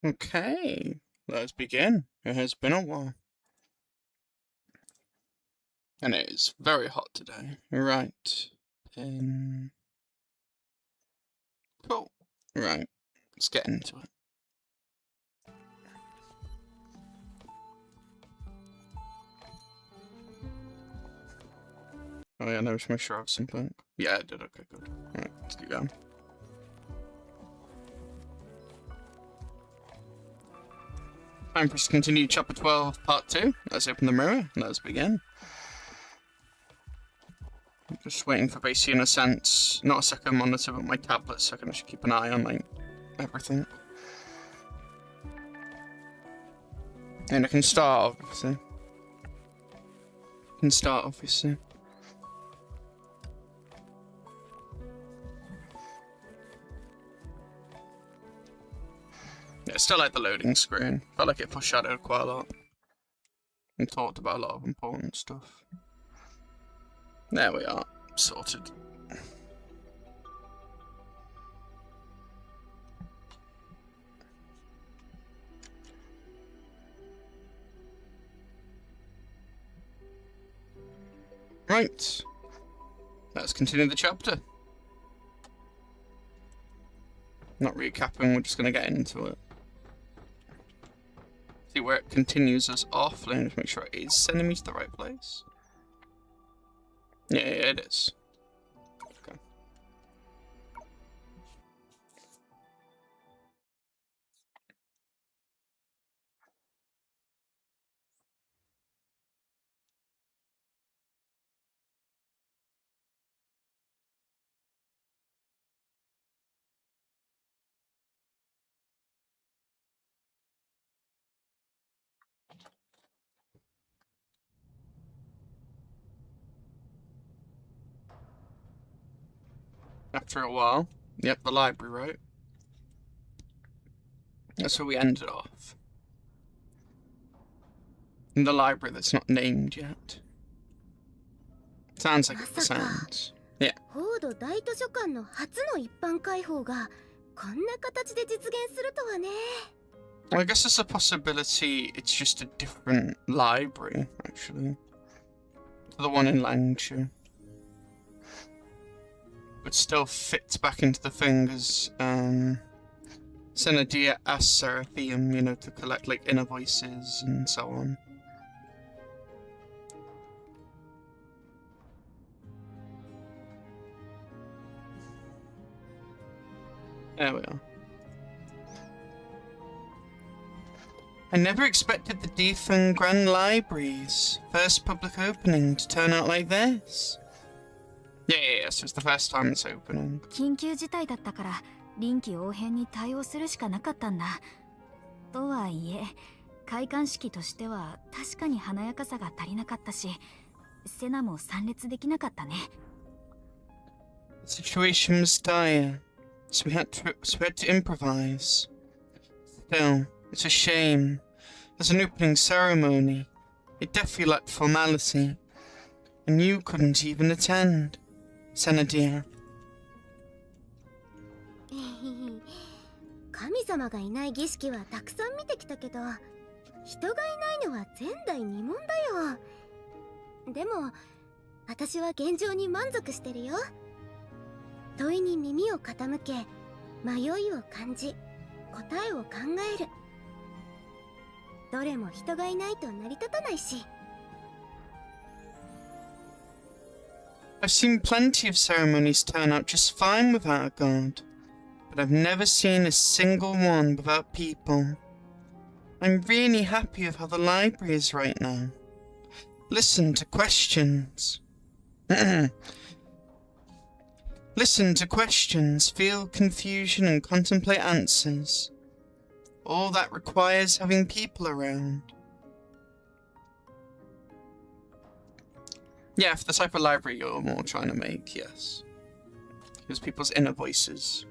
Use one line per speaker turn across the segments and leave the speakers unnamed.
Okay, let's begin. It has been a while. And it is very hot today. Right. Cool. Right. Let's get into it. Oh yeah, no, just make sure I have something. Yeah, I did. Okay, good. Alright, let's keep going. Time for us to continue chapter 12, part 2. Let's open the mirror. Let's begin. Just waiting for basically in a sense, not a second monitor, but my tablet, so I can actually keep an eye on like everything. And I can start obviously. Yeah, I still like the loading screen. Felt like it foreshadowed quite a lot. And talked about a lot of important stuff. There we are. Sorted. Right. Let's continue the chapter. Not recapping, we're just going to get into it. See where it continues us off. Let me just make sure it is sending me to the right place. Yeah, it is. Okay. After a while. Yep, the library, right? That's where we ended off. In the library that's not named yet. Sounds like it sounds. Yeah. Well, I guess there's a possibility it's just a different library, actually. To the one in Lancashire. But still fits back into the thing as, Senadia as Seratheum, you know, to collect, like, inner voices and so on. There we are. I never expected the Deathing Grand Library's first public opening to turn out like this. Yeah, so it's the first time it's opening.
緊急事態だったから臨機応変に対応するしかなかったんだ。とはいえ、開館式としては確かに華やかさが足りなかったし、セナも参列できなかったね。
The situation was dire, so we had to improvise. Still, it's a shame. There's an opening ceremony. It definitely lacked formality. And you couldn't even attend, Senadia.
神様がいない儀式はたくさん見てきたけど、人がいないのは前代未聞だよ。でも、私は現状に満足してるよ。問いに耳を傾け、迷いを感じ、答えを考える。どれも人がいないと成り立たないし。
I've seen plenty of ceremonies turn out just fine without a god, but I've never seen a single one without people. I'm really happy with how the library is right now. Listen to questions. Listen to questions, feel confusion and contemplate answers. All that requires having people around. Yeah, for the type of library you're more trying to make, yes. Because people's inner voices.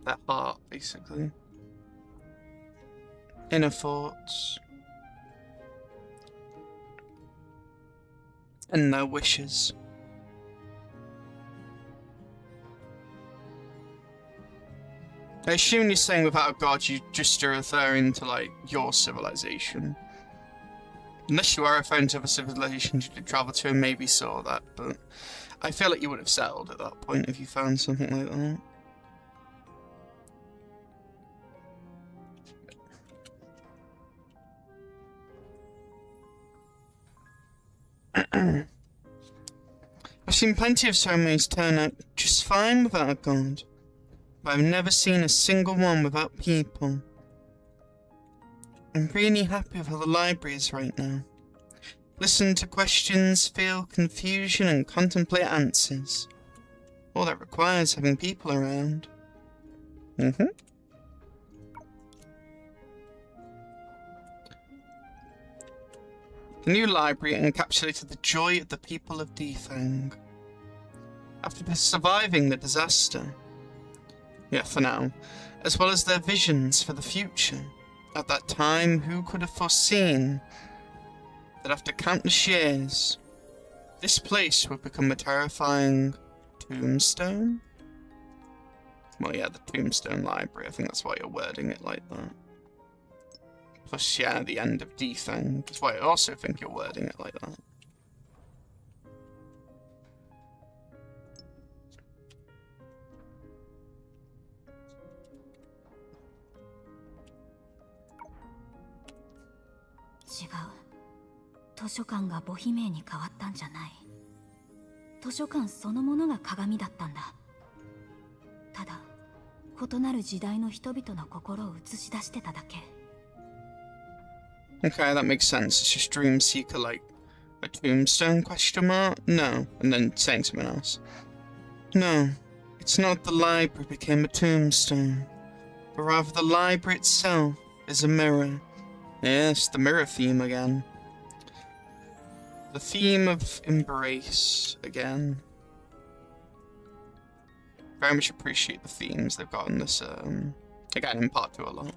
Their heart, basically. Inner thoughts. And their wishes. I assume you're saying without a god, you just are referring to, like, your civilization. Unless you are referring to other civilizations you could travel to and maybe saw that, but I feel like you would have settled at that point if you found something like that. I've seen plenty of ceremonies turn out just fine without a god, but I've never seen a single one without people. I'm really happy with how the library is right now. Listen to questions, feel confusion, and contemplate answers. All that requires having people around. The new library encapsulated the joy of the people of Defang. After surviving the disaster, yeah, for now, as well as their visions for the future. At that time, who could have foreseen that after countless years, this place would become a terrifying tombstone? Well, yeah, the Tombstone Library. I think that's why you're wording it like that. Plus, yeah, the end of Defang. That's why I also think you're wording it like that.
違う。図書館が母姫に変わったんじゃない。図書館そのものが鏡だったんだ。ただ、異なる時代の人々の心を映し出してただけ。
Okay, that makes sense. It's just Dream Seeker, like, a tombstone, question mark? No. And then saying something else. No, it's not the library became a tombstone, but rather the library itself is a mirror. Yes, the mirror theme again. The theme of embrace again. Very much appreciate the themes they've got in this, again, in part 2 a lot.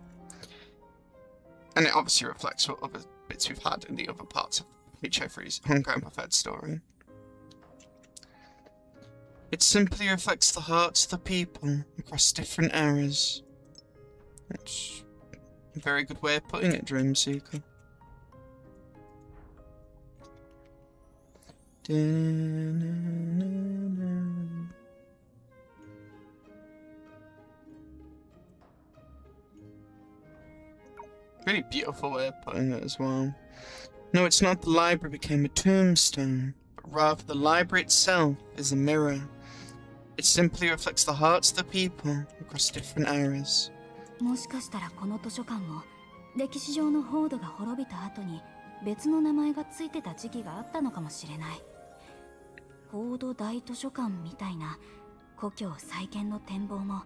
And it obviously reflects what other bits we've had in the other parts of miHoYo's Honkai Impact story. It simply reflects the hearts of the people across different eras. It's a very good way of putting it, Dreamseeker. Really beautiful way of putting it as well. No, it's not the library became a tombstone, but rather the library itself is a mirror. It simply reflects the hearts of the people across different eras.
もしかしたらこの図書館も歴史上のホードが滅びた後に別の名前がついてた時期があったのかもしれない。ホード大図書館みたいな故郷再建の展望も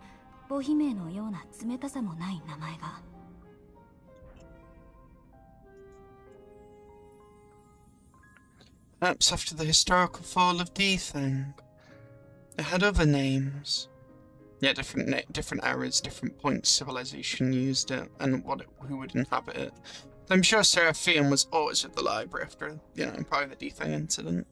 母姫のような冷たさもない名前が。
Perhaps after the historical fall of Defang, it had other names. Yeah, different eras, different points civilization used it, and who would inhabit it. I'm sure Seraphim was always at the library after, probably the Defang incident.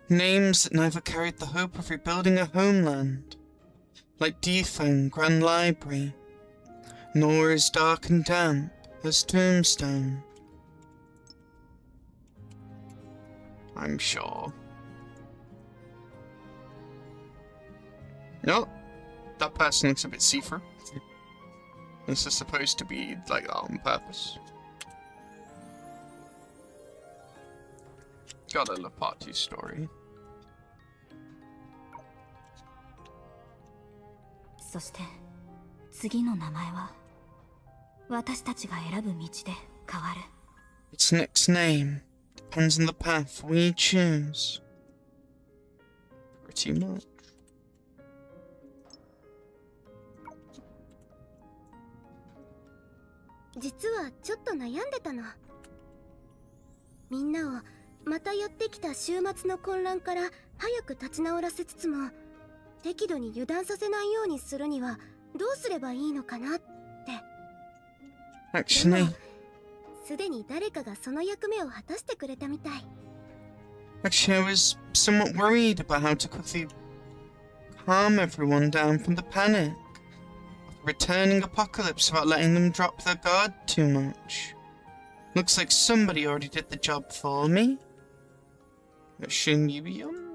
Names that neither carried the hope of rebuilding a homeland, like Defang Grand Library, nor as dark and damp as Tombstone. I'm sure. No, that person looks a bit see-through. This is supposed to be like that on purpose. Gotta love part 2 story.
そして次の名前は私たちが選ぶ道で変わる。
Its next name depends on the path we choose. Pretty much.
実はちょっと悩んでたの。みんなをまたやってきた週末の混乱から早く立ち直らせつつも適度に油断させないようにするにはどうすればいいのかなって。
Actually,
すでに誰かがその役目を果たしてくれたみたい。
I was somewhat worried about how to calm everyone down from the panic of the returning apocalypse without letting them drop their guard too much. Looks like somebody already did the job for me. Shinibion?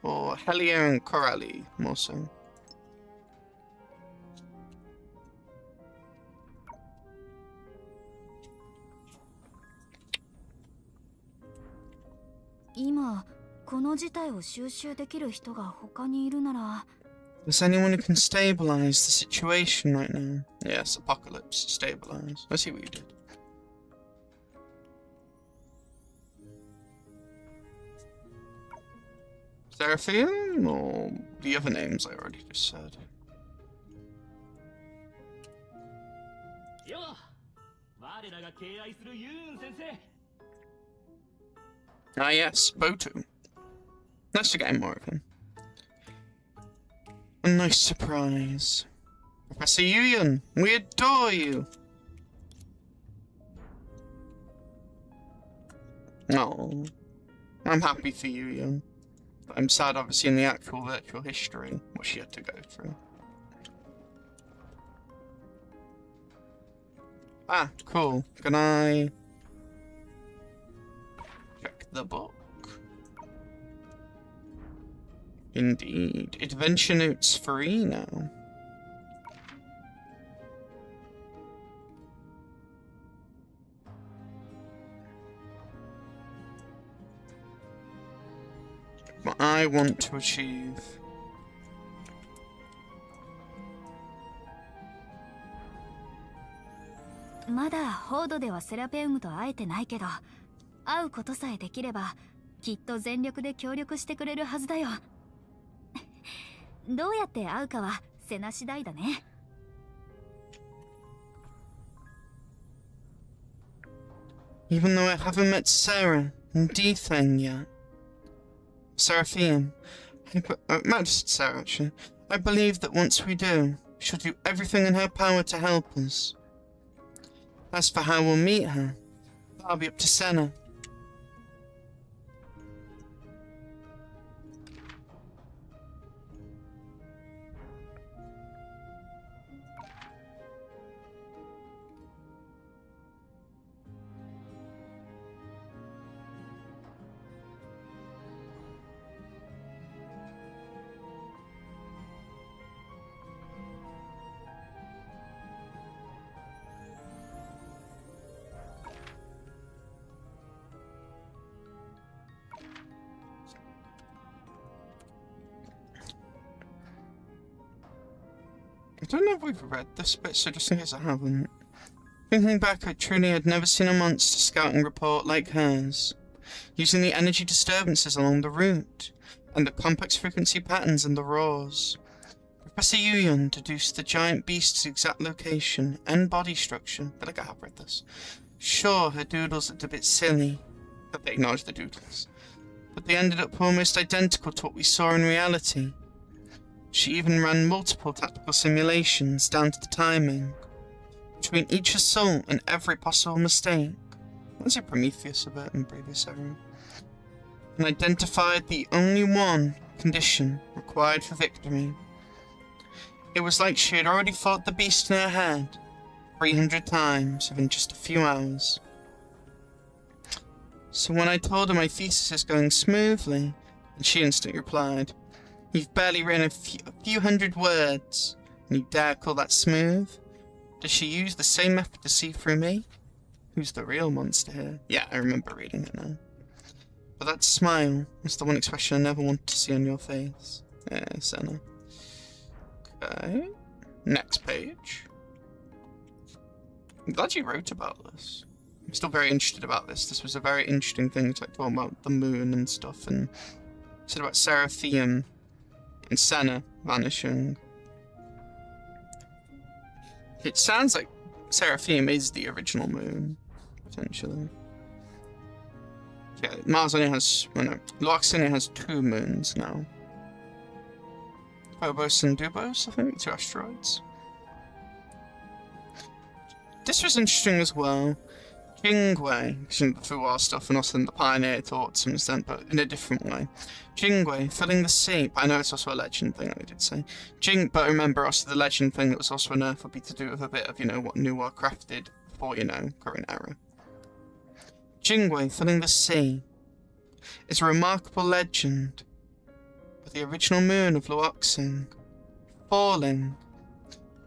Or Helia and Coralie, more so. Is anyone who can stabilize the situation right now? Yes, apocalypse, stabilize. I see what you did. Seraphim, or the other names I already just said? Ah yes, Botu. Nice to get more of him. A nice surprise. Professor Yuyan, we adore you! Oh, I'm happy for Yuyan. But I'm sad obviously in the actual virtual history, what she had to go through. Ah, cool. Can I check the book? Indeed. Adventure Notes free now. What I want to achieve.
まだホードではセラペウムと会えてないけど、会うことさえできればきっと全力で協力してくれるはずだよ。どうやって会うかはセナ次第だね。
Even though I haven't met Sarah and Dethan yet. Seraphim. Not just Sarah, actually. I believe that once we do, she'll do everything in her power to help us. As for how we'll meet her, that'll be up to Senna. I don't know if we've read this bit, so just in case I haven't. Thinking back, I truly had never seen a monster scouting report like hers. Using the energy disturbances along the route, and the complex frequency patterns in the roars. Professor Yuyan deduced the giant beast's exact location and body structure. I feel like I have read this. Sure, her doodles looked a bit silly, but they acknowledged the doodles. But they ended up almost identical to what we saw in reality. She even ran multiple tactical simulations down to the timing, between each assault and every possible mistake. That's a Prometheus a bit in previous era. And identified the only one condition required for victory. It was like she had already fought the beast in her head 300 times within just a few hours. So when I told her my thesis is going smoothly, and she instantly replied, "You've barely written a few hundred words, and you dare call that smooth? Does she use the same method to see through me? Who's the real monster here?" Yeah, I remember reading it now. But that smile was the one expression I never wanted to see on your face. Yeah, Senna. Okay. Next page. I'm glad you wrote about this. I'm still very interested about this. This was a very interesting thing to talk about the moon and stuff, and said about Seraphim and Senna vanishing. It sounds like Seraphim is the original moon, potentially. Yeah, Mars only has, well no, Lox only has 2 moons now. Phobos and Dubos, I think, 2 asteroids. This was interesting as well. Jingwei, because in the Fuwa stuff and also in the Pioneer taught to some extent, but in a different way. Jingwei, filling the sea, but I know it's also a legend thing, I did say. But remember also the legend thing that was also an Earth would be to do with a bit of, what Nuwa crafted for, current era. Jingwei, filling the sea, is a remarkable legend of the original moon of Luoxing, falling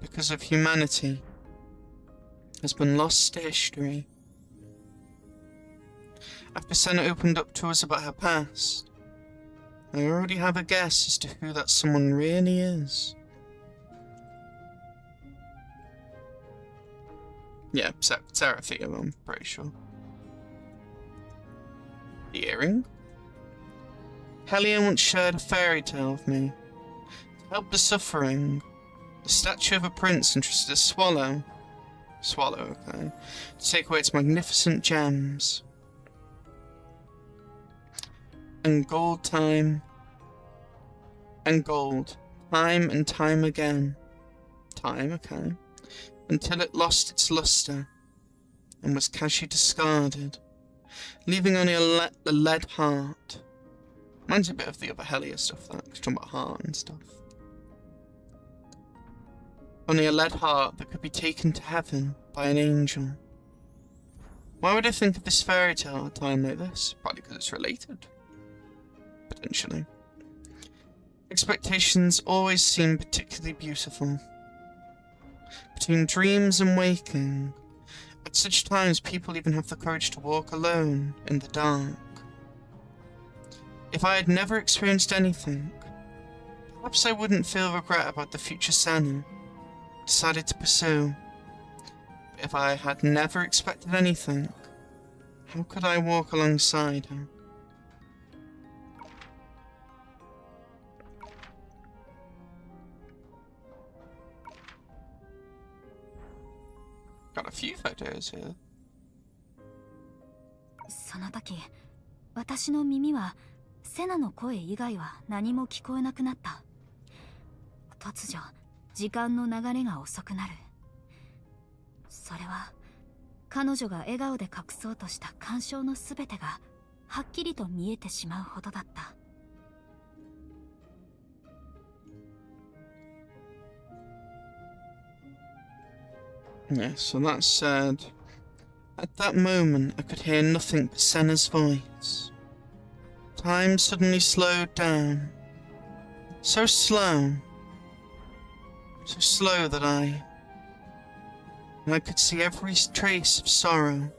because of humanity, has been lost to history. After Senna opened up to us about her past, I already have a guess as to who that someone really is. Yeah, Seraphia, I'm pretty sure. The earring? Helia once shared a fairy tale with me. To help the suffering, the statue of a prince entrusted a swallow, okay, to take away its magnificent gems. And gold, time and time again. Time, okay. Until it lost its luster and was casually discarded, leaving only a lead heart. Reminds me a bit of the other Helia stuff, that, talking about heart and stuff. Only a lead heart that could be taken to heaven by an angel. Why would I think of this fairy tale at a time like this? Probably because it's related. Potentially. Expectations always seem particularly beautiful. Between dreams and waking, at such times people even have the courage to walk alone in the dark. If I had never experienced anything, perhaps I wouldn't feel regret about the future Senna decided to pursue. But if I had never expected anything, how could I walk alongside her? Got a few photos here.
その時、私の耳はセナの声以外は何も聞こえなくなった。突如、時間の流れが遅くなる。それは彼女が笑顔で隠そうとした感傷のすべてがはっきりと見えてしまうほどだった。
Yes, so that said, at that moment I could hear nothing but Senna's voice. Time suddenly slowed down. So slow that I could see every trace of sorrow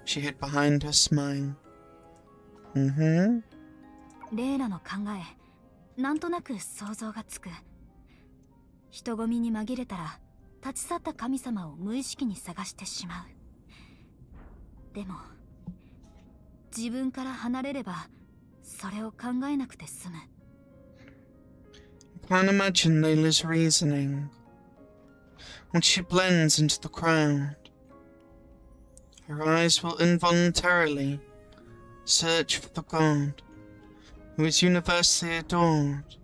she hid behind her smile.
レイラの考え、なんとなく想像がつく。人混みに紛れたら立ち去った神様を無意識に探してしまう。でも自分から離れればそれを考えなくて済む。
I can't imagine Layla's reasoning. When she blends into the crowd, her eyes will involuntarily search for the god who is universally adored,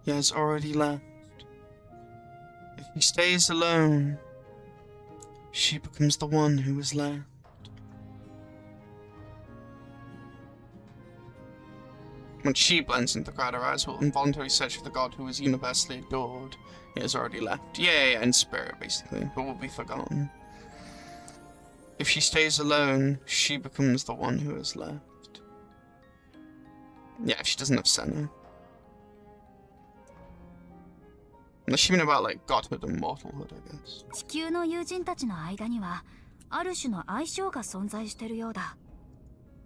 yet has already left. If he stays alone, she becomes the one who is left. When she blends into the crowd, her eyes will involuntarily search for the god who is universally adored, yet has already left. Yeah, in spirit, basically, but will be forgotten. If she stays alone, she becomes the one who is left. Yeah, if she doesn't have Senna. Unless she mean about, like, godhood and mortalhood, I guess.
地球の友人たちの間にはある種の相性が存在してるようだ。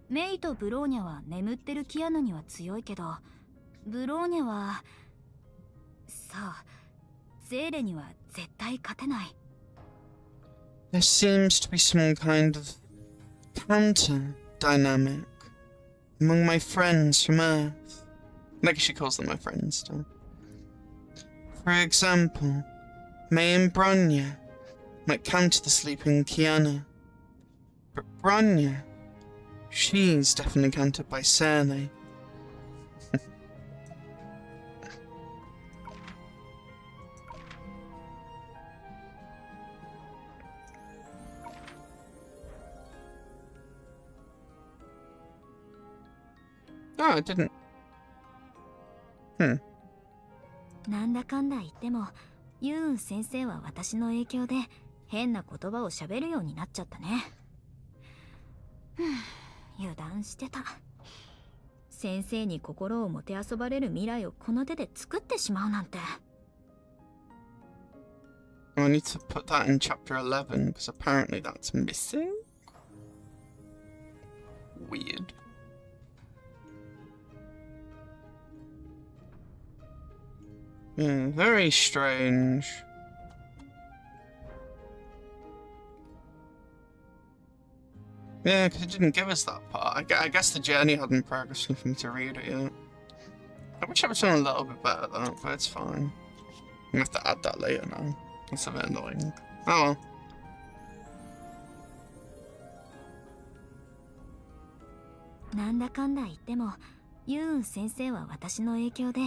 メイとブローニャは眠ってるキアヌには強いけど、ブローニャはさあ、ゼーレには絶対勝てない。
There seems to be some kind of counter dynamic among my friends from Earth. Like she calls them my friends still. For example, May and Bronya might counter the sleeping Kiana. But Bronya, she's definitely countered by Serne. Oh, I didn't. Hmm.
なんだかんだ言ってもユーン先生は私の影響で変な言葉を喋るようになっちゃったね。油断してた。先生に心をもてあそばれる未来をこの手で作ってしまうなんて。
I need to put that in chapter 11 because apparently that's missing. Weird. Yeah, very strange. Yeah, because it didn't give us that part. I guess the journey hadn't progressed enough for me to read it yet. I wish I was doing a little bit better at that, but it's fine. I'm gonna have to add that later now. That's a bit annoying. Oh well.
なんだかんだ言ってもユーン先生は私の影響で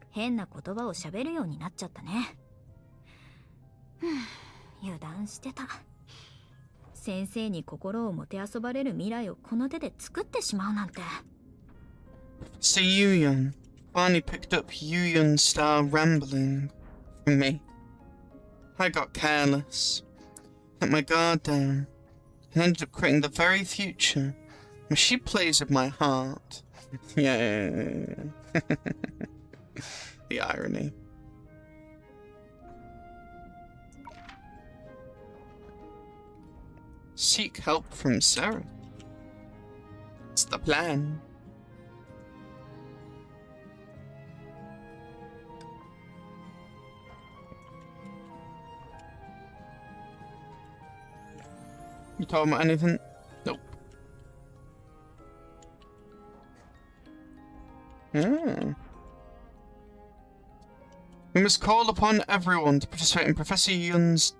変な言葉を喋るようになっちゃったね。油断してた。先生に心をもてあそばれる未来をこの手で作ってしまうなんて。
See Yuyan finally picked up Yuyan style rambling from me. I got careless, let my guard down, and ended up creating the very future where she plays with my heart. Yeah. The irony. Seek help from Sarah. It's the plan. You told me anything? Nope. Ah. We must call upon everyone to participate in Professor Yun's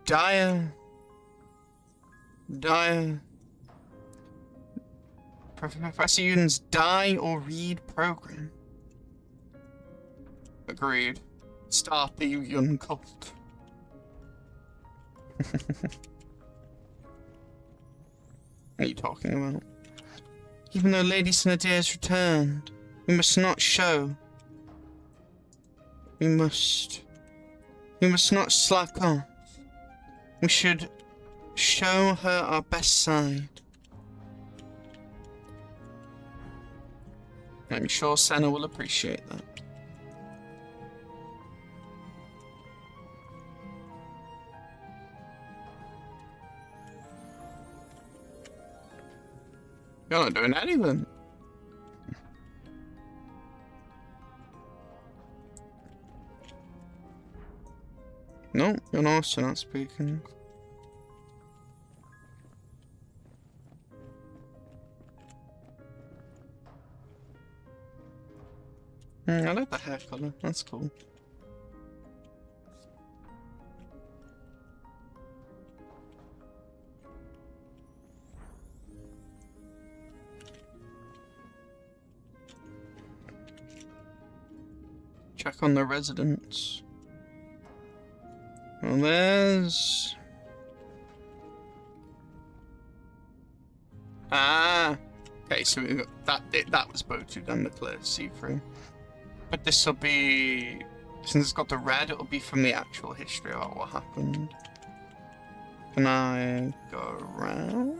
Professor Yun's Die or Read program. Agreed. Start the Yun cult. What are you talking about? Even though Lady Synadia has returned, we must not show. We must not slack off. We should show her our best side. I'm sure Senna will appreciate that. You're not doing anything. No, you're also not speaking. I like the hair color. That's cool. Check on the residents. Well, there's... Ah! Okay, so we got that was Botu, then the clear see-through. But this will be... Since it's got the red, it'll be from the actual history about what happened. Can I go around?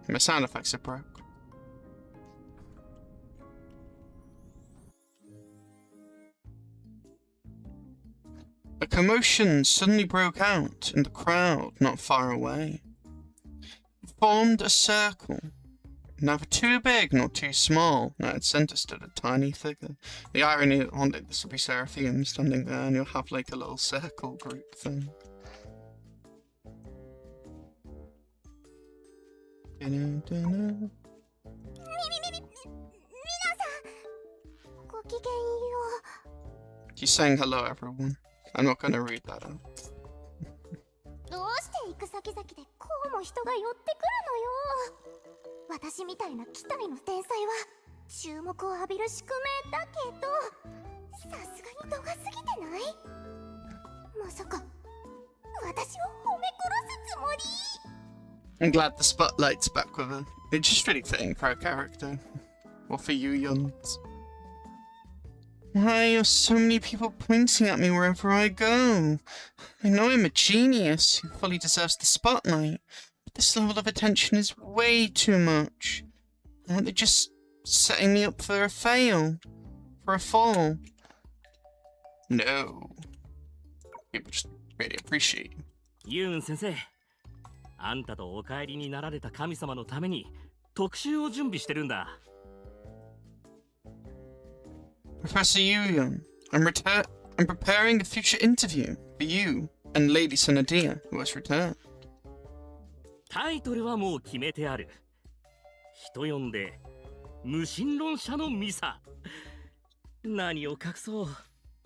My sound effects are broke. A commotion suddenly broke out in the crowd not far away. It formed a circle, neither too big nor too small. At its center stood a tiny figure. The irony on it, this will be Seraphim standing there, and you'll have like a little circle group thing. She's saying hello, everyone. I'm not gonna read that out.
どうして行く先々でこうも人が寄ってくるのよ。私みたいな期待の天才は注目を浴びる宿命だけど、さすがに度が過ぎてない？まさか私を褒め殺すつもり？
I'm glad the spotlight's back with her. It's just really fitting for her character. Or for you youngs. Why are so many people pointing at me wherever I go? I know I'm a genius who fully deserves the spotlight, but this level of attention is way too much. Aren't they just setting me up for a fail? For a fall? No. People just really appreciate you.
ユーン先生、あんたとお帰りになられた神様のために特集を準備してるんだ。
Professor Yu-Young, I'm preparing a future interview for you and Lady Sonadia, who has returned.
タイトルはもう決めてある。人呼んで無神論者のミサ。何を隠そう。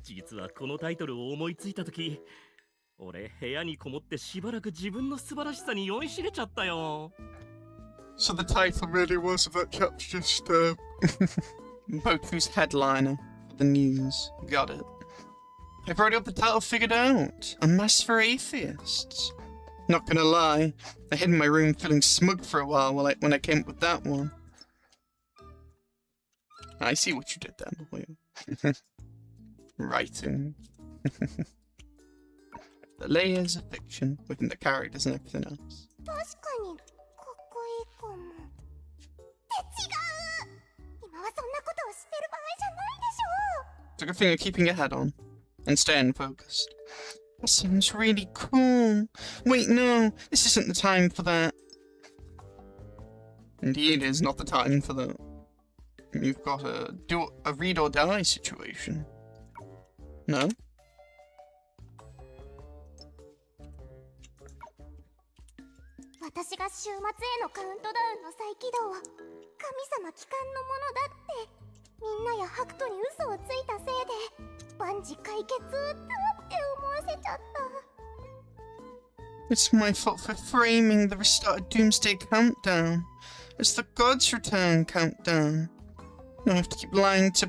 実はこのタイトルを思いついたとき、俺部屋にこもってしばらく自分の素晴らしさに酔いしれちゃったよ。
So the title really was of that chapter just Boku's headliner for the news. Got it. I've already got the title figured out. A Mass for Atheists. Not gonna lie, I hid in my room feeling smug for a while when I came up with that one. I see what you did there, miHoYo. Writing. The layers of fiction within the characters and everything else.
確かにかっこいいかも。って違う！今はそんなことをしてる場合じゃないでしょ。
It's a good thing you're keeping your head on and staying focused. That sounds really cool. Wait, no, this isn't the time for that. Indeed, it's not the time for that. You've got a read or die situation. No?
私が週末へのカウントダウンの再起動は神様帰還のものだってみんなやハクトに嘘をついたせいで万事解決って思わせちゃった。
It's my fault for framing the restarted Doomsday countdown. It's the God's Return countdown. Now I have to keep lying to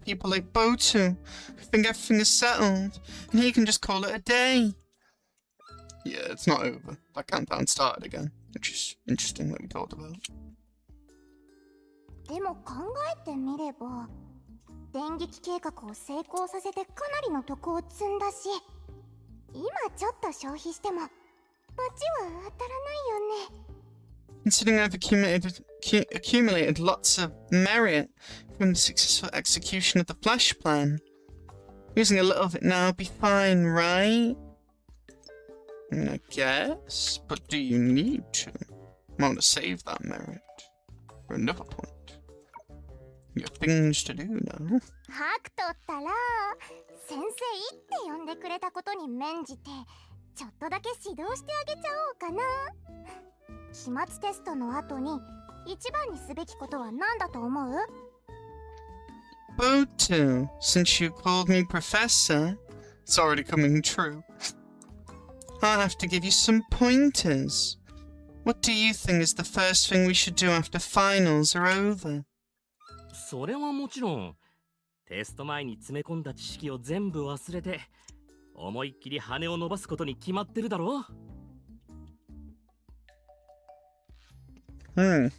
people like Botu, who think everything is settled, and he can just call it a day. Yeah, it's not over. That countdown started again, which is interesting that we talked about.
でも考えてみれば電撃計画を成功させてかなりの徳を積んだし今ちょっと消費してもバチは当たらないよね。
Considering I've accumulated lots of merit from the successful execution of the Flash plan, using a little of it now would be fine, right? I mean, I guess, but do you need to? I want to save that merit for another point. You have things to do now.
ハクトったら先生って呼んでくれたことに免じてちょっとだけ指導してあげちゃおうかな。期末テストの後に一番にすべきことは何だと思う？
Botu, since you called me Professor, it's already coming true. I'll have to give you some pointers. What do you think is the first thing we should do after finals are over?
それはもちろんテスト前に詰め込んだ知識を全部忘れて思いっきり羽を伸ばすことに決まってるだろう。
Now,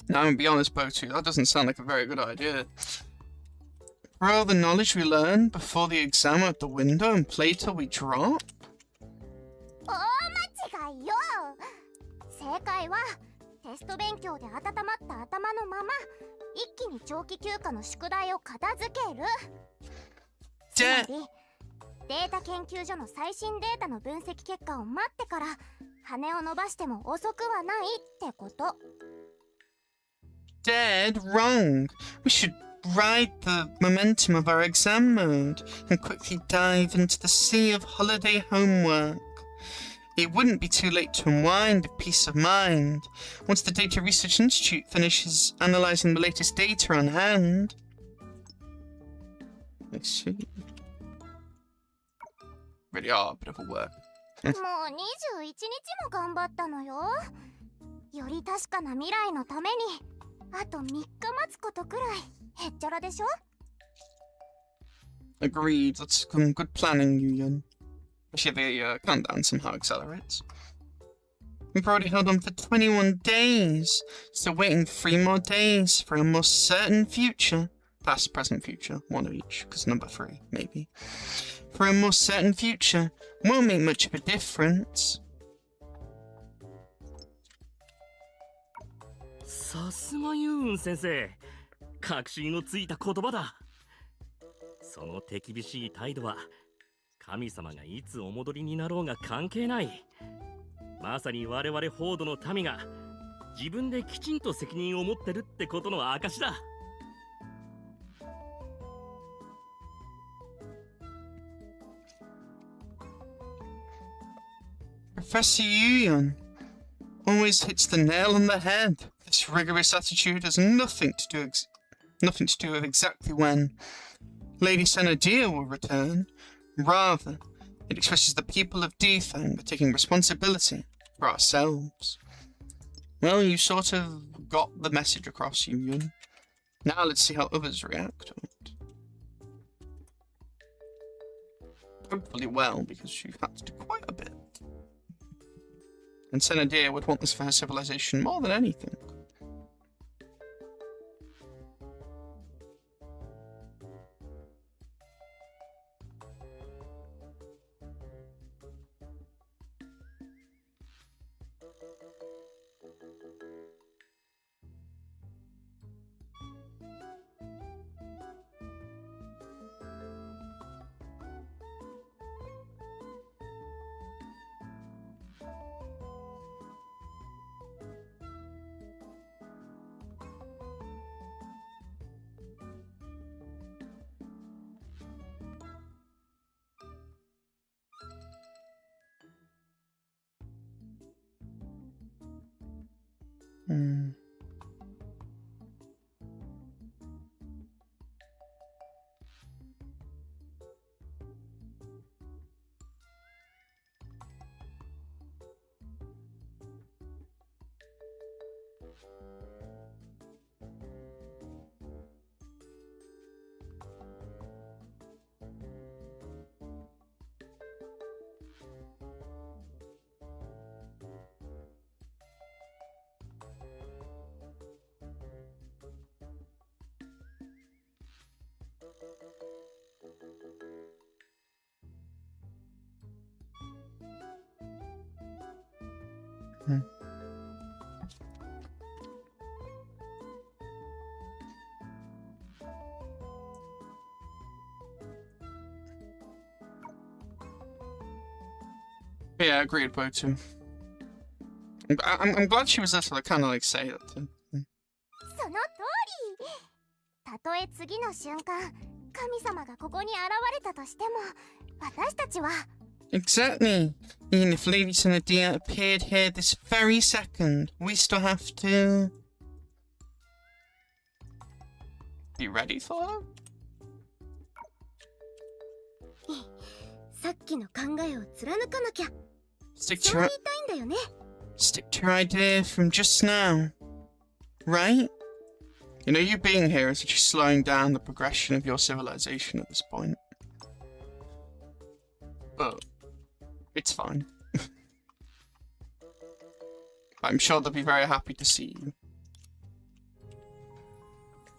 I'm gonna be honest, Botu, that doesn't sound like a very good idea. For all the knowledge we learn before the exam out the window and play till we drop?
大間違いよ。正解はテスト勉強で温まった頭のまま一気に長期休暇の宿題を片付ける。つまりデータ研究所の最新データの分析結果を待ってから羽を伸ばしても遅くはないってこと。
Dead wrong. We should ride the momentum of our exam mode and quickly dive into the sea of holiday homework. It wouldn't be too late to unwind with peace of mind once the Data Research Institute finishes analysing the latest data on hand. I see. really are a bit of a work.
もう21日も頑張ったのよ。より確かな未来のためにあと3日待つことくらいへっちゃらでしょ。
Agreed. That's some good planning, Yuyan. Especially the countdown somehow accelerates. We've already held on for 21 days. Still waiting 3 more days for a more certain future. Past, present, future. One of each, because number 3, maybe. For a more certain future. Won't make much of a difference.
さすがユーン先生、確信のついた言葉だ。その手厳しい態度は神様がいつお戻りになろうが関係ない。まさに我々ホードの民が自分できちんと責任を持ってるってことの証だ。
Professor Yuyan always hits the nail on the head. This rigorous attitude has nothing to do with exactly when Lady Senadia will return. Rather, it expresses the people of Defang are taking responsibility for ourselves. Well, you sort of got the message across, Yuyan. Now let's see how others react to it. Hopefully well, because you've had to do quite a bit. And Senadia would want this for her civilization more than anything. Yeah, agreed, Botu. I'm glad she was there to kind of like say that.
その通り。たとえ次の瞬間神様がここに現れたとしても私たちは
Exactly. Even if Lady Senadia appeared here this very second, we still have to be ready for her?
さっきの考えを貫かなきゃ。
Stick
そ
to
う
your
言いたいんだよね。
stick to your idea from just now, right? You know, you being here is actually slowing down the progression of your civilization at this point. But it's fine. I'm sure they'll be very happy to see you.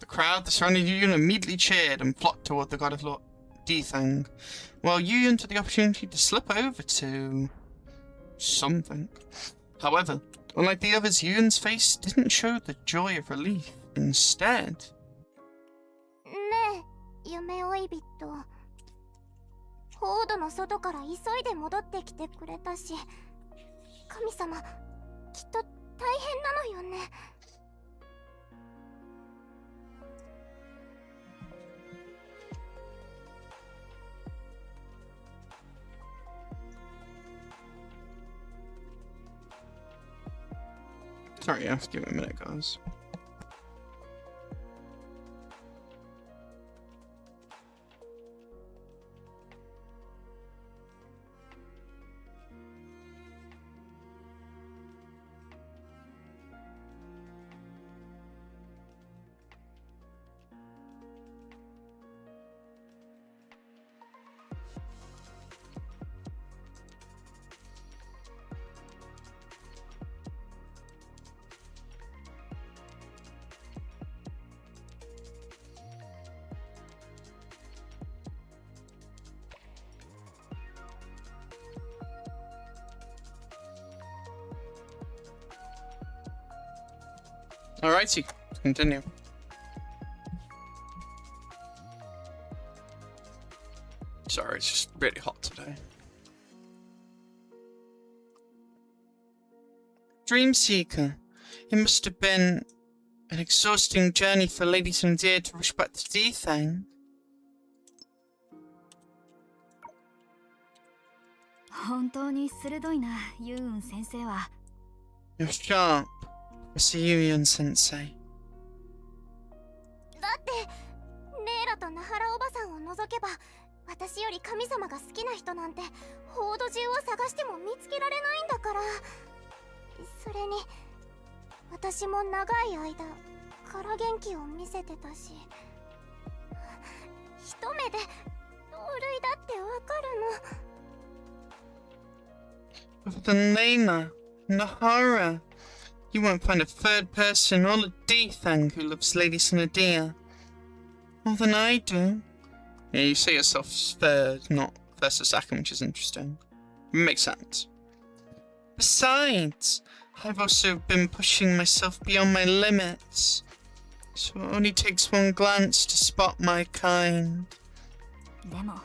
The crowd that surrounded Yuyan immediately cheered and flocked toward the god of Lord Dethang, while Yuyan took the opportunity to slip over to something. However, unlike the others, Yuyan's face didn't show the joy of relief. Instead,
ねえ、夢追い人。ホードの外から急いで戻ってきてくれたし、神様、きっと大変なのよね。
sorry, I have to give it a minute, guys. Alrighty, let's continue. Sorry, it's just really hot today. Dreamseeker. It must have been an exhausting journey for Lady Sandia to rush back to D-Thang.
本当に鋭いな、ユーン先生は。
You're sharp, Professor Yuyan Sensei.
だってレイラとナハラおばさんを除けば私より神様が好きな人なんてホード中を探しても見つけられないんだから。それに私も長い間から元気を見せてたし、一目で同類だってわかるの。
Other than Lena, Nahara, you won't find a third person all at D-Thang who loves Lady Sanadia more than I do. Yeah, you say yourself third, not first or second, which is interesting. Makes sense. Besides, I've also been pushing myself beyond my limits, so it only takes one glance to spot my kind.
でも、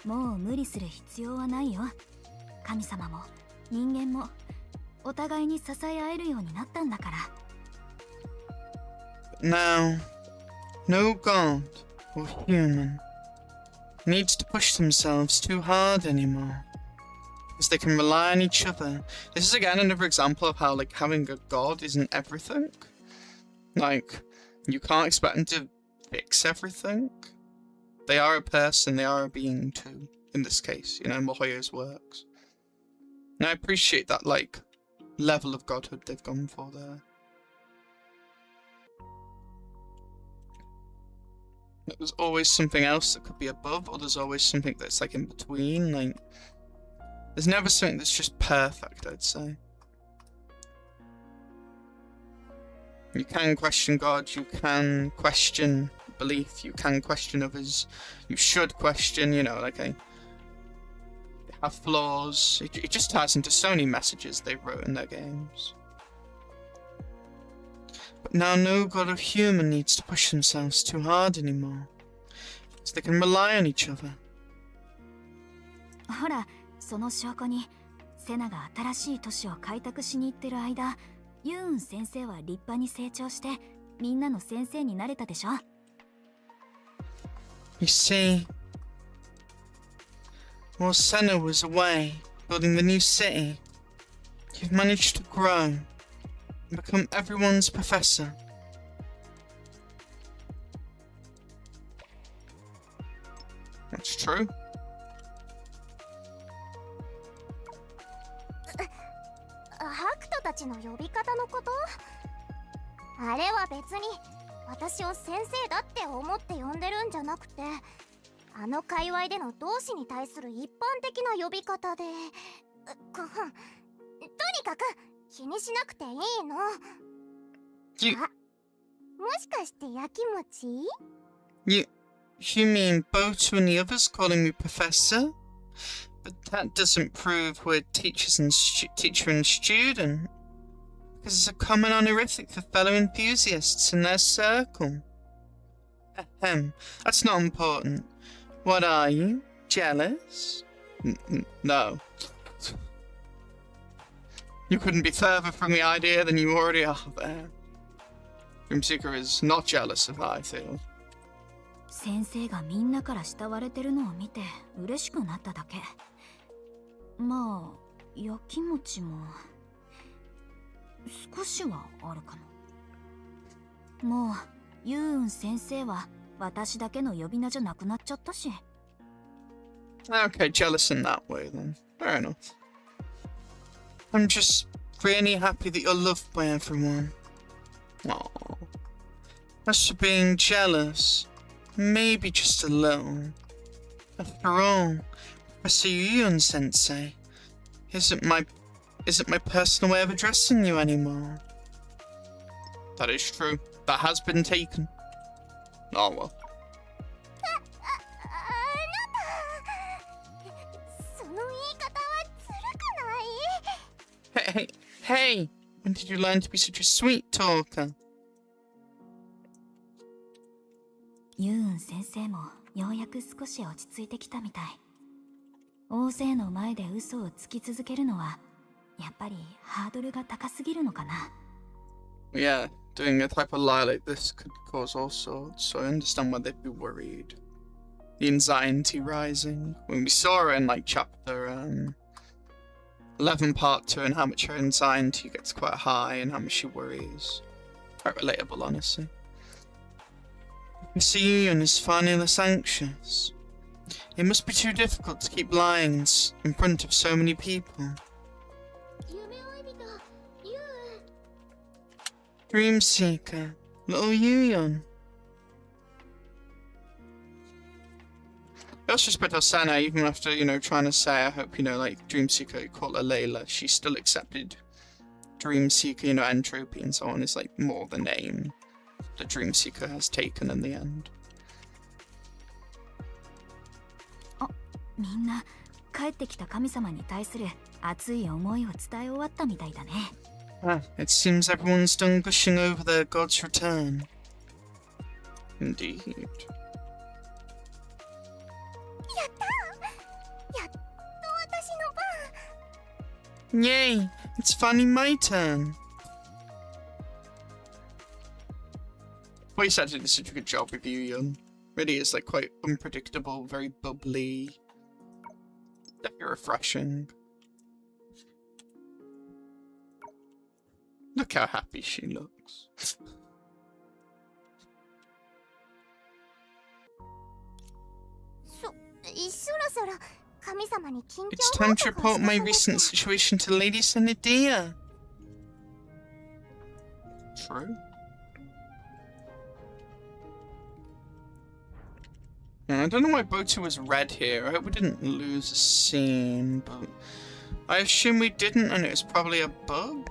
もう無理する必要はないよ。神様も人間もお互いに支え合えるようになったんだから。
But now, no god or human needs to push themselves too hard anymore, because they can rely on each other. This is again another example of how, like, having a god isn't everything. Like, you can't expect them to fix everything. They are a person, they are a being too, in this case, you know, miHoYo's works. And I appreciate that, like, level of godhood they've gone for there. There's always something else that could be above, or there's always something that's, like, in between. Like, there's never something that's just perfect, I'd say. You can question God, you can question belief, you can question others, you should question, you know, like, they have flaws. It just ties into so many messages they wrote in their games. But now no god or human needs to push themselves too hard anymore, so they can rely on each other.
ほら、その証拠にセナが新しい都市を開拓しに行ってる間、ユーン先生は立派に成長してみんなの先生になれたでしょ。
You see, while Senna was away building the new city, you've managed to grow and become everyone's professor. That's true.
ハクトたちの呼び方のこと？あれは別に私を先生だって思って呼んでるんじゃなくて、あの界隈での同志に対する一般的な呼び方で、とにかく気にしなくていいの。あ、もしかしてやきもち？
You mean Boto and the others calling me professor? But that doesn't prove we're teacher and student, because it's a common honorific for fellow enthusiasts in their circle. Ahem, that's not important. What are you? Jealous? No. You couldn't be further from the idea than you already are there. Dreamseeker is not jealous of how I feel.
先生がみんなから慕われてるのを見て嬉しくなっただけ。まあ、やきもちも少しはあるかも。もうユーン先生は私だけの呼び名じゃなくなっちゃったし。
Okay, jealous in that way then. Fair enough. I'm just really happy that you're loved by everyone. Aww. As for being jealous, maybe just a little. After all, Professor Yuyan Sensei isn't my personal way of addressing you anymore. That is true. That has been taken. Oh well.
その言い方はずるくない？
Hey! When did you learn to be such a sweet talker?
ユーン先生もようやく少し落ち着いてきたみたい。大勢の前で嘘をつき続けるのはやっぱりハードルが高すぎるのかな。
Yeah, doing a type of lie like this could cause all sorts, so I understand why they'd be worried. The anxiety rising. When we saw her in like chapter 11 part 2 and how much her anxiety gets quite high and how much she worries. Quite relatable, honestly. Mr. Yun is finally less anxious. It must be too difficult to keep lying in front of so many people.
夢追い人ユウ
Dream Seeker, little Yun. I also respect Osana, even after, you know, trying to say, I hope, you know, like, Dream Seeker, call her Layla, she still accepted Dream Seeker, you know, entropy and so on is, like, more the name that Dream Seeker has taken in the end.
みんな帰ってきた神様に対する熱い思いを伝え終わったみたいだね。
It seems everyone's done gushing over their god's return. Indeed.
やっと私の番。
Yay! It's finally my turn. Voice acting did such a good job with you, Yun. Really is like quite unpredictable, very bubbly. Definitely refreshing. Look how happy she looks. It's time to report my recent situation to Lady Senadia. True. I don't know why Botu was red here. I hope we didn't lose a scene, but I assume we didn't, and it was probably a bug.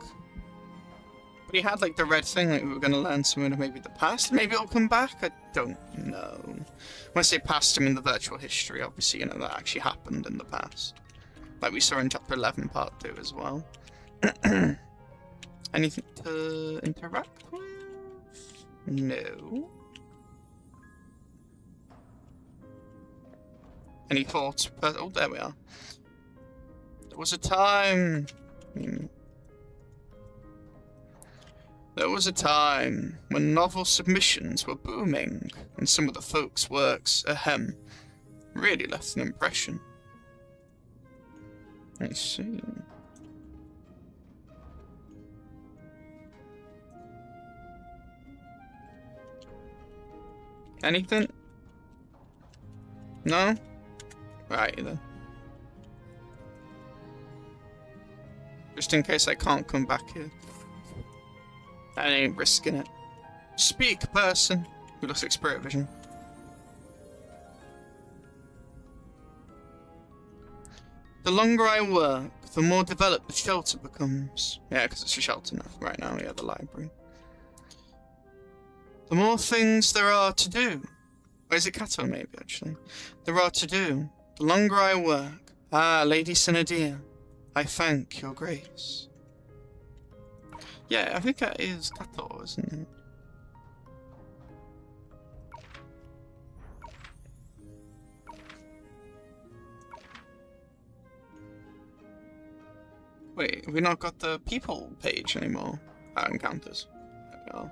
But he had like the red thing, like we were going to learn something of maybe the past. Maybe it'll come back. I don't know. When I say past, I mean the virtual history. Obviously, you know that actually happened in the past, like we saw in chapter 11, part 2 as well. Anything to interact with? No. Any thoughts? Oh, there we are. There was a time... There was a time when novel submissions were booming, and some of the folks' works, really left an impression. I see. Anything? No? Right then. Just in case I can't come back here. I ain't risking it. Speak, person! Who looks like Spirit Vision. The longer I work, the more developed the shelter becomes. Yeah, because it's a shelter now. Right now, yeah, the library. The more things there are to do. Or is it Kato, maybe, actually? There are to do. The longer I work. Ah, Lady Senadia, I thank your grace. Yeah, I think that is Kato, isn't it? Wait, have we not got the people page anymore? Our encounters. There we are.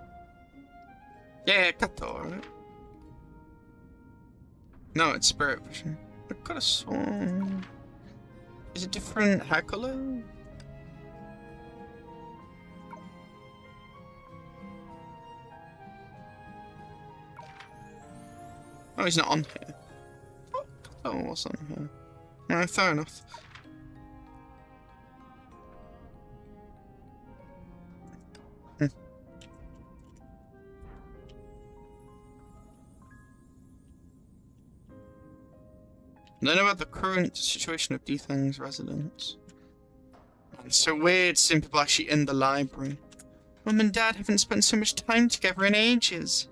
Yeah, Kato, right? No, it's Spirit Vision. I could have sworn... Is it different hair color? Oh, he's not on here. Oh, what's on here? No, fair enough. Learn about the current situation of Dethang's residence. It's so weird seeing people actually in the library. Mum and Dad haven't spent so much time together in ages.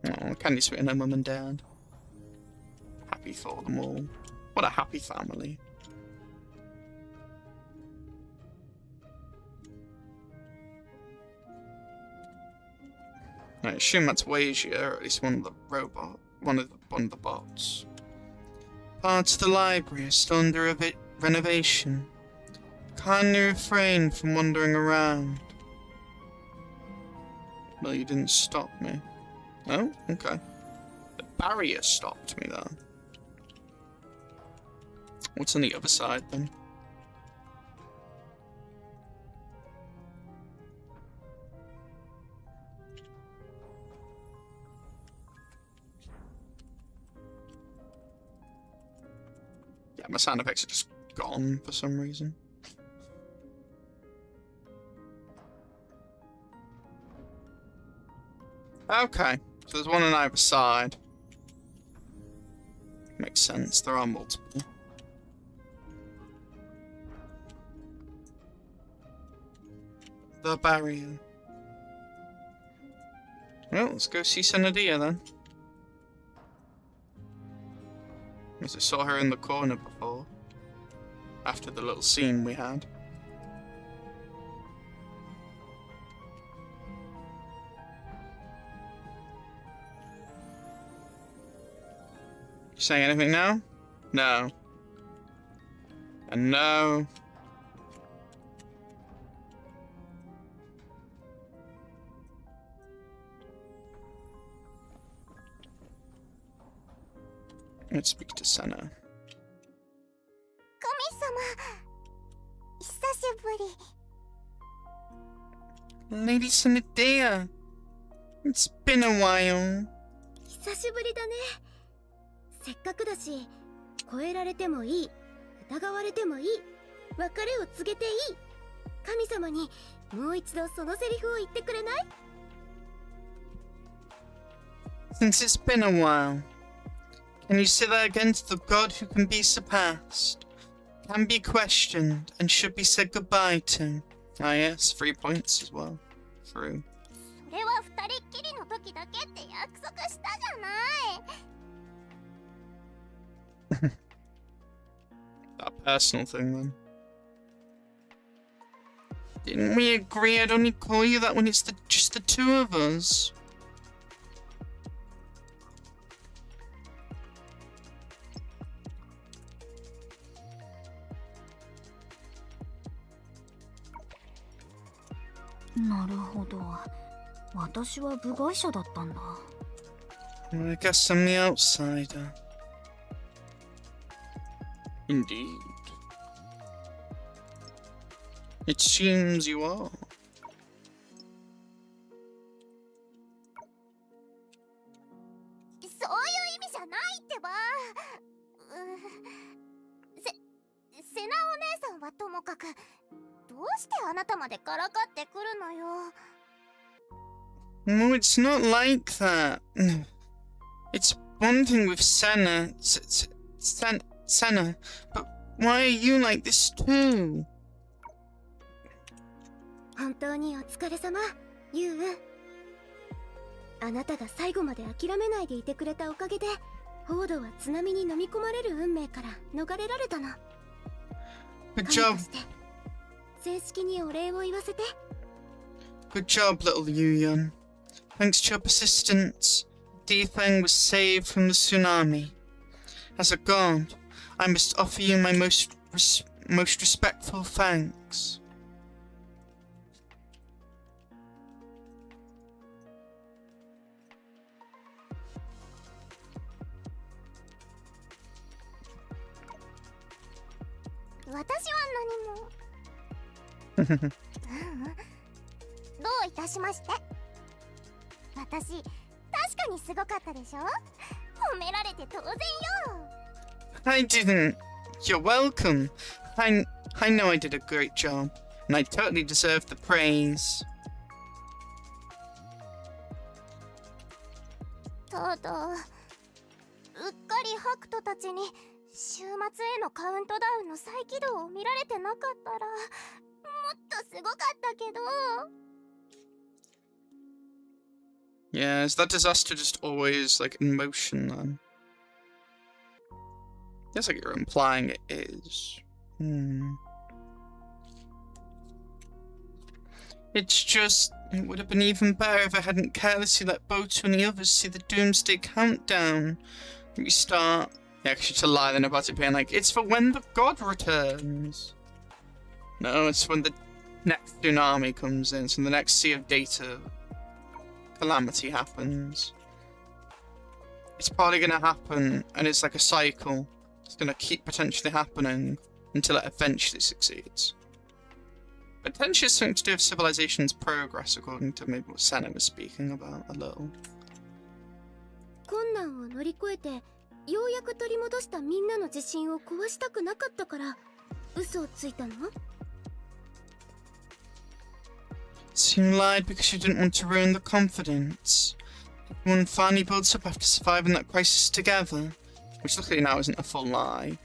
Oh, Candy Sweet and her mum and dad. Happy for them all. What a happy family. I assume that's Wasia, or at least one of the bots. Parts of the library are still under renovation. Kindly refrain from wandering around. Well, you didn't stop me. Oh, okay. The barrier stopped me though. What's on the other side then? Yeah, my sound effects are just gone for some reason. Okay, so there's one on either side. Makes sense, there are multiple. The barrier. Well, let's go see Senadia then. As I saw her in the corner before. After the little scene we had. You saying anything now? No. And no. Let's speak to Senna.
神様、久しぶり。
Lady Senadia, it's been a while.
久しぶりだね。せっかくだし、超えられてもいい、疑われてもいい、別れを告げていい。神様にもう一度そのセリフを言ってくれない？
Since it's been a while, can you say that again to the god who can be surpassed, can be questioned, and should be said goodbye to? Ah yes, 3 points as well. True.
それは二人っきりの時だけって約束したじゃない。
That personal thing then. Didn't we agree I'd only call you that when it's just the two of us? Well, I guess I'm the outsider. Indeed. It seems you are.
そういう意味じゃないってば。セナお姉さんはともかく、どうしてあなたまでからかってくるのよ。
No, it's not like that. It's one thing with Senna, Senna, but why are you like this too?
本当にお疲れ様、ユウ。あなたが最後まで諦めないでいてくれたおかげで、フォードは津波に飲み込まれる運命から逃れられたの。
Good job.
正式にお礼を言わせて。
Good job, little Yuyan. Thanks to your persistence, Defeng was saved from the tsunami. As a god, I must offer you my most respectful thanks.
What? 私は何も。どういたしまして。私、確かにすごかったでしょ。褒められて当然よ。
I didn't. You're welcome. I know I did a great job, and I totally deserve the praise.
ただ、うっかりハクトたちに週末へのカウントダウンの再起動を見られてなかったら、もっとすごかったけど。
Yeah, is that disaster just always, like, in motion, then? Guess like you're implying it is. It's just... It would have been even better if I hadn't carelessly let Botu and the others see the doomsday countdown. We start actually to lie then about it being like, it's for when the god returns. No, it's when the next tsunami comes in, so the next sea of data calamity happens. It's probably going to happen, and it's like a cycle. It's going to keep potentially happening until it eventually succeeds. Potentially something to do with civilization's progress, according to maybe what Senna was speaking about a little.
困難を乗り越えてようやく取り戻したみんなの自信を壊したくなかったから嘘をついたの?
So you lied because you didn't want to ruin the confidence. Everyone finally builds up after surviving that crisis together, which luckily now isn't a full lie.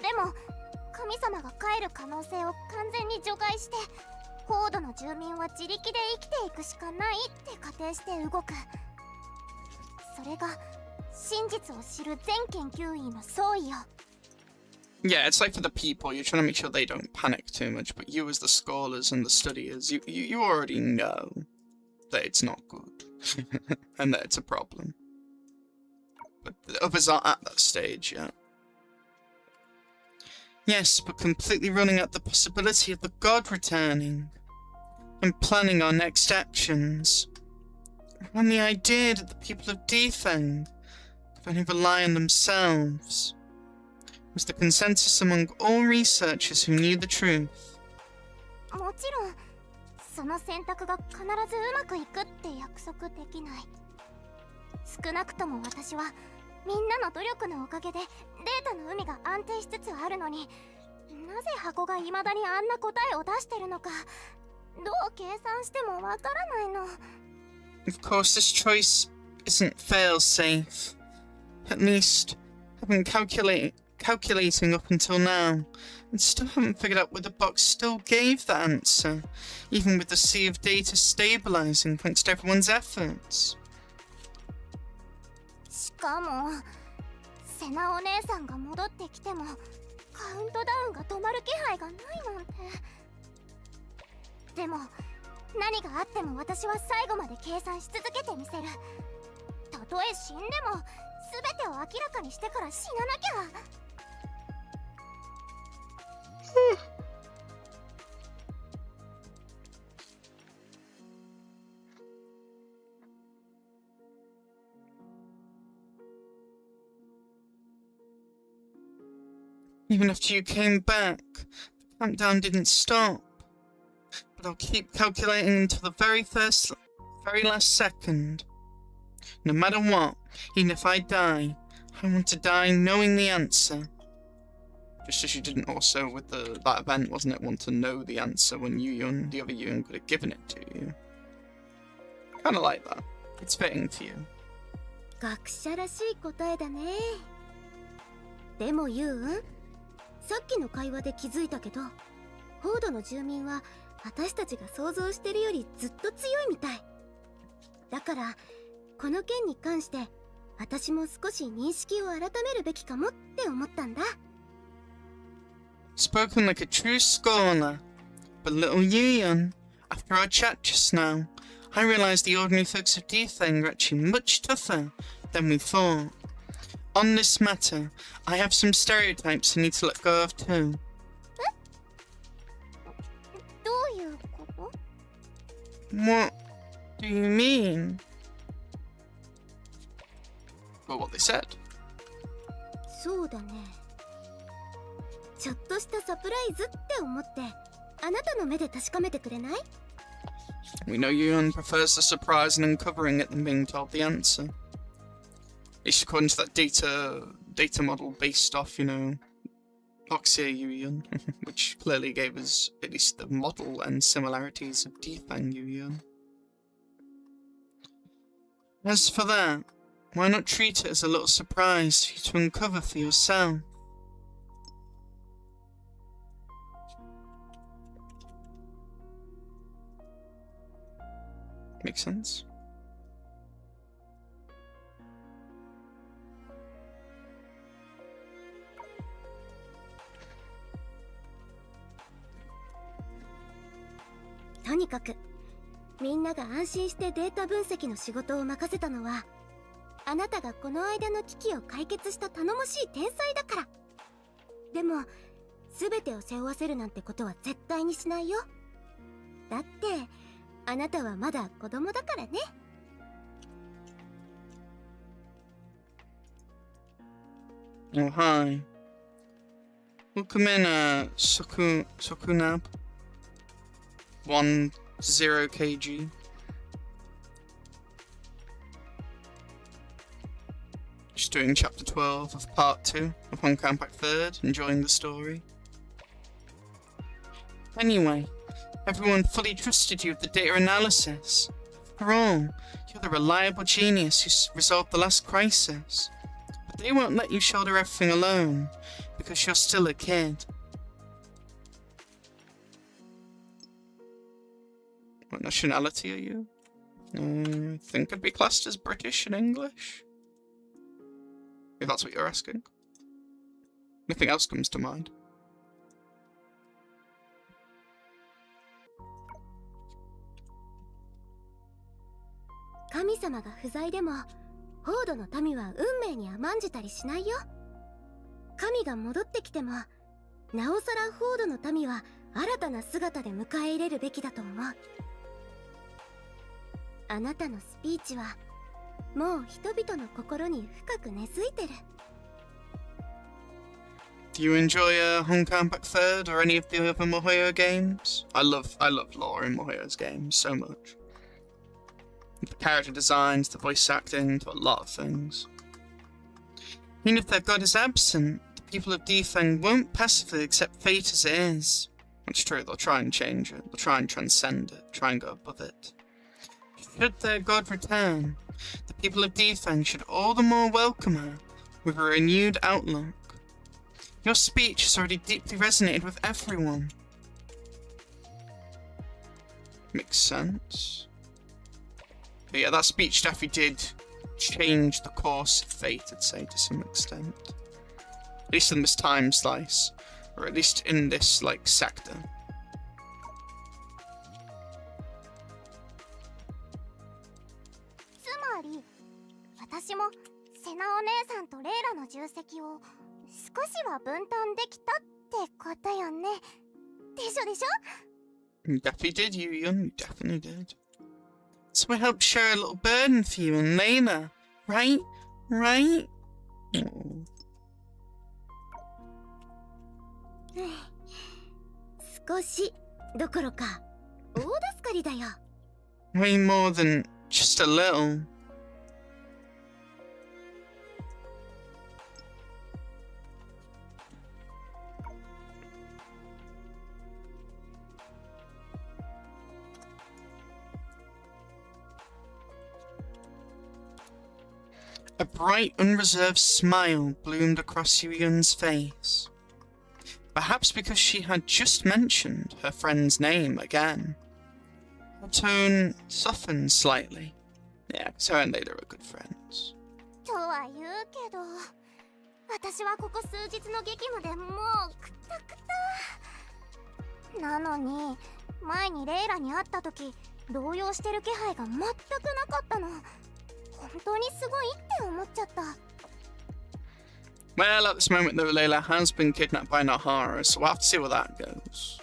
でも神様が帰る可能性を完全に除外してホードの住民は自力で生きていくしかないって仮定して動く。それが真実を知る全研究員の総意よ。
Yeah, it's like for the people, you're trying to make sure they don't panic too much, but you as the scholars and the studiers, you already know that it's not good, and that it's a problem. But the others aren't at that stage yet. Yes, but completely running out the possibility of the god returning, and planning our next actions. And the idea that the people of Defeng could only rely on themselves was the consensus among all researchers who knew the truth.
もちろんその選択が必ずうまくいくって約束できない。少なくとも私はみんなの努力のおかげでデータの海が安定しつつあるのに、なぜ箱が未だにあんな答えを出してるのか、どう計算してもわからないの。
Of course, this choice isn't fail-safe. At least, I've been calculating up until now, and still haven't figured out whether the box still gave the answer, even with the sea of data stabilizing thanks to everyone's efforts.
しかもセナお姉さんが戻ってきてもカウントダウンが止まる気配がないなんて。でも何があっても私は最後まで計算し続けてみせる。たとえ死んでも全てを明らかにしてから死ななきゃ。
Even after you came back, the countdown didn't stop. But I'll keep calculating until the very last second. No matter what, even if I die, I want to die knowing the answer. Just as you didn't also with that event, wasn't it, want to know the answer when Yuyun, the other Yuyun, could have given it to you. Kinda like that. It's fitting for you.
学者らしい答えだね。でもユウン、さっきの会話で気づいたけど、ホードの住民は私たちが想像してるよりずっと強いみたい。だからこの件に関して私も少し認識を改めるべきかもって思ったんだ。
Spoken like a true scholar. But little Yuyun, after our chat just now, I realized the ordinary folks of Defeng are actually much tougher than we thought. On this matter, I have some stereotypes I need to let go of too.
どういうこと？
What do you mean? Well, what they said.
そうだね。ちょっとしたサプライズって思って、あなたの目で確かめてくれない？
We know Yuyun prefers the surprise and uncovering it than being told the answer. At least according to that data model based off, Oxia Yuyun, which clearly gave us at least the model and similarities of Defeng Yuyun. As for that, why not treat it as a little surprise for you to uncover for yourself? Makes sense.
とにかくみんなが安心してデータ分析の仕事を任せたのはあなたがこの間の危機を解決した頼もしい天才だから。でも全てを背負わせるなんてことは絶対にしないよ。だってあなたはまだ子供だからね。
Oh, hi. Welcome in, Sokunab. 10kg. Just doing chapter 12 of part 2 of Honkai Impact 3rd, enjoying the story. Anyway, everyone fully trusted you with the data analysis. After all, you're the reliable genius who resolved the last crisis. But they won't let you shoulder everything alone, because you're still a kid. What nationality are you? I think I'd be classed as British and English. If that's what you're asking. Nothing else comes to mind.
Kami samaが不在でも、ホードの民は運命に甘んじたりしないよ。神が戻ってきても、なおさらホードの民は新たな姿で迎え入れるべきだと思う。あなたのスピーチはもう人々の心に深く根付いてる。
Do you enjoy Honkai Impact 3rd or any of the other miHoYo games? I love lore in miHoYo's games so much. The character designs, the voice acting, to a lot of things. Even if their god is absent, the people of Defeng won't passively accept fate as it is. That's true, they'll try and change it, they'll try and transcend it, try and go above it. Should their god return, the people of Defeng should all the more welcome her with a renewed outlook. Your speech has already deeply resonated with everyone. Makes sense. But yeah, that speech definitely did change the course of fate, I'd say, to some extent. At least in this time slice, or at least in this, like, sector.
私もセナお姉さんとレイラの重責を少しは分担できたってことよね。でしょでしょ？
You definitely did, Yuyan. You definitely did. So I helped share a little burden for you and Layla, right? Right? Oh.
少しどころか大助かりだよ。
Way more than just a little. A bright, unreserved smile bloomed across Yuyan's face. Perhaps because she had just mentioned her friend's name again. Her tone softened slightly. Yeah, because her and Layla are good friends.
とは言うけど、私はここ数日の激務でもうクタクタ。なのに、前にレイラに会った時、動揺してる気配が全くなかったの。本当にすごいって思っちゃった。
Well, at this moment, though, Layla has been kidnapped by Nahara, so we'll have to see where that goes.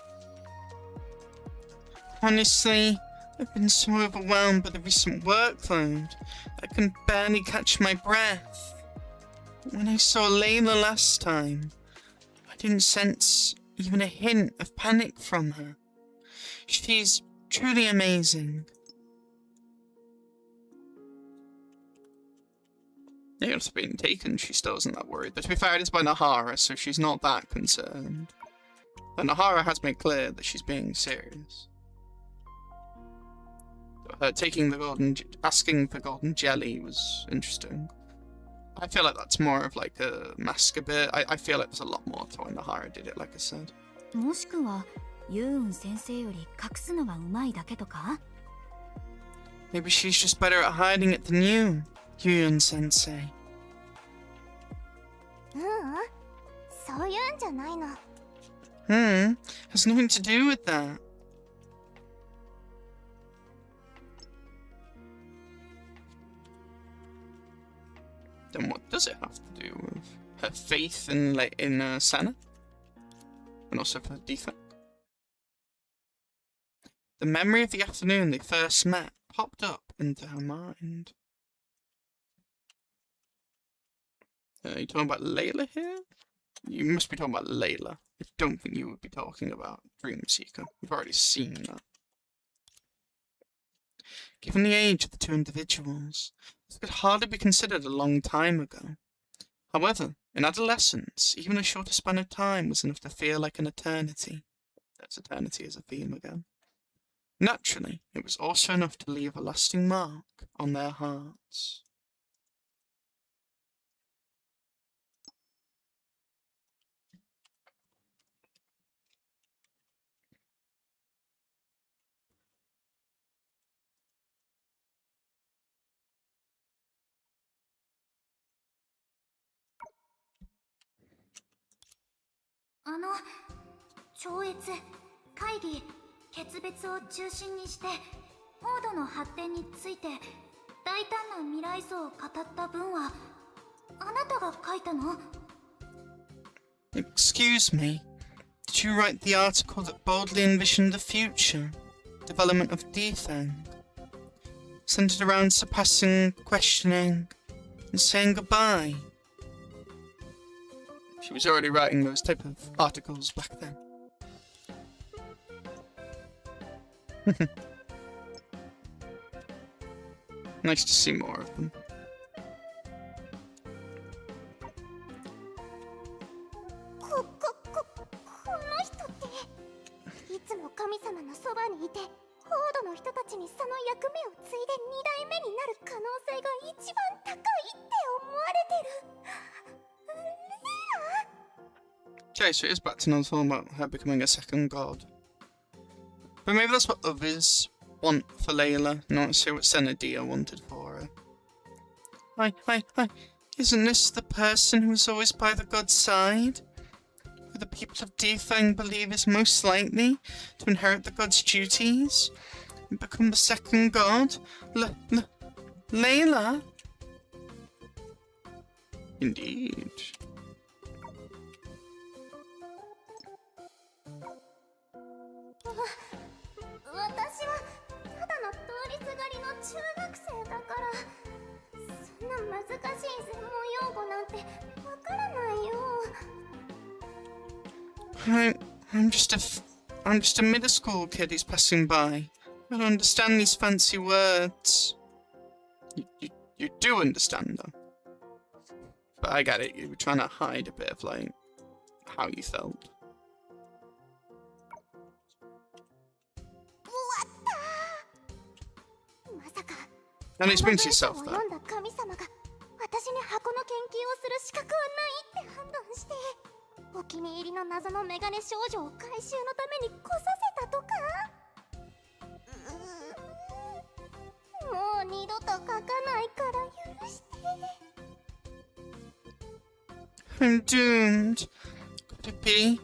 Honestly, I've been so overwhelmed by the recent workload that I can barely catch my breath. When I saw Layla last time, I didn't sense even a hint of panic from her. She's truly amazing. Even if it's been taken, she still isn't that worried. But to be fair, it is by Nahara, so she's not that concerned. But Nahara has made clear that she's being serious. Her taking the asking for golden jelly was interesting. I feel like that's more of like a mask a bit. I feel like there's a lot more to why Nahara did it, like I said.
もしくはユーン先生より隠すのがうまいだけとか？
Maybe she's just better at hiding it than you, Yuyan Sensei.
そういうんじゃないの。
Has nothing to do with that. Then what does it have to do with her faith in Sana? And also for defect? The memory of the afternoon they first met popped up into her mind. You talking about Layla here? You must be talking about Layla. I don't think you would be talking about Dreamseeker. We've already seen that. Given the age of the two individuals, this could hardly be considered a long time ago. However, in adolescence, even a shorter span of time was enough to feel like an eternity. There's eternity as a theme again. Naturally, it was also enough to leave a lasting mark on their hearts.
「超越、会議、決別を中心にしてフォードの発展について大胆な未来像を語った文はあなたが書いたの？」
Excuse me, did you write the article that boldly envisioned the future development of Defang, centered around surpassing, questioning, and saying goodbye? She was already writing those type of articles back then. Nice to see more of them.
この人っていつも神様のそばにいてフォードの人たちにその役目を継いで2代目になる可能性が一番高いって思われてる。
Okay, so it is back to another talking about her becoming a second god. But maybe that's what others want for Layla, not so what Senadia wanted for her. Hi. Isn't this the person who is always by the god's side? Who the people of Defang believe is most likely to inherit the god's duties and become the second god? Layla? Indeed.
私はただの通りすがりの中学生だからそんな難しい専門用語なんてわからないよ。
I'm just a middle school kid who's passing by. I don't understand these fancy words. You do understand them. But I get it, you were trying to hide a bit of like how you felt. And explain to yourself that.
神様が私に箱の研究をする資格はないって判断してお気に入りの謎のメガネ少女を回収のために来させたとか。もう二度と書かないから許して。
I'm doomed. Could it be?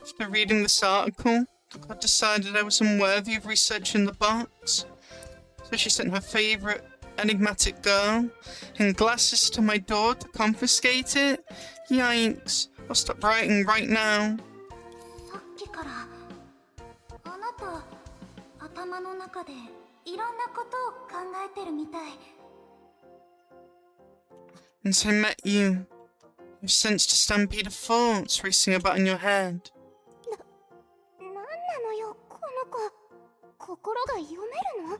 After reading this article, the god decided I was unworthy of researching the box. So she sent her favourite enigmatic girl in glasses to my door to confiscate it? Yikes. I'll stop writing right now.
さっきからあなた頭の中でいろんなことを考えてるみたい。
Since I met you, I've sensed a stampede of thoughts racing about in your head.
なんなのよこの子。心が読めるの？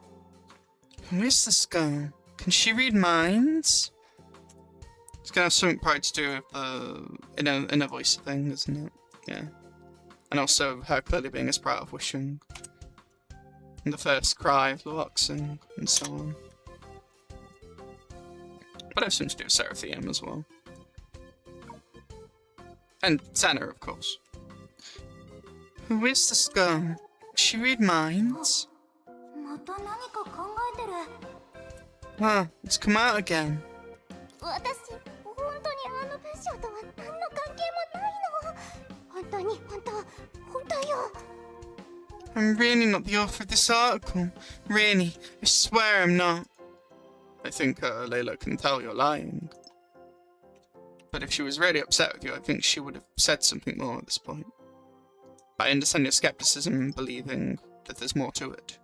Who is this girl? Can she read minds? It's gonna have something probably to do with the inner voice thing, isn't it? Yeah. And also her clearly being a sprout of wishing. And the first cry of Luoxing, and so on. But it has something to do with Seraphim as well. And Sana, of course. Who is this girl? Can she read minds?
また何か考えてる。
Ah, it's come out again.
私本当にあの文章とは何の関係もないの。本当に本当よ。
I'm really not the author of this article. Really, I swear I'm not. I think Layla can tell you're lying. But if she was really upset with you, I think she would have said something more at this point. But I understand your skepticism and believing that there's more to it.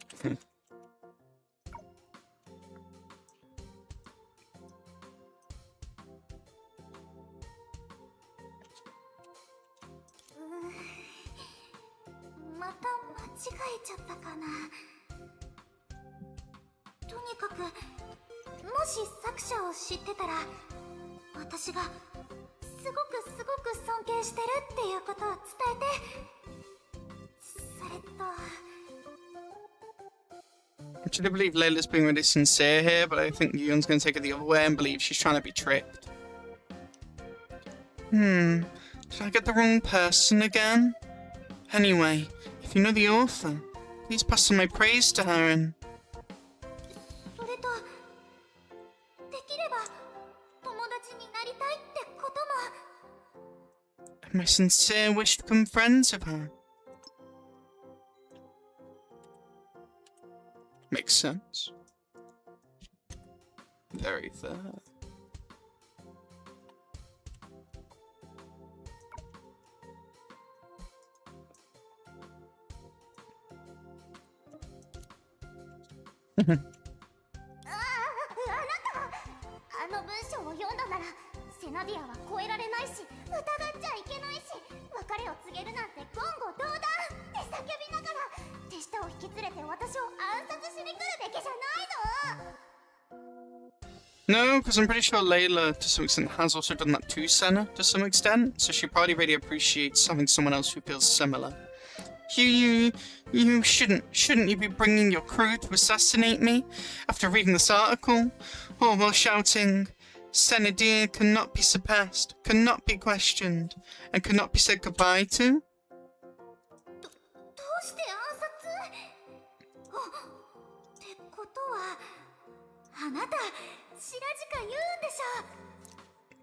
I actually believe Layla's being really sincere here, but I think Yun's going to take it the other way and believe she's trying to be tricked. Did I get the wrong person again? Anyway, if you know the author, please pass on my praise to her and... my sincere wish to become friends with her. Makes sense. Very fair. No, because I'm pretty sure Layla, to some extent, has also done that to Senna, to some extent, so she probably really appreciates having someone else who feels similar. You shouldn't you be bringing your crew to assassinate me after reading this article? Or while shouting, Senna dear cannot be surpassed, cannot be questioned, and cannot be said goodbye to?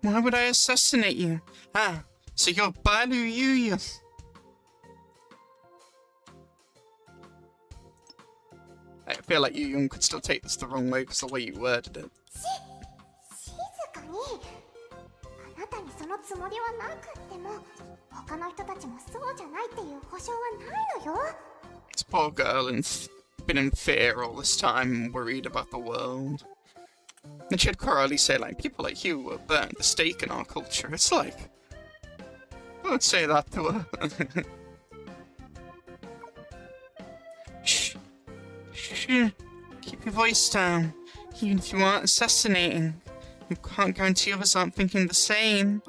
Why would I assassinate you? Ah, so you're Balu Yuya. I feel like Yu could still take this the wrong way because of the way you worded it. This poor girl been in fear all this time, worried about the world. And she had Coralie say, like, people like you were burnt the stake in our culture. It's like, don't say that to her. Shh. Shh. Keep your voice down. Even if you aren't assassinating, you can't guarantee others aren't thinking the same.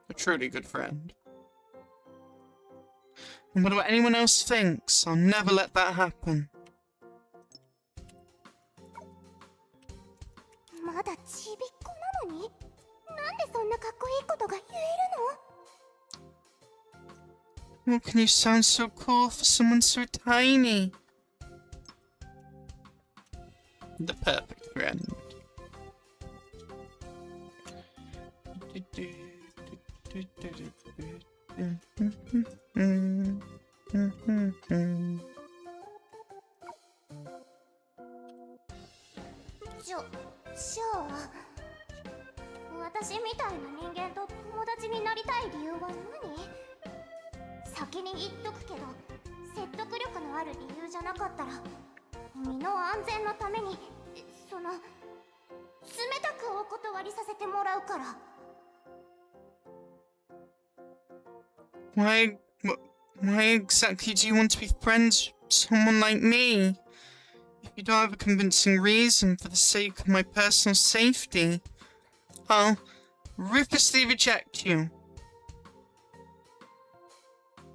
A truly good friend. No matter what anyone else thinks, I'll never let that happen. How can you sound so cool for someone so tiny? The perfect friend. Why exactly do you want to be friends with someone like me? If you don't have a convincing reason for the sake of my personal safety, I'll ruthlessly reject you.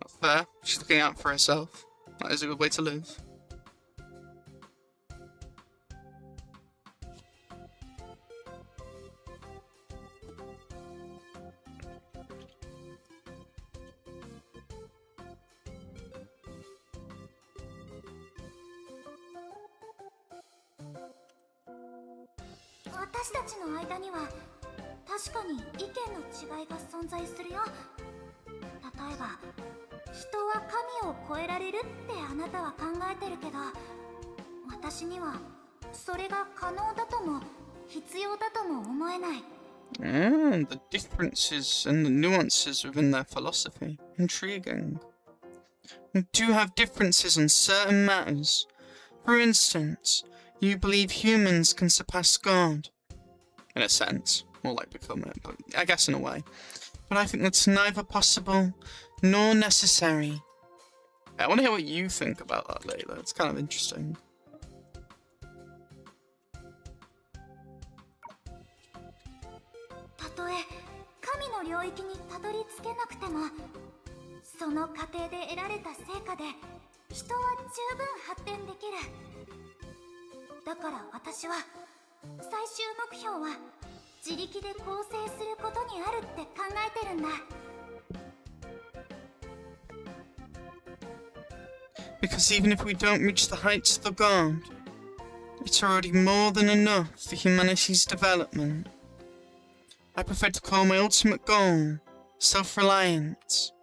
Not fair. She's looking out for herself. That is a good way to live.
それが可能だとも必要だとも思えない。
The differences and the nuances within their philosophy. Intriguing. We do have differences on certain matters. For instance, you believe humans can surpass God. In a sense. More like become it, but I guess in a way. But I think that's neither possible nor necessary. I want to hear what you think about that, Layla. It's kind of interesting.
たとえ神の領域にたどり着けなくても、その過程で得られた成果で人は十分発展できる。だから私は最終目標は自力で構成することにあるって考えてるんだ。
Because even if we don't reach the heights of the god, it's already more than enough for humanity's development. I prefer to call my ultimate goal self-reliance.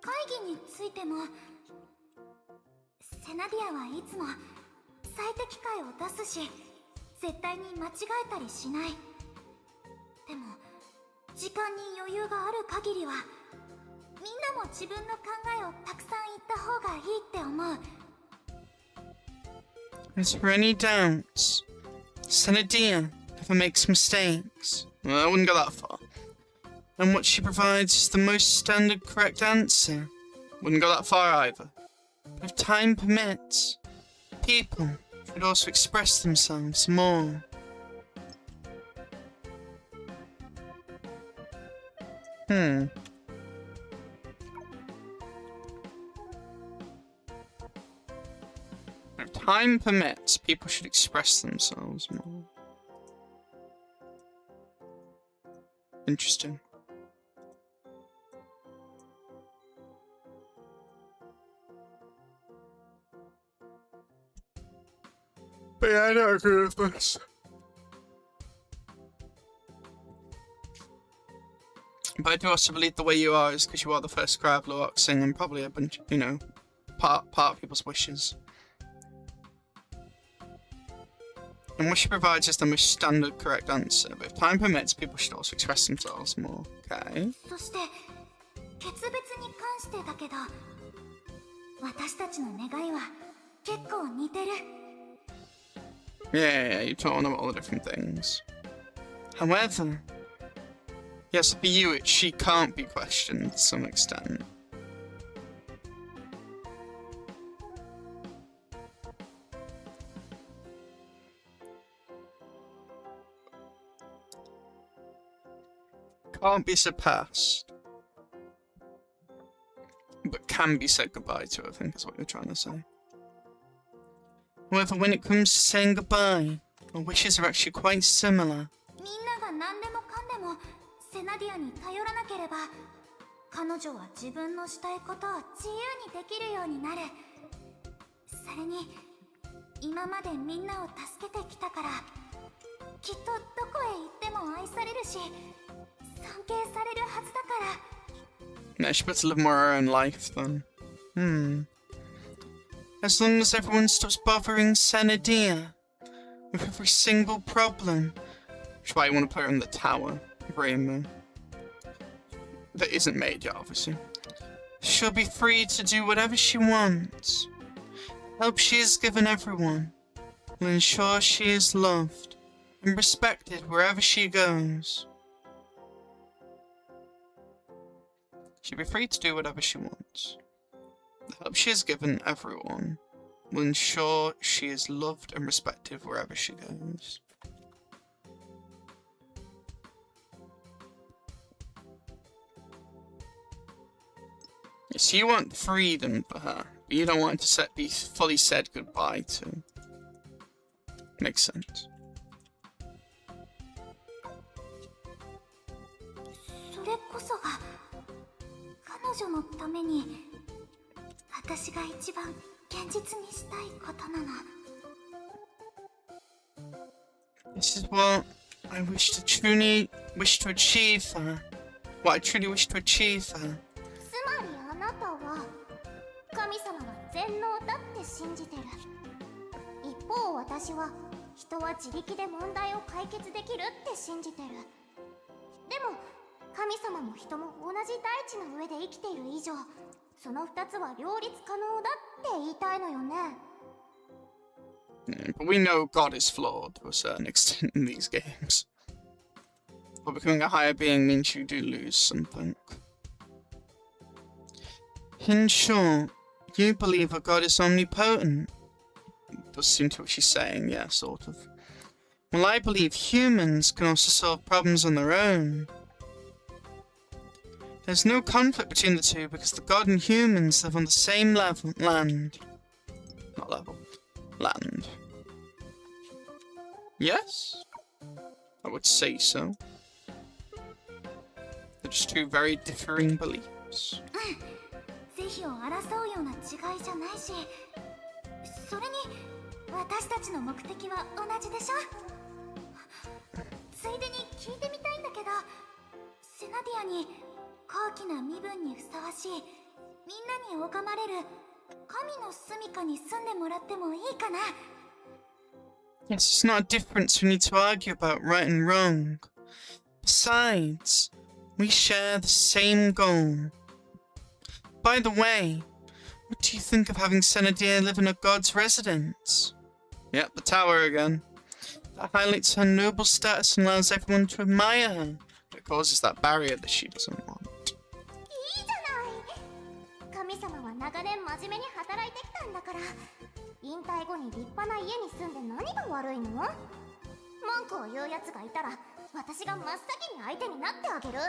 会議についても、セナディアはいつも最適解を出すし、絶対に間違えたりしない。でも時間に余裕がある限りは、みんなも自分の考えをたくさん言った方がいいって思う。
As for any doubts, Senadia never makes mistakes. Well, I wouldn't go that far. And what she provides is the most standard correct answer. Wouldn't go that far either. But if time permits, people should also express themselves more. If time permits, people should express themselves more. Interesting. But yeah, I don't agree with this. But I do also believe the way you are is because you are the first Graveler oxing and probably a bunch, you know, part of people's wishes. And what she provides is the most standard correct answer, but if time permits, people should also express themselves more. Okay.
そして決別に関してだけど、私たちの願いは結構似てる。
Yeah, you told them all the different things. However, yes, for you, she can't be questioned to some extent. Can't be surpassed, but can be said goodbye to, I think is what you're trying to say. However, when it comes to saying goodbye, our wishes are actually quite similar.
みんなが何でもかんでもセナディアに頼らなければ、彼女は自分のしたいことを自由にできるようになる。それに今までみんなを助けてきたから、きっとどこへ行っても愛されるし、尊敬されるはずだから。
Yeah, she better live more her own life then. As long as everyone stops bothering Senadia with every single problem. Which is why you want to put her in the tower, Rainbow. That isn't made yet, obviously. She'll be free to do whatever she wants. Help she is given everyone will ensure she is loved and respected wherever she goes. She'll be free to do whatever she wants. The help she is given everyone will ensure she is loved and respected wherever she goes. So you want freedom for her, but you don't want to be fully said goodbye to. Makes sense.
それこそが彼女のために私が一番現実にしたいことなの。
This is what I truly wish to achieve for her. What I truly wish to achieve for her.
すまん、
全能だって信じてる。一方私は人は自力で問題を解決できるって信じてる。でも神様も人も同じ大地の上で生きている以上、その2つは両立可能だって言いたいのよね。
Yeah, but we know God is flawed to a certain extent in these games. But becoming a higher being means you do lose something. In short, you believe that God is omnipotent. Does seem to what she's saying, yeah, sort of. Well, I believe humans can also solve problems on their own. There's no conflict between the two because the god and humans live on the same land. Not level. Land. Yes? I would say so. They're just two very differing beliefs.
是非を争うような違いじゃないし、それに私たちの目的は同じでしょ。ついでに聞いてみたいんだけど、セナディアに高貴な身分にふさわしい、みんなに拝まれる神の住処に住んでもらってもいいかな。
Yes, it's not a difference we need to argue about right and wrong. Besides, we share the same goal. By the way, what do you think of having Senadir live in a god's residence? Yep, the tower again. That highlights her noble status and allows everyone to admire her. It causes that barrier that she doesn't want.
いいじゃない。神様は長年真面目に働いてきたんだから、引退後に立派な家に住んで何が悪いの？文句を言うやつがいたら私が真っ先に相手になってあげる。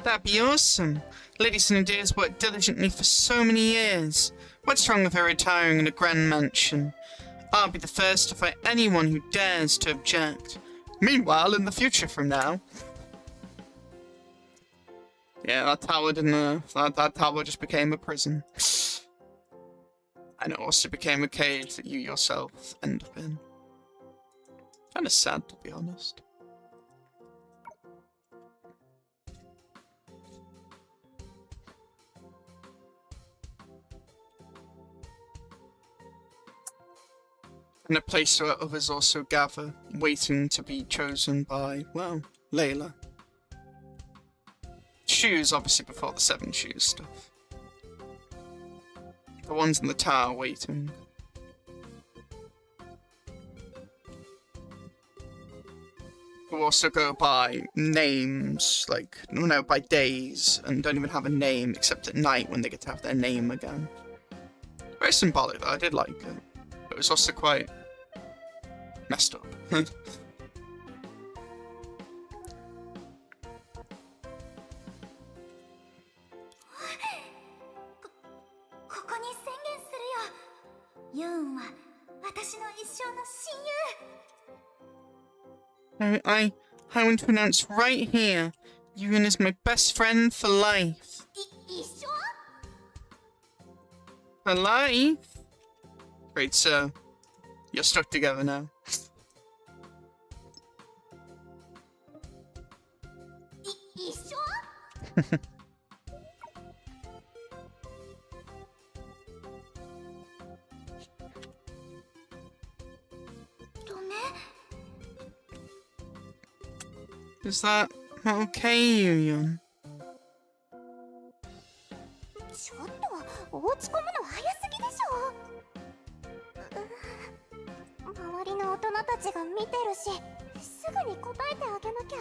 That'd be awesome. Lady Senadir has worked diligently for so many years. What's wrong with her retiring in a grand mansion? I'll be the first to fight anyone who dares to object. Meanwhile, in the future from now... Yeah, that tower didn't... that tower just became a prison. And it also became a cage that you yourself end up in. Kinda sad, to be honest. And a place where others also gather, waiting to be chosen by, well, Layla. Shoes, obviously, before the 7 shoes stuff. The ones in the tower waiting. Who also go by names, like, no, by days, and don't even have a name except at night when they get to have their name again. Very symbolic, though, I did like it. It was also quite messed up.
ここに宣言するよ。ユーンは私の一生の親友。
I want to announce right here, Yun is my best friend for life.
一緒？
For life? Great, so you're stuck together now.
一緒？
とね。
Is that okay, Yun?
ちょっと落ち込むの早すぎでしょ。周りの大人たちが見てるし、すぐに答えてあげなきゃ。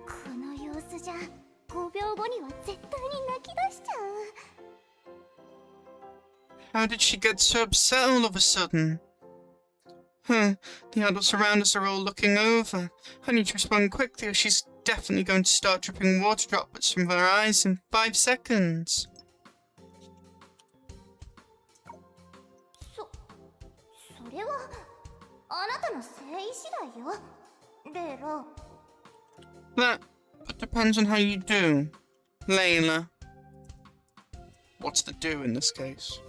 この様子じゃ5秒後には絶対に泣き出しちゃう。
How did she get so upset all of a sudden? Huh, the adults around us are all looking over. I need to respond quickly or she's definitely going to start dripping water droplets from her eyes in 5 seconds.
それはあなたの誠意次第よ、レイラ。
That depends on how you do, Layla. What's the do in this case?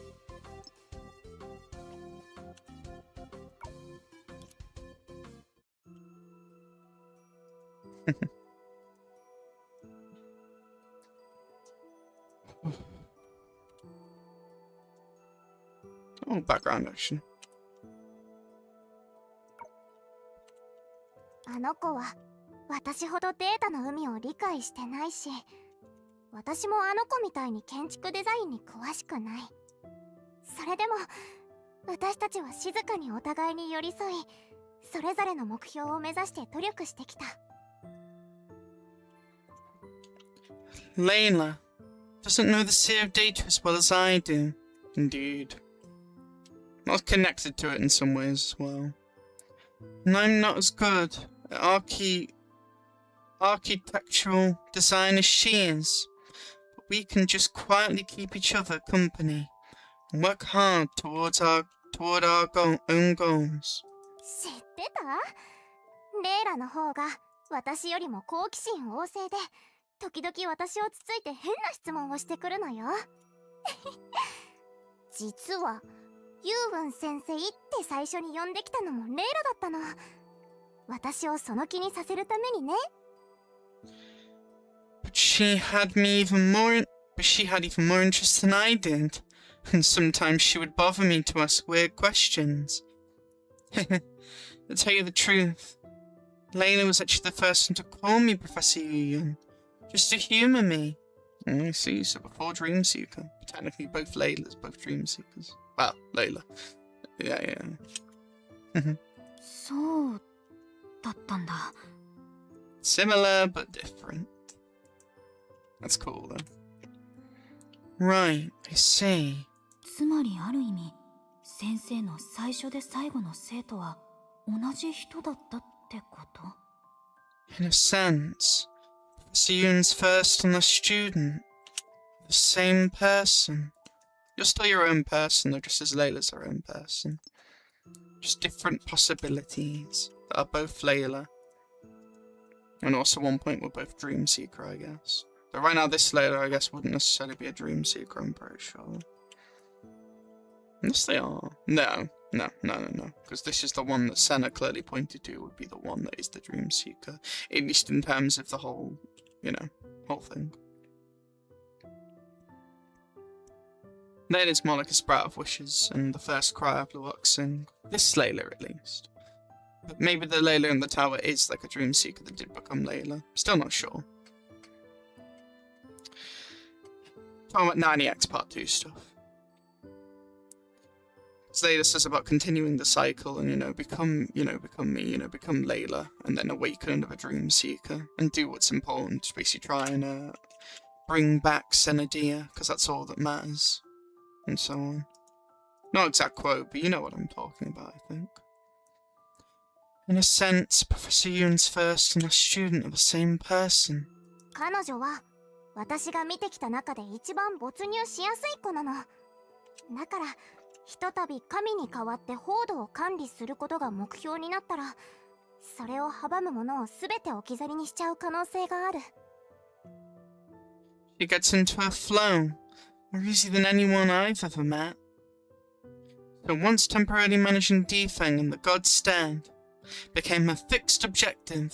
Oh, background action.
あの子は私ほどデータの海を理解してないし、私もあの子みたいに建築デザインに詳しくない。それでも私たちは静かにお互いに寄り添い、それぞれの目標を目指して努力してきた。
Layla doesn't know the sea of data as well as I do. Indeed. Not connected to it in some ways as well. And I'm not as good at architectural design as she is. But we can just quietly keep each other company and work hard toward our own goals.
知ってた？レイラの方が私よりも好奇心旺盛で、時々私をつついて変な質問をしてくるのよ。実はユーウン先生って最初に呼んできたのもレイラだったの。私をその気にさせるためにね。
But she had even more interest than I did, and sometimes she would bother me to ask weird questions. To tell you the truth, Layla was actually the first one to call me Professor Yuyan, just to humour me. I see, so before Dreamseeker. Technically both Laylas, both Dreamseekers. Well, Layla. Yeah.
そうだったんだ。
Similar but different. That's cool though. Right, I see.
つまりある意味、先生の最初で最後の生徒は同じ人だったってこと？
In a sense, Professor Yuan's first and last student. The same person. You're still your own person, though, just as Layla's her own person. Just different possibilities that are both Layla. And also, at one point, we're both Dreamseeker, I guess. But right now, this Layla, I guess, wouldn't necessarily be a Dreamseeker, I'm pretty sure. Unless they are. No. Because this is the one that Senna clearly pointed to would be the one that is the Dreamseeker. At least in terms of the whole, whole thing. Layla's more like a sprout of wishes, and the first cry of the Luxing. This Layla, at least. But maybe the Layla in the tower is like a Dreamseeker that did become Layla. Still not sure. Talking about 90X Part 2 stuff. As Layla says about continuing the cycle and, become me, become Layla, and then awaken another Dreamseeker, and do what's important, to basically try and, bring back Senadia, because that's all that matters. And so on. Not exact quote, but you know what I'm talking about, I think. In a sense, Professor Yuan's first and last student are the same person.
彼女は私が見てきた中で一番没入しやすい子なの。だから、ひとたび神に代わって報道を管理することが目標になったら、それを阻むものを全て置き去りにしちゃう可能性がある。
She gets into her flow. More easy than anyone I've ever met. So once temporarily managing Defeng in the God's Stand became her fixed objective,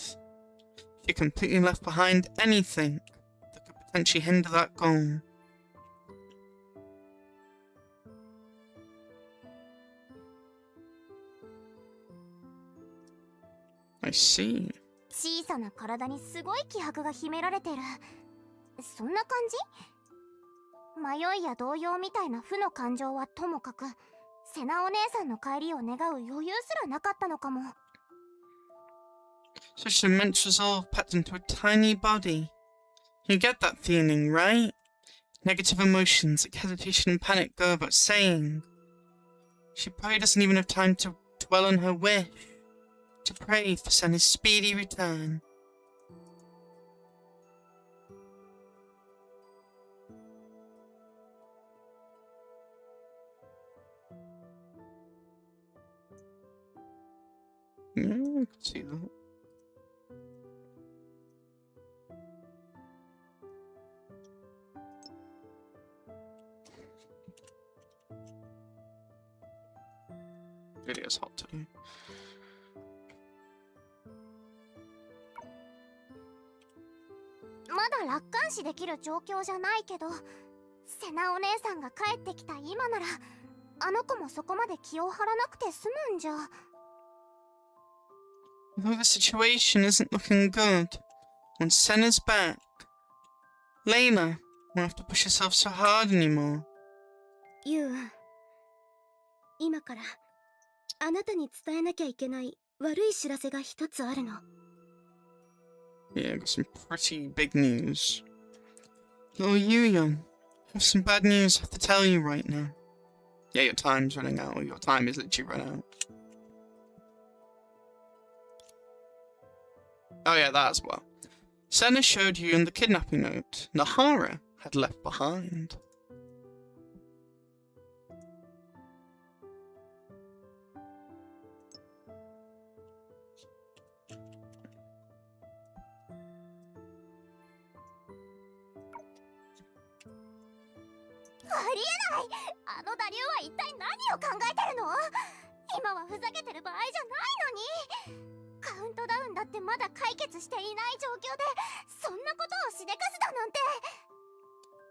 she completely left behind anything that could potentially hinder that goal. I see.
小さな体にすごい気迫が秘められてる。そんな感じ？迷いや動揺みたいな負の感情はともかく、セナお姉さんの帰りを願う余裕すらなかったのかも。
Such immense resolve packed into a tiny body. You get that feeling, right? Negative emotions like hesitation and panic go without saying. She probably doesn't even have time to dwell on her wish, to pray for Senna's speedy return. Yeah, I can see that. It is hot today.
まだ楽観視できる状況じゃないけど、セナお姉さんが帰ってきた今ならあの子もそこまで気を張らなくて済むんじゃ。
Although the situation isn't looking good, when Senna's back, Layla won't have to push herself so hard anymore.
ユウ、今からあなたに伝えなきゃいけない悪い知らせが一つあるの。
Yeah, got some pretty big news. Little Yuya, I have some bad news I have to tell you right now. Yeah, your time's running out, or your time is literally run out. Oh yeah, that as well. Senna showed you in the kidnapping note Nahara had left behind.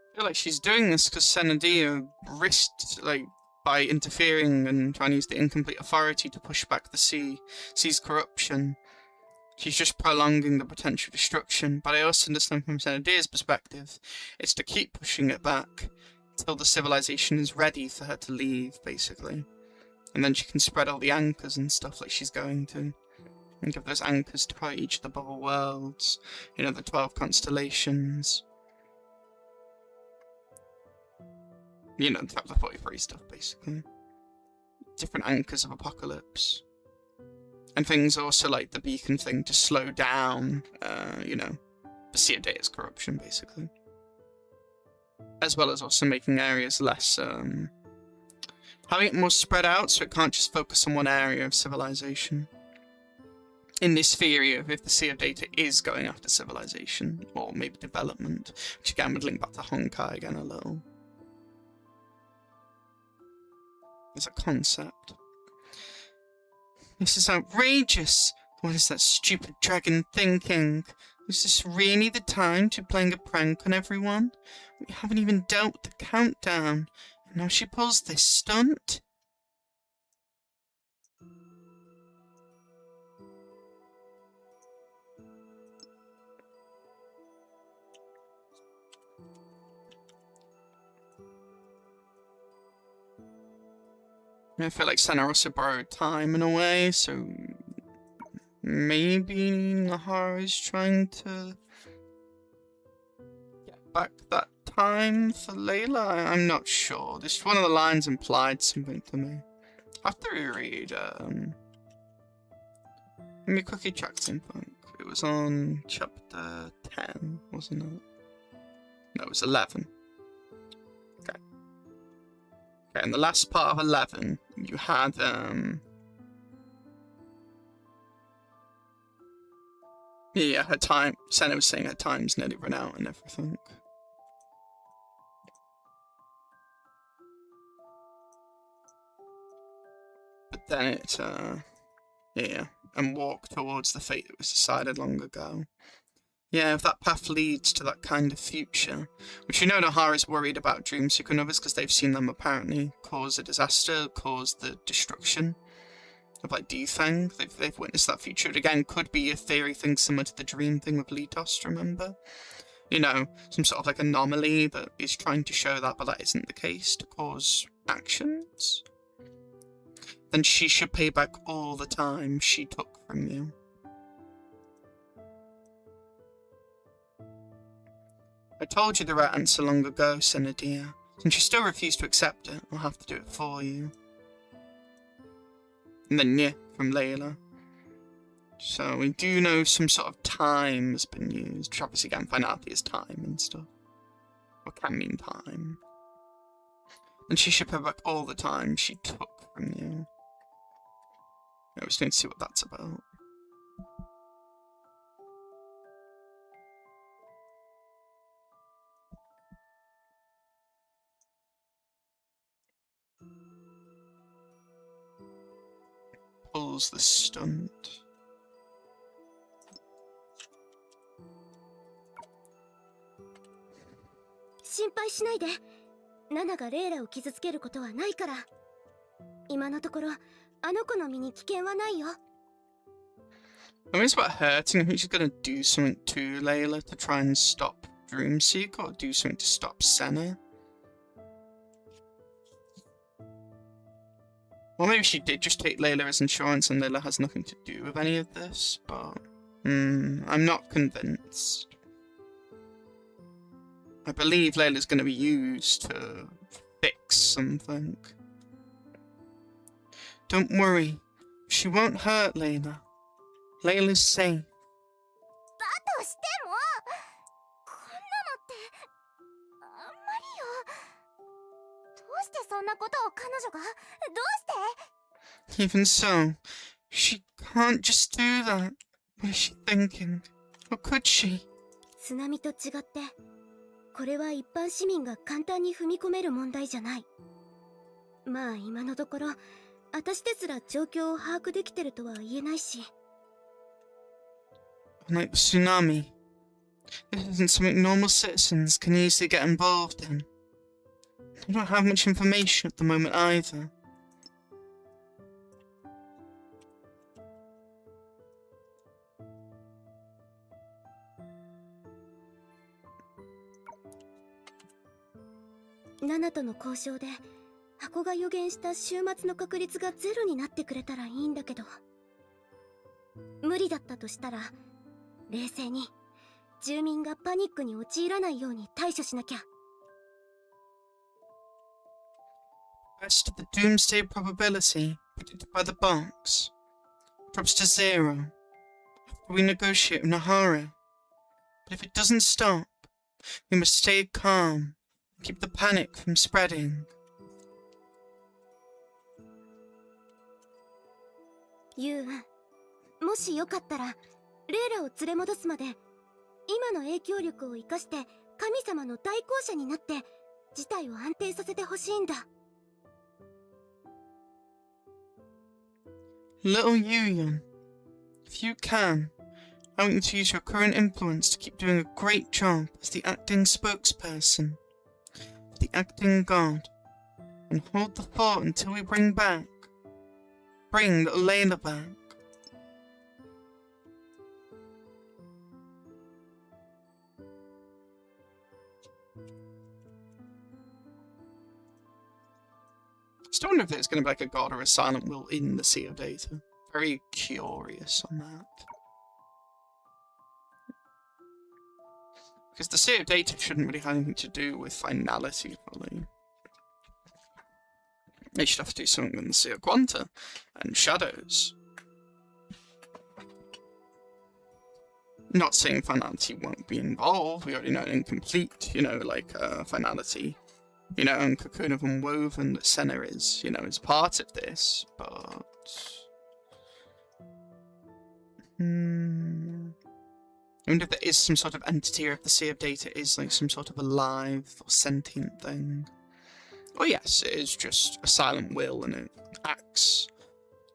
I feel like she's doing this because Senadia risked, like, by interfering and trying to use the incomplete authority to push back the sea's corruption. She's just prolonging the potential destruction, but I also understand from Senadia's perspective, it's to keep pushing it back till the civilization is ready for her to leave, basically. And then she can spread all the anchors and stuff like she's going to. And give those anchors to each of the bubble worlds, you know, the 12 constellations. You know, chapter 43 stuff, basically. Different anchors of apocalypse. And things also like the beacon thing to slow down, you know, the Sea of Data's corruption, basically. As well as also making areas less, having it more spread out so it can't just focus on one area of civilization. In this theory of if the Sea of Data is going after civilization, or maybe development, which again would link back to Honkai again a little. As a concept. This is outrageous! What is that stupid dragon thinking? Is this really the time to be playing a prank on everyone? We haven't even dealt with the countdown, and now she pulls this stunt? I feel like Senna also borrowed time in a way, so maybe Nahara is trying to get back that time for Layla? I'm not sure. Just one of the lines implied something to me. I have to reread, let me quickly check something. It was on chapter 10, wasn't it? No, it was 11. Okay. Okay, in the last part of 11, you had, yeah, her time, Senna was saying her time's nearly run out and everything. But then it, yeah, and walk towards the fate that was decided long ago. Yeah, if that path leads to that kind of future, which you know Nahara's worried about dream supernovas because they've seen them apparently cause a disaster, cause the destruction of like Defang. They've witnessed that future. It again could be a theory thing similar to the dream thing with Litos, remember? You know, some sort of like anomaly that is trying to show that, but that isn't the case to cause actions. Then she should pay back all the time she took from you. I told you the right answer long ago, Senadia. Since you still refuse to accept it, I'll have to do it for you. And then yeah, from Layla. So we do know some sort of time has been used, which obviously again finality is time and stuff. Or can mean time. And she should pay back all the time she took from you. I was going to see what that's about. Pulls the stunt.
心配しないで。ナナがレイラを傷つけることはないから。今のところあの子の身に危険はないよ。
I mean, it's about hurting. I think she's gonna do something to Layla to try and stop Dreamseeker or do something to stop Senna. Or maybe she did just take Layla as insurance and Layla has nothing to do with any of this, but I'm not convinced. I believe Layla's going to be used to fix something. Don't worry, she won't hurt Layla. Layla's safe.
だとしてもこんなのってあんまりよ。どうしてそんなことを彼女が？どうして？
Even so, she can't just do that. What is she thinking? Or could she?
津波と違ってこれは一般市民が簡単に踏み込める問題じゃない。まあ今のところ私ですら状況を把握できてるとは言えないし。
Like the tsunami. This isn't something normal citizens can easily get involved in. They don't have much information at the moment either.
Nana との交渉で箱が予言した週末の確率がゼロになってくれたらいいんだけど、無理だったとしたら冷静に住民がパニックに陥らないように対処しなきゃ。
Rest of the doomsday probability predicted by the box drops to 0 after we negotiate with Nahara. But if it doesn't stop, we must stay calm and keep the panic from spreading.
ユウ、もしよかったらレイラを連れ戻すまで今の影響力を生かして神様の代行者になって事態を安定させてほしいんだ。
Little Yuyan, if you can, I want you to use your current influence to keep doing a great job as the acting spokesperson, the acting god, and hold the fort until we bring little Layla back. Still wonder if there's going to be like a god or a silent will in the Sea of Data. Very curious on that. Because the Sea of Data shouldn't really have anything to do with finality, fully. They should have to do something in the Sea of Quanta and Shadows. Not saying finality won't be involved, we already know an incomplete, finality. And Cocoon of Unwoven that Senna is, is part of this, but... I wonder if there is some sort of entity or if the Sea of Data is like some sort of alive or sentient thing. Oh yes, it is just a silent will and it acts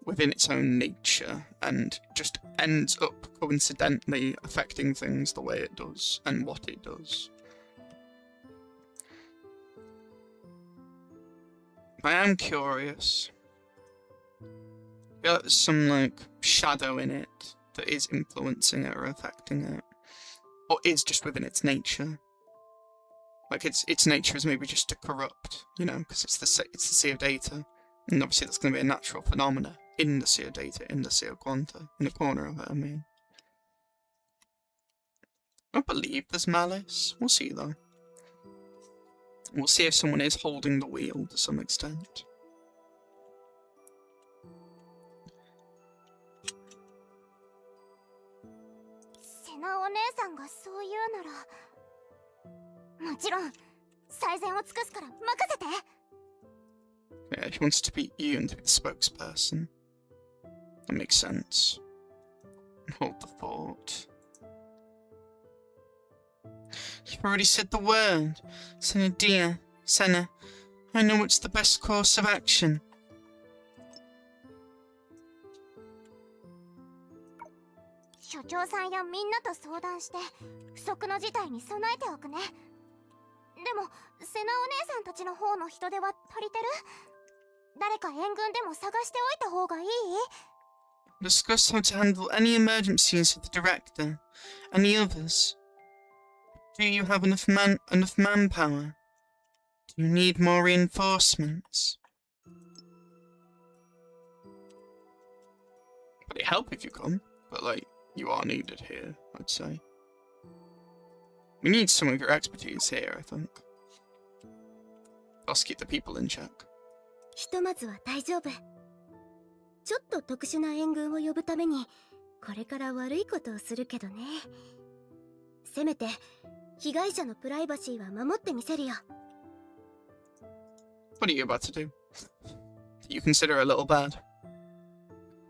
within its own nature and just ends up coincidentally affecting things the way it does and what it does. I am curious. I feel like there's some, shadow in it that is influencing it or affecting it. Or is just within its nature. Like, its nature is maybe just to corrupt, because it's the Sea of Data. And obviously that's going to be a natural phenomena in the Sea of Data, in the Sea of Quanta, in the corner of it, I mean. I believe there's malice. We'll see, though. We'll see if someone is holding the wheel to some extent.
Senna お姉さんがそう言うなら、もちろん最善を尽くすから任せて。
Yeah, he wants to be Ian to be the spokesperson. That makes sense. Hold the fort. You've already said the word. Senna dear, Senna, I know it's the best course of action.
所長さんやみんなと相談して不測の事態に備えておくね。でもセナお姉さんたちの方の人手は足りてる？誰か援軍でも探しておいた方がいい？
Discuss how to handle any emergencies with the director. Any others? Do you have enough manpower? Do you need more reinforcements? Would it help if you come? But, like, you are needed here, I'd say. We need some of your expertise here, I think. Let's keep the people in check.
ひとまずは大丈夫。ちょっと特殊な援軍を呼ぶために、これから悪いことをするけどね。せめて、被害者のプライバシーは守ってみせるよ。
What are you about to do? You consider a little bad?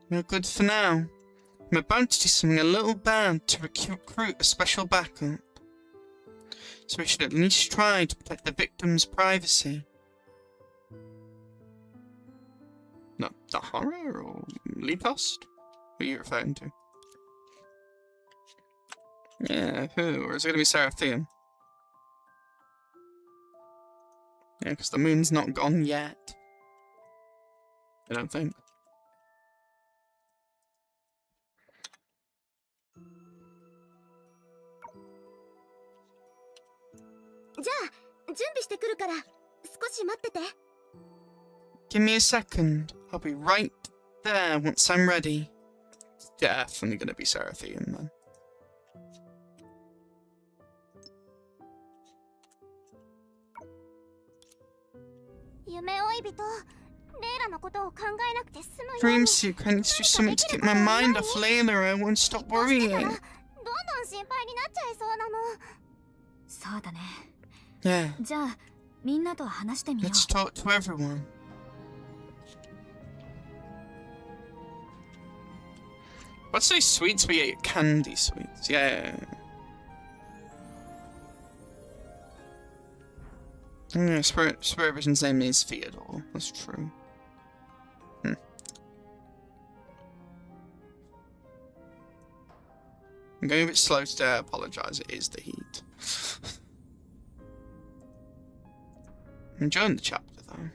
You're good for now. I'm about to do something a little bad to recruit a special backup. So we should at least try to protect the victim's privacy. No, the horror or Lipost? Who are you referring to? Yeah, who? Or is it going to be Seraphim? Yeah, because the moon's not gone yet. I don't think.
じゃあ、準備してくるから、少し待ってて。
Give me a second. I'll be right there once I'm ready. It's definitely going to be Seraphim then.
夢追い人、レイラのことを考えなくて済むよう
Dream
に。
Seek, I need to do something to get my mind off Layla. I won't stop
どん
worrying.
どん心配になっちゃいそうなの。
そうだね。
Yeah,
じゃあみんなと話してみよ
let's talk to everyone. What's those sweets we ate? Candy sweets. Yeah. Yeah, Spirit Vision's name is Theodore. That's true. I'm going a bit slow today, I apologise, it is the heat. I'm enjoying the chapter though.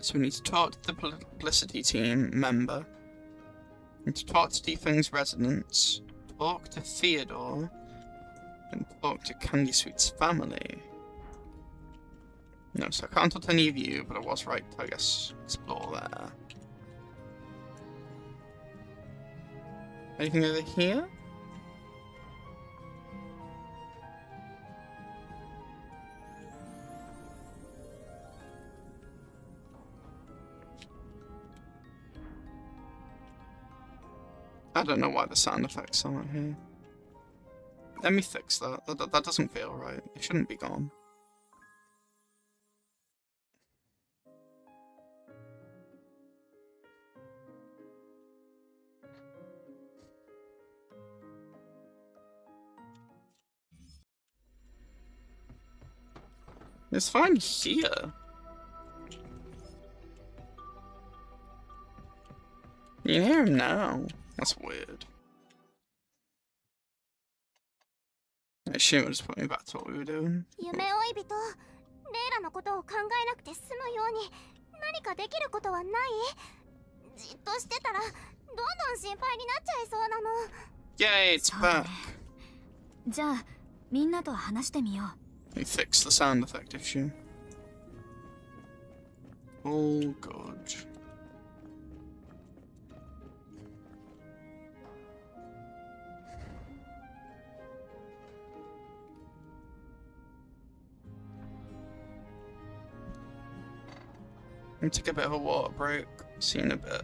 So we need to talk to the publicity team member. We need to talk to Defang's residents. Talk to Theodore. And talk to Candy Sweet's family. No, so I can't talk to any of you, but I was right to, I guess, explore there. Anything over here? I don't know why the sound effects aren't here. Let me fix that. That doesn't feel right. It shouldn't be gone. It's fine here. You can hear him now. That's weird. I assume it'll just put me back to what we were doing.
夢追い人、レイラのことを考えなくて済むように何かできることはない？じっとしてたらどんどん心配になっちゃいそうなの。
Yay, it's
そうだ
back.
ね。じゃあみんなと話してみよう。
Let me fix the sound effect issue. All good. Let me take a bit of a water break. See you in a bit.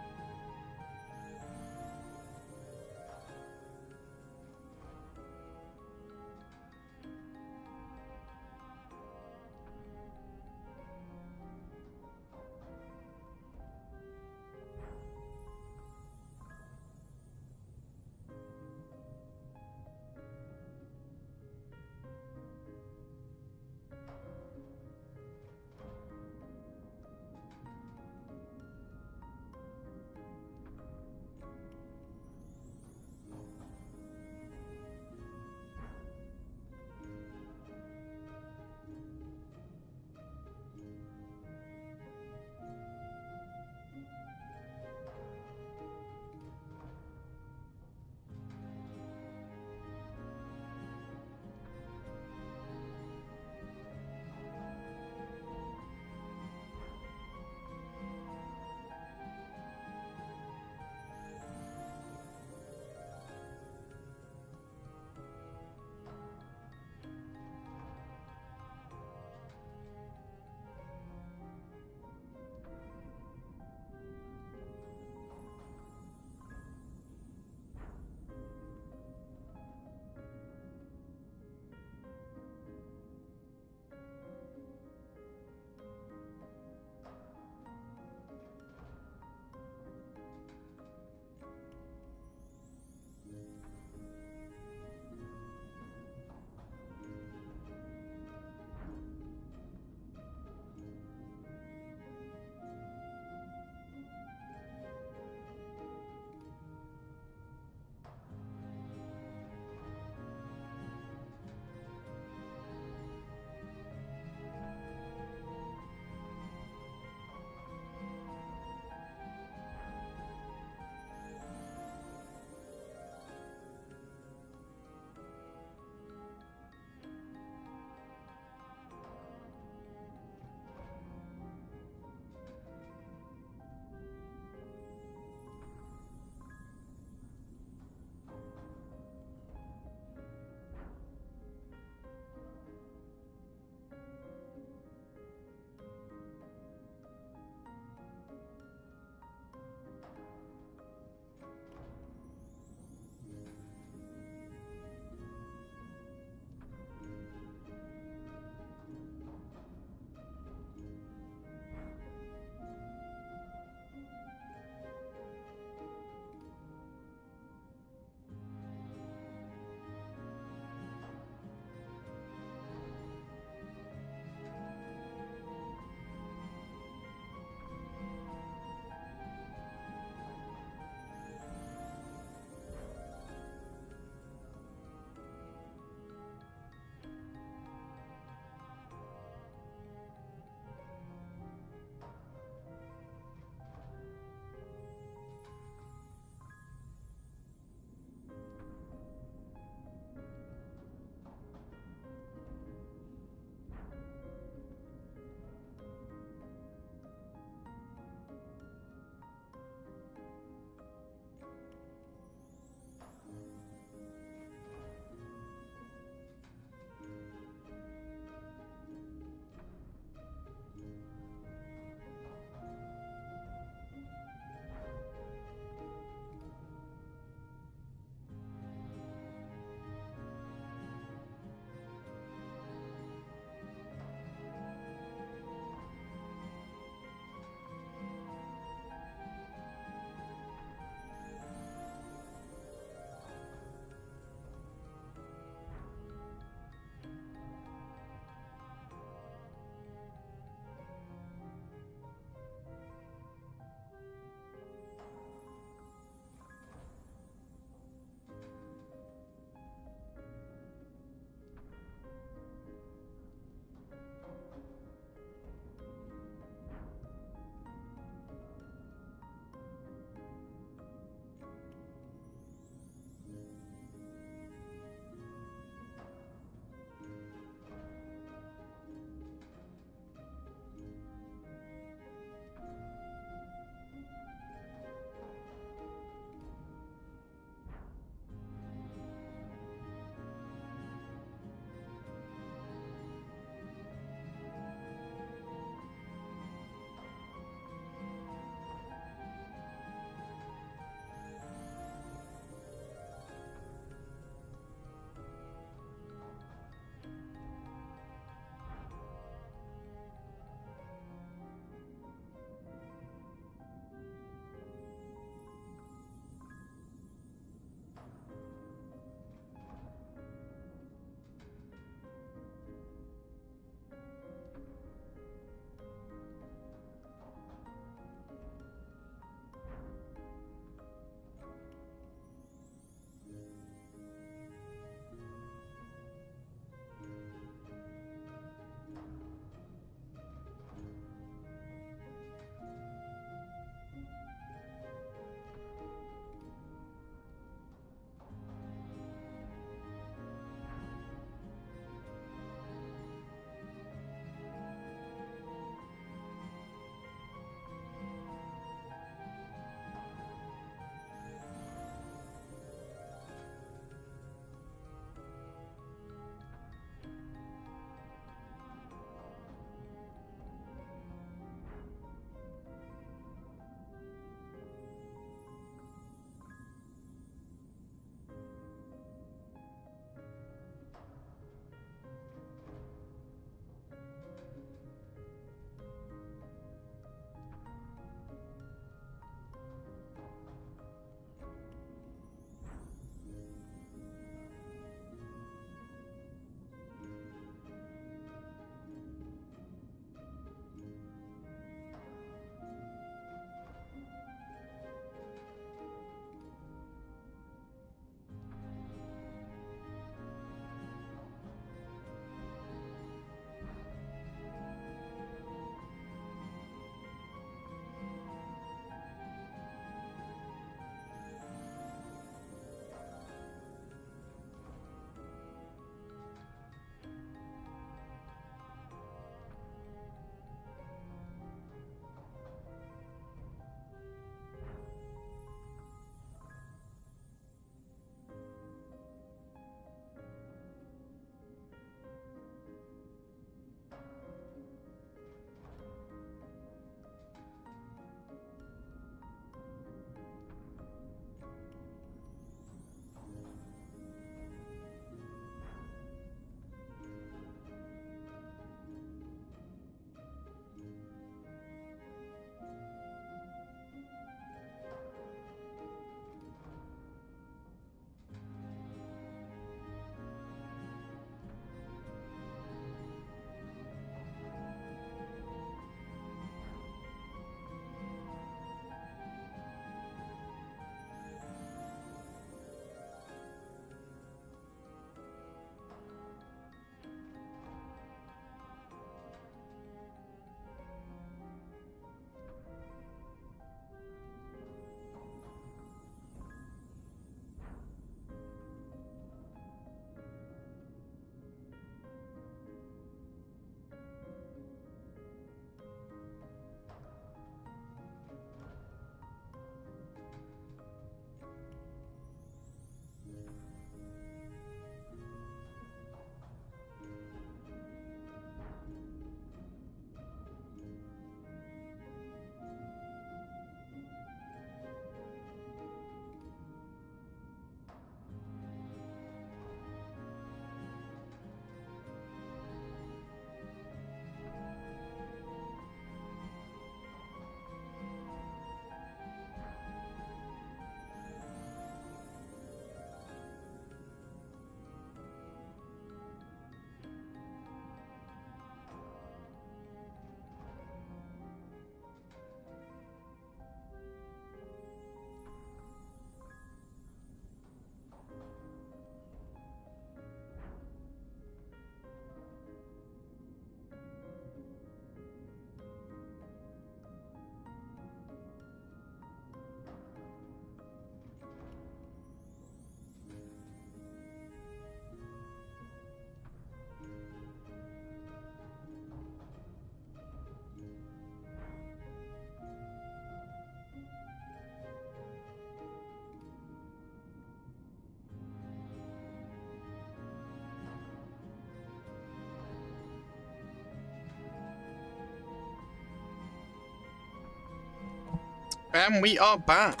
And we are back.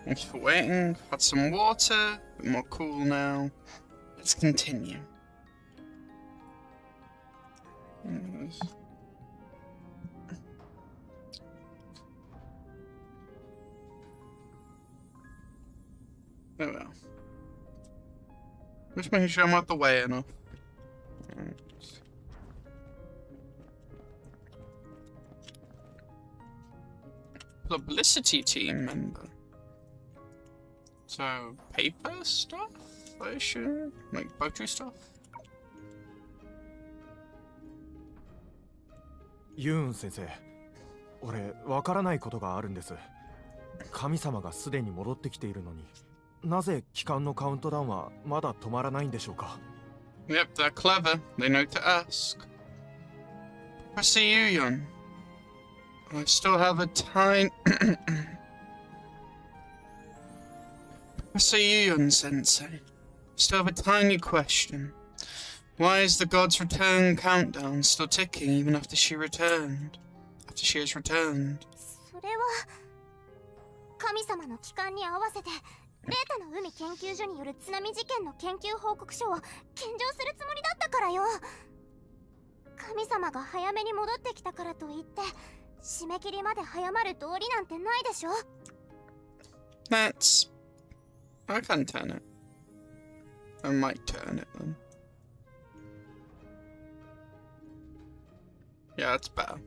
Thank you for waiting. Had some water, a bit more cool now. Let's continue. Oh well. Just making sure I'm out the way enough. Publicity team member. So, paper stuff? I assume? Like, poetry stuff?
ユーン先生、俺わからないことがあるんです。神様がすでに戻ってきているのに、なぜ帰還のカウントダウンはまだ止まらないんでしょうか。
Yep, they're clever. They know to ask. Professor Yuyon, I still have a tiny... Professor Yuyon Sensei, still have a tiny question. Why is the god's return countdown still ticking even after she returned? After she has returned?
それは神様の帰還に合わせてレータの海研究所による津波事件の研究報告書を献上するつもりだったからよ。神様が早めに戻ってきたからといって締め切りまで早まる道理なんてないでしょ。
That's... I can turn it. I might turn it then. Yeah, that's better.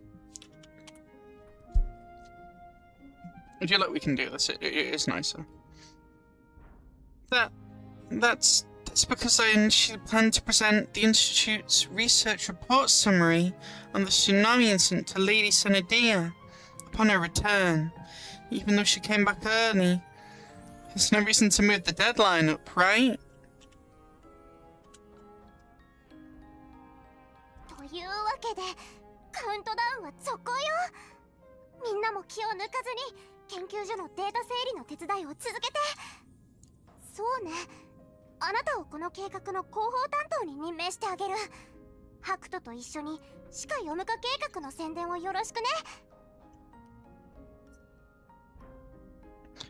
I feel like we can do this. It is nicer. That's because I initially planned to present the Institute's research report summary on the tsunami incident to Lady Senadia upon her return. Even though she came back early, there's no reason to move the deadline up, right?
というわけでカウントダウンは続行よ。みんなも気を抜かずに研究所のデータ整理の手伝いを続けて。そうね、あなたをこの計画の広報担当に任命してあげる。ハクトと一緒に歯科読む科計画の宣伝をよろしくね。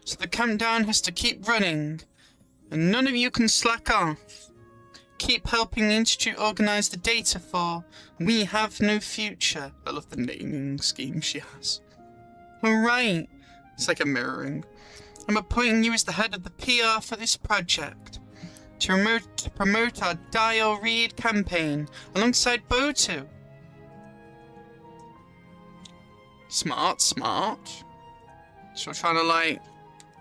So the countdown has to keep running, and none of you can slack off. Keep helping the Institute organize the data for We Have No Future. I love the naming scheme she has. Alright, it's like a mirroring. I'm appointing you as the head of the PR for this project. To promote our Dial Read campaign alongside Botu. Smart, smart. So we're trying to like,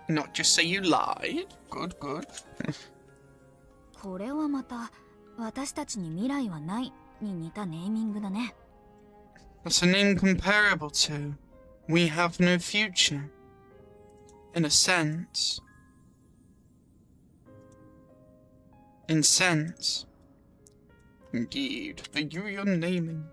not just say you lied. Good, good.
これはまた私たちに未来はないに似たネーミングだね。
That's a name comparable to We Have No Future. In a sense. In sense. Indeed, the Yuyon naming.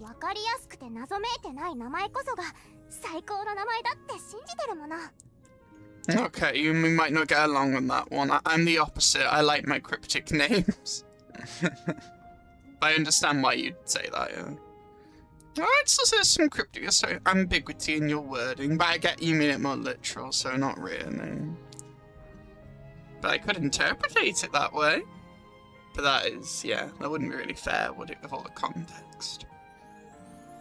わかりやすくて謎めいてない名前こそが最高の名前だって信じてるもの。
Okay, we might not get along on that one. I'm the opposite. I like my cryptic names. I understand why you'd say that, yeah. Alright, so there's some cryptic, so ambiguity in your wording, but I get you mean it more literal, so not really. But I could interpretate it that way. But that is, yeah, that wouldn't be really fair, would it, with all the context?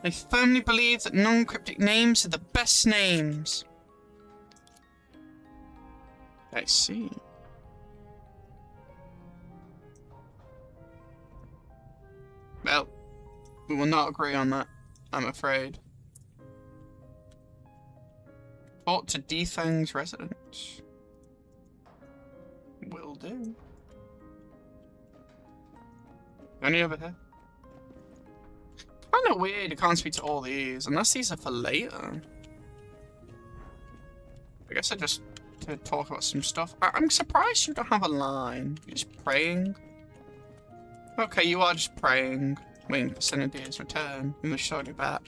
I firmly believe that non-cryptic names are the best names. I see. Well, we will not agree on that, I'm afraid. Report to Defang's residence. Will do. Any over here? Kinda weird, you can't speak to all these, unless these are for later. I guess I just to talk about some stuff. I'm surprised you don't have a line. You're just praying. Okay, you are just praying, waiting for Senadia's return, and they're showing you back.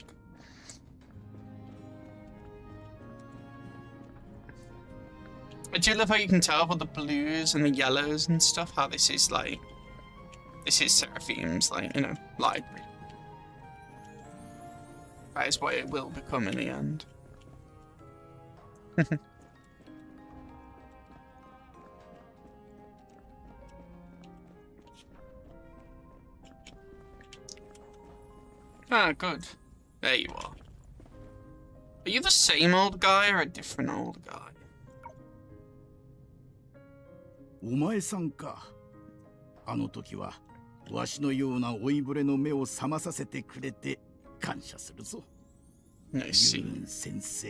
I do love how you can tell with the blues and the yellows and stuff, how this is like... This is Seraphim's, like, you know, library. That is what it will become in the end. Ah, good. There you are. Are you the same old guy or a different old guy?
お前さんか。あの時はわしのような老いぼれの目を覚まさせてくれて感謝するぞ。
I see.
ユン先生。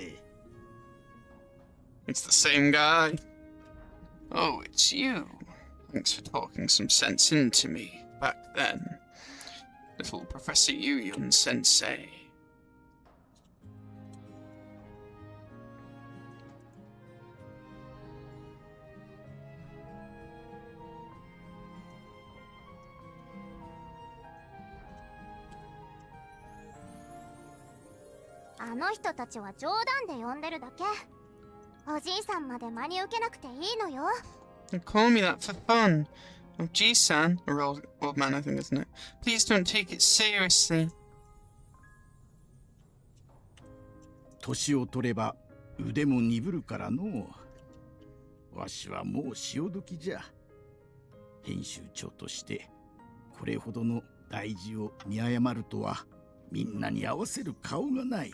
It's the same guy. Oh, it's you. Thanks for talking some sense into me back then. Little Professor Yuyun Sensei. You call me that for fun. Oh, G-san, or old man, I think, isn't it? Please don't take it seriously.
年を取れば腕も鈍るからの。わしはもう潮時じゃ。編集長としてこれほどの大事を見誤るとはみんなに合わせる顔がない。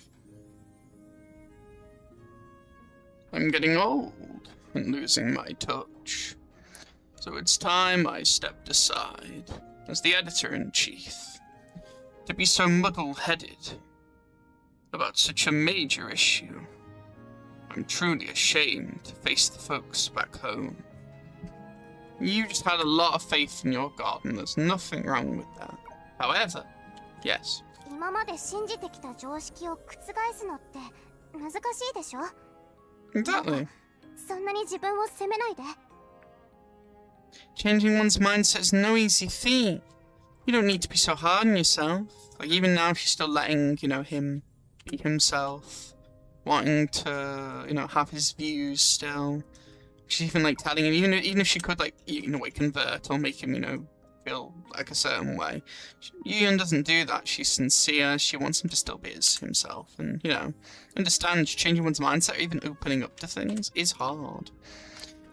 I'm getting old and losing my touch. So it's time I stepped aside as the editor-in-chief. To be so muddle-headed about such a major issue. I'm truly ashamed to face the folks back home. You just had a lot of faith in your god, and there's nothing wrong with that. However, yes.
今まで信じてきた常識を覆すのって難しいでしょ?
Exactly.
そんなに自分を責めないで。
Changing one's mindset is no easy feat. You don't need to be so hard on yourself. Like, even now, she's still letting, you know, him be himself. Wanting to, you know, have his views still. She's even, like, telling him, even if she could, like, you know, convert or make him, you know, feel like a certain way. Yuyun doesn't do that. She's sincere. She wants him to still be himself. And, you know, understand changing one's mindset or even opening up to things is hard.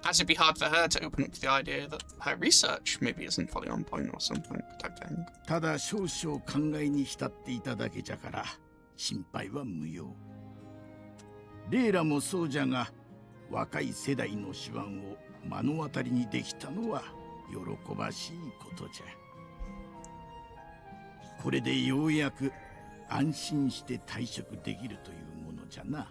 As it'd be hard for her to open up to the idea that her research maybe isn't fully on point or something type thing.
ただ少々考えに浸っていただけじゃから心配は無用。レイラもそうじゃが、若い世代の手腕を目の当たりにできたのは喜ばしいことじゃ。これでようやく安心して退職できるというものじゃな。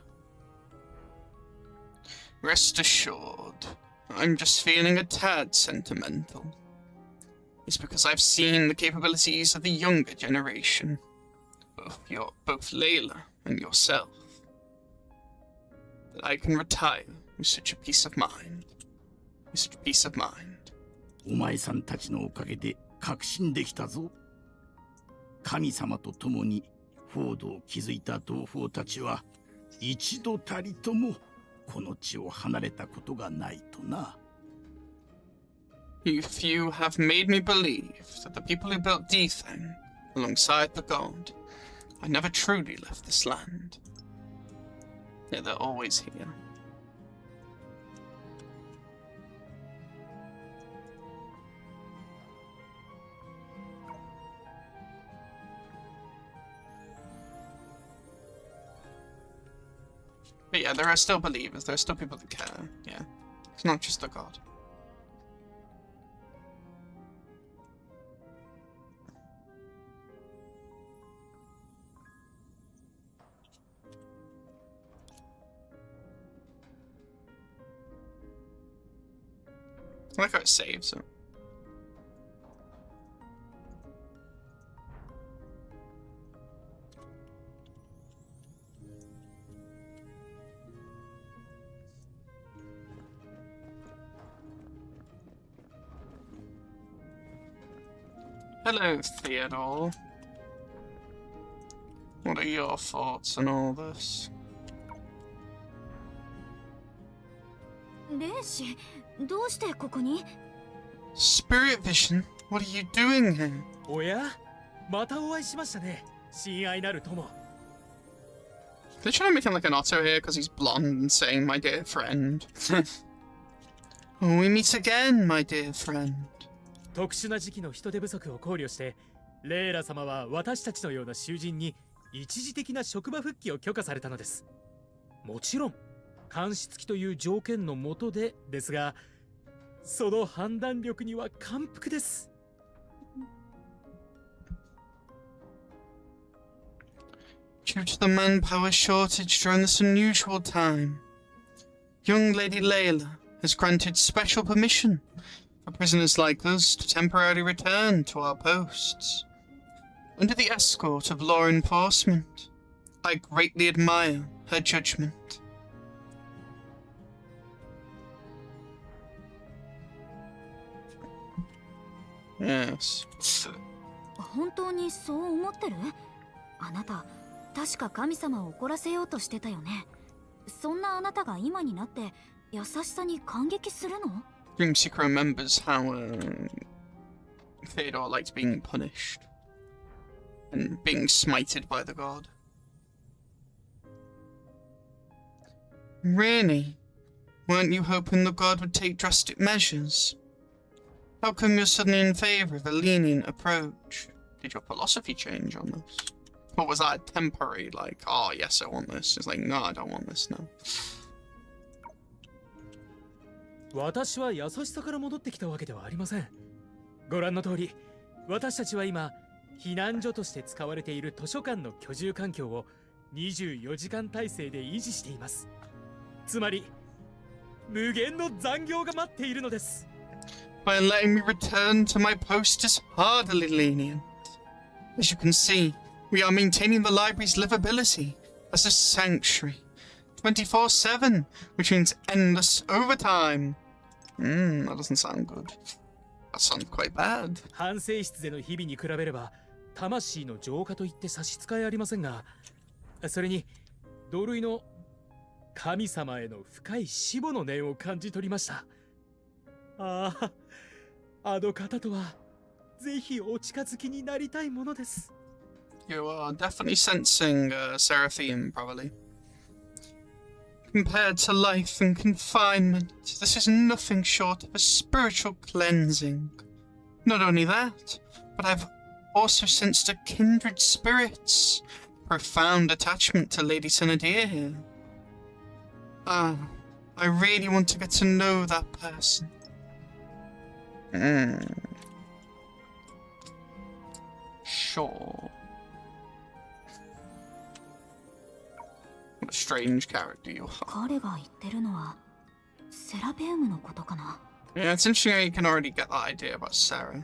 Rest assured, I'm just feeling a tad sentimental. It's because I've seen the capabilities of the younger generation. Both Layla and yourself. That I can retire with such a peace of mind. With such peace of mind.
お前さんたちのおかげで確信できたぞ。神様と共にフォードを築いた同胞たちは一度たりともこの地を離れたことがないとな。
You few have made me believe that the people who built Dethan, alongside the god, I never truly left this land. Yet they're always here. But yeah, there are still believers, there are still people that care, yeah. It's not just the god. I like how it saves it. Hello, Theodore. What are your thoughts on all this?
レイシ、どうしてここに?
Spirit vision. What are you doing here?
おやまたお会いしましたね。親愛なる友。
They're trying to make him like an Otto here because he's blonde and saying, my dear friend. Oh, we meet again, my dear friend.
特殊な時期の人手不足を考慮して、レイラ様は私たちのような囚人に一時的な職場復帰を許可されたのです。もちろん、監視付きという条件の下でですが、その判断力には感服です。
Due to the manpower shortage during this unusual time, young Lady Layla has granted special permission for prisoners like us to temporarily return to our posts. Under the escort of law enforcement, I greatly admire her judgment. Yes.
本当にそう思ってる？あなた、確か神様を怒らせようとしてたよね。そんなあなたが今になって優しさに感激するの？
Dreamseeker remembers how Theodore liked being punished and being smited by the god. Really? Weren't you hoping the god would take drastic measures? How come you're suddenly in favor of a lenient approach? Did your philosophy change on this? Or was that temporary, like, oh yes, I want this? It's like, no, I don't want this now.
私は優しさから戻ってきたわけではありません。ご覧の通り、私たちは今、避難所として使われている図書館の居住環境を24時間体制で維持しています。つまり、無限の残業が待っているのです。
By letting me return to my post is hardly lenient. As you can see, we are maintaining the library's livability as a sanctuary. 24/7, which means endless overtime. That doesn't sound good. That sounds quite bad.
反省室での日々に比べれば、魂の浄化といって差し支えありませんが、それに、同類の神様への深い死母の念を感じ取りました。ああ、あの方とは、ぜひお近づきになりたいものです。
You are definitely sensing Seraphim, probably. Compared to life in confinement, this is nothing short of a spiritual cleansing. Not only that, but I've also sensed a kindred spirit's profound attachment to Lady Senadia here. I really want to get to know that person. Sure. What a strange character you are.
彼が言ってるのはセラペウムのことかな。
Yeah, it's interesting how you can already get that idea about Sarah.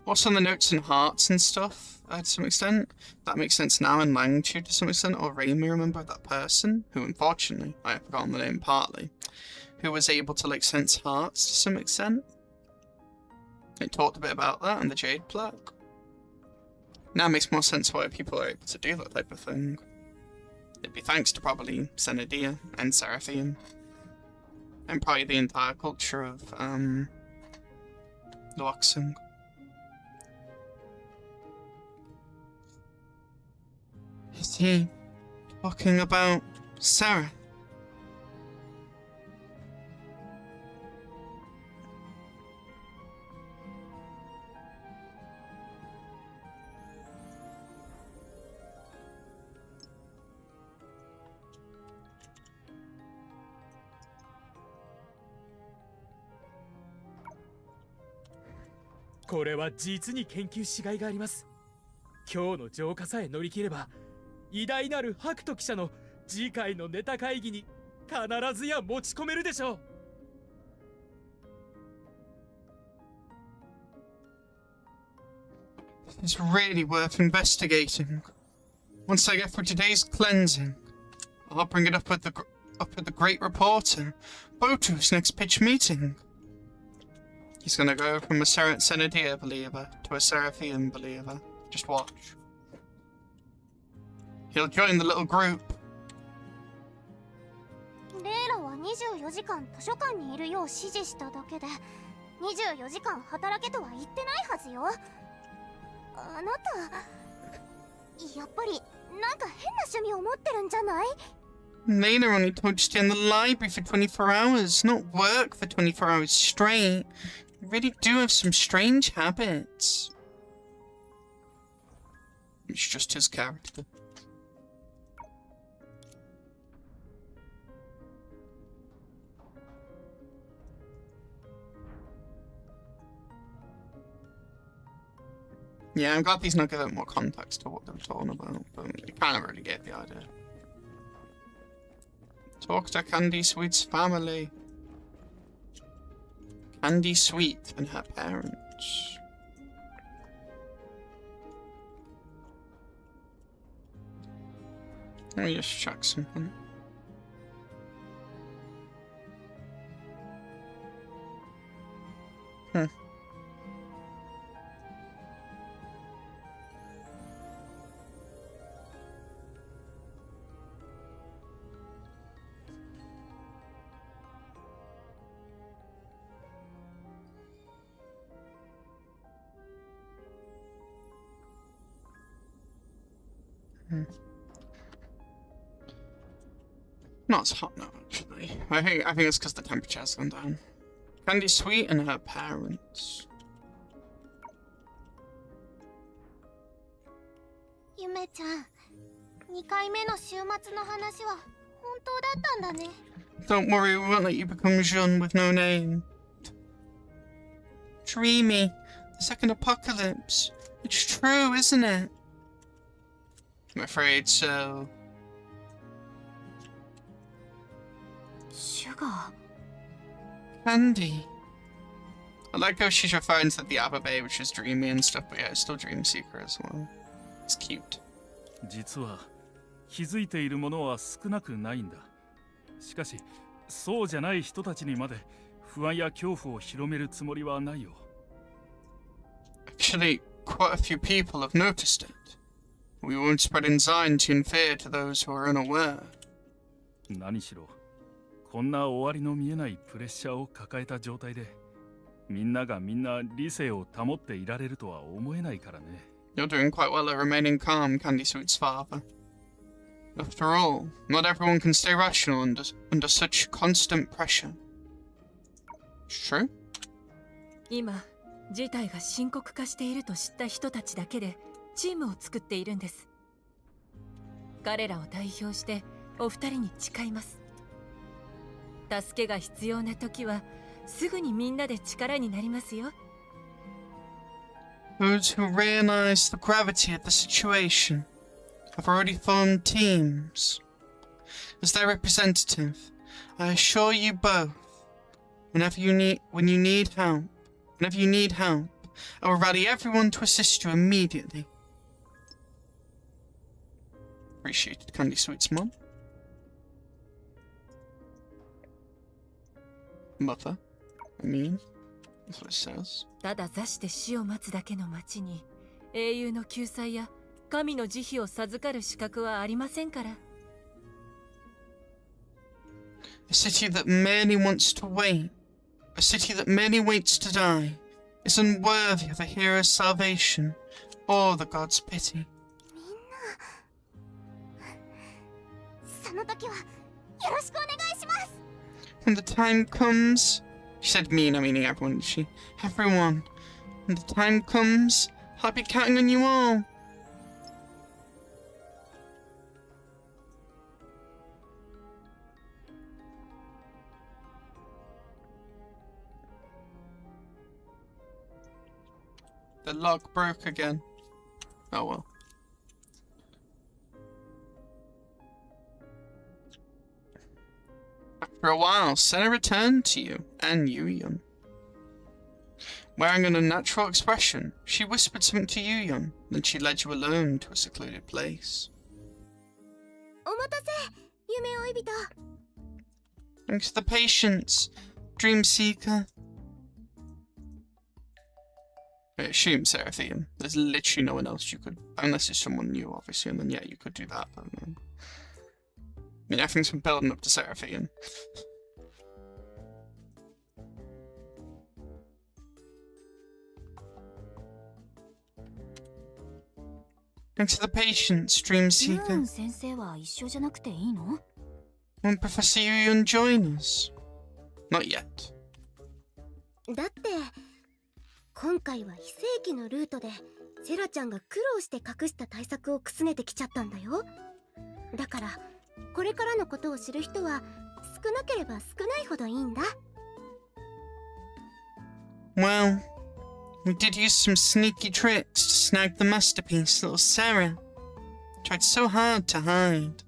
Also, the notes and hearts and stuff, to some extent. That makes sense now in Langtude to some extent. Or Raimi, remember that person who, unfortunately, I have forgotten the name partly, who was able to like sense hearts to some extent. It talked a bit about that and the Jade Plaque. Now it makes more sense why people are able to do that type of thing. It'd be thanks to probably Senadia and Seraphim. And probably the entire culture of Luoxung. Is he talking about Sarah?
「これは実に研究しがいがあります。今日の浄化さえ乗り切れば、偉大なる白兎記者の次回のネタ会議に必ずや持ち込めるでしょう。」
It's really worth investigating. Once I get through today's cleansing, I'll bring it up with the great reporter, Botu's next pitch meeting. He's gonna go from a Senadia believer to a Seraphim believer. Just watch. He'll join the little group.
レイラは24時間図書館にいるよう指示しただけで、24時間働けとは言ってないはずよ。あなたやっぱりなんか変な趣味を持ってるんじゃない？
Lena only told you to stay in the library for 24 hours, not work for 24 hours straight. You really do have some strange habits. It's just his character. Yeah, I'm glad he's not giving more context to what they were talking about, but you kind of really get the idea. Talk to Candy Sweet's family. Candy Sweet and her parents. Let me just check something. Not as hot now, actually. I think it's because the temperature has gone down. Candy Sweet and her parents.
ゆめちゃん、2回目の週末の話は本当だったんだね。
Don't worry, we won't let you become Jean with no name. Dreamy. The second apocalypse. It's true, isn't it? I'm afraid so.
Sugar.
Candy. I like how she's referring to the Ababe, which is dreamy and stuff, but yeah, it's still Dream Seeker as well. It's cute.
実は気づいているものは少なくないんだ。しかしそうじゃない人たちにまで不安や恐怖を広めるつもりはないよ。
Actually, quite a few people have noticed it. We won't spread anxiety and fear to those who are unaware.
何しろこんな終わりの見えないプレッシャーを抱えた状態でみんながみんな理性を保っていられるとは思えないからね。
You're doing quite well at remaining calm, Candy Sweet's father. After all, not everyone can stay rational under such constant pressure. It's true.
今、事態が深刻化していると知った人たちだけでチームを作っているんです。彼らを代表してお二人に誓います。助けが必要な時はすぐにみんなで力になりますよ。
Those who realize the gravity of the situation have already formed teams. As their representative, I assure you both, when you need help, I will rally everyone to assist you immediately. Appreciated, Candy Sweet's mom. Mother, I mean. That's what it says.
ただ座して死を待つだけの町に英雄の救済や神の慈悲を授かる資格はありませんから。
A city that merely wants to wait, a city that merely waits to die, is unworthy of a hero's salvation or the god's pity.
その時はよろしくお願いします。
When the time comes, she said Mina, meaning everyone, didn't she? Everyone. When the time comes, I'll be counting on you all. The log broke again. Oh well. After a while, Senna returned to you and Yu-Yun. Wearing an unnatural expression, she whispered something to Yu-Yun, then she led you alone to a secluded place.
お待たせ、夢追い人。
Thanks for the patience, Dream Seeker. I assume Seraphim. There's literally no one else you could, unless it's someone new, obviously, and then yeah, you could do that, but I mean, everything's been building up to Seraphim. Thanks for the patience, Dream
ユ
Seeker.
ーン先生は一緒じゃなくていいの？
Won't Professor Yuyon join us? Not yet.
だって今回は非正規のルートでセラちゃんが苦労して隠した対策をくすねてきちゃったんだよ。だからこれからのことを知る人は少なければ少ないほどいいんだ。
Well, we did use some sneaky tricks to snag the masterpiece, little Sarah. Tried so hard to hide.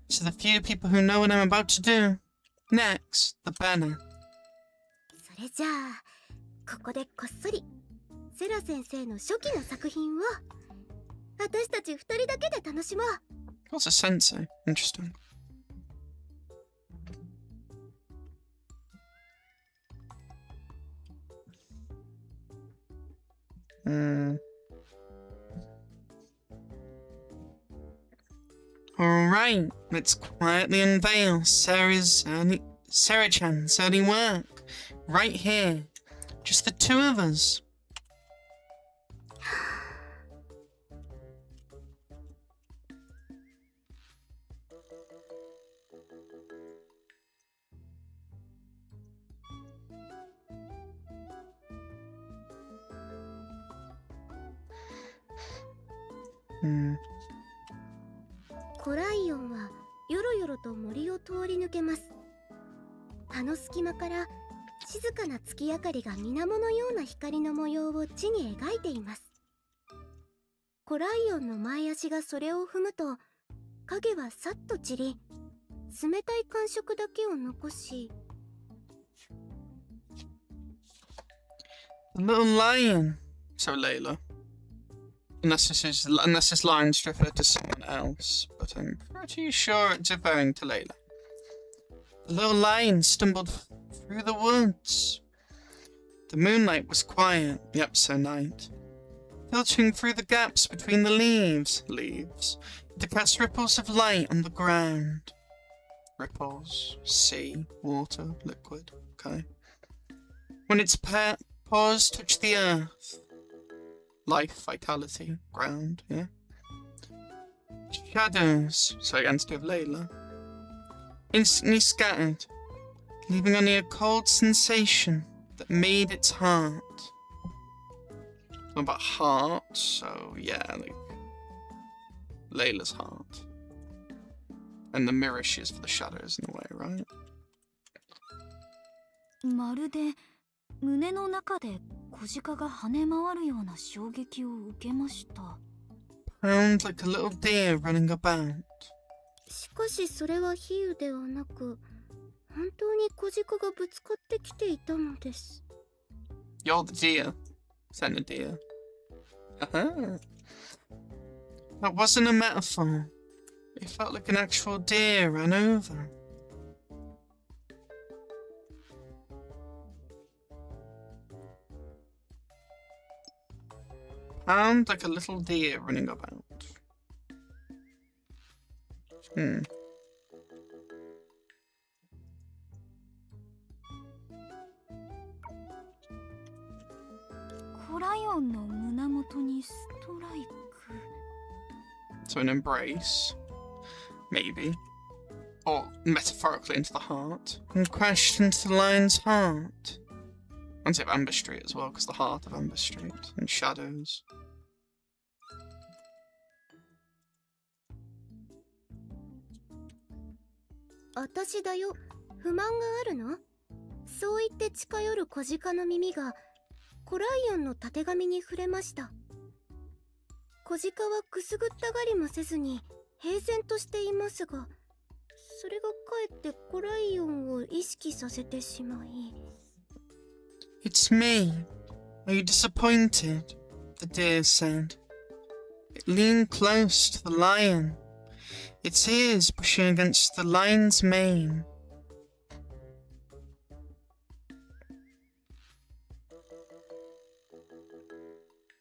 So the few people who know what I'm about to do, next, the banner.
それじゃあここでこっそりセラ先生の初期の作品を私たち2人だけで楽しもう。
What's a sensei? Interesting. Alright, let's quietly unveil Sarah-chan's early work. Right here. Just the two of us. Hmm.
コライオンはよろよろと森を通り抜けます。葉の隙間から静かな月明かりが水面のような光の模様を地に描いています。コライオンの前足がそれを踏むと影はさっと散り、冷たい感触だけを残し、
The little lion. So Layla. Unless this line's referred to someone else, but I'm pretty sure it's referring to Layla. The little lion stumbled through the woods. The moonlight was quiet, yep, so night, filtering through the gaps between the leaves, to cast ripples of light on the ground. Ripples, sea, water, liquid, okay. When its paws touched the earth, life, vitality, ground, yeah. Shadows, so against of Layla, instantly scattered, leaving only a cold sensation that made its heart. What about heart? So yeah, like Layla's heart. And the mirror she is for the shadows in a way, right?
まるで胸の中で小鹿が跳ね回るような衝撃を受けました。
Pound like a little deer running about.
しかしそれは比喩ではなく、本当に小鹿がぶつかってきていたのです。
You're the deer, said the deer. Haha. That wasn't a metaphor. It felt like an actual deer ran over. Pound like a little deer running about. Hmm.
コライオンの胸元にストライク。
So an embrace, maybe, or metaphorically into the heart, and crashed into the lion's heart. And say of Amber Street as well, because the heart of Amber Street and shadows.
私だよ。不満があるの？そう言って近寄る小鹿の耳がコライオンのたてがみに触れました。小鹿はくすぐったがりもせずに平然としていますが、それがかえってコライオンを意識させてしまい。
It's me. Are you disappointed? The deer said. It leaned close to the lion, its ears brushing against the lion's mane.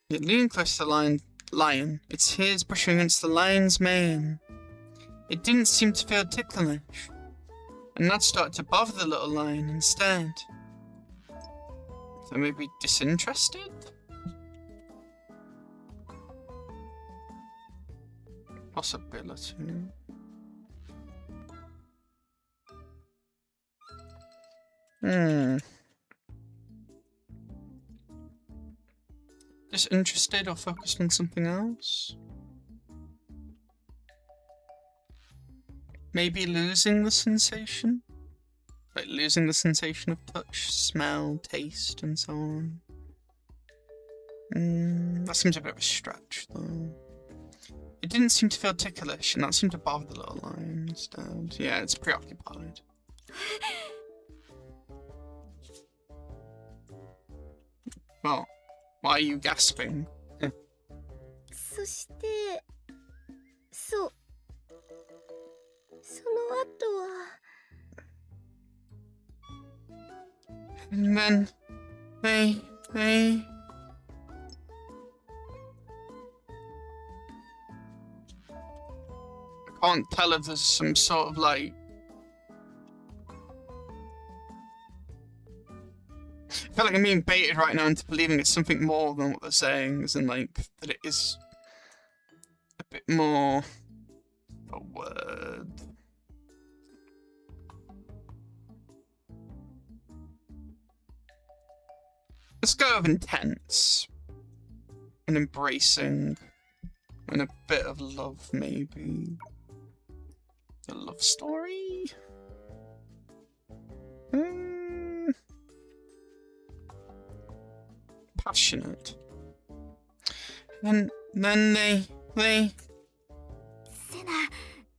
It leaned close to the lion, its ears brushing against the lion's mane. It didn't seem to feel ticklish, and that started to bother the little lion instead. So maybe disinterested? possibility. Disinterested or focused on something else? Maybe losing the sensation? Like losing the sensation of touch, smell, taste, and so on. That seems a bit of a stretch, though. It didn't seem to feel ticklish, and that seemed to bother the little lion instead. Yeah, it's preoccupied. Well, why are you gasping?
そしてその後は
And then they I can't tell if there's some sort of like I feel like I'm being baited right now into believing it's something more than what they're saying, as in like that it is a bit more a word. Let's go with intense and embracing and a bit of love, maybe. A love story? Passionate. And then they...
セナ、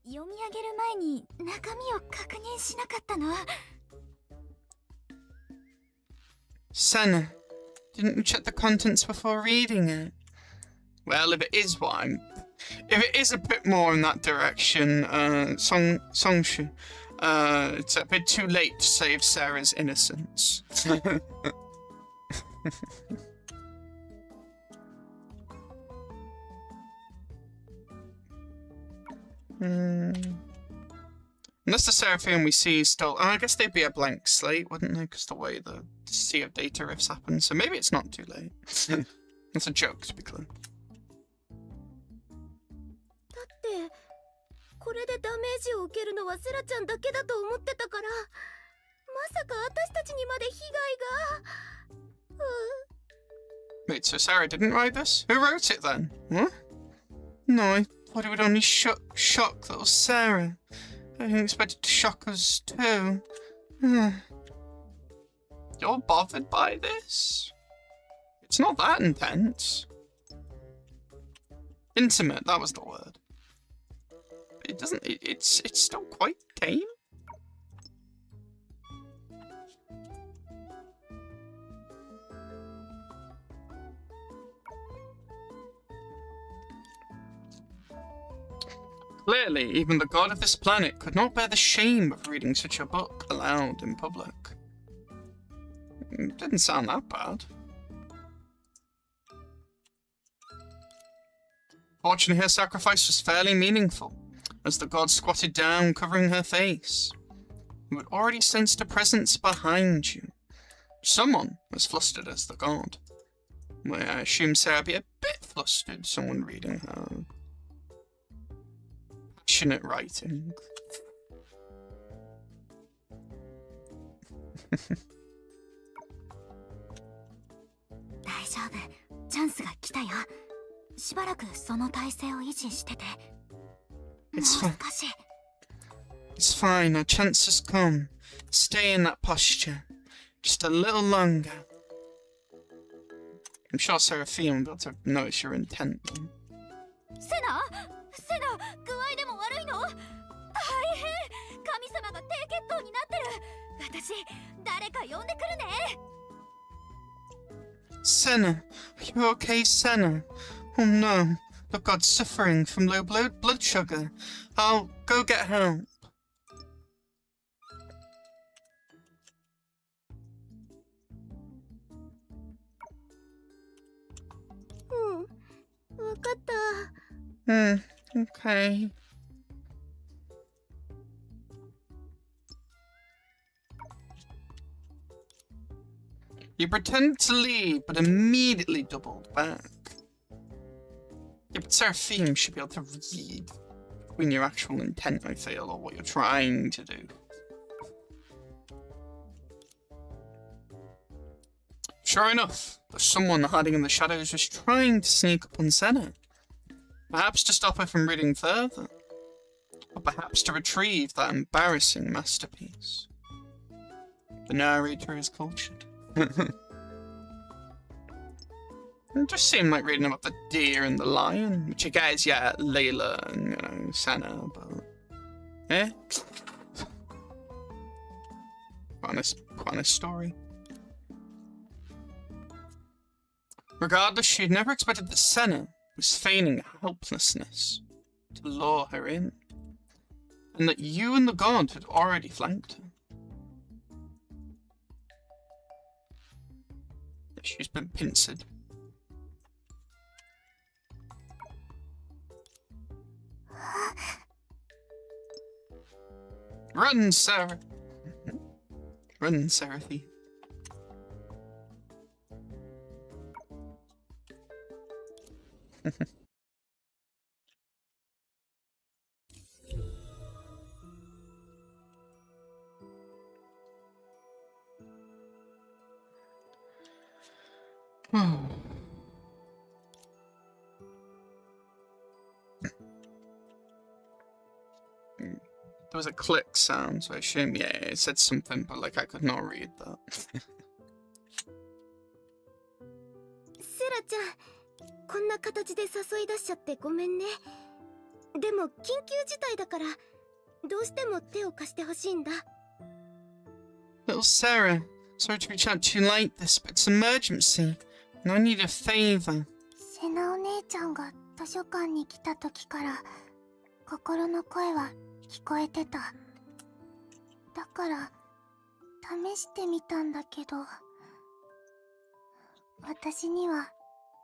読み上げる前に中身を確認しなかったの？
Senna, didn't you check the contents before reading it? Well, if it is if it is a bit more in that direction, Songshu, it's a bit too late to save Sarah's innocence. Unless the Seraphim we see is still... I guess they'd be a blank slate, wouldn't they? Because the way the Sea of Data rifts happen. So maybe it's not too late. That's a joke, to be clear.
だってこれでダメージを受けるのはセラちゃんだけだと思ってたから、まさか私たちにまで被害が。
Wait, so Sarah didn't write this? Who wrote it then? What? No, I thought it would only shock little Sarah. I didn't expect it to shock us too. You're bothered by this? It's not that intense. Intimate, that was the word. It doesn't... It's still quite tame. Clearly, even the god of this planet could not bear the shame of reading such a book aloud in public. It didn't sound that bad. Fortunately, her sacrifice was fairly meaningful, as the god squatted down, covering her face. You had already sensed a presence behind you. Someone as flustered as the god. Well, I assume Sarah be a bit flustered, someone reading her passionate writing.
大丈夫、チャンスが来たよ。しばらくその体勢を維持してて。もう
It's
少
fine.
し。
It's fine, our chance has come. Stay in that posture. Just a little longer. I'm sure Seraphim will be able to notice your intent.
セナ、具合でも悪いの？大変、神様が低血糖になってる。私、誰か呼んでくるね。
Senna, are you okay, Senna? Oh no, the god's suffering from low blood sugar. I'll go get help.
わかった。
Okay. You pretended to leave, but immediately doubled back. Yeah, but Seraphim should be able to read. between your actual intent, I feel, or what you're trying to do. Sure enough, there's someone hiding in the shadows just trying to sneak up on Senna. Perhaps to stop her from reading further. Or perhaps to retrieve that embarrassing masterpiece. The narrator is cultured. It just seemed like reading about the deer and the lion, which I guess, yeah, Layla and, you know, Senna, but... Eh? Quite a nice story. Regardless, she had never expected that Senna was feigning helplessness to lure her in, and that you and the god had already flanked her. She's been pincered. Run, Sarah! Run, Seraphy. There was a click sound, so I assume, yeah, it said something, but like I could not read that.
セラちゃん、こんな形で誘い出しちゃってごめんね。でも緊急事態だから、どうしても手を貸してほしいんだ。
Little Sarah, sorry to reach out to you like this, but it's an emergency, and I need a favor.
セナお姉ちゃんが図書館に来た時から、心の声は聞こえてた。だから、試してみたんだけど、私には、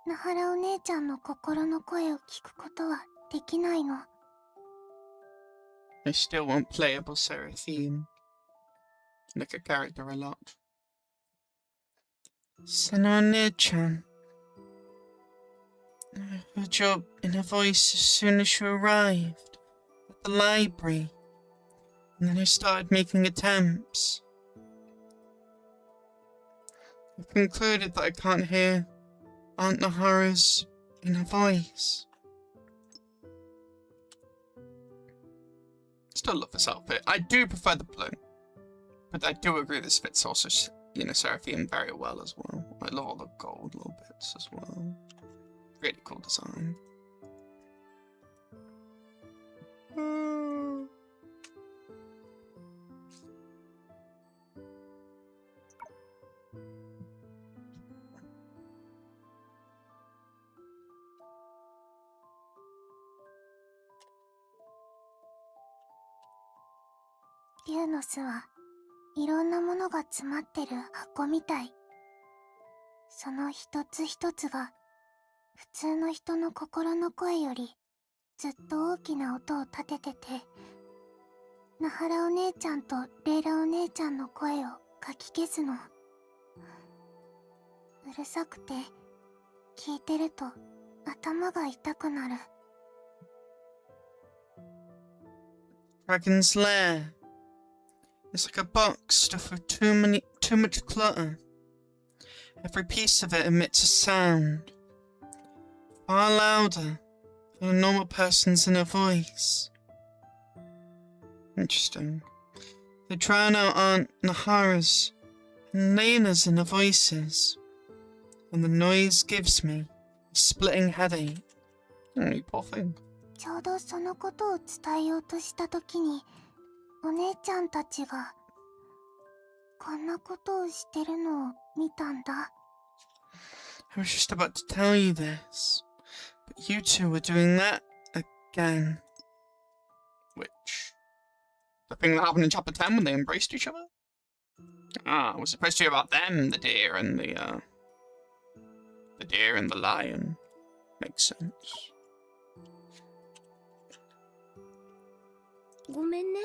ナハラお姉ちゃんの心の声を聞くことはできないの。
I still want playable Seraphine. Like a character a lot. Senone-chan. I heard your inner voice as soon as you arrived at the library, and then I started making attempts. I've concluded that I can't hear Aunt Nahara's inner voice. Still love this outfit. I do prefer the blue, but I do agree this fits also, you know, Seraphine very well as well. I love all the gold little bits as well. Really cool design.
リューノスはいろんなものが詰まってる箱みたい。その一つ一つが普通の人の心の声よりずっと大きな音を立ててて、ナハラお姉ちゃんとレイラお姉ちゃんの声をかき消すの。うるさくて聞いてると頭が痛くなる。
Dragon's Lair. It's like a box stuffed with too much clutter. Every piece of it emits a sound, far louder than a normal person's inner voice. Interesting. They drown out Aunt Nahara's and Lena's inner voices, and the noise gives me a splitting headache. Oh, you poor thing.
ちょうどそのことを伝えようとしたときに、お姉ちゃんたちがこんなことをしてるのを見たんだ。
I was just about to tell you this, but you two were doing that again. Which? The thing that happened in chapter 10 when they embraced each other? Ah, it was supposed to be about them, the deer and the deer and the lion. Makes sense.
ごめんね。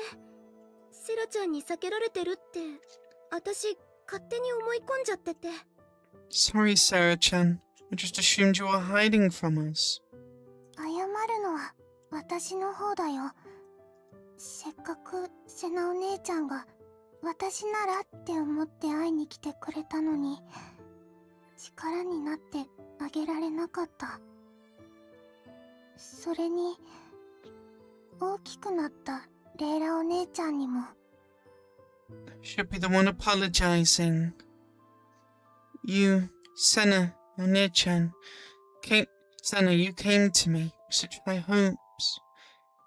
セラちゃんに避けられてるって、私勝手に思い込んじゃってて。
Sorry, Sarah-chan. I just assumed you were hiding from us.
謝るのは私の方だよ。せっかくセナお姉ちゃんが私ならって思って会いに来てくれたのに、力になってあげられなかった。それに大きくなったレイラお姉ちゃんにも。
Should be the one apologizing. You, Senna, Onechan, Senna, you came to me with such high hopes,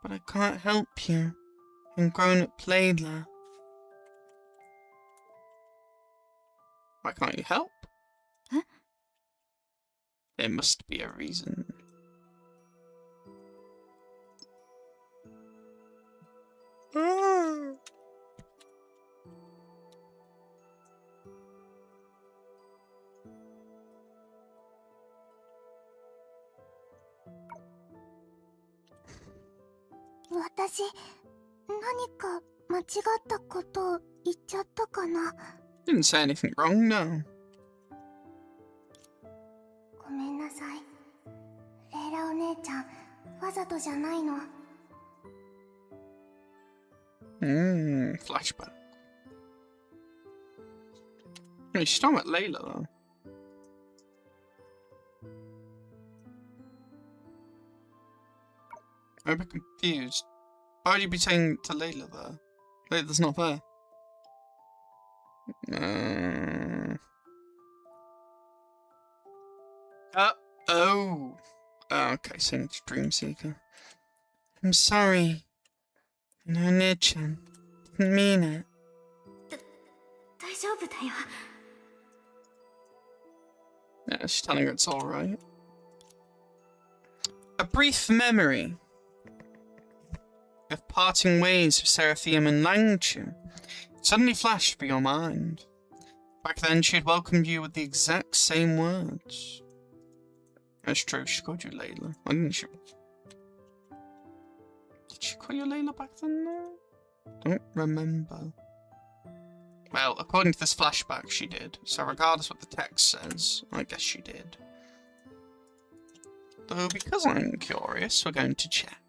but I can't help you. I'm grown-up Layla. Why can't you help?
Huh?
There must be a reason. Ah.
私、何か間違ったことを言っちゃったかな。
Didn't say anything wrong, no.
ごめんなさい。レイラお姉ちゃん、わざとじゃないの。
Flashback. Hey, she's talking about Layla, though. I'm a bit confused. Why would you be saying to Layla there? Layla's not there. Oh. Okay, saying to Dreamseeker. I'm sorry. No, Nichan. Didn't mean it.
大丈夫だよ。
Yeah, she's telling her it's alright. A brief memory of parting ways with Seraphim and Langchu suddenly flashed through your mind. Back then, she had welcomed you with the exact same words. That's true, she called you Layla. Why didn't she? Did she call you Layla back then, though? Don't remember. Well, according to this flashback, she did. So regardless what the text says, I guess she did. Though, because I'm curious, we're going to check.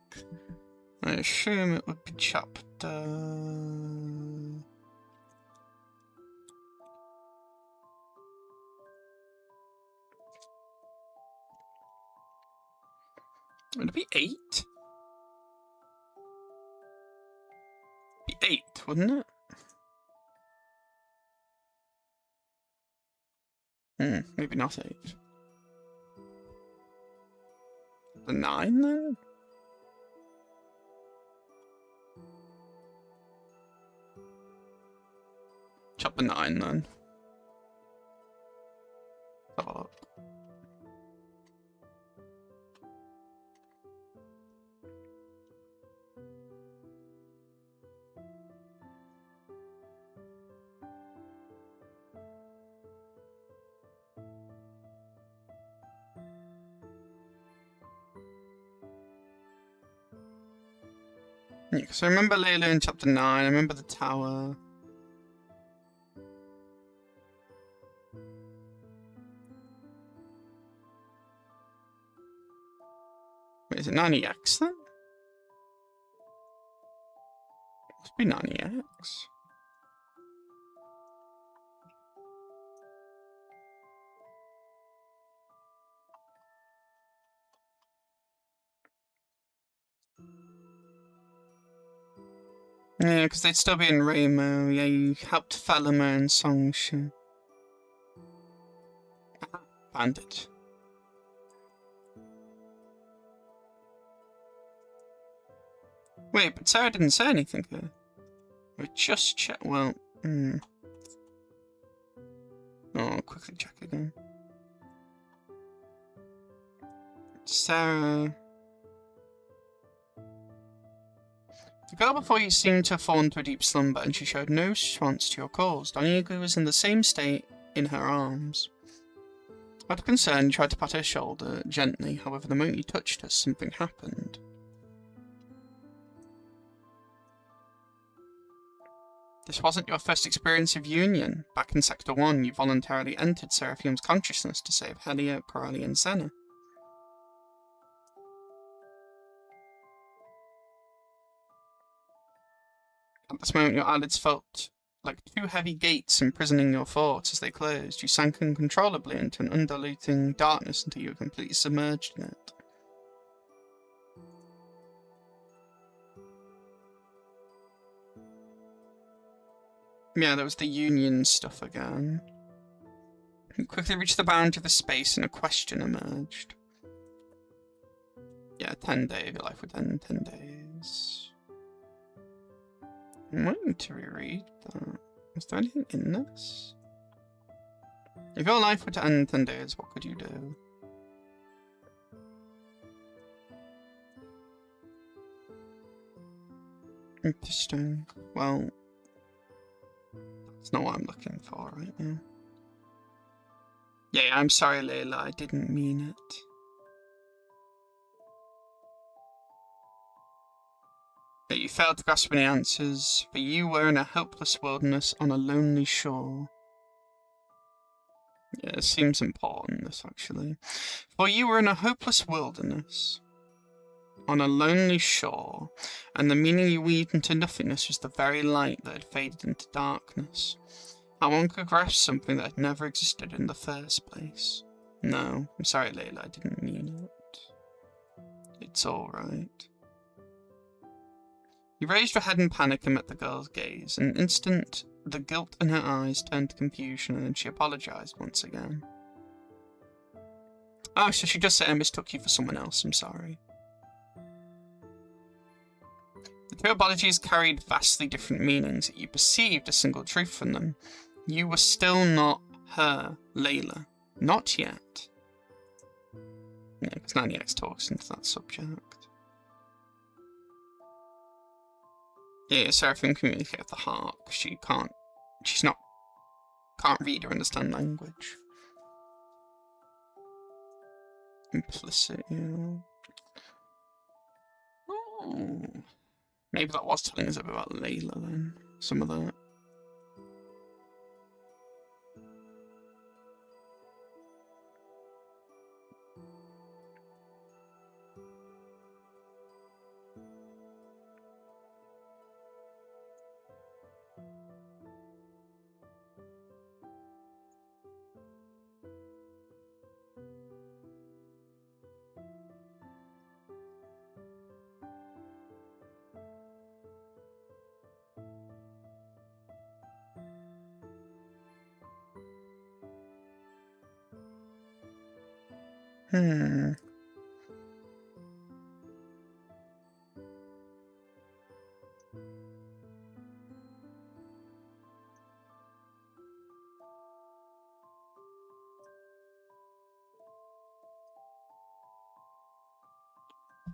I assume it would be chapter... Would it be 8? Be 8, wouldn't it? Maybe not 8. The 9 then? Chapter 9 then. Have a look. Yeah, because I remember Layla in chapter 9, I remember the tower. Wait, is it 90X then? Must be 90X. Yeah, because they'd still be in Raymo. Yeah, you helped Falama and Songshu. Ah, found it. Wait, but Sarah didn't say anything here. We just check. Well, Oh, I'll quickly check again. Sarah. The girl before you seemed to have fallen into a deep slumber, and she showed no response to your calls. Doniagu was in the same state in her arms. Out of concern, you tried to pat her shoulder gently. However, the moment you touched her, something happened. This wasn't your first experience of union. Back in Sector 1, you voluntarily entered Seraphim's consciousness to save Helia, Coralie, and Senna. At this moment, your eyelids felt like two heavy gates imprisoning your thoughts. As they closed, you sank uncontrollably into an undulating darkness until you were completely submerged in it. Yeah, there was the union stuff again. You quickly reached the boundary of the space and a question emerged. Yeah, 10 days. Your life would end in 10 days. I'm waiting to reread that. Is there anything in this? If your life were to end in 10 days, what could you do? Interesting. Well, that's not what I'm looking for right now. Yeah, I'm sorry, Layla, I didn't mean it. Yet you failed to grasp any answers, for you were in a helpless wilderness on a lonely shore. Yeah, it seems important, this, actually. For you were in a hopeless wilderness on a lonely shore, and the meaning you weaved into nothingness was the very light that had faded into darkness. How one could grasp something that had never existed in the first place. No, I'm sorry, Layla, I didn't mean it. It's alright. You raised your head in panic and met the girl's gaze. In an instant, the guilt in her eyes turned to confusion, and then she apologized once again. Oh, so she just said I mistook you for someone else, I'm sorry. The two apologies carried vastly different meanings, yet you perceived a single truth from them. You were still not her, Layla. Not yet. Yeah, because 90X talks into that subject. Yeah, Seraphim communicate with the heart, because she can't read or understand language. Implicit, yeah. Oh. Maybe that was telling us a bit about Layla then. Some of that.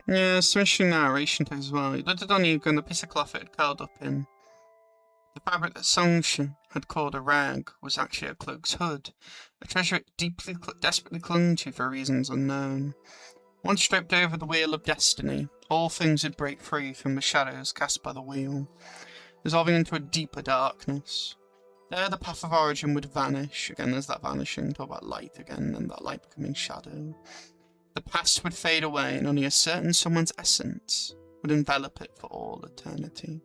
Yeah, some interesting narration as well. You looked at Oniga and the piece of cloth it had curled up in. The fabric that Songshin had called a rag was actually a cloak's hood, a treasure it desperately clung to for reasons unknown. Once stripped over the wheel of destiny, all things would break free from the shadows cast by the wheel, dissolving into a deeper darkness. There the path of origin would vanish. Again, there's that vanishing. Talk about light again, and that light becoming shadow. The past would fade away, and only a certain someone's essence would envelop it for all eternity.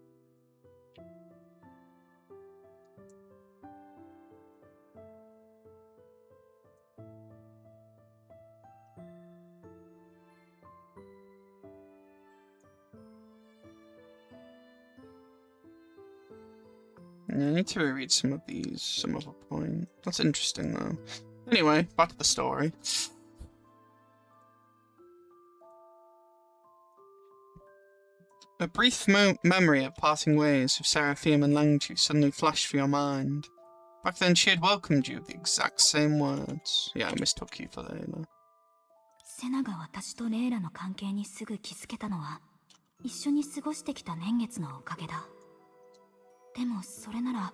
Yeah, I need to reread some of these, some other point. That's interesting, though. Anyway, back to the story. A brief memory of parting ways with Seraphim and Langju suddenly flashed through your mind. Back then she had welcomed you with the exact same words. Yeah, I mistook you for Layla.
セナが私とレイラの関係にすぐ気づけたのは一緒に過ごしてきた年月のおかげだ。でもそれなら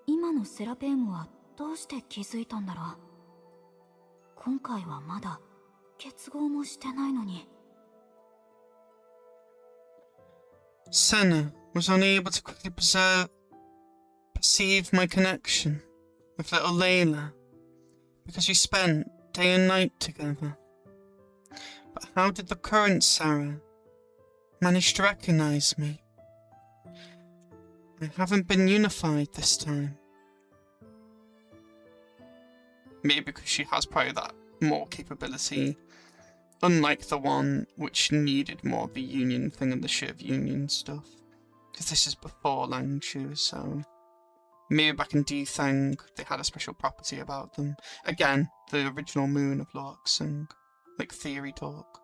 今のセラペームはどうして気づいたんだろう。今回はまだ結合もしてないのに。
Senna was unable to quickly perceive my connection with little Layla because we spent day and night together. But how did the current Sarah manage to recognize me? I haven't been unified this time. Maybe because she has probably that more capability. Unlike the one which needed more of the union thing and the shirt union stuff. Because this is before Langshu, so... Maybe back in D-Thang, they had a special property about them. Again, the original moon of Loaxung. Like theory talk.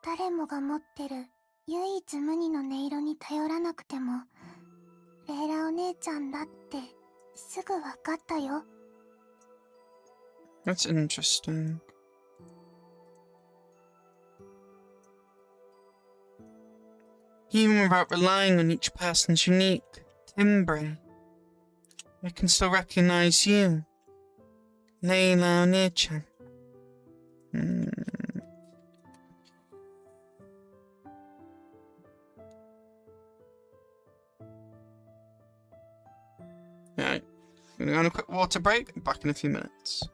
誰もが持ってる唯一無二の音色に頼らなくてもレイラお姉ちゃんだってすぐ分かったよ。
That's interesting. Even without relying on each person's unique timbre, I can still recognize you. Layla Onechan. Alright, I'm gonna go on a quick water break, back in a few minutes.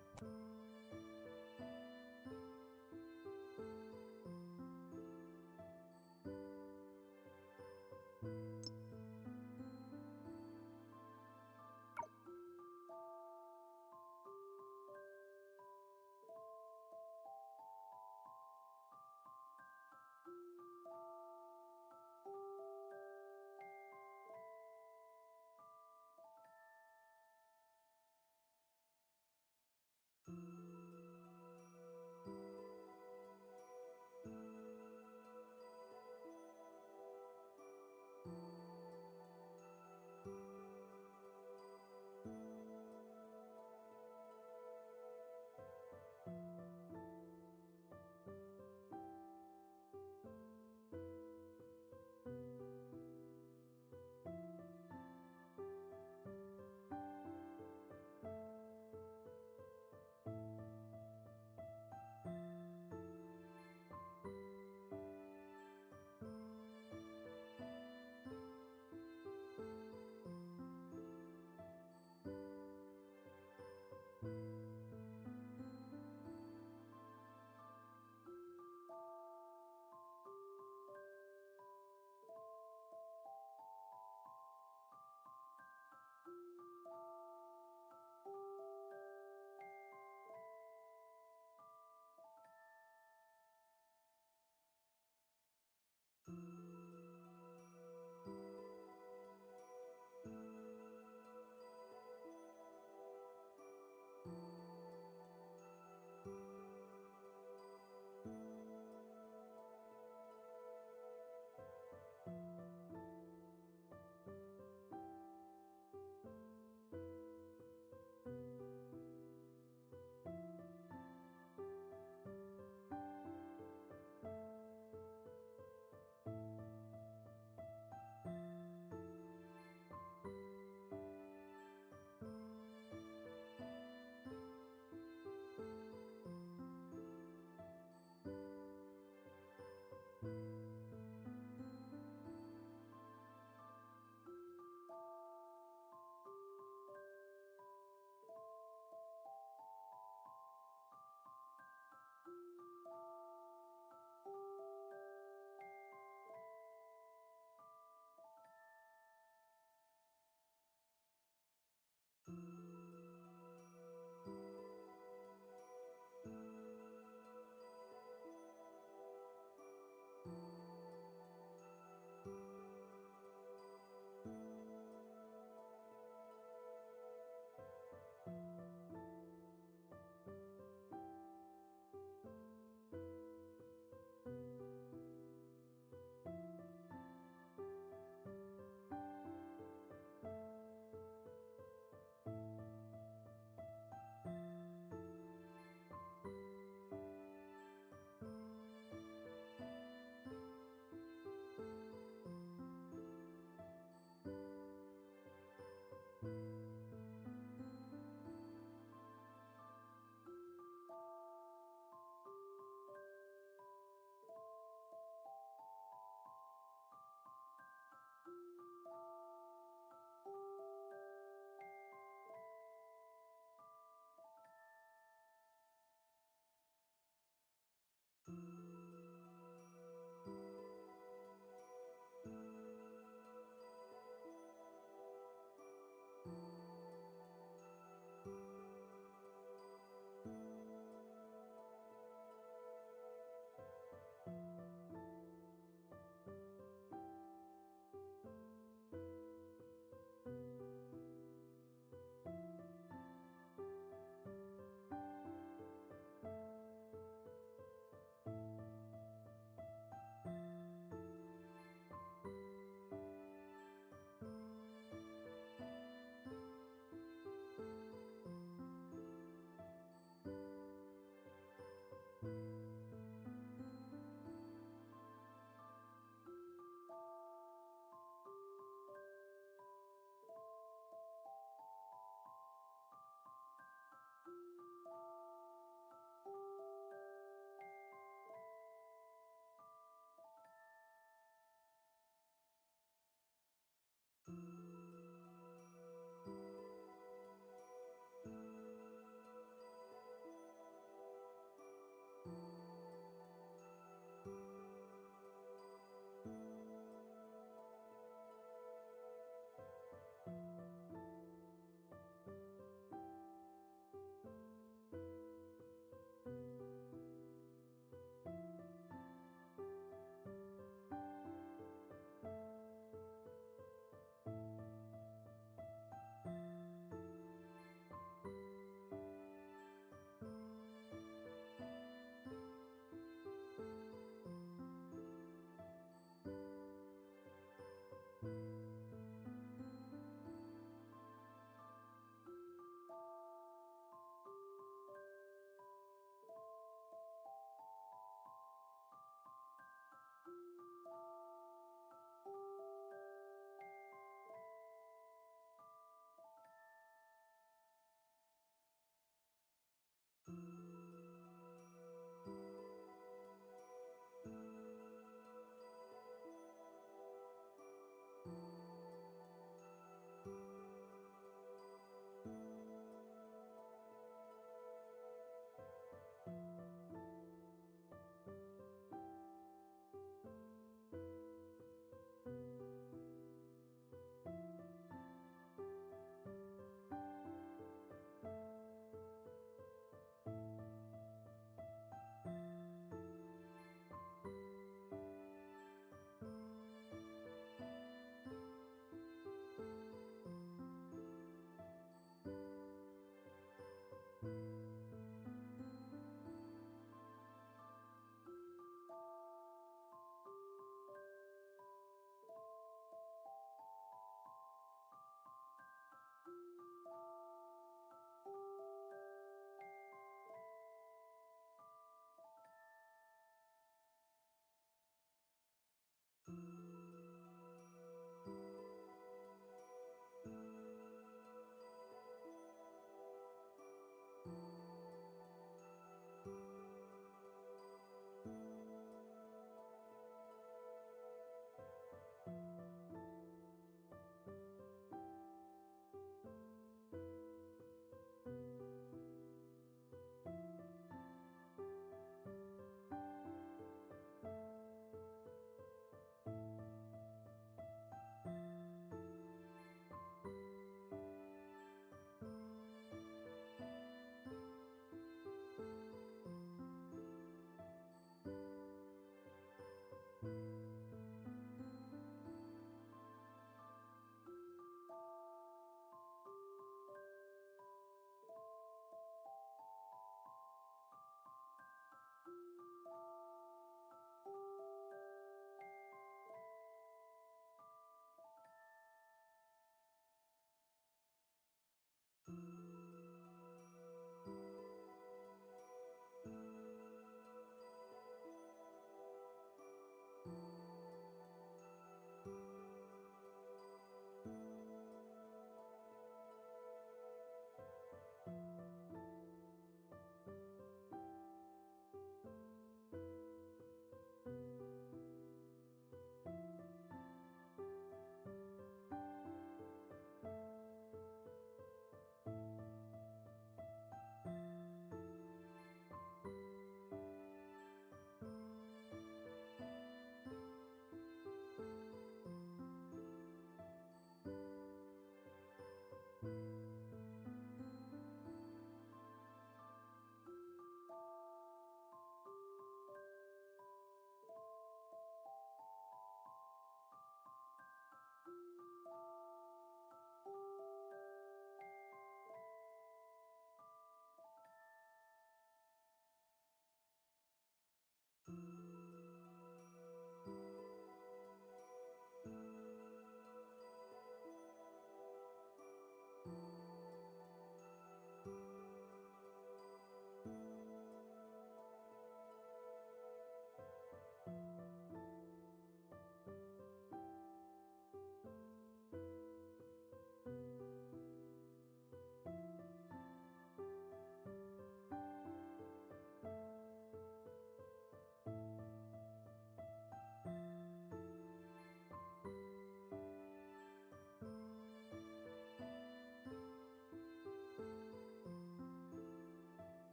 「」「」「」「」「」「」「」「」「」「」「」「」「」「」「」「」「」「」「」「」「」「」「」「」「」「」「」「」「」「」「」「」「」「」「」「」「」「」「」「」「」「」「」「」「」「」「」「」「」「」「」「」「」「」「」「」「」「」「」「」「」「」「」「」「」「」「」「」「」「」「」「」「」「」「」「」「」「」「」「」「」「」「」「」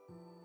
う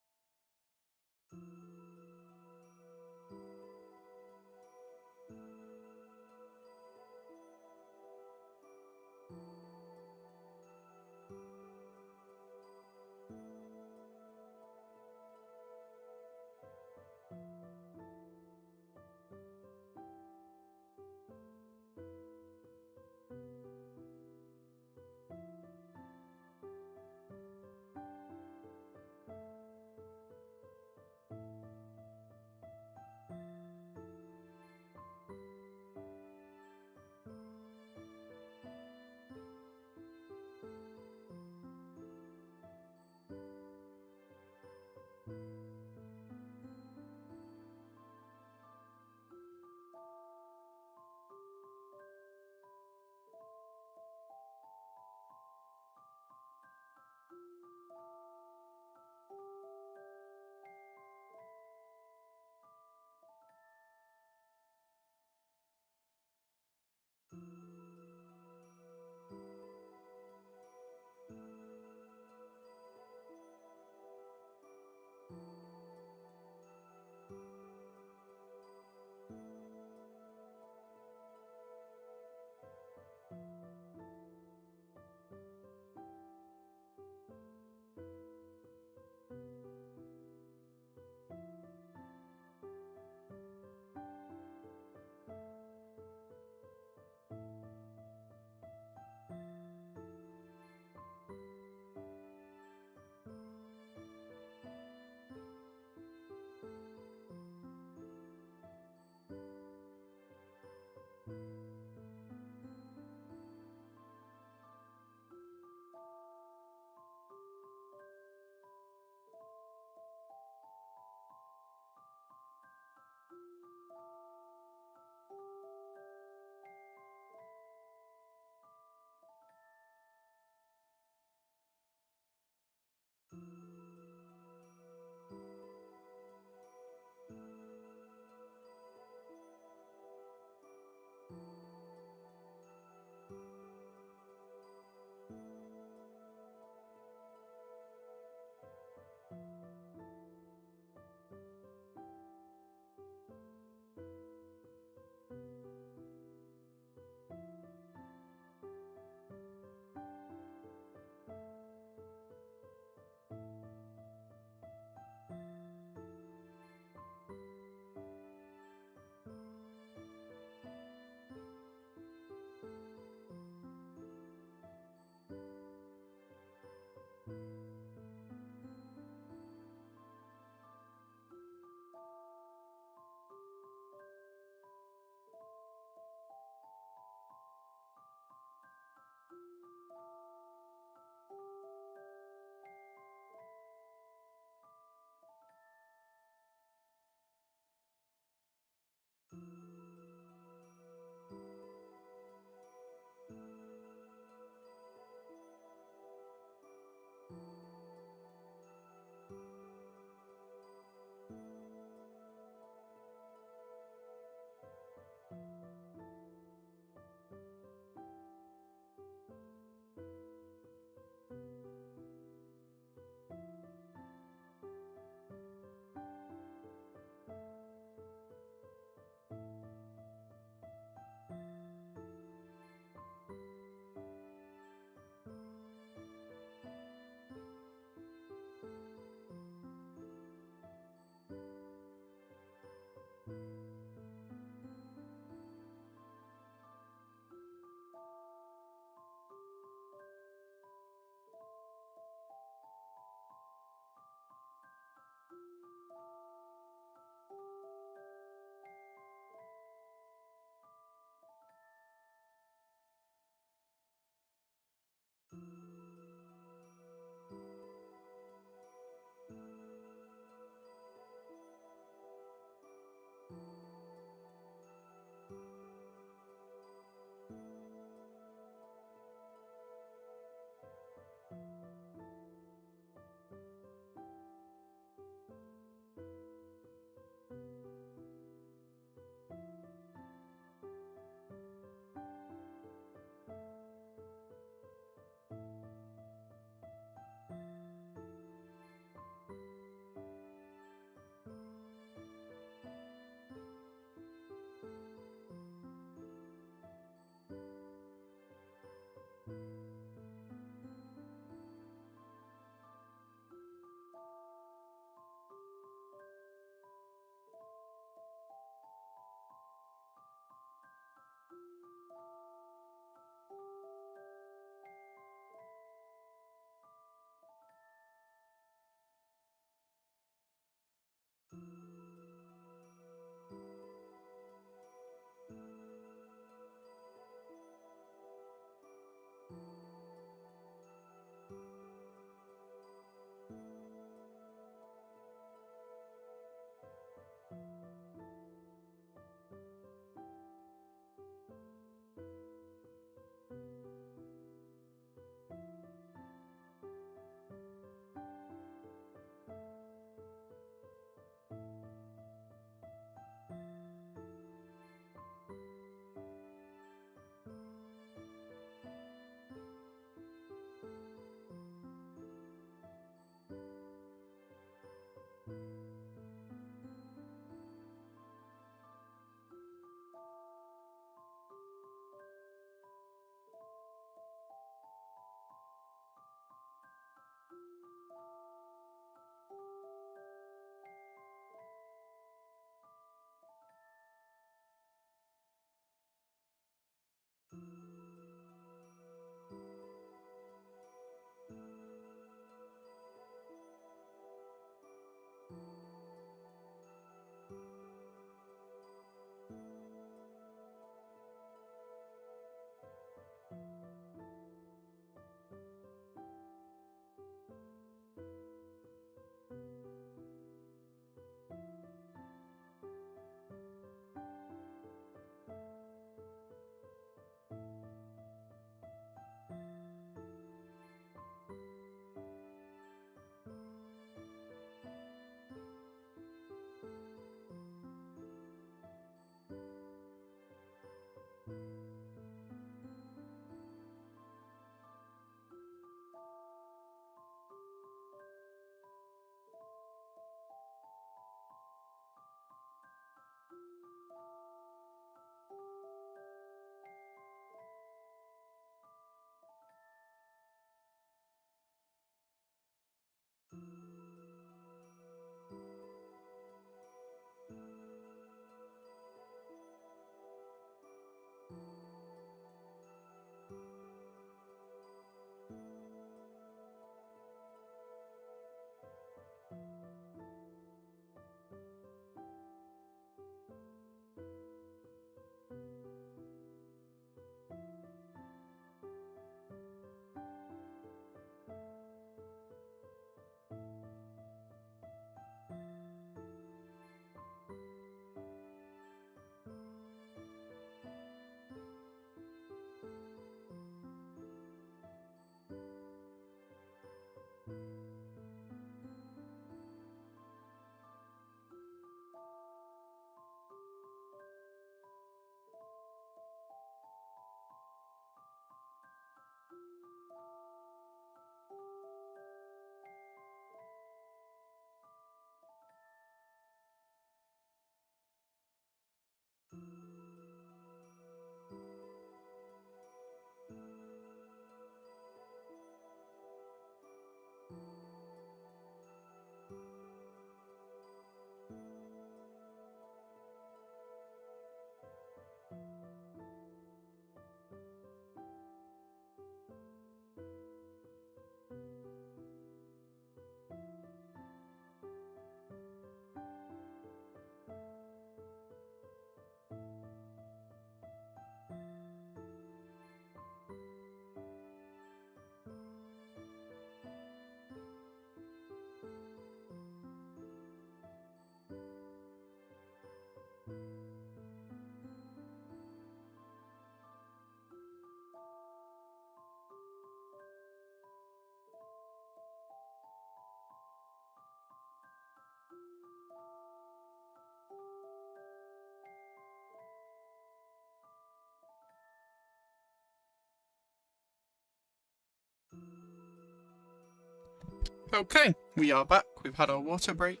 Okay, we are back. We've had our water break.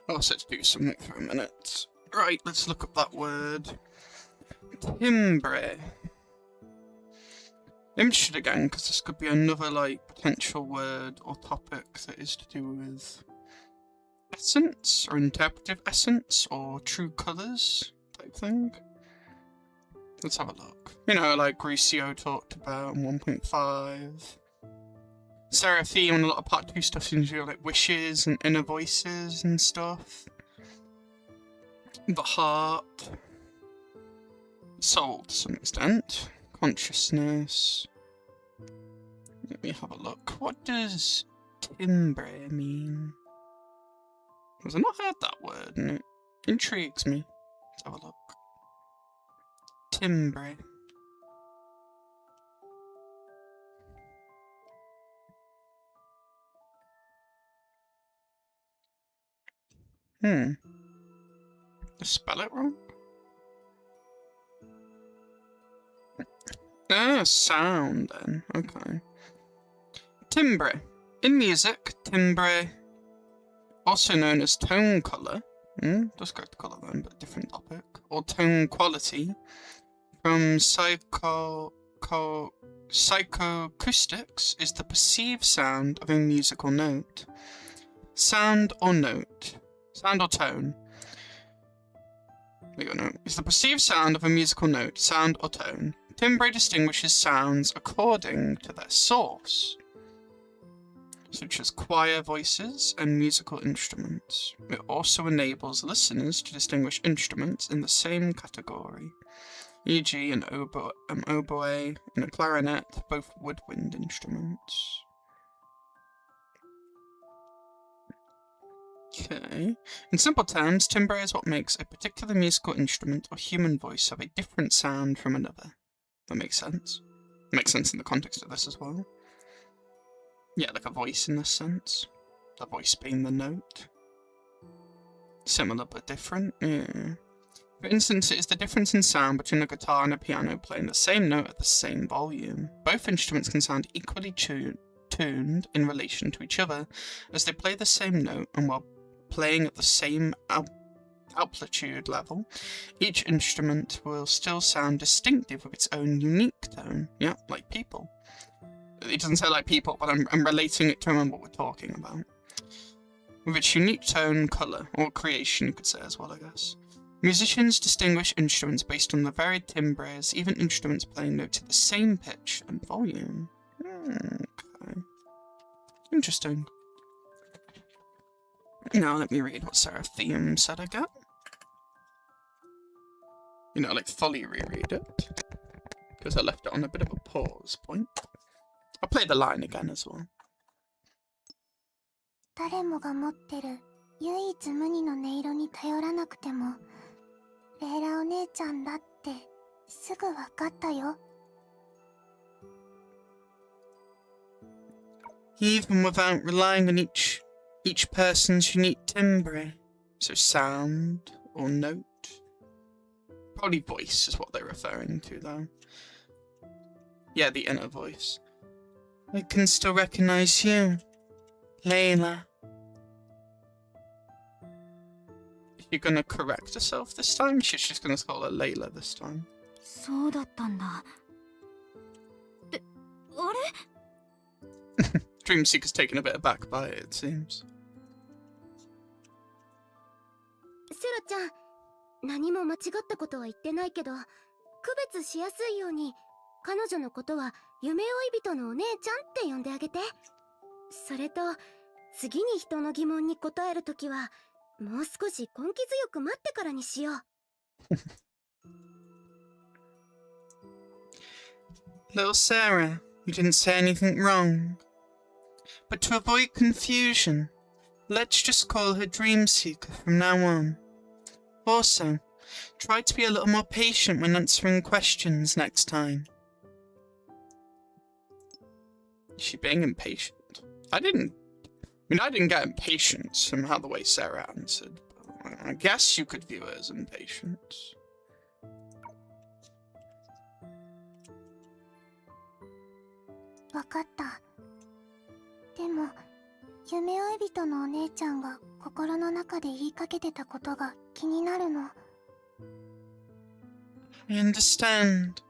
I'll set to do something for a minute. Right, let's look up that word. Timbre. Interested again, because this could be another, like, potential word or topic that is to do with essence, or interpretive essence, or true colours type thing. Let's have a look. You know, like Grucio talked about in 1.5. Seraphim and a lot of part 2 stuff seems to be like wishes and inner voices and stuff. The heart. Soul to some extent. Consciousness. Let me have a look. What does timbre mean? Because I've not heard that word and it intrigues me. Let's have a look. Timbre. Did I spell it wrong? Ah, sound then. Okay. Timbre. In music, timbre, also known as tone colour, just correct colour then, but different topic, or tone quality, from psychoacoustics, is the perceived sound of a musical note. Sound or note. Sound or tone. There you go, no. Is the perceived sound of a musical note, sound or tone. Timbre distinguishes sounds according to their source, such as choir voices and musical instruments. It also enables listeners to distinguish instruments in the same category, e.g. an oboe and a clarinet, both woodwind instruments. Okay. In simple terms, timbre is what makes a particular musical instrument or human voice have a different sound from another. That makes sense. Makes sense in the context of this as well. Yeah, like a voice in this sense. The voice being the note. Similar but different, yeah. For instance, it is the difference in sound between a guitar and a piano playing the same note at the same volume. Both instruments can sound equally tuned in relation to each other, as they play the same note, and while playing at the same amplitude level, each instrument will still sound distinctive with its own unique tone. Yeah, like people. It doesn't say like people, but I'm relating it to what we're talking about. With its unique tone, colour, or creation you could say as well, I guess. Musicians distinguish instruments based on the varied timbres, even instruments playing notes at the same pitch and volume. Okay. Interesting. Now let me read what Seraphim said again. You know, like fully reread it. Because I left it on a bit of a pause point. I'll play the line again as well.
誰もが持ってる唯一無二の音色に頼らなくてもレイラお姉ちゃんだってすぐ分かったよ。
even without relying on each person's unique timbre, so sound or note. Probably voice is what they're referring to, though. Yeah, the inner voice. I can still recognize you, Layla. Is she gonna correct herself this time? She's just gonna call her Layla this time.
そうだったんだ。あれ
Dreamseeker's taken a bit aback by it, it seems.
セロちゃん、何も間違ったことは言ってないけど、区別しやすいように彼女のことは夢追い人のお姉ちゃんって呼んであげて。それと次に人の疑問に答えるときはもう少し根気強く待ってからにしよう。
Little Sarah, you didn't say anything wrong. But to avoid confusion, let's just call her Dreamseeker from now on. Also, try to be a little more patient when answering questions next time. Is she being impatient? I didn't get impatience from how the way Sarah answered. But I guess you could view it as impatience.
わかった。でも、夢追い人のお姉ちゃんが心の中で言いかけてたことが気になるの。
I understand.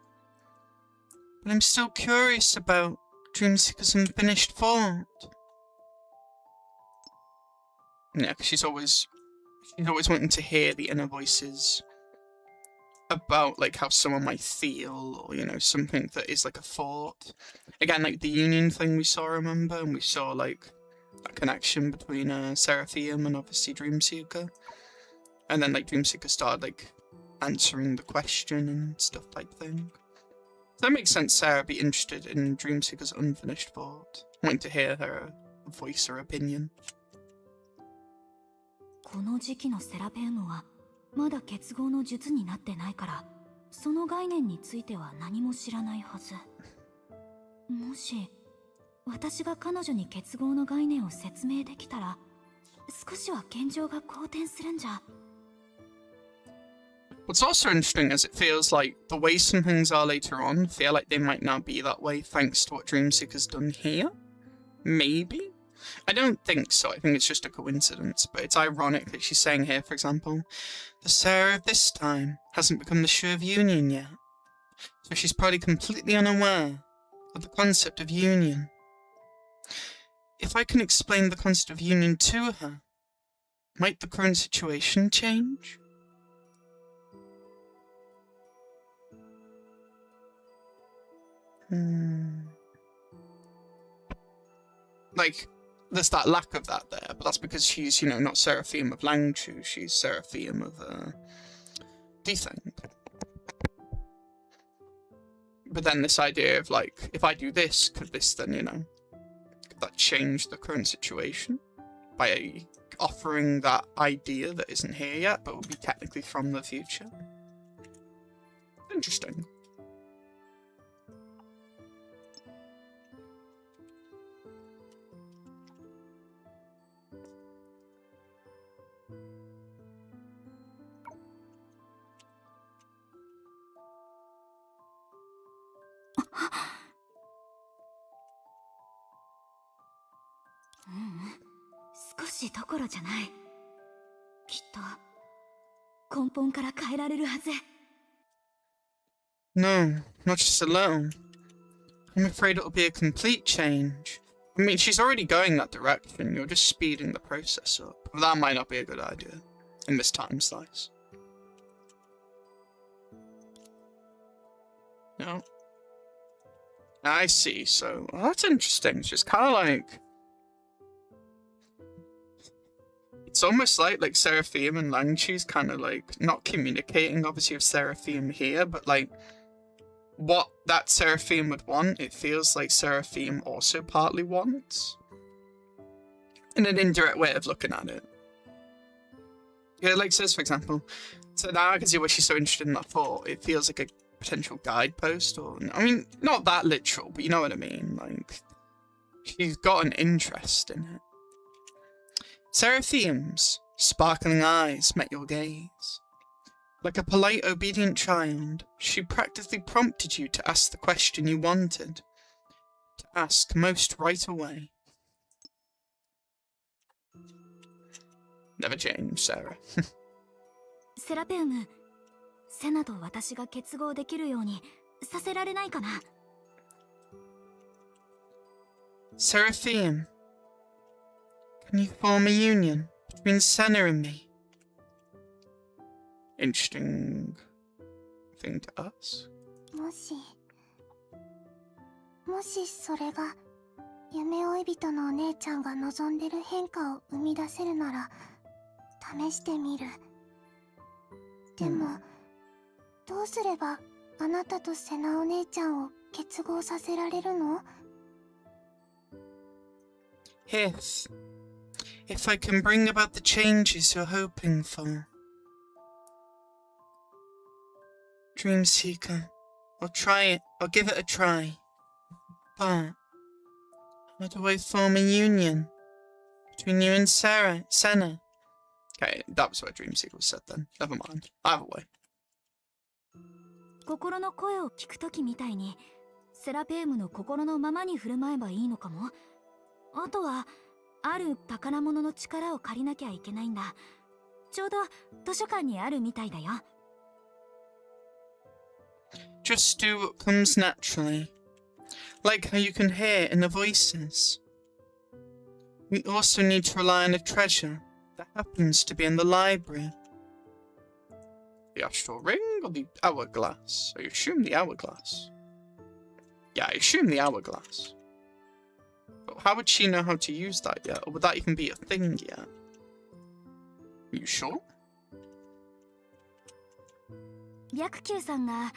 But I'm still curious about Dreamseeker's unfinished thought. Yeah, 'cause she's always wanting to hear the inner voices about like how someone might feel, or you know, something that is like a thought. Again, like the union thing we saw, remember, and we saw like that connection between Seraphim and obviously Dreamseeker, and then like Dreamseeker started like answering the question and stuff type thing. So that makes sense. Sarah be interested in Dreamseeker's unfinished thought, wanting to hear her voice or opinion.
この時期のセラペウムはまだ結合の術になってないから、その概念については何も知らないはず。もし私が彼女に結合の概念を説明できたら、少しは現状が好転するんじゃ。
What's also interesting is it feels like the way some things are later on feel like they might not be that way thanks to what Dreamseeker's done here. Maybe? I don't think so, I think it's just a coincidence, but it's ironic that she's saying here, for example, the Sarah of this time hasn't become the Sure of Union yet. So she's probably completely unaware of the concept of union. If I can explain the concept of union to her, might the current situation change? Like, there's that lack of that there, but that's because she's, you know, not Seraphim of Langchu, she's Seraphim of, Dethang. But then this idea of, like, if I do this, could this then, you know, could that change the current situation? By offering that idea that isn't here yet, but will be technically from the future? Interesting.
Mm-hmm. 少しどころじゃない。きっと根本から変えられるはず。
No, not just a little. I'm afraid it'll be a complete change. I mean, she's already going that direction, you're just speeding the process up. But that might not be a good idea in this time slice. No. I see, so well, that's interesting. It's just kind of like... It's almost like Seraphim and Langchu's kind of like, not communicating obviously with Seraphim here, but like, what that Seraphim would want, it feels like Seraphim also partly wants. In an indirect way of looking at it. Yeah, like says, for example, so now I can see why she's so interested in that thought. It feels like a potential guidepost, or, I mean, not that literal, but you know what I mean, like, She's got an interest in it. Seraphim's sparkling eyes met your gaze. Like a polite, obedient child, she practically prompted you to ask the question you wanted to ask most right away. Never change, Sarah.
セラペウム、セナと私が結合できるようにさせられないかな。
Seraphim, can you form a union between Senna and me? Interesting thing to ask.
もしそれが夢追い人のお姉ちゃんが望んでる変化を生み出せるなら試してみる。でも、どうすればあなたとセナお姉ちゃんを結合させられるの？
If I can bring about the changes you're hoping for. Dream Seeker, I'll try it, I'll give it a try. But how do I form a union between you and Senna? Okay, that was what Dream Seeker said then. Never mind. Either way.
心の声を聞くときみたいに、セラペウムの心のままに振る舞えばいいのかも。あとは、ある宝物の力を借りなきゃいけないんだ。ちょうど図書館にあるみたいだよ。
Just do what comes naturally. Like how you can hear in the voices. We also need to rely on a treasure that happens to be in the library. The astral ring or the hourglass? I assume the hourglass. Yeah, I assume the hourglass. But how would she know how to use that yet? Or would that even be a thing yet? Are you sure?
白球さんが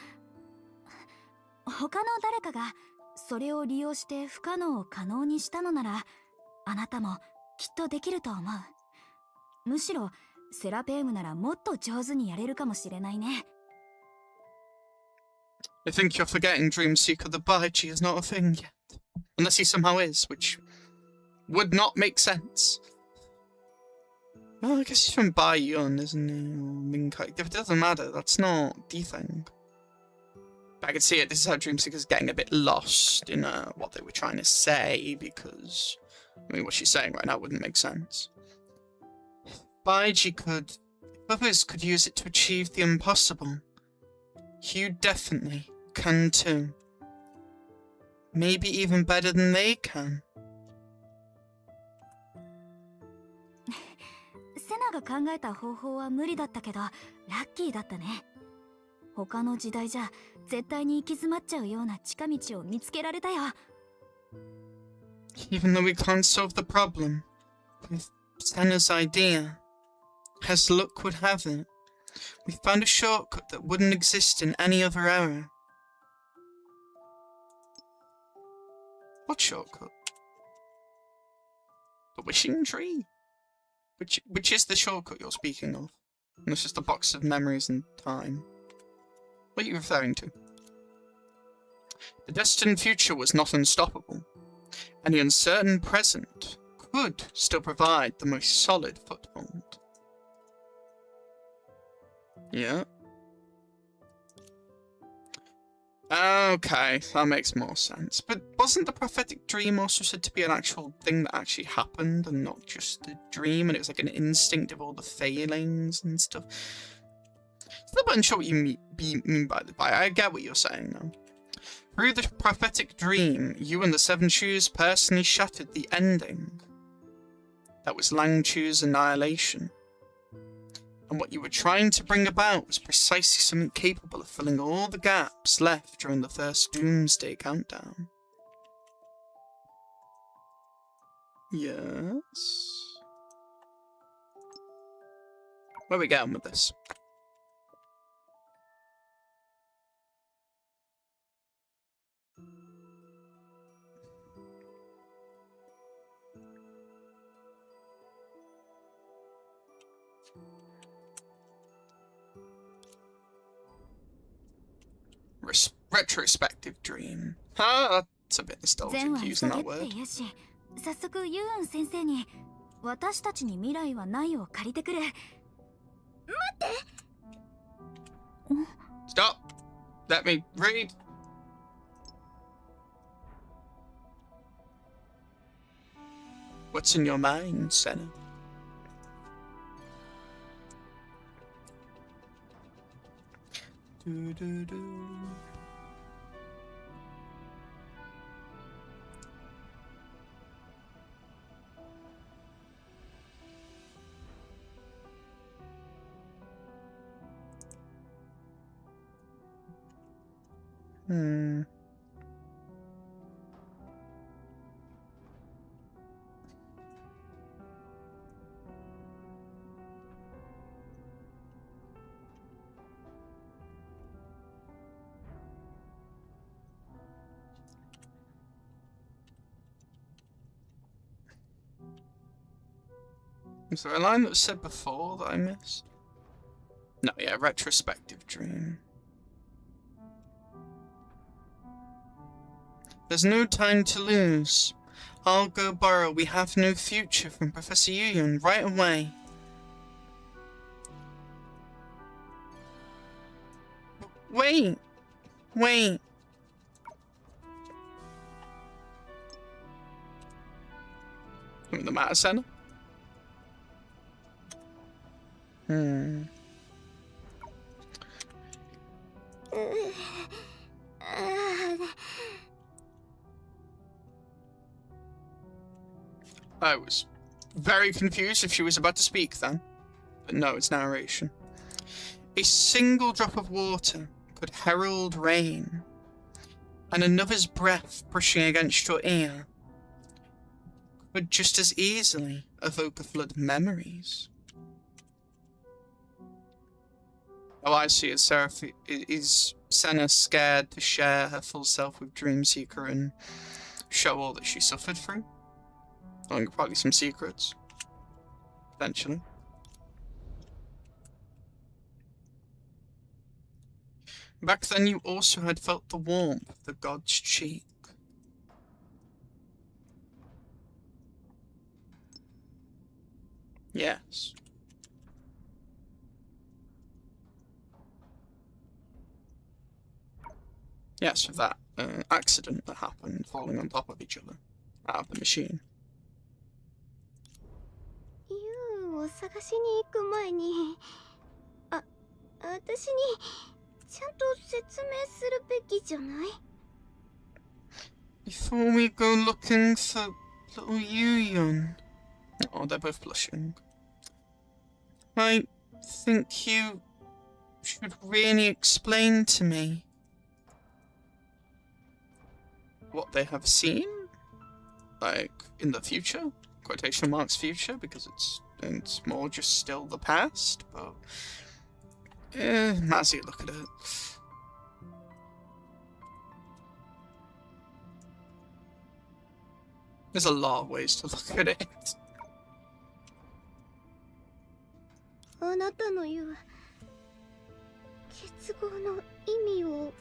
他の誰かがそれを利用して不可能を可能にしたのなら、あなたもきっとできると思う。むしろセラペウムならもっと上手にやれるかもしれないね。
I think you're forgetting Dreamseeker the Baichi is not a thing yet. Unless he somehow is, which would not make sense. Well, I guess he's from Baiyun, isn't he? Or Minkai. It doesn't matter, that's not the thing. But I can see it, this is how Dreamseeker's getting a bit lost in what they were trying to say, because, I mean, what she's saying right now wouldn't make sense. Baiji could, if others could use it to achieve the impossible, you definitely can too. Maybe even better than they can.
セナが考えた方法は無理だったけど、ラッキーだったね。他の時代じゃ絶対に行き詰まっちゃうような近道を見つけられたよ。
Even though we can't solve the problem with Senna's idea, as luck would have it, we found a shortcut that wouldn't exist in any other era. What shortcut? The wishing tree? Which is the shortcut you're speaking of? And it's just a box of memories and time. What are you referring to? The destined future was not unstoppable, and the uncertain present could still provide the most solid foothold. Yeah. Okay, that makes more sense. But wasn't the prophetic dream also said to be an actual thing that actually happened and not just a dream, and it was like an instinct of all the failings and stuff? Still not sure what you mean by that. I get what you're saying now. Through the prophetic dream, you and the Seven Shoes personally shattered the ending. That was Lang Chu's annihilation. And what you were trying to bring about was precisely something capable of filling all the gaps left during the first Doomsday Countdown. Yes? Where are we going with this? Retrospective dream. Ah, It's a bit nostalgic
善は
using
急げ
that
って
word.
言うし、早速ユーン先生に私たちに未来はないを借りてくる。待って。
Stop! Let me read. What's in your mind, Senna? Do. Is there a line that was said before that I missed? No, yeah, retrospective dream. There's no time to lose. I'll go borrow We Have No Future from Professor Yuyun right away. Wait! Wait! Something the matter, Senna? I was very confused if she was about to speak then. But no, it's narration. A single drop of water could herald rain, and another's breath brushing against your ear could just as easily evoke a flood of memories. Oh, I see. Is Senna scared to share her full self with Dreamseeker and show all that she suffered through? Oh, probably some secrets. Potentially. Back then you also had felt the warmth of the god's cheek. Yes. Yes, with that accident that happened, falling on top of each other, out of the machine.
ユウを探しに行く前に、私にちゃんと説明するべきじゃない？
Before we go looking for little Yuyun. Oh, they're both blushing. I think you should really explain to me what they have seen, like in the future, quotation marks future, because it's more just still the past. But as you look at it, there's a lot of ways to look at it.
あなたの言う結合の意味を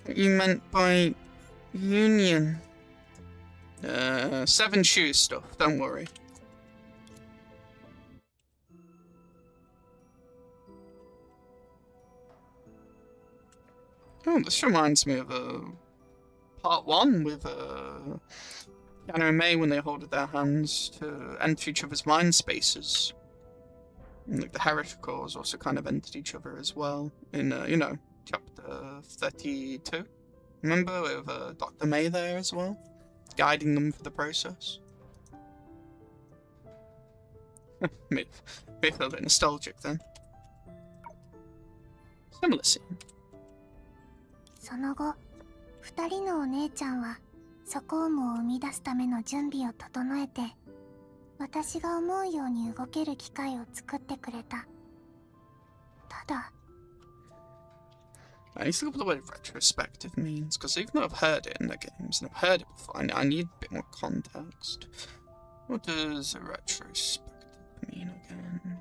What you meant by union? Seven shoes stuff, don't worry. Oh, this reminds me of part 1 with Anna and May when they holded their hands to enter each other's mind spaces. And, like, the Hereticals also kind of entered each other as well in, you know, chapter 32. Remember, with Dr. May there as well, guiding them for the process. May feel a bit nostalgic then. Similar scene.
その後、二人のお姉ちゃんはソコームを生み出すための準備を整えて、私が思うように動ける機会を作ってくれた。ただ、
I need to look up what the word retrospective means, because even though I've heard it in the games, and I've heard it before, I need a bit more context. What does a retrospective mean again?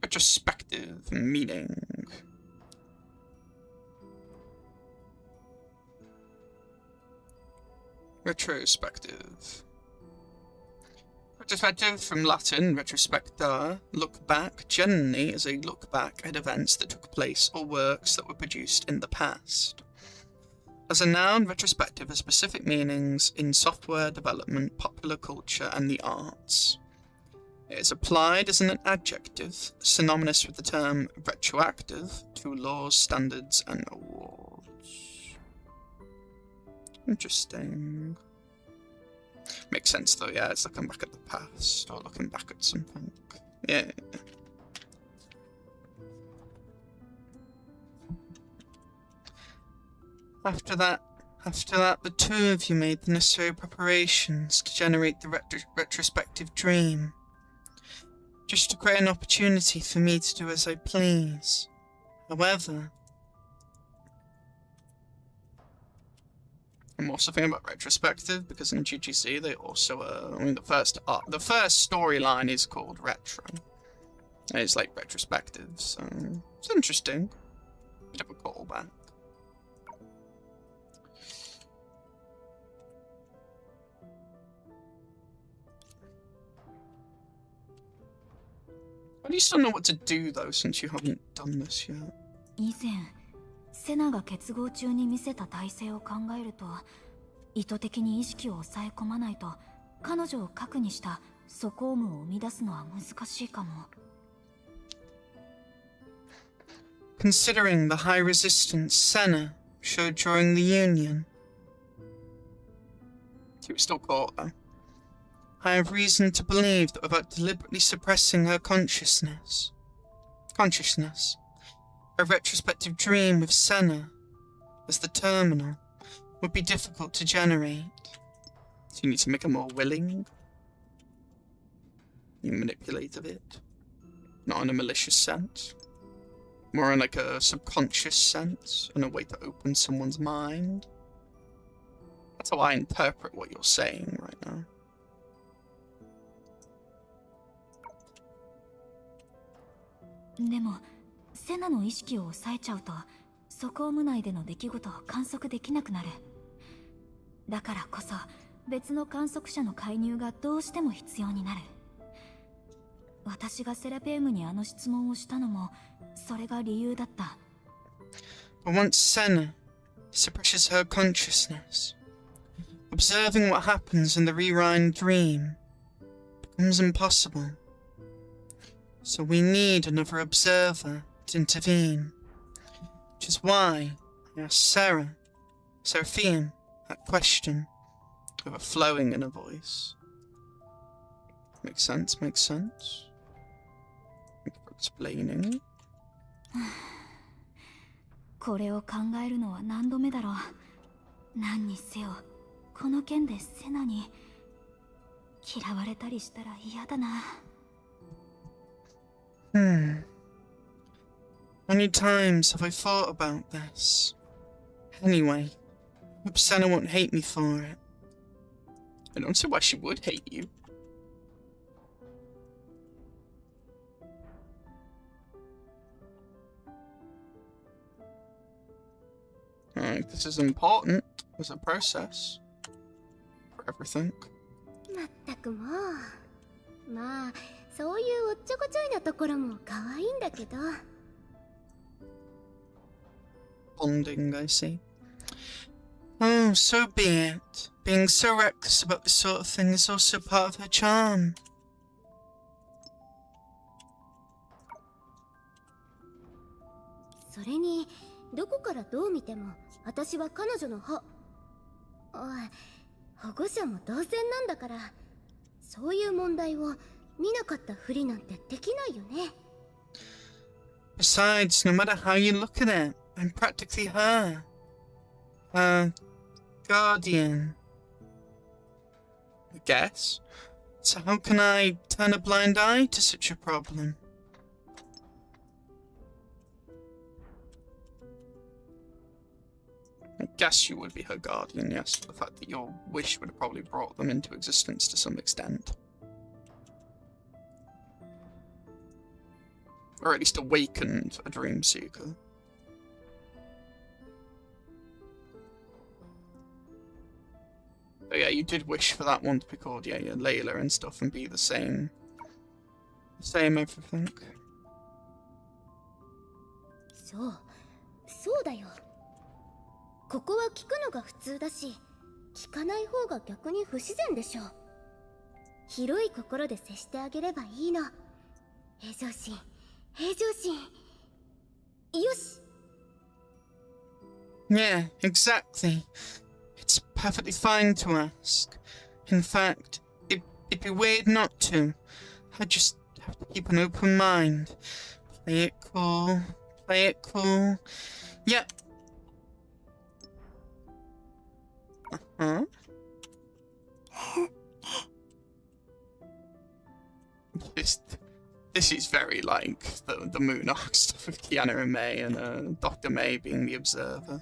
Retrospective meaning. Retrospective. Retrospective from Latin retrospecta, look back, generally as a look back at events that took place or works that were produced in the past. As a noun, retrospective has specific meanings in software development, popular culture, and the arts. It is applied as an adjective, synonymous with the term retroactive, to laws, standards, and awards. Interesting. Makes sense though, yeah, it's looking back at the past, or looking back at something. Yeah. After that, the two of you made the necessary preparations to generate the retrospective dream. Just to create an opportunity for me to do as I please. However, I'm also thinking about retrospective because in GGC they also, I mean, the first storyline is called retro. It's like retrospective, so it's interesting. Bit of a callback. I just don't know what to do though, since you haven't done this yet.
以前セナが結合中に見せた体勢を考えると、意図的に意識を抑え込まないと彼女を核にした素行夢を生み出すのは難しいかも。
Considering the high resistance Senna showed during the Union. She was still caught though. I have reason to believe that without deliberately suppressing her consciousness, a retrospective dream with Senna as the terminal would be difficult to generate. So you need to make her more willing. You manipulate a bit. Not in a malicious sense. More in like a subconscious sense, and a way to open someone's mind. That's how I interpret what you're saying right now.
でもセナの意識を抑えちゃうと素行夢内での出来事を観測できなくなる。だからこそ別の観測者の介入がどうしても必要になる。私がセラペウムにあの質問をしたのもそれが理由だった。
But once Senna suppresses her consciousness, observing what happens in the rewind dream becomes impossible. So we need another observer to intervene, which is why I asked Seraphim, that question, with a flowing in her voice. Makes sense, makes sense. Thank you for explaining.
これを考えるのは何度目だろう。何にせよ、この件でセナに嫌われたりしたら嫌だな。
Many times have I thought about this. Anyway, hope Senna won't hate me for it. I don't see why she would hate you. This is important as a process for everything.
まったくもう。まあ、そういうおっちょこちょいなところも可愛いんだけど。
Bonding, I see. Oh, so be it. Being so reckless about this sort of thing is also part of her charm.
それに、どこからどう見ても私は彼女の保護者も同然なんだから、そういう問題を見なかったふりなんてできないよね。
Besides, no matter how you look at it, I'm practically her guardian, I guess. So how can I turn a blind eye to such a problem? I guess you would be her guardian, yes, for the fact that your wish would have probably brought them into existence to some extent. Or at least awakened a dream seeker. But yeah, yeah, you did wish for that one to be called, yeah, Layla and stuff, and be the same. Same everything.
そうだよ。ここは聞くのが普通だし、聞かない方が逆に不自然でしょ。広い心で接してあげればいいの。平常心、平常心。よし。
Yeah, exactly. It's perfectly fine to ask. In fact, it'd be weird not to. I just have to keep an open mind. Play it cool. Play it cool. Yep. Uh-huh. This is very like the Moon arc stuff with Kiana and May, and Dr. May being the observer.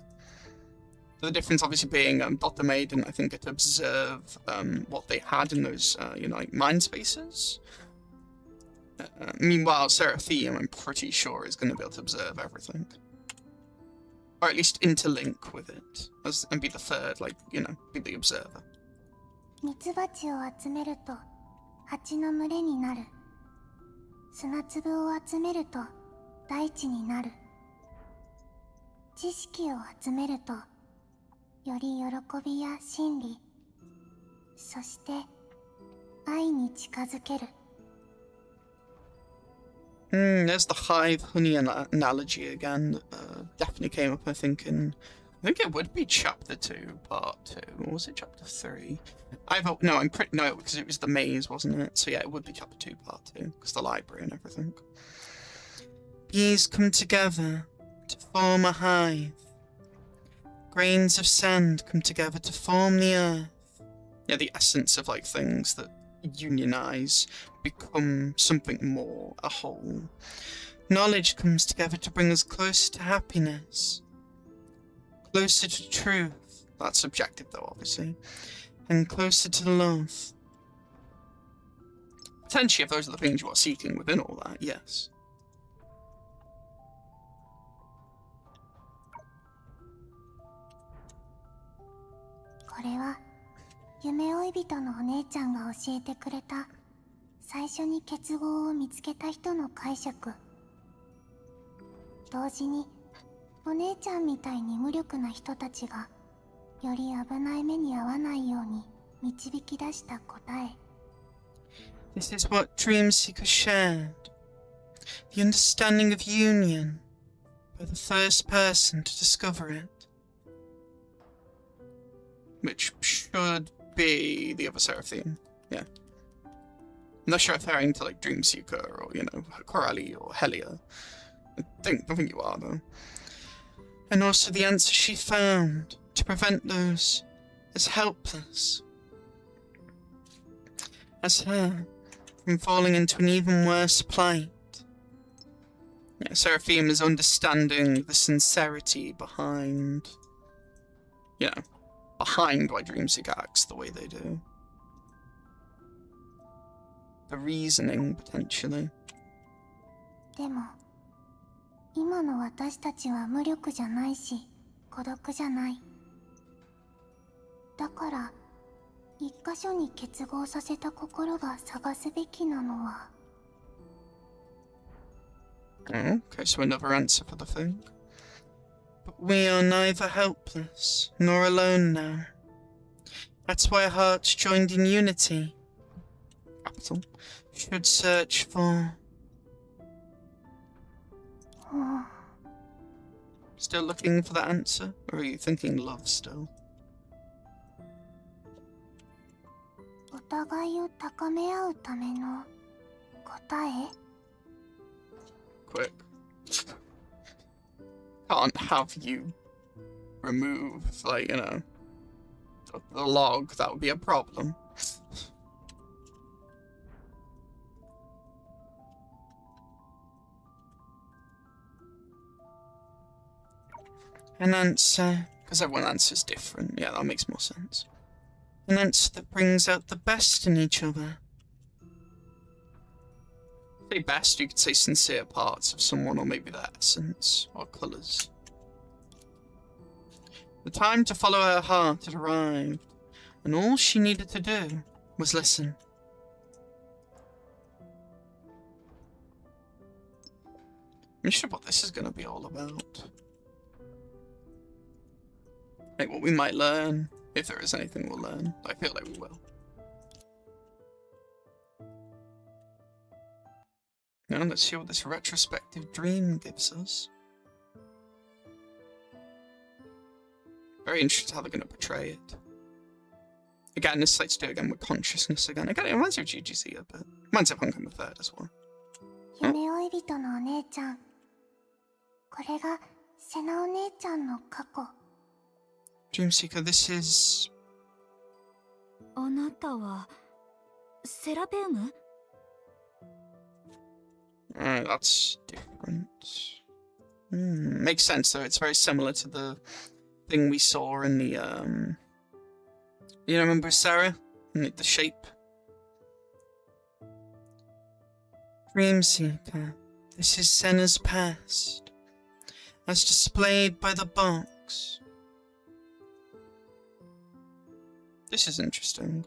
The difference obviously being Dr. May didn't, I think, get to observe what they had in those, like, mind spaces. Meanwhile, Seraphim, I'm pretty sure, is going to be able to observe everything. Or at least interlink with it, and be the third, like, be the observer.
ミツバチを集めると蜂の群れになる。砂粒を集めると大地になる。知識を集めるとより喜びや真理、そして愛に近づける。
There's the hive honey analogy again. Definitely came up, I think it would be chapter 2, part 2. Or was it chapter 3? No, because it was the maze, wasn't it? So yeah, it would be chapter 2, part 2, because the library and everything. Bees come together to form a hive. Grains of sand come together to form the earth. Yeah, the essence of, like, things that unionize, become something more, a whole. Knowledge comes together to bring us closer to happiness. Closer to truth. That's subjective though, obviously. And closer to love. Potentially, if those are the things you are seeking within all that, yes.
This 夢追い人のお姉ちゃんが教えてくれた最初に結合を見つけた人の解釈。同時にお姉ちゃんみたいに無力な人たちがより危ない目に遭わないように導き出した答え。
This is what Dreamseeker shared. The understanding of union by the first person to discover it. Which should be the other Seraphim, yeah. Unless you're referring to, like, Dreamseeker or, Coralie or Helia. I don't think you are, though. And also the answer she found to prevent those as helpless as her from falling into an even worse plight. Yeah, Seraphim is understanding the sincerity behind, behind why Dreamseeker acts the way they do. The reasoning, potentially.
でも今の私たちは無力じゃないし孤独じゃない。だから一箇所に結合させた心が探すべきなのは。
Oh, okay, so another answer for the thing. But we are neither helpless nor alone now. That's why hearts joined in unity, capital, should search for. Still looking for that answer? Or are you thinking love still?
お互いを高め合うための答え?
Quick. Can't have you remove, like, the log. That would be a problem. An answer, because everyone answers different. Yeah, that makes more sense. An answer that brings out the best in each other. Say best, you could say sincere parts of someone, or maybe their essence, or colours. The time to follow her heart had arrived, And all she needed to do was listen. I'm not sure what this is going to be all about. Like what we might learn, if there is anything we'll learn. I feel like we will. Now let's see what this retrospective dream gives us. Very interested how they're going to portray it. Again, this site's to do again with consciousness again. Again, it reminds me of GGC a bit. Reminds me of Honkai Impact as well.
夢追い人のお姉ちゃん。これがセナお姉ちゃんの過去。
Dream Seeker, this is...
あなたはセラペウム？
That's different. Makes sense though, it's very similar to the thing we saw in the, you remember Sarah? The shape? Dream Seeker, this is Senna's past, as displayed by the box. This is interesting.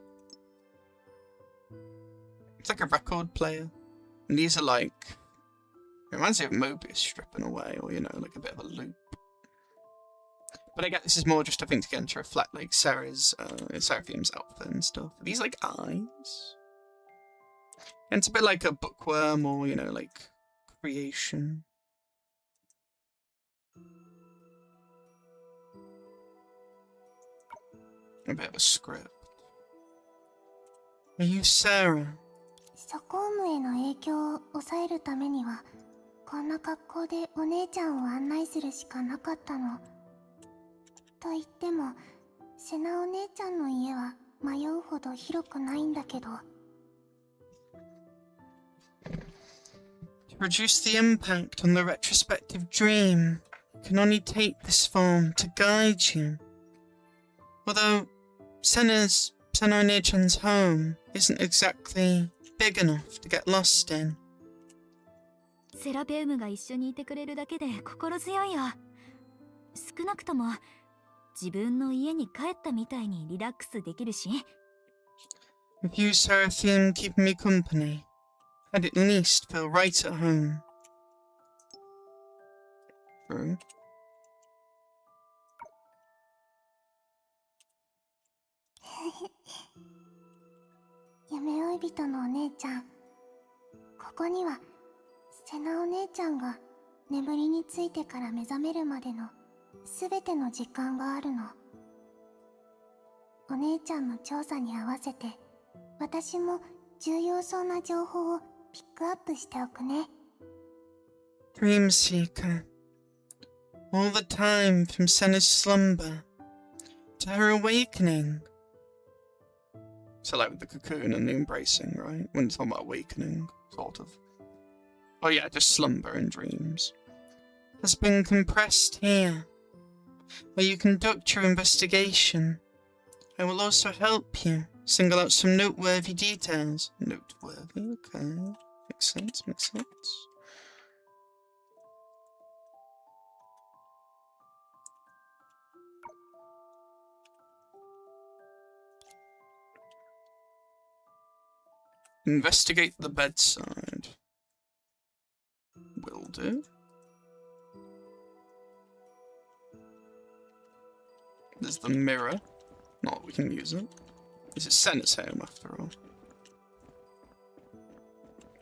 It's like a record player. And these are like... It reminds me of Mobius stripping away, or, you know, like a bit of a loop. But I guess this is more just, I think, again, to reflect, like, Sarah's, Seraphim's outfit and stuff. Are these, like, eyes? And it's a bit like a bookworm, or, you know, like, creation. A bit of a script. Are you Sarah?
諸公務への影響を抑えるためには、こんな格好でお姉ちゃんを案内するしかなかったの。と言っても、セナお姉ちゃんの家は迷うほど広くないんだけど。
To reduce the impact on the retrospective dream, you can only take this form to guide you. Although Senna Oni-chan's home isn't exactly big enough to get lost in.
セラペウムが一緒にいてくれるだけで心強いよ。少なくとも自分の家に帰ったみたいにリラックスできるし。
With you, Seraphim, keeping me company, I'd at least feel right at home. True.
夢追い人のお姉ちゃん。ここにはセナお姉ちゃんが眠りについてから目覚めるまでのすべての時間があるの。お姉ちゃんの調査に合わせて私も重要そうな情報をピックアップしておくね。
Dream Seeker. All the time from Senna's slumber to her awakening. So like with the cocoon and the embracing, right? When it's talking about awakening, sort of. Oh yeah, just slumber and dreams. Has been compressed here, where you conduct your investigation. I will also help you single out some noteworthy details. Noteworthy, okay. Makes sense, makes sense. Investigate the bedside. Will do. There's the mirror. Not that we can use it. This is Senna's home after all.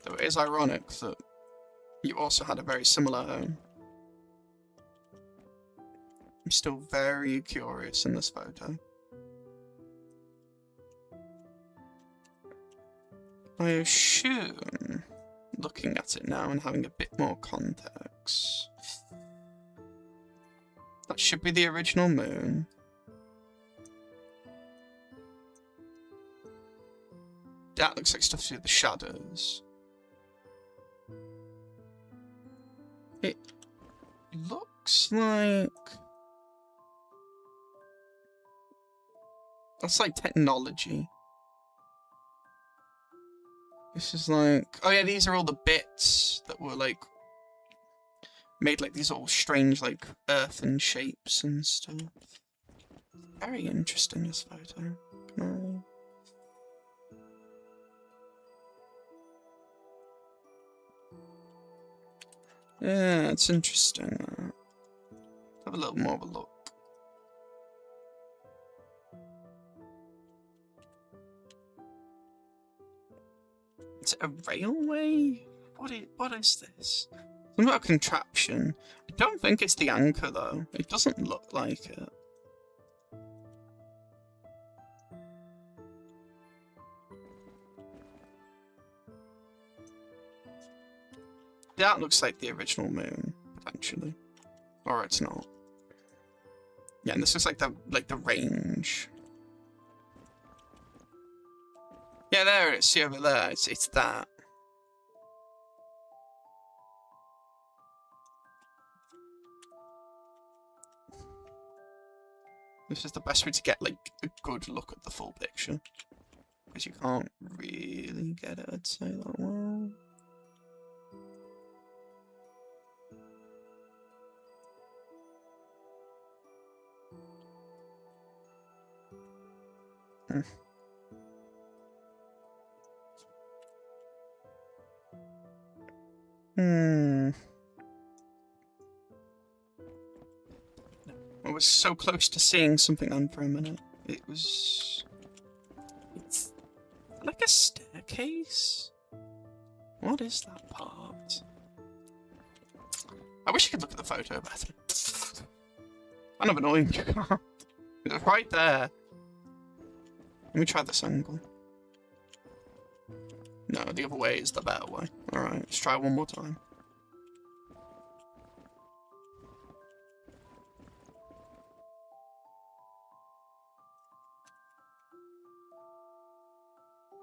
Though it is ironic that you also had a very similar home. I'm still very curious in this photo. I assume, looking at it now and having a bit more context, that should be the original moon. That looks like stuff to do with the shadows. It looks like... That's like technology. This is like... Oh yeah, these are all the bits that were like... made like these all strange like earthen shapes and stuff. Very interesting, this photo. Yeah, it's interesting. Have a little more of a look. Is it a railway? What is this? Something about a contraption. I don't think it's the anchor though. It doesn't look like it. That looks like the original moon, potentially. Or it's not. Yeah, and this is like the range. Yeah, there it is. See over there. It's that. This is the best way to get like a good look at the full picture, because you can't really get it, I'd say, that well. I was so close to seeing something then for a minute. It's like a staircase? What is that part? I wish I could look at the photo better. Kind of annoying. It's right there. Let me try this angle. No, the other way is the better way. Alright, let's try one more time.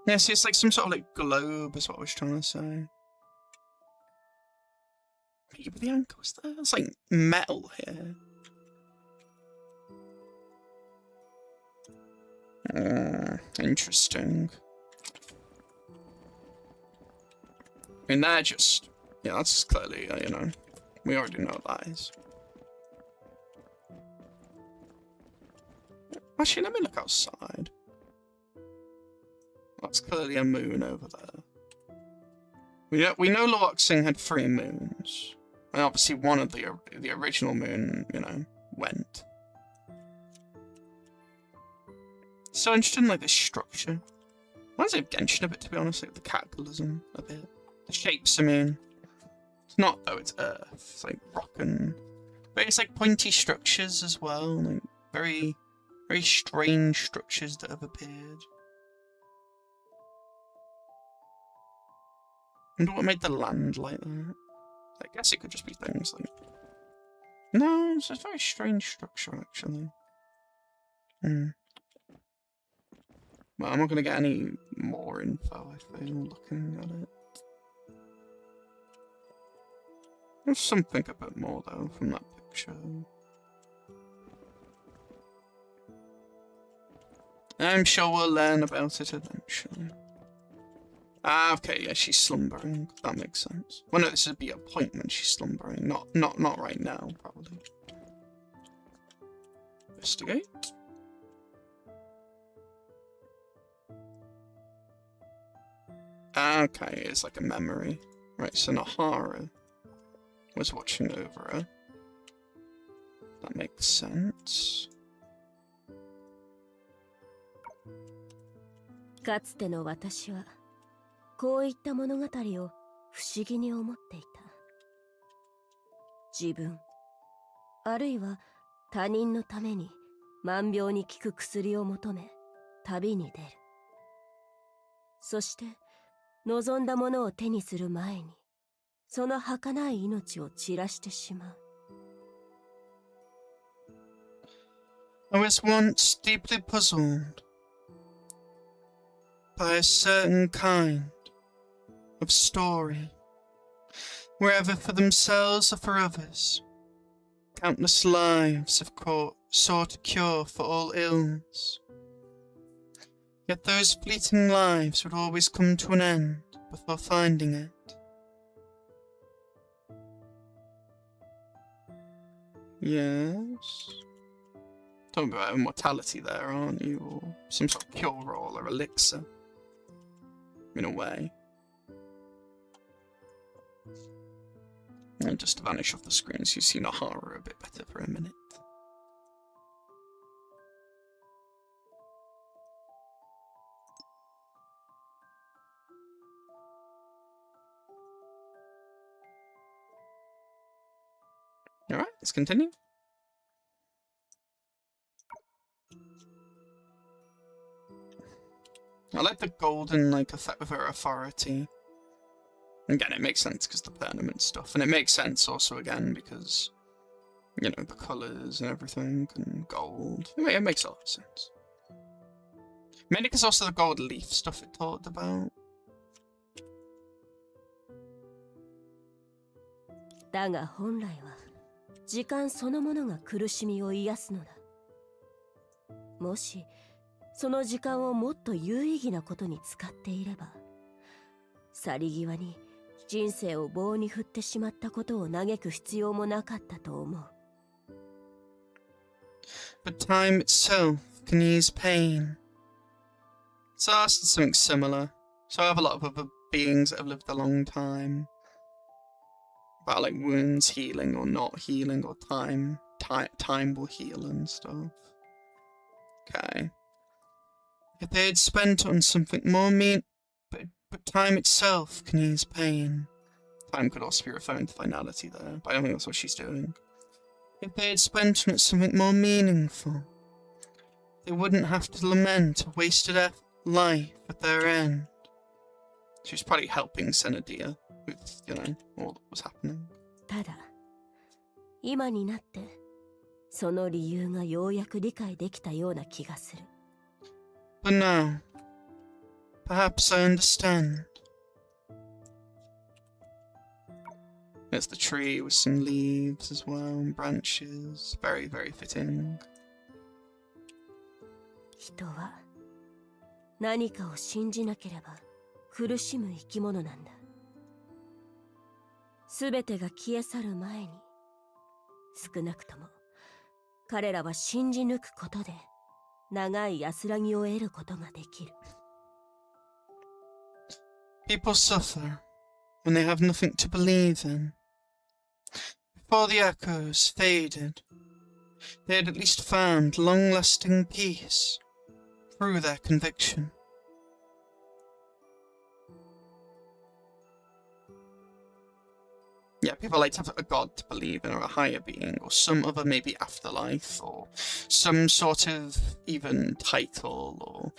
Yeah, see, it's like some sort of like globe is what I was trying to say. Maybe the ankle's there? It's like metal here. Interesting. I mean, they're just... Yeah, that's clearly, you know, we already know what that is. Actually, let me look outside. That's clearly a moon over there. We know Luoxing had 3 moons. And obviously one of the original moon, you know, went. So interested in like the structure. Reminds me of Genshin a bit, to be honest, like the cataclysm a bit. The shapes, I mean. It's not though, it's earth. It's like rock and... But it's like pointy structures as well, like very, very strange structures that have appeared. I wonder what made the land like that. I guess it could just be things like... No, it's a very strange structure, actually. Well, I'm not going to get any more info, I feel, looking at it. There's something a bit more, though, from that picture. I'm sure we'll learn about it eventually. Ah, okay, yeah, she's slumbering. That makes sense. Well, no, this would be a point when she's slumbering. Not right now, probably. Investigate. Ah, okay, it's like a memory. Right, so Nahara was watching over her. That makes sense.
かつての私はこういった物語を不思議に思っていた。自分、あるいは他人のために万病に効く薬を求め旅に出る。そして望んだものを手にする前にその儚い命を散らしてしまう。
I was once deeply puzzled by a certain kind of story, wherever for themselves or for others, countless lives have sought a cure for all ills. Yet those fleeting lives would always come to an end before finding it. Yes. Talking about immortality there, aren't you? Or some sort of cure-all or elixir. In a way. And just vanish off the screen so you see Nahara a bit better for a minute. Alright, let's continue. I like the golden effect with her authority. Again, it makes sense because the tournament stuff, and it makes sense also again because, you know, the colours and everything, and gold. It makes a lot of sense. Mainly because also the gold leaf stuff it talked about.
だが本来は時間そのものが苦しみを癒すのだ。もしその時間をもっと有意義なことに使っていれば、去り際に人生を棒に振ってしまったことを嘆く必要もなかったと思う。
But time itself can ease pain. So that's something similar. So I have a lot of other beings that have lived a long time. About like wounds healing or not healing or time will heal and stuff. Okay. If they had spent on something more but time itself can ease pain. Time could also be referring to finality there, but I don't think that's what she's doing. If they had spent on it something more meaningful, they wouldn't have to lament a wasted life at their end. She's probably helping Senadia with, you know, all that was happening.
ただ、今になってその理由がようやく理解できたような気がする。
But now, perhaps I understand. There's the tree with some leaves as well, and branches. Very, very fitting.
人は何かを信じなければ苦しむ生き物なんだ。すべてが消え去る前に、少なくとも彼らは信じ抜くことで長い安らぎを得ることができる。
People suffer when they have nothing to believe in. Before the echoes faded, they had at least found long-lasting peace through their conviction. Yeah, people like to have a god to believe in, or a higher being, or some other maybe afterlife, or some sort of even title, or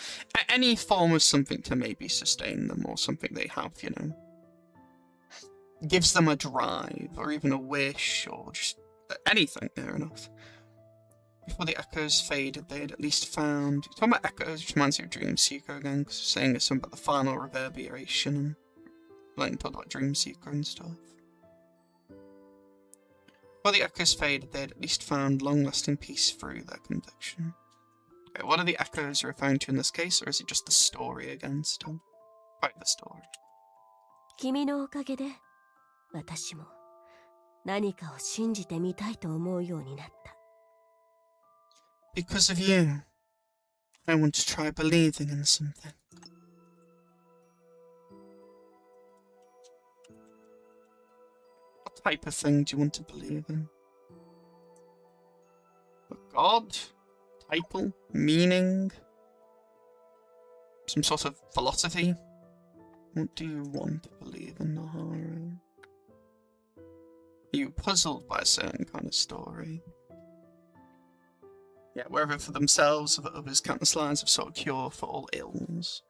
any form of something to maybe sustain them, or something they have, you know. Gives them a drive, or even a wish, or just anything, near enough. Before the echoes faded, they had at least found... Talking about echoes, which reminds me of Dreamseeker again, because saying it's something about the final reverberation, and like talk about Dreamseeker and stuff. Before the echoes faded, they had at least found long-lasting peace through their conviction. Okay, what are the echoes referring to in this case, or is it just the story again still? Quite the story.
君のおかげで私も何かを信じてみたいと思うようになった。
Because of you, I want to try believing in something. What type of thing do you want to believe in? A god? Title? Meaning? Some sort of philosophy? What do you want to believe in, Nahara? Are you puzzled by a certain kind of story? Yeah, whether for themselves or for others, countless lives of sort of cure for all ills.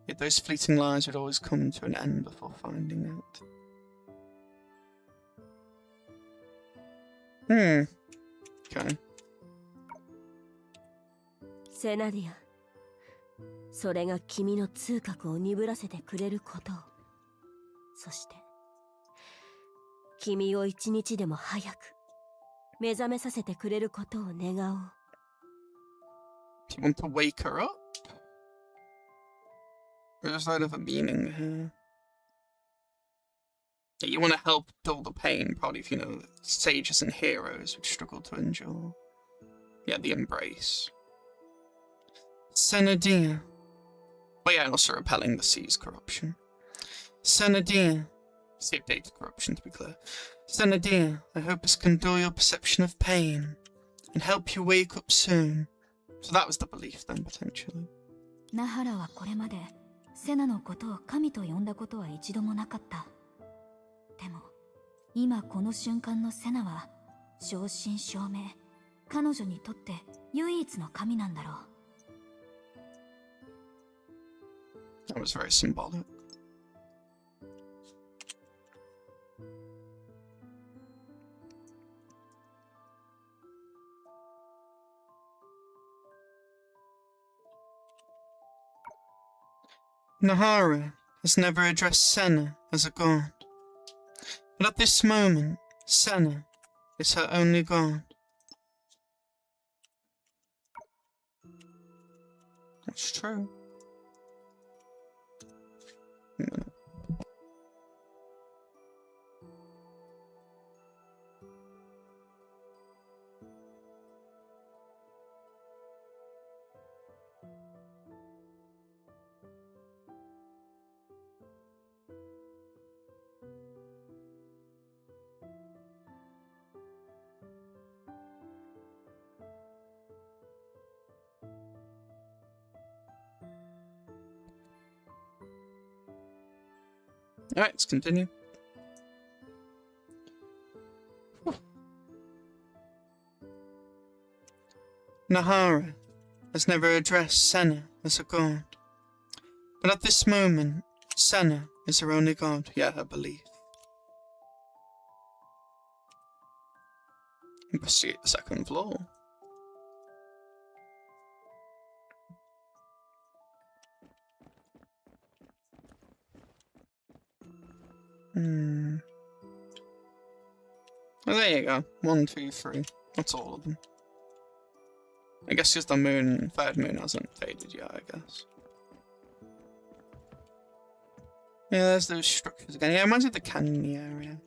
Yet those fleeting lives would always come to an end before finding it. Okay.
セナディア、それが君の痛覚を鈍らせてくれることを、そして君を一日でも早く目覚めさせてくれることを願おう。
Do you want to wake her up? Or is there another meaning here? Yeah, you want to help dull the pain, probably if you know that sages and heroes would struggle to endure. Yeah, the embrace. Senadia. Oh yeah, and also repelling the sea's corruption. Senadia, Save data corruption, to be clear. Senna dear, I hope this can dull your perception of pain and help you wake up soon. So that was the belief then, potentially.
ナハラはこれまでセナのことを神と呼んだことは一度もなかった。でも今この瞬間のセナは正真正銘彼女にとって唯一の神なんだろう。
That was very symbolic. Nahara has never addressed Senna as a god, but at this moment, Senna is her only god. That's true. Alright, let's continue. Nahara has never addressed Senna as a god, but at this moment, Senna is her only god, yeah, her belief. Investigate the second floor. Well, there you go. 1, 2, 3. That's all of them. I guess because the moon, third moon hasn't faded yet, I guess. Yeah, there's those structures again. Yeah, it reminds me of the canyon area.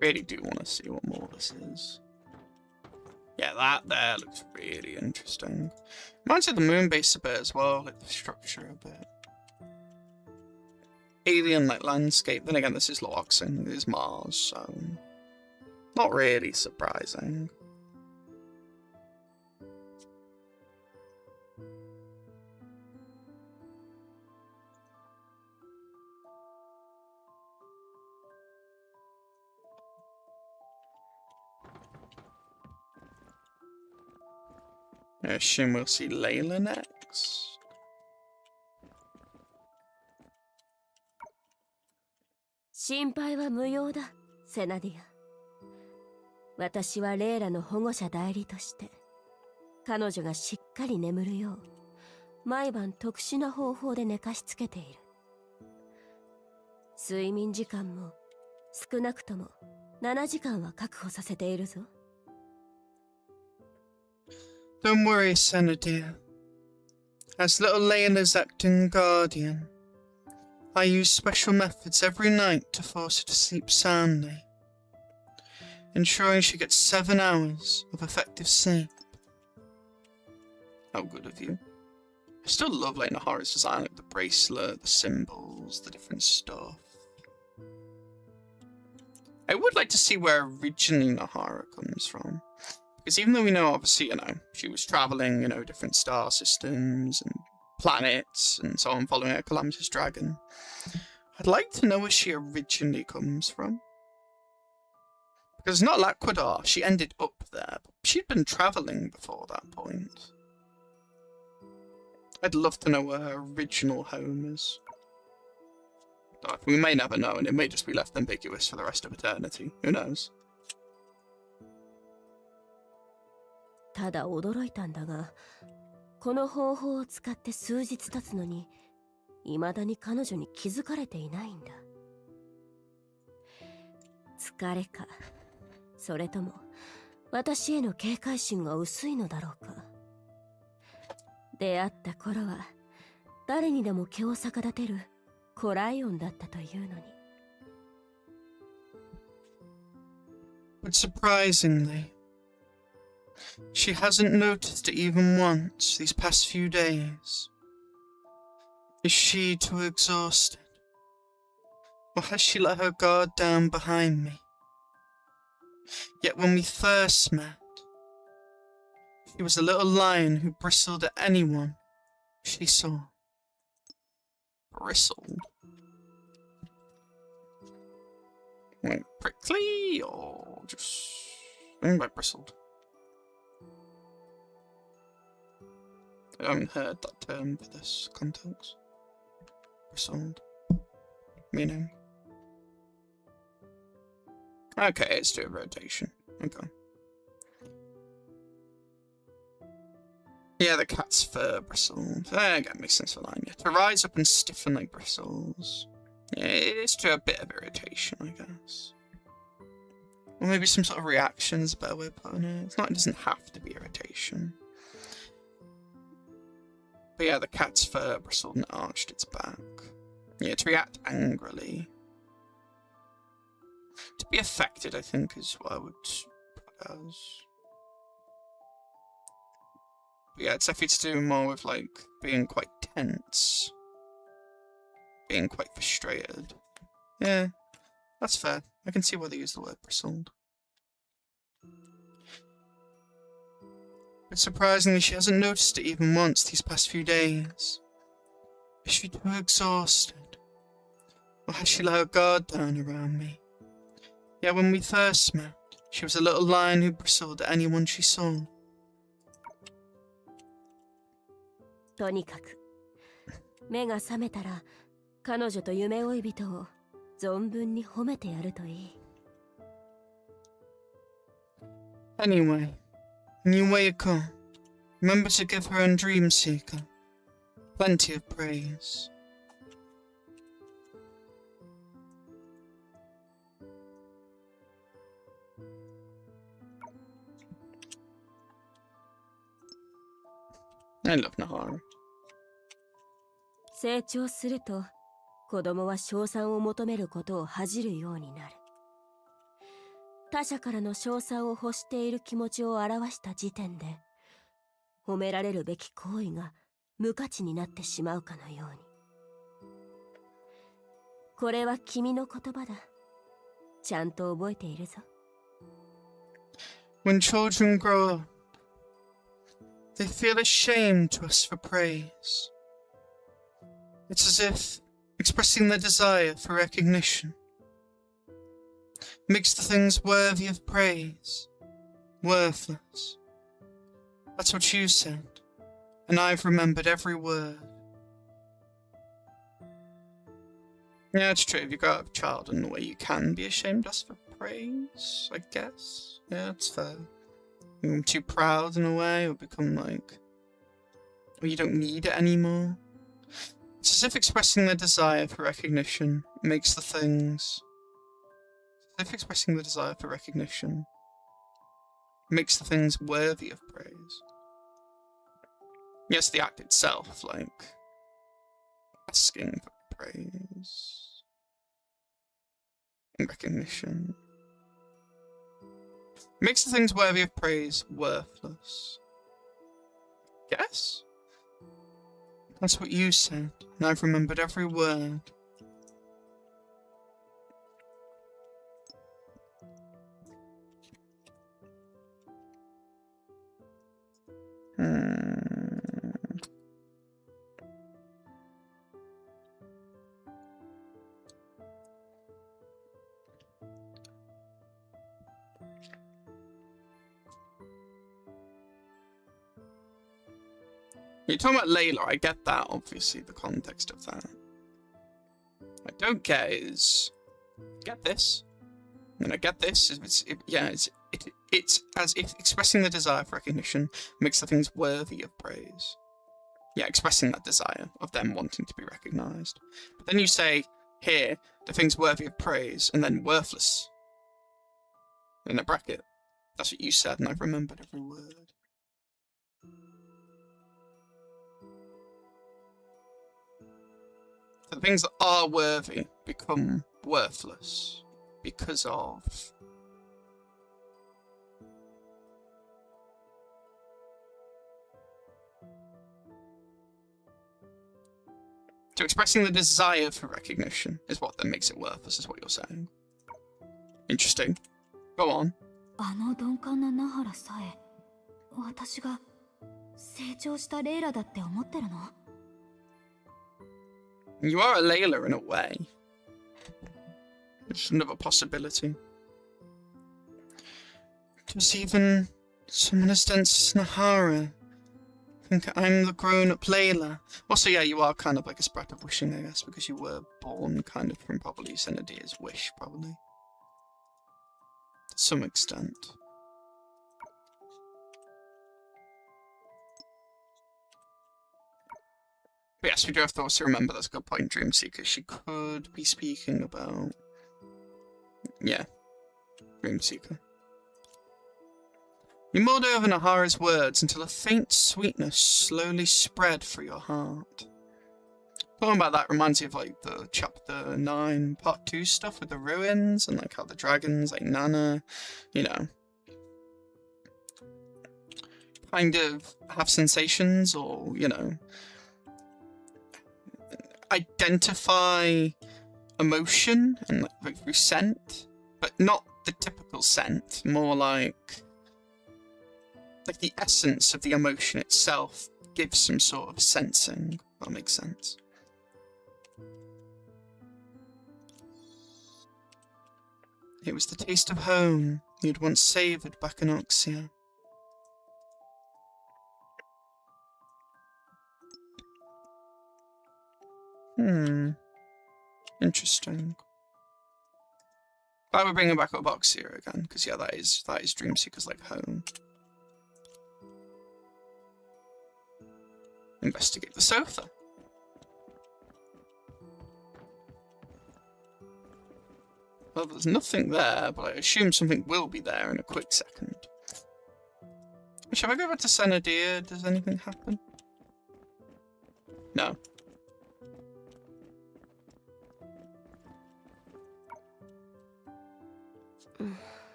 Really do want to see what more this is. Yeah, that there looks really interesting. Reminds me of the moon base a bit as well, like the structure a bit. Alien like landscape. Then again, this is Loaxin, this is Mars, so not really surprising. I assume we'll see Layla next.
心配は無用だ、セナディア。私はレイラの保護者代理として彼女がしっかり眠るよう毎晩特殊な方法で寝かしつけている。睡眠時間も少なくとも7時間は確保させているぞ。
Don't worry, Senna dear. As little Layla's acting guardian, I use special methods every night to force her to sleep soundly, ensuring she gets 7 hours of effective sleep. How good of you. I still love like Nahara's design, like the bracelet, the symbols, the different stuff. I would like to see where originally Nahara comes from. Because even though we know, obviously, she was travelling, different star systems and planets and so on, following a calamitous dragon, I'd like to know where she originally comes from. Because it's not Laquadar, she ended up there, but she'd been travelling before that point. I'd love to know where her original home is. But we may never know, and it may just be left ambiguous for the rest of eternity. Who knows?
ただ驚いたんだが、この方法を使って数日経つのに、未だに彼女に気づかれていないんだ。疲れか、それとも私への警戒心が薄いのだろうか。出会った頃は誰にでも毛を逆立てるコライオンだったというのに。
But surprisingly, she hasn't noticed it even once these past few days. Is she too exhausted? Or has she let her guard down behind me? Yet when we first met, she was a little lion who bristled at anyone she saw. Bristled? Like prickly, or just... I think by bristled. I haven't heard that term for this context. Bristled. Meaning? Okay, let's do a rotation. Okay. Yeah, the cat's fur bristled. Again, makes sense for line. Yeah. To rise up and stiffen like bristles. Yeah, it's to a bit of irritation, I guess. Or maybe some sort of reaction is a better way of putting it. It doesn't have to be irritation. But yeah, the cat's fur bristled and arched its back. Yeah, to react angrily. To be affected, I think, is what I would put as. But yeah, it's definitely to do more with, like, being quite tense. Being quite frustrated. Yeah, that's fair. I can see why they use the word bristled. But surprisingly, she hasn't noticed it even once these past few days. Is she too exhausted? Or has she let her guard down around me? Yeah, when we first met, she was a little lion who bristled at anyone she saw.
とにかく目が覚めたら彼女と夢追い人を存分に褒めてやるといい。
Anyway, when you wake up, remember to give her and Dreamseeker plenty of praise. I love Naharu.
成長すると子供は称賛を求めることを恥じるようになる。他者からの称賛を欲している気持ちを表した時点で褒められるべき行為が無価値になってしまうかのように。これは君の言葉だ。ちゃんと覚えているぞ。
When children grow up, they feel ashamed to ask for praise. It's as if expressing their desire for recognition makes the things worthy of praise worthless. That's what you said, and I've remembered every word. Yeah, it's true. If you grow up a child in a way, you can be ashamed to ask for praise, I guess. Yeah, it's fair. You become too proud in a way, or become like... or you don't need it anymore. It's as if expressing their desire for recognition makes the things... as if expressing the desire for recognition makes the things worthy of praise. Yes, the act itself, like... asking for praise... and recognition... makes the things worthy of praise worthless. Yes? That's what you said, and I've remembered every word. You're talking about Layla, I get that, obviously, the context of that. I don't get is... get this. And I get this. It's as if expressing the desire for recognition makes the things worthy of praise. Yeah, expressing that desire of them wanting to be recognised. But then you say, here, the thing's worthy of praise, and then worthless. In a bracket. That's what you said, and I've remembered every word. The things that are worthy become worthless because of... So expressing the desire for recognition is what then makes it worthless, is what you're saying. Interesting. Go on.
あの鈍感なナハラさえ私が成長したレイラだって思ってるの？
You are a Layla in a way. It's another possibility. Does even someone as dense as Nahara think I'm the grown-up Layla? Also, yeah, you are kind of like a sprout of wishing, I guess, because you were born kind of from probably Senadia's wish, probably. To some extent. But yes, we do have to also remember that's a good point, Dreamseeker. She could be speaking about... Yeah. Dreamseeker. You mulled over Nahara's words until a faint sweetness slowly spread through your heart. Talking about that reminds you of like the chapter 9 part 2 stuff with the ruins and like how the dragons like Nana, you know, kind of have sensations or, you know, identify emotion and like through scent, but not the typical scent, more like the essence of the emotion itself gives some sort of sensing. That makes sense. It was the taste of home you'd once savoured back in Oxia. Interesting. I would bring him back up Oxia again, because yeah, that is Dreamseeker's like home. Investigate the sofa. Well, there's nothing there, but I assume something will be there in a quick second. Shall I go over to Senadia? Does anything happen? No.
Mm.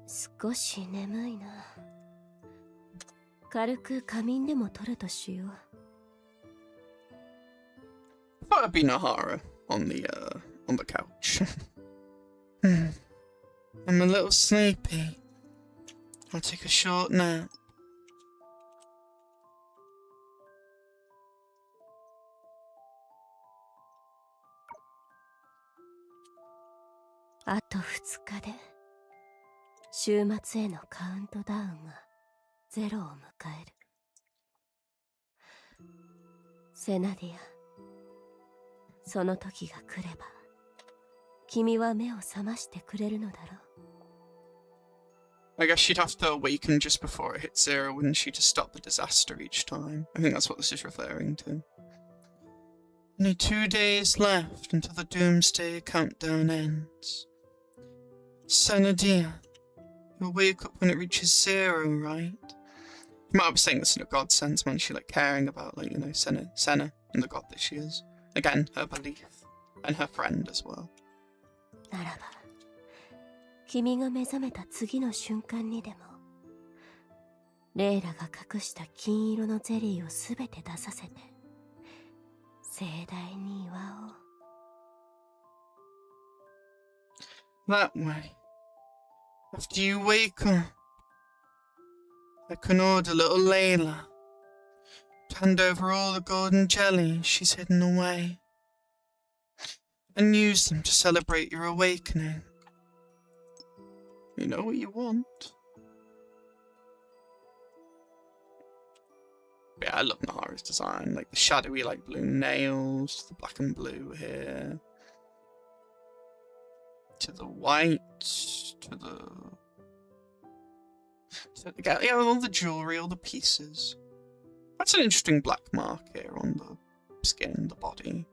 少し眠いな。軽く仮眠でも取るとしよう。
Thought it'd be Nahara on the couch. I'm a little sleepy. I'll take a short nap.
あと2日で週末へのカウントダウンが0を迎える。セナディア、その時が来れば君は目を覚ましてくれるのだろう。
I guess she'd have to awaken just before it hits 0, wouldn't she, to stop the disaster each time? I think that's what this is referring to. Only 2 days left until the doomsday countdown ends. Senadia, you'll wake up when it reaches 0, right? You might be saying this in a god sense, man. She like caring about, like, you know, Senna and the god that she is. Again, her belief. And her friend as well.
ならば、君が目覚めた次の瞬間にでも、レイラが隠した金色のゼリーをすべて出させて、盛大に祝おう。
That way. After you wake up, I can order little Layla to hand over all the golden jellies she's hidden away, and use them to celebrate your awakening. You know what you want. But yeah, I love Nahara's design, like the shadowy, like blue nails, the black and blue here, to the white, to yeah, all the jewelry, all the pieces. That's an interesting black mark here on the skin, the body.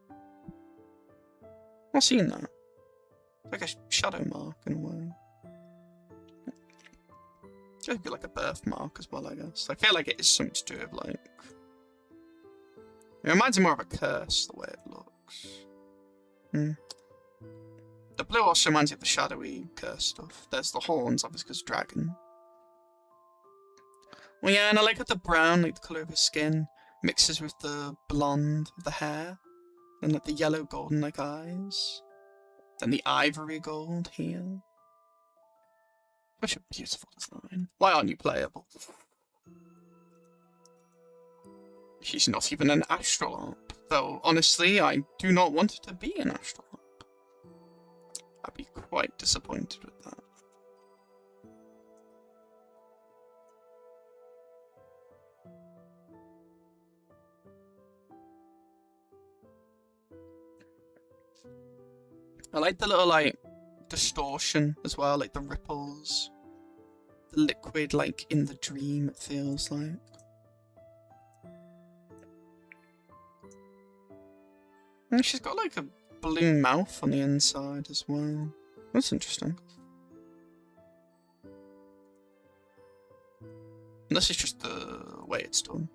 I've seen that. Like a shadow mark in a way. It could be like a birthmark as well, I guess. I feel like it is something to do with like... It reminds me more of a curse, the way it looks. The blue also reminds me of the shadowy curse stuff. There's the horns, obviously, because dragon. Well, yeah, and I like the brown, like the colour of his skin. mixes with the blonde of the hair, and like the yellow golden like eyes, and the ivory gold here. Such a beautiful design. Why aren't you playable? She's not even an astrolabe, though honestly I do not want her to be an astrolabe. I'd be quite disappointed with that. I like the little like distortion as well, like the ripples, the liquid like in the dream it feels like. And she's got like a blue mouth on the inside as well. That's interesting. And this is just the way it's done.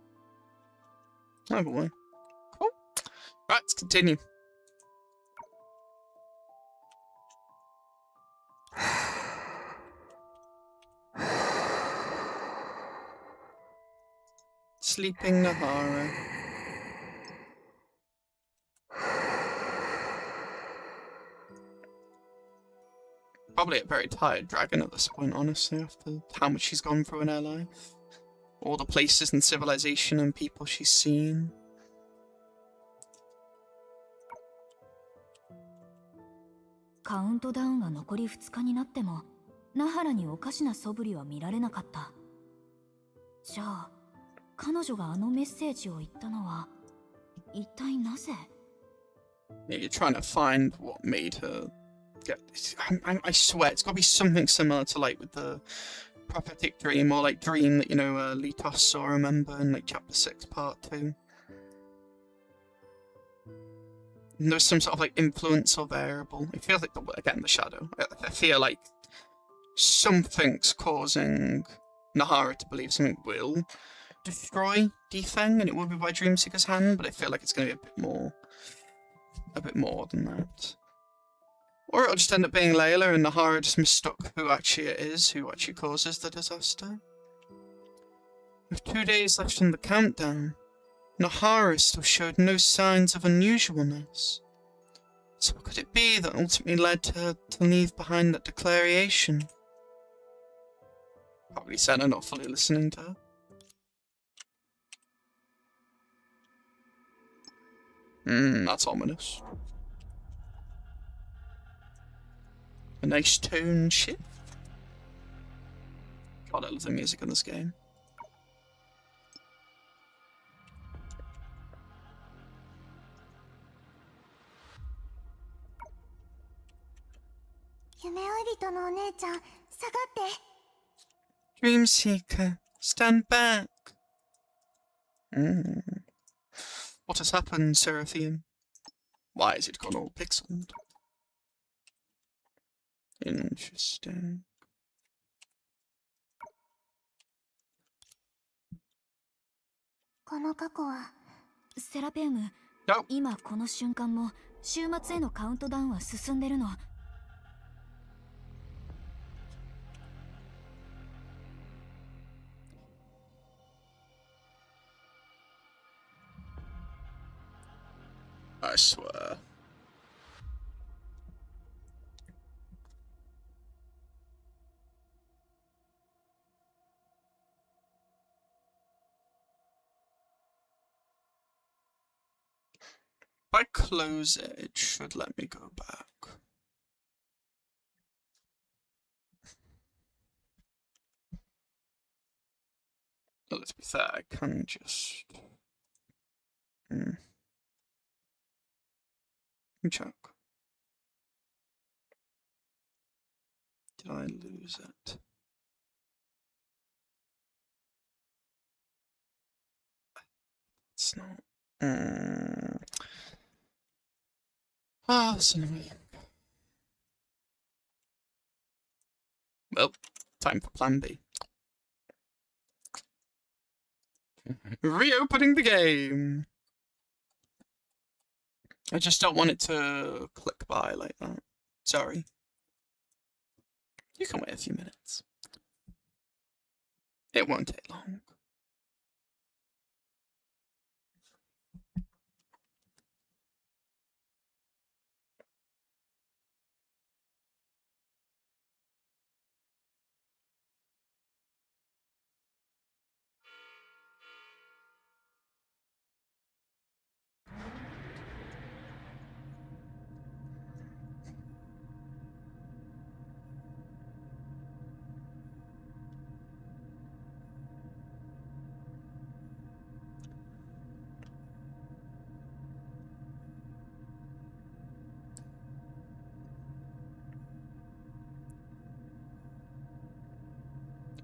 Either way. Cool. Right, let's continue. Sleeping Nahara. Probably a very tired dragon at this point, honestly, after how much she's gone through in her life. All the places and civilization and people she's seen.
Countdown が残り2日になっても、ナハラにおかしな素振りは見られなかった。じゃあ、彼女があのメッセージを言ったのは、一体なぜ?
Yeah, you're trying to find what made her get this. I swear, it's got to be something similar to like with the prophetic dream, or like dream that, you know, Litos saw, remember, in like chapter 6, part 2. And there's some sort of like influence or variable. It feels like, again, the shadow. I feel like something's causing Nahara to believe something will destroy Defeng, and it will be by Dreamseeker's hand, but I feel like it's going to be a bit more than that. Or it'll just end up being Layla and Nahara just mistook who actually it is, who actually causes the disaster. With 2 days left on the countdown, Nahara still showed no signs of unusualness. So what could it be that ultimately led her to leave behind that declaration? Probably Senna not fully listening to her. That's ominous. A nice tone shift. God, I love the music in this game. Dreamseeker, stand back. What has happened, Seraphim? Why has it gone all pixeled? Interesting.
Serapeum, 今この瞬間も週末へのカウントダウンは進んでるの。
I swear. If I close it, it should let me go back. Well, let's be fair, I can just... Let me check. Did I lose it? It's not... that's annoying. Well, time for plan B. Reopening the game! I just don't want it to click by like that. Sorry. You can wait a few minutes. It won't take long.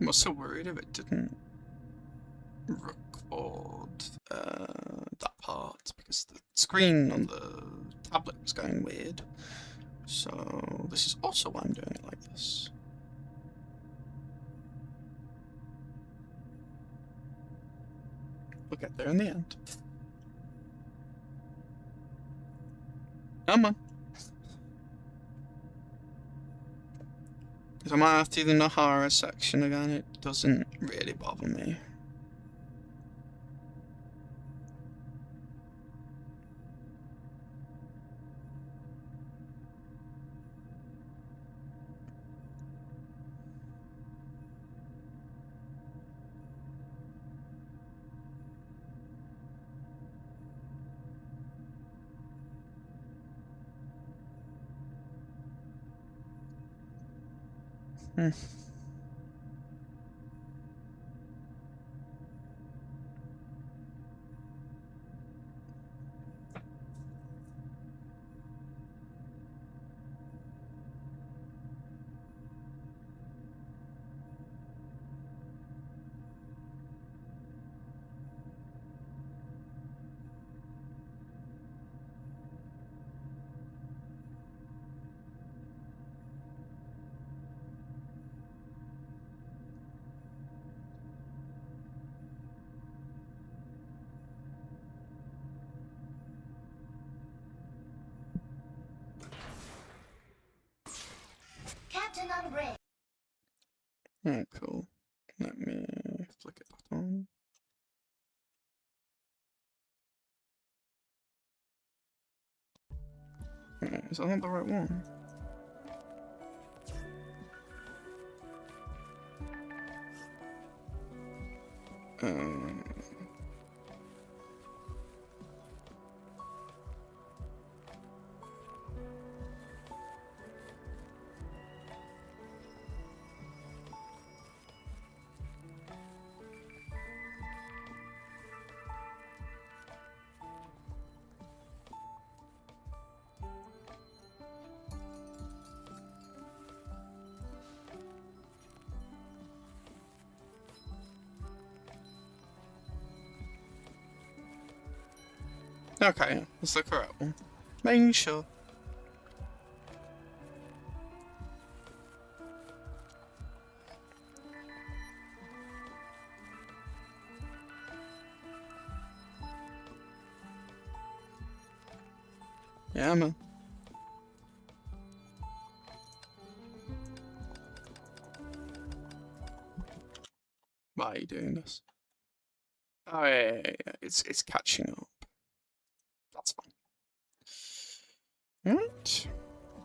I'm so worried if it didn't record that part because the screen on the tablet was going weird. So this is also why I'm doing it like this. We'll get there in the end. Come on. Because I might have to do the horror section again. It doesn't really bother me.
Captain on break.
Oh, cool. Let me flick it back on. Is that not the right one? Okay, that's the correct one. Making sure. Yeah, man. Why are you doing this? Oh yeah. It's catching up. That's fine. Right.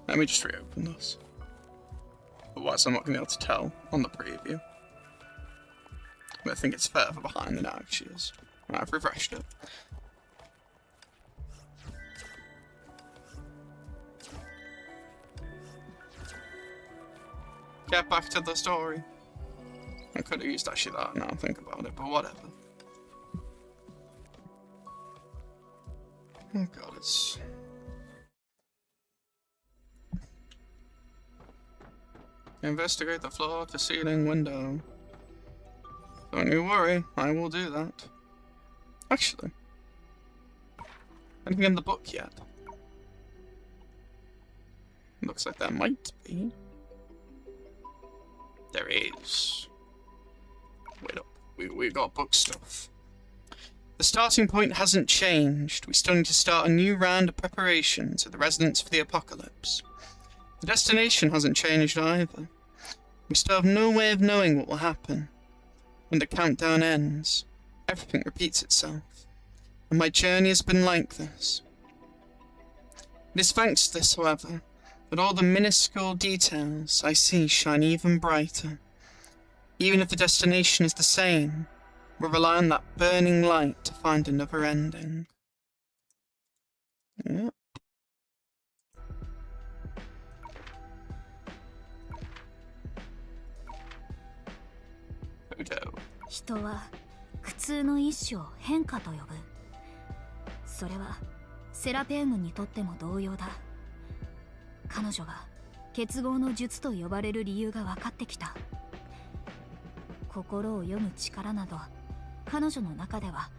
Let me just reopen this. Otherwise I'm not going to be able to tell on the preview. But I think it's further behind than it actually is. Right, I've refreshed it. Get back to the story. I could have used actually that now I think about it, but whatever. Oh god, it's... Investigate the floor-to-ceiling window. Don't you worry, I will do that. Actually, anything in the book yet? Looks like there might be. There is. Wait up, we got book stuff. The starting point hasn't changed. We still need to start a new round of preparations at the Residence for the Apocalypse. The destination hasn't changed either. We still have no way of knowing what will happen. When the countdown ends, everything repeats itself. And my journey has been like this. It is thanks to this, however, that all the minuscule details I see shine even brighter. Even if the destination is the same, we'll rely on that burning light to find another ending. Yep. Photo.
人は苦痛の一種を変化と呼ぶ。それはセラペウムにとっても同様だ。彼女が結合の術と呼ばれる理由が分かってきた。心を読む力など彼女の中では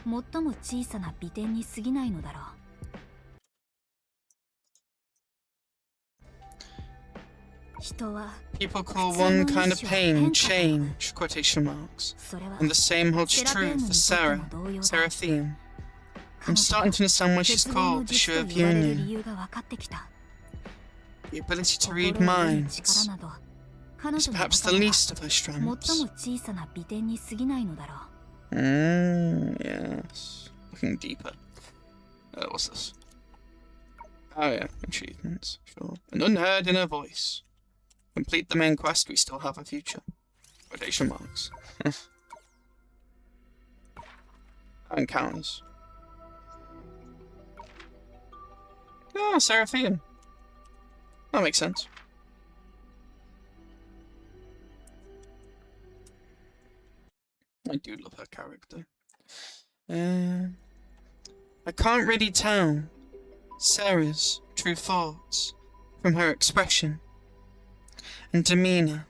最も小さな美点に過ぎないのだろう。人は
People call one kind of pain change, quotation marks.
それは
And the same holds
セラペ
true
ーム
for
にとって
Sarah,
も同様だ。
Seraphim.
彼
I'm
女
starting to understand why
絶
she's
望の
called the
術
Shoe
と
of
言われる理
Union.
由が分かってきた。
The ability to
心を
read
読む
minds
力など彼
is
女の
perhaps
中
the
では
least of her
最も
strengths.
小さな美点に過ぎないのだろう。
Yes. Looking deeper. What's this? Oh yeah, achievements, sure. An unheard inner voice. Complete the main quest, we still have a future. Quotation marks. Encounters. Ah, Seraphim. That makes sense. I do love her character. I can't really tell Sarah's true thoughts from her expression and demeanor,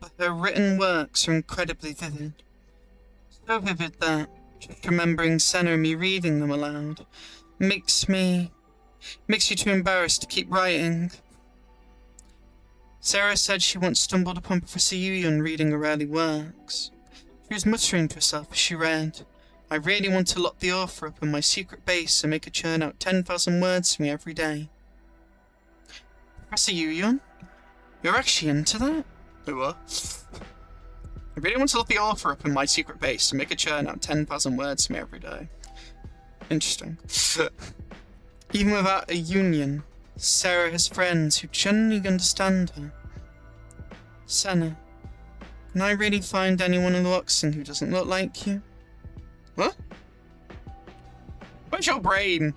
but her written works are incredibly vivid. So vivid that just remembering Senna and me reading them aloud makes you too embarrassed to keep writing. Sarah said she once stumbled upon Professor Yuyon reading her early works. She was muttering to herself as she read, "I really want to lock the author up in my secret base and make her churn out 10,000 words for me every day." Professor Yuyon? You're actually into that? What? I really want to lock the author up in my secret base and make her churn out 10,000 words for me every day. Interesting. Even without a union, Sarah has friends who genuinely understand her. Senna, can I really find anyone in Luoxing who doesn't look like you? What? Where's your brain?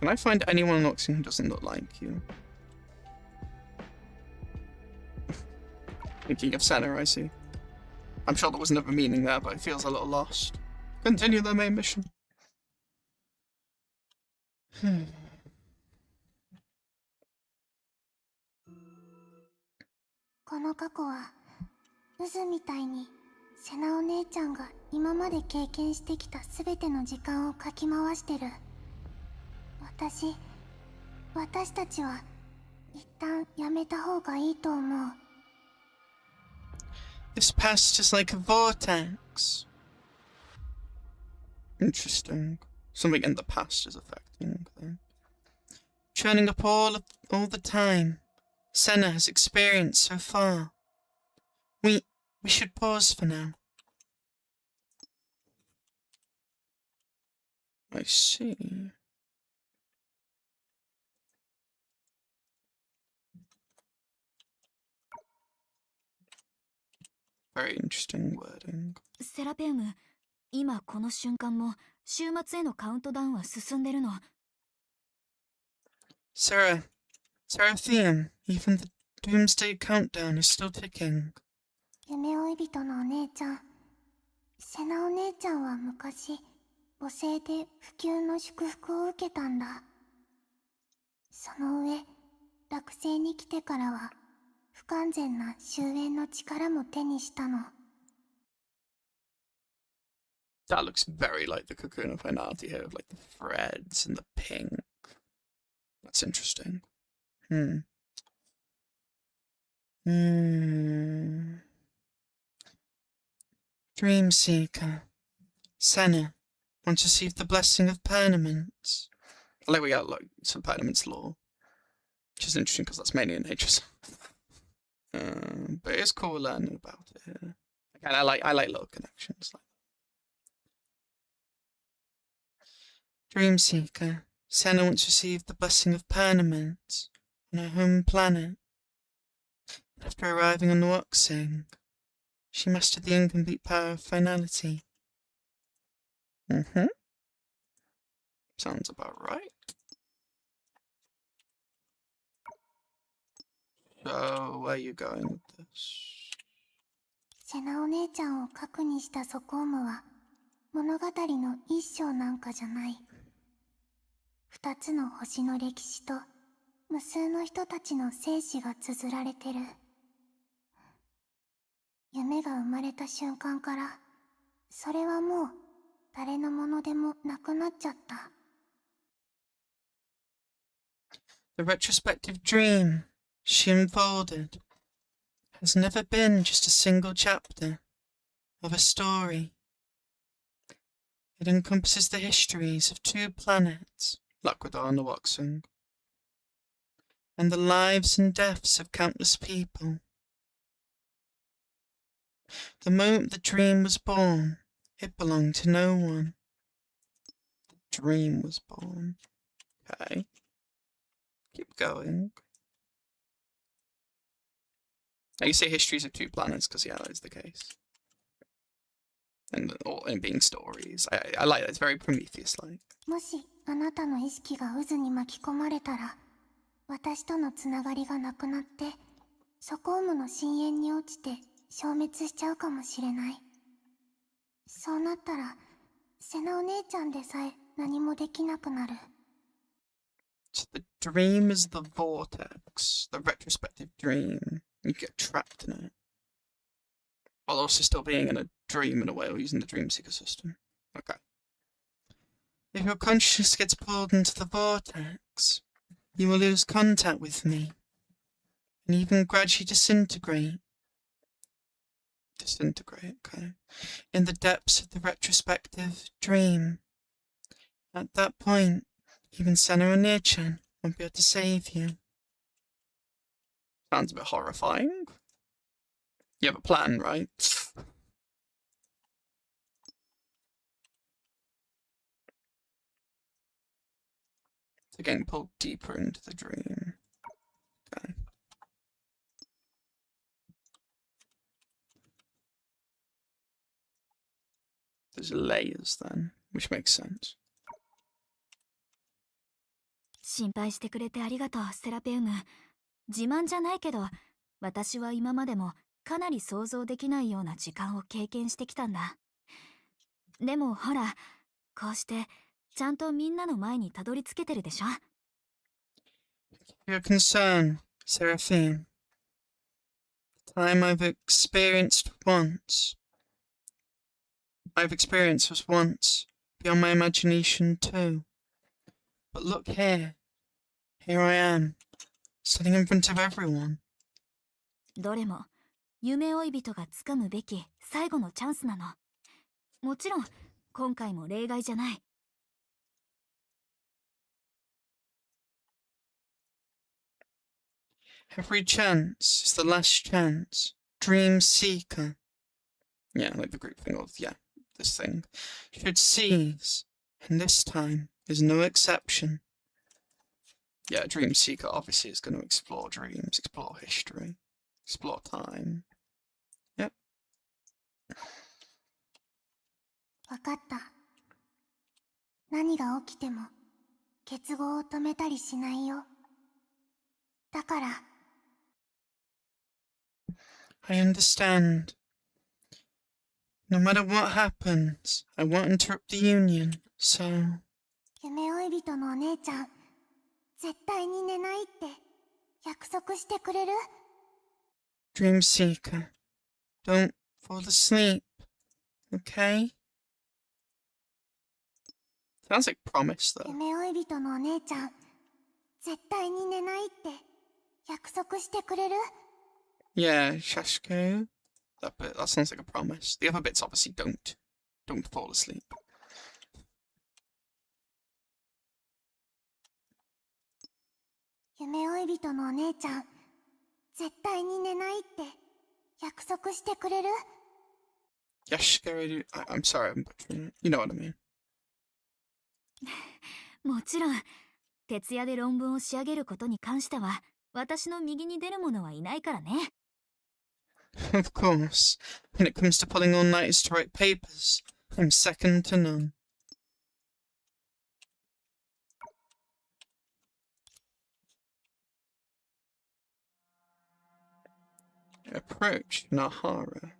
Can I find anyone in Luoxing who doesn't look like you? Thinking of Senna, I see. I'm sure there was never meaning there, but it feels a little lost. Continue the main mission.
この過去は渦みたいにセナお姉ちゃんが今まで経験してきた全ての時間をかき回してる。私たちは一旦やめた方がいいと思う。
This past is like a vortex. Interesting. Something in the past is affecting them. Churning up all the time Senna has experienced so far. We should pause for now. I see. Very interesting wording.
セラペウム、今この瞬間も週末へのカウントダウンは進んでるの。
Seraphim, even the doomsday countdown is still ticking.
夢追い人のお姉ちゃん、セナお姉ちゃんは昔母性で不朽の祝福を受けたんだ。その上、落星に来てからは不完全な終焉の力も手にしたの。
That looks very like the Cocoon of Hinati here, with like the threads and the pink. That's interesting. Dreamseeker. Senna wants to receive the blessing of permanence. I like we got like some permanence lore, which is interesting because that's mainly in nature. But it's cool learning about it here. Again, I like little connections like that. Dreamseeker. Senna wants to receive the blessing of permanence on her home planet. After arriving on Luoxing, she mastered the incomplete power of finality. Sounds about right. So, where are you going with this?
セナお姉ちゃんを核にしたソコームは物語の一章なんかじゃない。二つの星の歴史と無数の人たちの生死が綴られてる。夢が生まれた瞬間から、それはもう誰のものでもなくなっちゃった。
The retrospective dream she unfolded has never been just a single chapter of a story. It encompasses the histories of 2 planets, Lakwada and Waksung, and the lives and deaths of countless people. The moment the dream was born, it belonged to no one. The dream was born. Okay. Keep going. Now you say histories of 2 planets, because yeah, that is the case. And all in being stories. I like that, it's very Prometheus-like.
もしあなたの意識が渦に巻き込まれたら、私とのつながりがなくなって、ソコームの深淵に落ちて消滅しちゃうかもしれない。そうなったら、セナお姉ちゃんでさえ何もできなくなる。
So the dream is the vortex, the retrospective dream. You get trapped in it. While also still being in a dream in a way, or using the dream seeker system. Okay. If your consciousness gets pulled into the vortex, you will lose contact with me, and even gradually disintegrate. Disintegrate, okay. In the depths of the retrospective dream. At that point, even Senna or Near-chan won't be able to save you. Sounds a bit horrifying. You have a plan, right? So getting pulled deeper into the dream. Okay. There's layers then, which makes sense.
心配してくれてありがとう、セラペウム。自慢じゃないけど、私は今までもかなり想像できないような時間を経験してきたんだ。でもほら、こうしてちゃんとみんなの前にたどり着けてるでしょ。
Your concern, Seraphine. The time I've experienced was once beyond my imagination too. But look here. Here I am, standing in front of everyone.
どれも夢追い人がつかむべき最後のチャンスなの。もちろん今回も例外じゃない。
Every chance is the last chance. Dream seeker. Yeah, like the group thing, or yeah, this thing. Should seize, and this time is no exception. Yeah, Dream Seeker obviously is going to explore dreams, explore history, explore time. Yep.
わかった。何が起きても結合を止めたりしないよ。だから。
I understand. No matter what happens, I won't interrupt the union, so...
夢追い人のお姉ちゃん、絶対に寝ないって約束してくれる？
Dream Seeker, don't fall asleep, okay? Sounds like promise, though.
夢追い人のお姉ちゃん、絶対に寝ないって約束してくれる？
Yeah, Shashko. That sounds like a promise. The other bits obviously don't fall asleep.
夢追い人のお姉ちゃん、絶対に寝ないって約束してくれる？
Yashko, I'm sorry, I'm butchering it. You know what I mean.
もちろん、徹夜で論文を仕上げることに関しては、私の右に出る者はいないからね。
Of course. When it comes to pulling all-nighters to write papers, I'm second to none. Approach Nahara.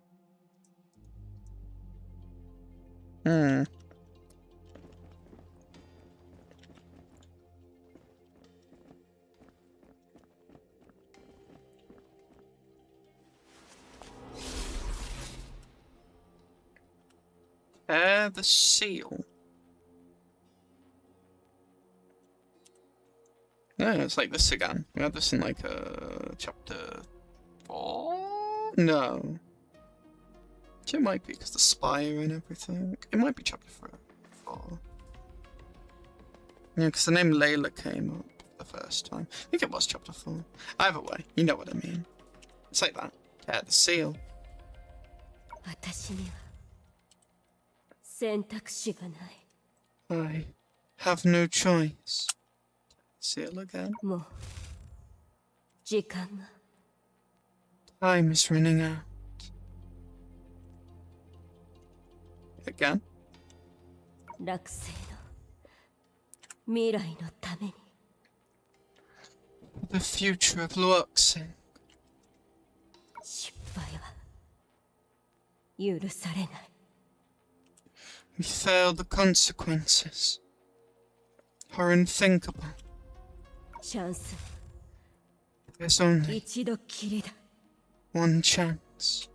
Tear the seal. No, it's like this again. We had this in like chapter 4? No. It might be because the spire and everything. It might be chapter 4. Yeah, because the name Layla came up the first time. I think it was chapter 4. Either way, you know what I mean. It's like that. Tear the seal.
私には選択肢がない。
I have no choice. Seal again.
もう時間が
Time is running out. Again.
落星の未来のために
The future of Luoxing.
失敗は許されない。
We failed the consequences. Are unthinkable.
チャンス
There's
は
only
一度きりだ。
one chance.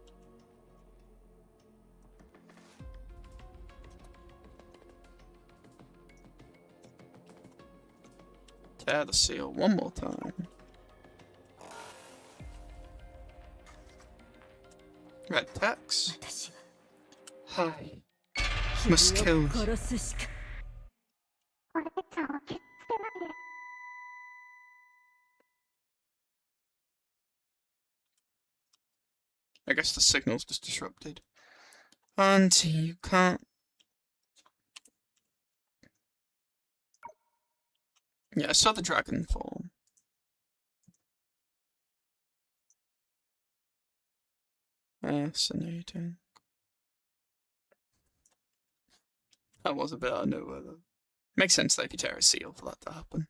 Tear the seal one more time. Red text.
私
Hi.
は
Must
君を
kill.
殺すしか。
I guess the signal's just disrupted. Auntie, you can't. Yeah, I saw the dragon form. Fascinating. That was a bit out of nowhere, though. Makes sense though if you tear a seal for that to happen.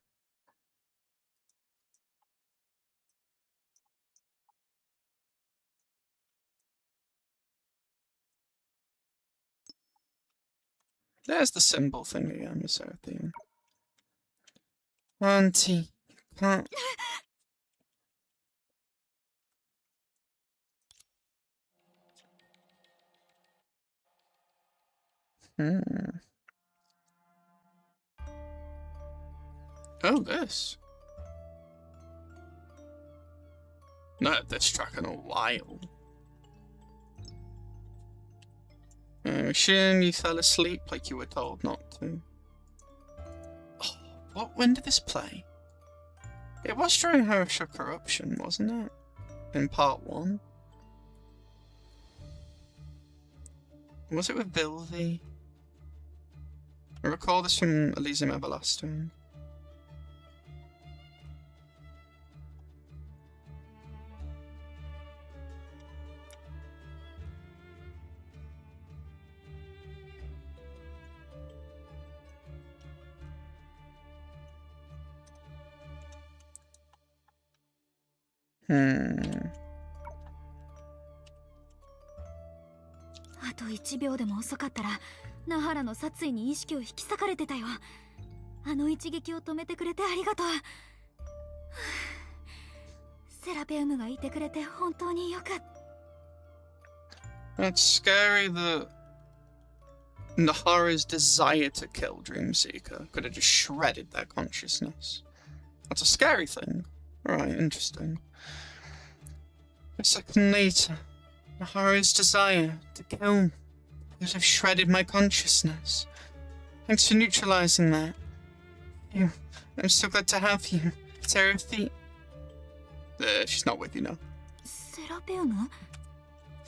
There's the symbol thing again, Miss Earthian. Auntie, can't. Oh, this. Not had this track in a while. Assume you fell asleep like you were told not to. Oh, when did this play? It was during Herrscher Corruption, wasn't it? In part 1. Was it with Vilvi? I recall this from Elysium Everlasting. Hmm.
あと1秒でも遅かったらナハラの殺意に意識を引き裂かれてたよ。あの一撃を止めてくれてありがとう。セラペウムがいてくれて本当によかった。
That's scary that Nahara's desire to kill Dreamseeker could have just shredded their consciousness. That's a scary thing. Right, interesting. A second later, Nahara's desire to kill me could have shredded my consciousness. Thanks for neutralizing that. I'm so glad to have you, Seraphi. She's not with you now.
セラペウム?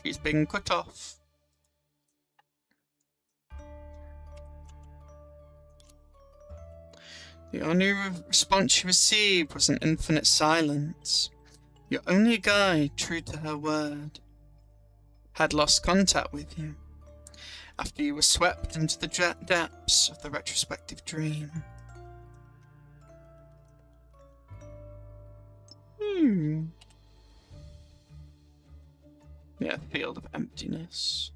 She's been cut off. The only response she received was an infinite silence. Your only guide, true to her word, had lost contact with you after you were swept into the depths of the retrospective dream. Yeah, field of emptiness.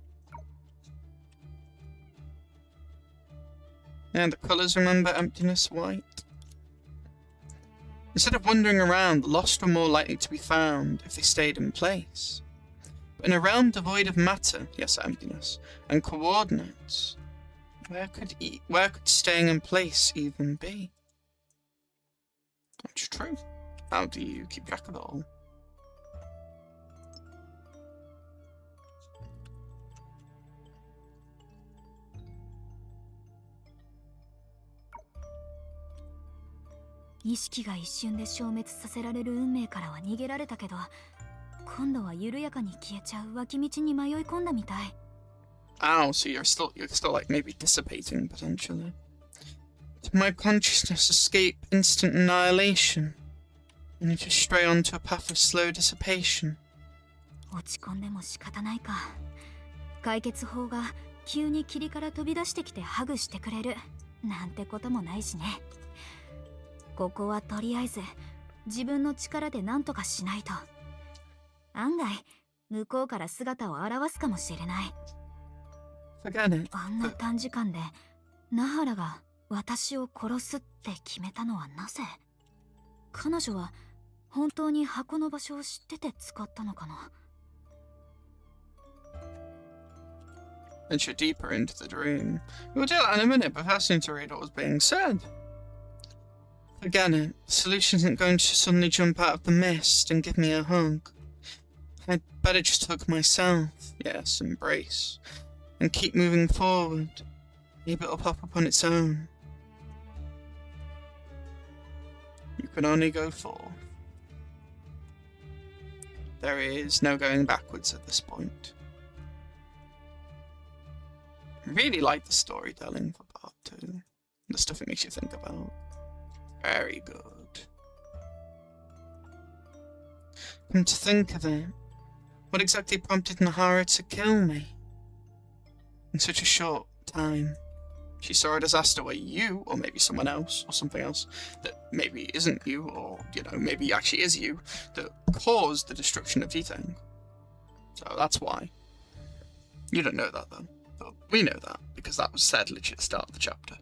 And the colours remember emptiness white. Instead of wandering around, the lost were more likely to be found if they stayed in place. But in a realm devoid of matter, yes, emptiness, and coordinates, Where could staying in place even be? That's true. How do you keep track of it all?
意識が一瞬で消滅させられる運命からは逃げられたけど、今度は緩やかに消えちゃう脇道に迷い込んだみたい。
Oh, so you're still like maybe dissipating potentially. Did my consciousness escape instant annihilation? Only to stray onto a path of slow dissipation.
落ち込んでも仕方ないか。解決法が急に霧から飛び出してきてハグしてくれるなんてこともないしね。ここはとりあえず自分の力で何とかしないと。案外向こうから姿を現すかもしれない。
Forget it.
あんな短時間でナハラが私を殺すって決めたのはなぜ？彼女は本当に箱の場所を知ってて使ったのかな。
Venture deeper into the dream. We'll do that in a minute, but first I need to read what was being said. Forget it. The solution isn't going to suddenly jump out of the mist and give me a hug. I'd better just hug myself. Yes, embrace. And keep moving forward. Maybe it'll pop up on its own. You can only go forth. There is no going backwards at this point. I really like the storytelling for part 2. The stuff it makes you think about. Very good. Come to think of it, what exactly prompted Nahara to kill me? In such a short time. She saw a disaster where you, or maybe someone else, or something else, that maybe isn't you, or, you know, maybe actually is you, that caused the destruction of Jiteng. So that's why. You don't know that, though. But we know that, because that was said literally at the start of the chapter.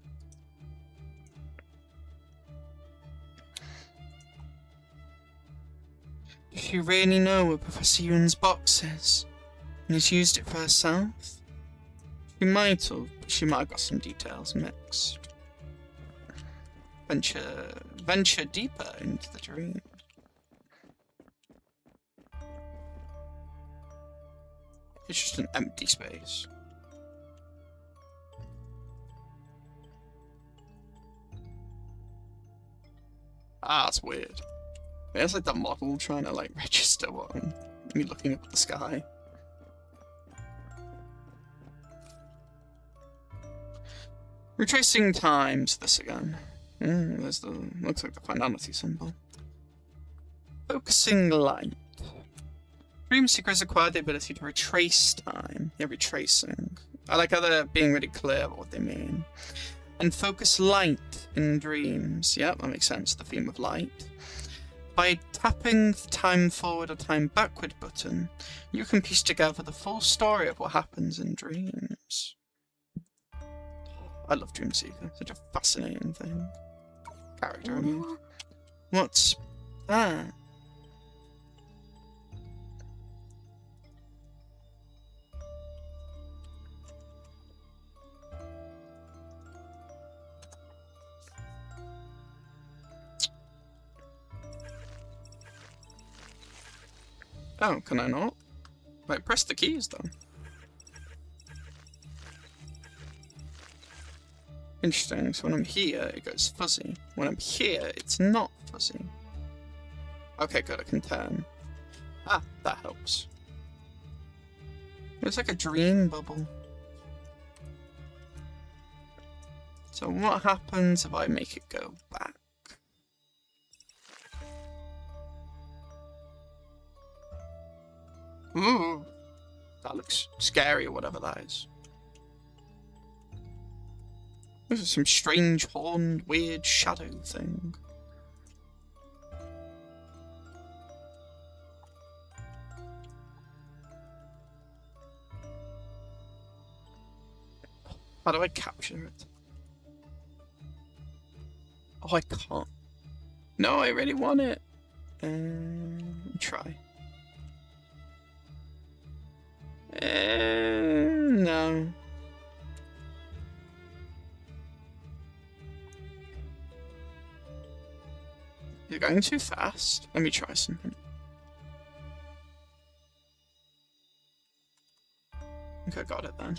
Does she really know where Professor Yuan's box is? And has used it for herself? She might have got some details mixed. Venture deeper into the dream. It's just an empty space. Ah, that's weird. It's like the model trying to like register what me looking up at the sky. Retracing time to this again. There's the looks like the finality symbol. Focusing light. Dream seekers acquire the ability to retrace time. Yeah, retracing. I like how they're being really clear about what they mean. And focus light in dreams. Yep, that makes sense. The theme of light. By tapping the time forward or time backward button, you can piece together the full story of what happens in dreams. I love Dream Seeker. Such a fascinating thing. Character, I mean. What's that? Oh, can I not? Wait, press the keys though. Interesting, so when I'm here, it goes fuzzy. When I'm here, it's not fuzzy. Okay, good, I can turn. Ah, that helps. It's like a dream bubble. So what happens if I make it go back? Ooh, that looks scary or whatever that is. This is some strange, horned, weird shadow thing. How do I capture it? Oh, I can't. No, I really want it. Try. No. You're going too fast. Let me try something. Okay, got it then.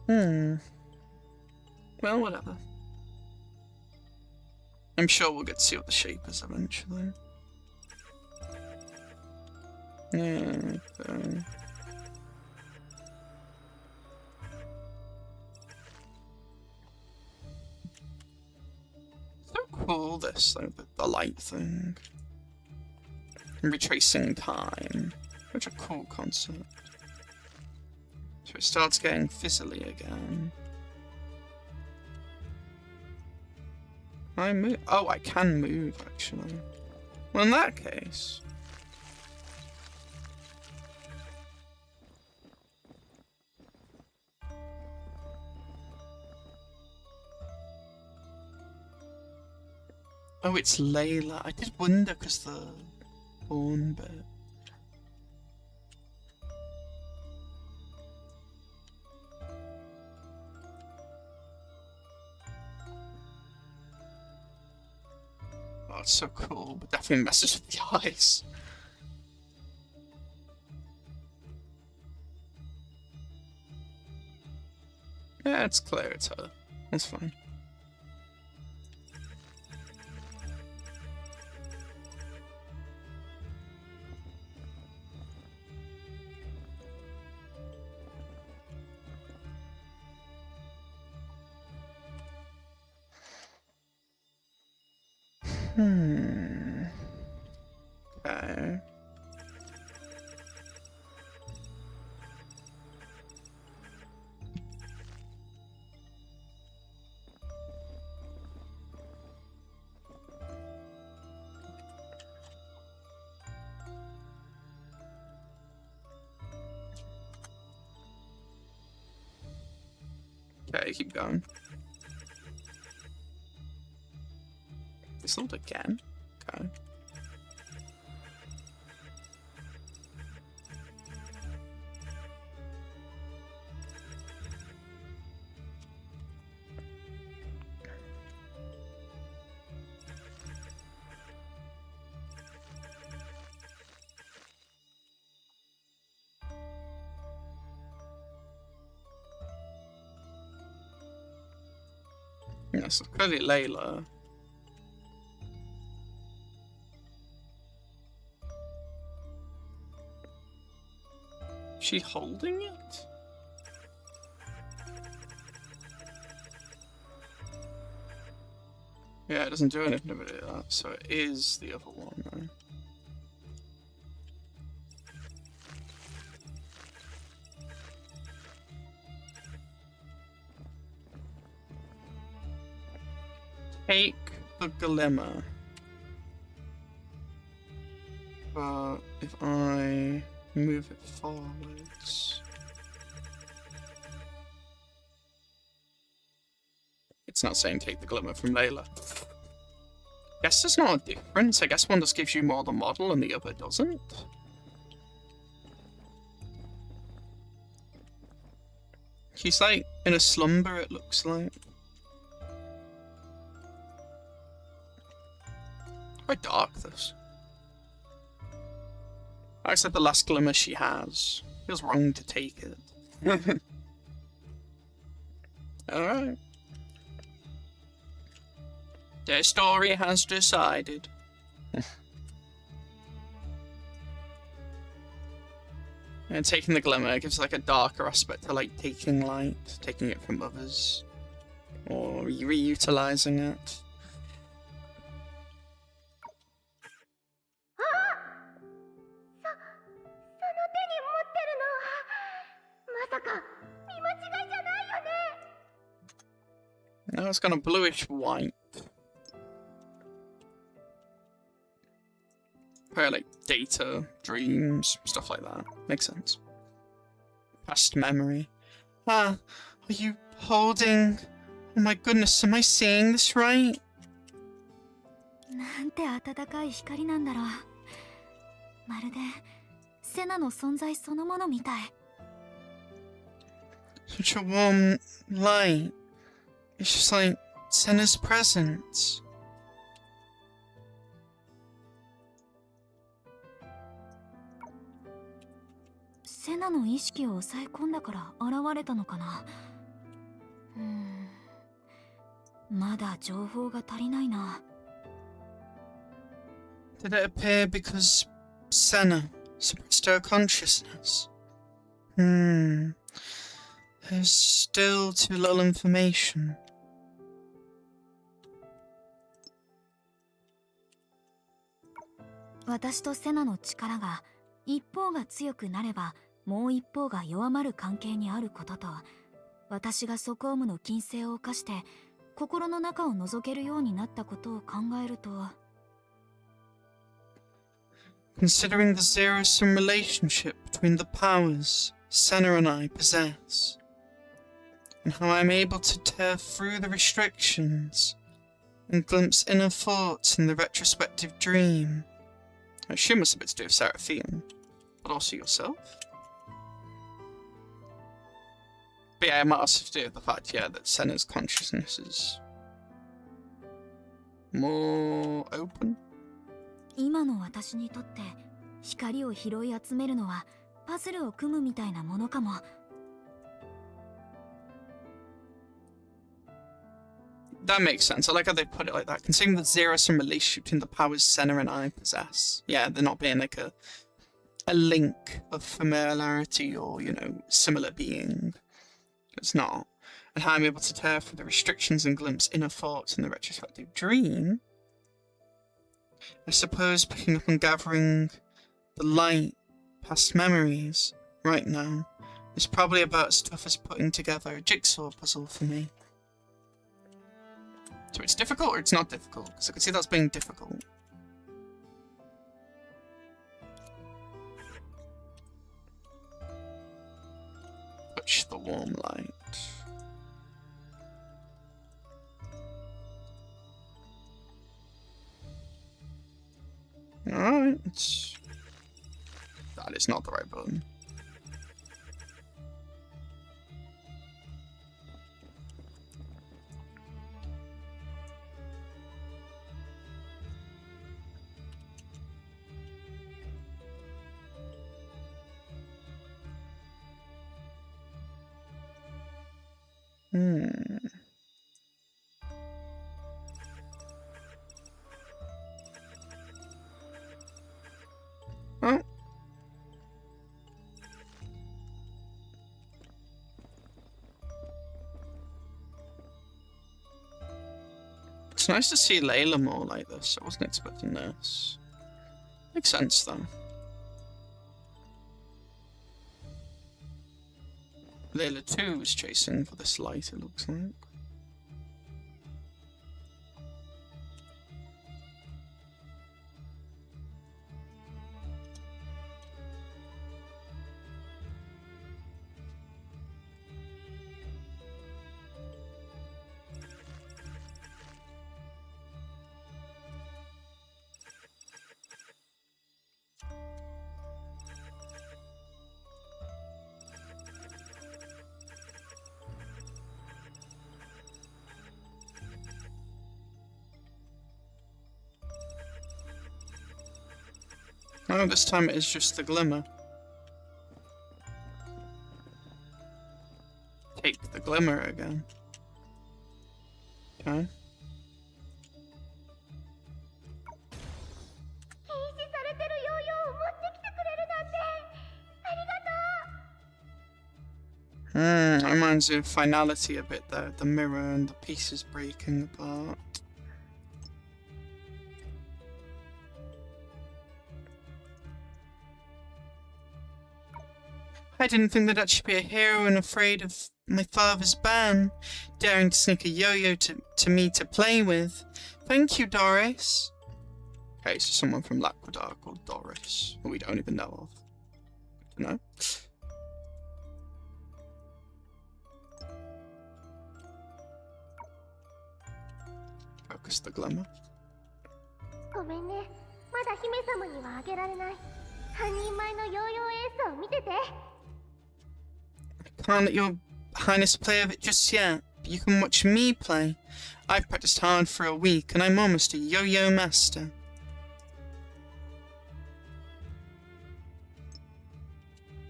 No. Well, whatever. I'm sure we'll get to see what the shape is eventually. Yeah, okay. So cool, this, like, the light thing. Retracing time. Such a cool concept. So it starts getting fizzly again. I move. Oh, I can move, actually. Well, in that case. Oh, it's Layla. I did wonder because the horn bit. Oh, it's so cool, but definitely messes with the eyes. Yeah, it's clear it's her. That's fine. Okay. Okay, keep going. This not again. Okay. Yes, clearly Layla. She holding it? Yeah, it doesn't do anything about that, so it is the other one, though. Take the glimmer. But if I move it forwards... It's not saying take the glimmer from Layla. Guess there's not a difference. I guess one just gives you more the model and the other doesn't. She's like in a slumber, it looks like. Quite dark, this. I said the last glimmer she has. Feels wrong to take it. Alright. The story has decided. And taking the glimmer gives like a darker aspect to like taking light, taking it from others, or reutilizing it. Now it's kind of bluish white. Probably like data, dreams, stuff like that. Makes sense. Past memory. Ah, are you holding... Oh my goodness, am I seeing this right?
なんて暖かい光なんだろう。まるでセナの存在そのものみたい。
Such a warm light. It's just like Senna's presence.
Senna の意識を抑え込んだから現れたのかな。まだ情報が足りないな。
Did it appear because Senna suppressed her consciousness? There's still too little information.
「私とセナの力が一方が強くなればもう一方が弱まる関係にあることと、私がソコームの禁制を犯して心の中を覗けるようになったことを考えると。
Considering the zero-sum relationship between the powers Senna and I possess, and how I'm able to tear through the restrictions and glimpse inner thoughts in the retrospective dream. I assume it's a bit to do with Seraphine, but also yourself? But yeah, it might also have to do with the fact, yeah, that Senna's consciousness is more open.
今の私にとって光を拾い集めるのはパズルを組むみたいなものかも。
That makes sense. I like how they put it like that. Considering the zero-sum relationship between the powers Senna and I possess. Yeah, there not being like a link of familiarity or, you know, similar being. It's not. And how I'm able to tear through the restrictions and glimpse inner thoughts in the retrospective dream. I suppose picking up and gathering the light past memories right now is probably about as tough as putting together a jigsaw puzzle for me. So it's difficult or it's not difficult? Because I can see that's being difficult. Touch the warm light. Alright. That is not the right button. Oh. It's nice to see Layla more like this. I wasn't expecting this. Makes sense though. Layla too was chasing for this light, it looks like. Oh, this time it is just the glimmer. Take the glimmer again. Okay. That reminds me of finality a bit there. The mirror and the pieces breaking apart. I didn't think that I'd should be a hero and afraid of my father's ban, daring to sneak a yo-yo to me to play with. Thank you, Doris. Okay, so someone from Laquadar called Doris, who we don't even know of. Good to know. Focus the glimmer. Can't let your highness play with it just yet. but you can watch me play. I've practiced hard for a week, and I'm almost a yo-yo master.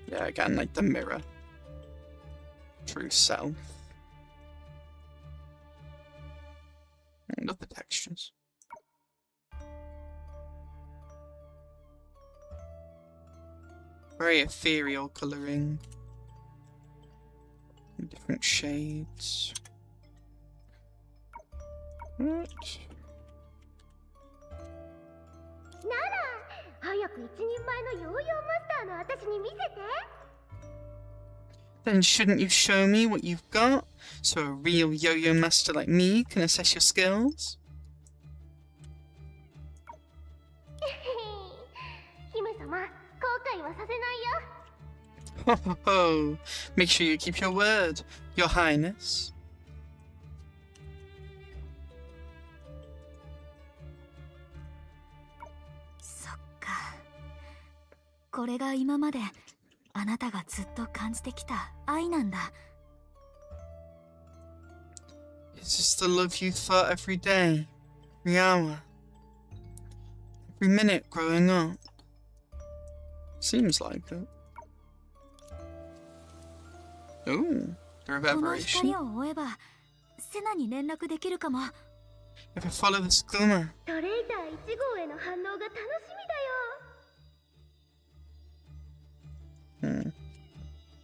Yeah, again, like the mirror. True self. I love the textures. Very ethereal colouring. Different shades. Right.
なら早く一人前のヨーヨーマスターの私に見せて。
Then shouldn't you show me what you've got, so a real yo-yo master like me can assess your skills?
姫様、後悔はさせないよ。
Ho ho ho! Make sure you keep your word, your highness.
そっか。これが今まであなたがずっと感じてきた愛なんだ。
Is this the love you thought every day, every hour, every minute growing up? Seems like it. Ooh, the
この
reverberation.
光を追えばセナに連絡できるかも。
If I follow this glimmer,
トレイター1号への反応が楽しみだよ。
hmm.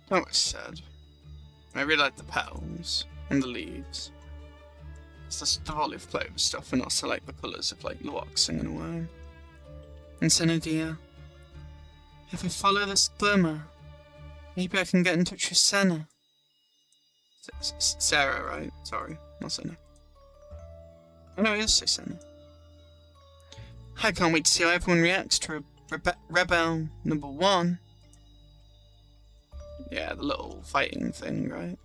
That was sad. I really like the petals and the leaves. It's just the olive clover stuff, and also like the colours of like Luox singing away. And Senadia. If we follow this glimmer, maybe I can get in touch with Senna. Sarah, right? Sorry, not Senna. Oh no, it is say Senna. I can't wait to see how everyone reacts to Rebel number 1. Yeah, the little fighting thing, right?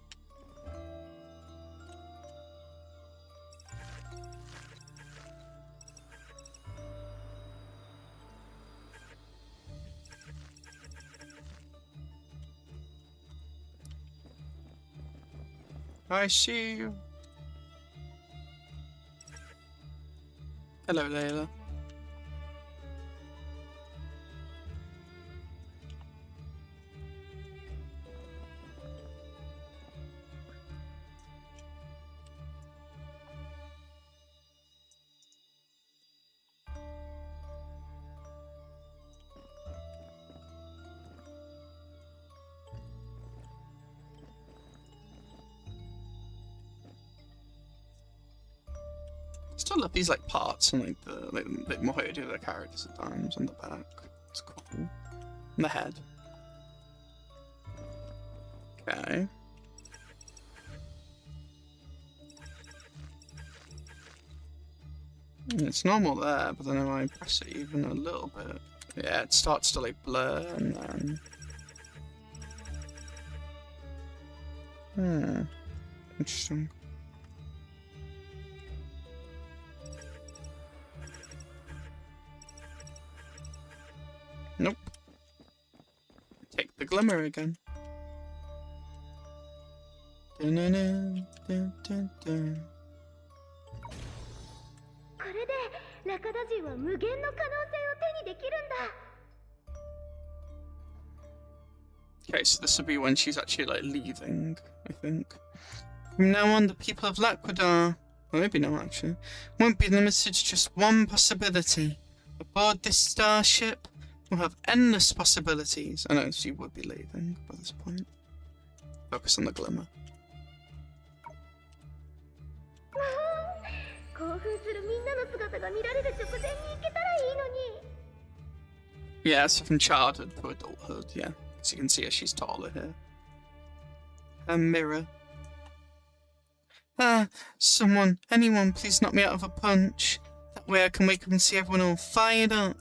I see you. Hello, Layla. Still love these like parts and like the like miHoYo do their characters at times on the back. It's cool. And the head. Okay. It's normal there, but then if I press it even a little bit, yeah, it starts to like blur and then. Interesting. Nope. Take the glimmer again. Dun, dun, dun, dun, dun, dun.
これでラカダ人は無限の可能性を手にできるんだ。
Okay, so this will be when she's actually like leaving, I think. From now on, the people of Laquadar, or maybe not actually, won't be limited to just one possibility. Aboard this starship, we'll have endless possibilities. I know she would be leaving by this point. Focus on the glimmer. Yeah, so from childhood to adulthood, yeah. As you can see, she's taller here. Her mirror. Anyone, please knock me out of a punch. That way I can wake up and see everyone all fired up.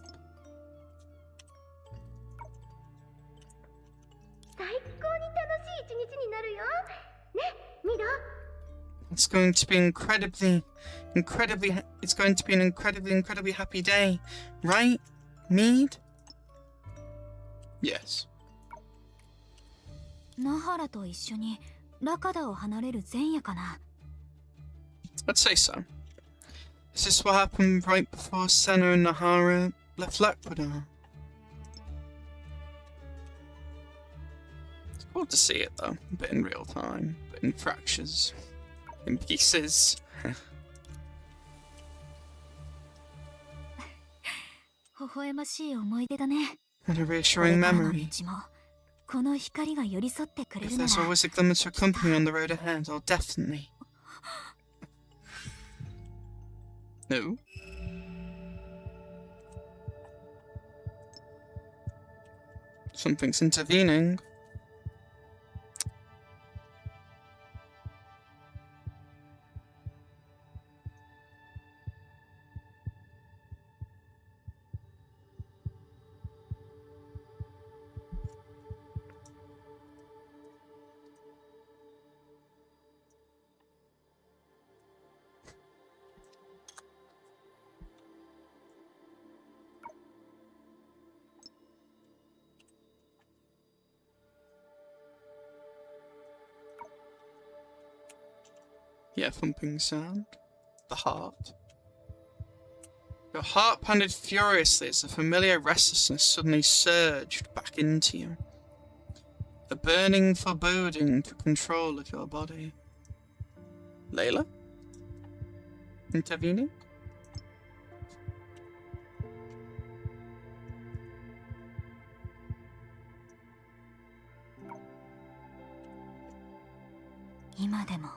It's going to be it's going to be an incredibly happy day, right, Mead? Yes.
野原と一緒にラカダを離れる前夜かな。
I'd say so. Is this what happened right before Senna and Nahara left Lakwada? It's cool to see it though, a bit in real time, a bit in fractures, in pieces.
微笑ましい思い出だね。
What a reassuring memory.
この光が寄り添ってくれ
If
るなら
there's always a glimmer to accompany me on the road ahead, I'll definitely. No. Something's intervening. Yeah, thumping sound. The heart. Your heart pounded furiously as a familiar restlessness suddenly surged back into you. A burning foreboding took control of your body. Layla? Intervening?
今でも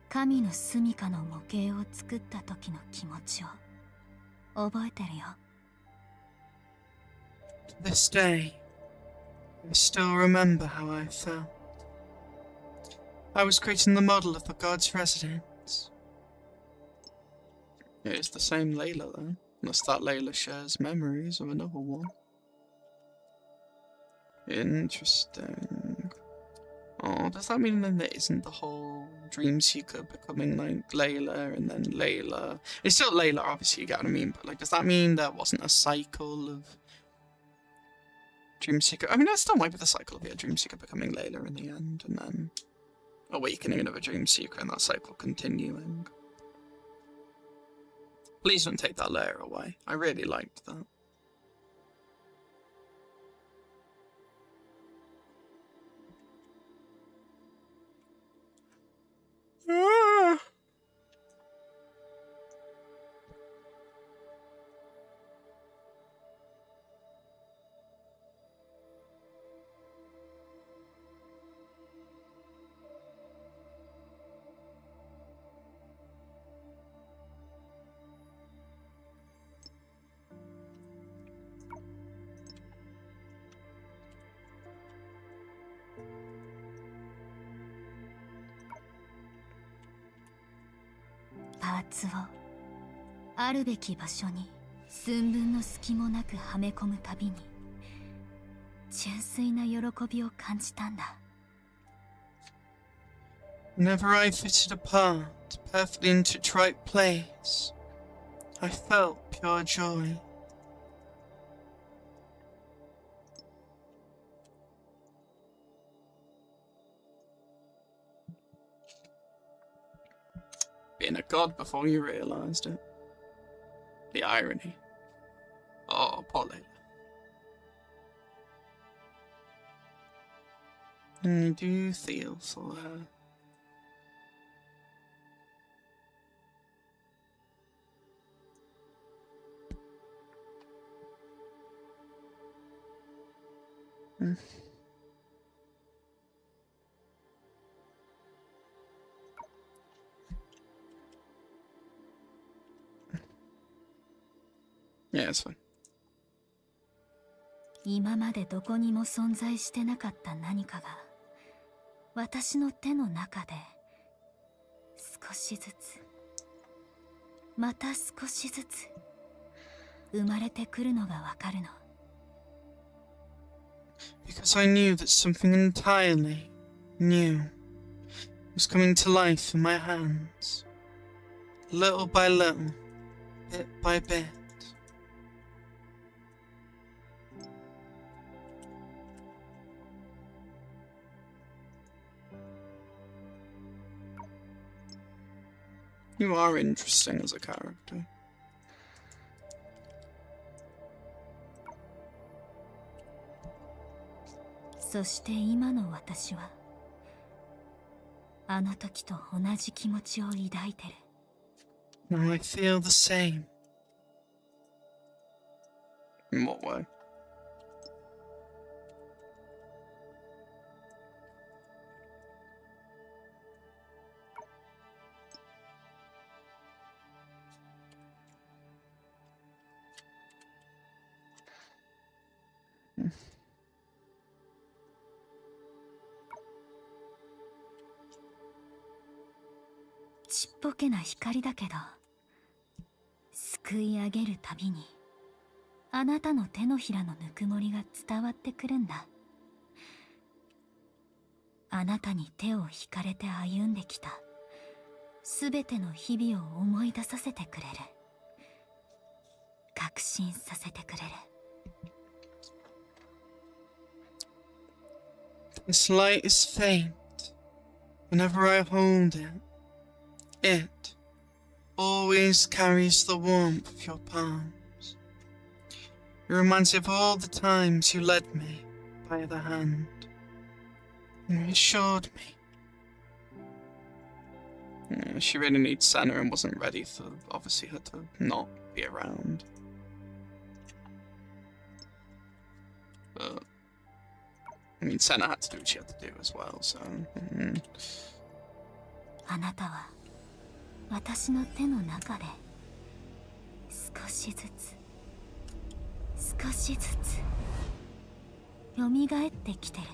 神の住処の模型を作った時の気持ちを覚えてるよ。
To this day, I still remember how I felt. I was creating the model of the god's residence. It is the same Layla though, unless that Layla shares memories of another one. Interesting. Oh, does that mean then there isn't the whole Dream Seeker becoming like Layla and then Layla? It's still Layla, obviously, you get what I mean, but like, does that mean there wasn't a cycle of Dream Seeker? I mean, that still might be the cycle of Dream Seeker becoming Layla in the end, and then awakening another Dream Seeker and that cycle continuing. Please don't take that layer away. I really liked that.
パーツをあるべき場所に寸分の隙もなくはめ込むたびに純粋な喜びを感じたんだ。
Whenever I fitted a part perfectly into its right place, I felt pure joy. Being a god before you realised it. The irony. Oh, poor Layla. I do feel for her. Yeah, it's fine.
今までどこにも存在してなかった何かが私の手の中で少しずつまた少しずつ生まれてくるのがわかるの。
Because I knew that something entirely new was coming to life in my hands, little by little, bit by bit. You are interesting as a character.
そして今の私はあの時と同じ気持ちを抱いてる。
Now I feel the same. In what way? Hmm.
ちっぽけな光だけどすくい上げるたびにあなたの手のひらのぬくもりが伝わってくるんだ。あなたに手を引かれて歩んできたすべての日々を思い出させてくれる。確信させてくれる。
This light is faint. Whenever I hold it, it always carries the warmth of your palms. It reminds me of all the times you led me by the hand and reassured me. Yeah, she really needs Senna and wasn't ready for, obviously, her to not be around. But I mean, Senna had to do what she had to do as well, so...
あなたは私の手の中で少しずつ少しずつ蘇ってきてるっ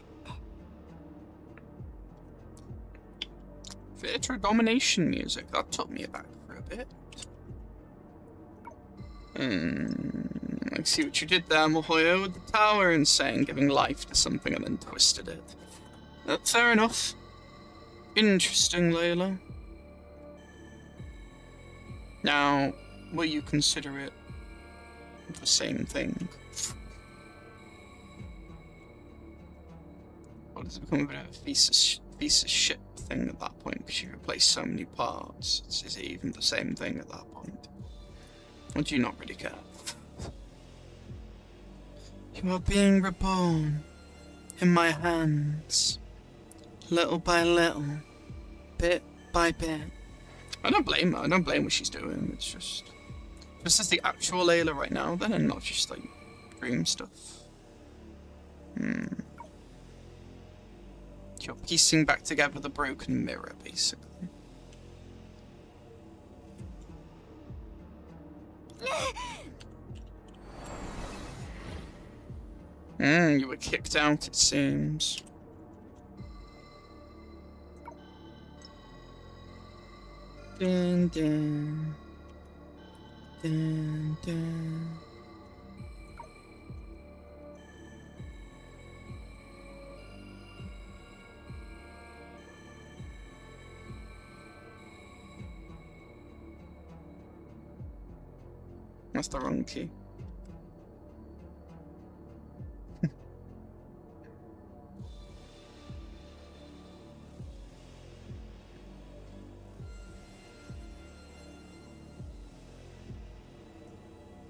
て。
Theatre domination music, that took me aback for a bit. I see what you did there, miHoYo, with the tower and saying giving life to something and then twisted it. Fair enough. Interesting, Layla. Now, will you consider it the same thing? Or does it become a bit of a piece of shit thing at that point because you replace so many parts? Is it even the same thing at that point? Or do you not really care? You are being reborn in my hands, little by little, bit by bit. I don't blame her. I don't blame what she's doing. It's just this is the actual Layla right now, then, and not just like dream stuff. You're piecing back together the broken mirror, basically. You were kicked out, it seems. Dun, dun. Dun, dun. That's the wrong key.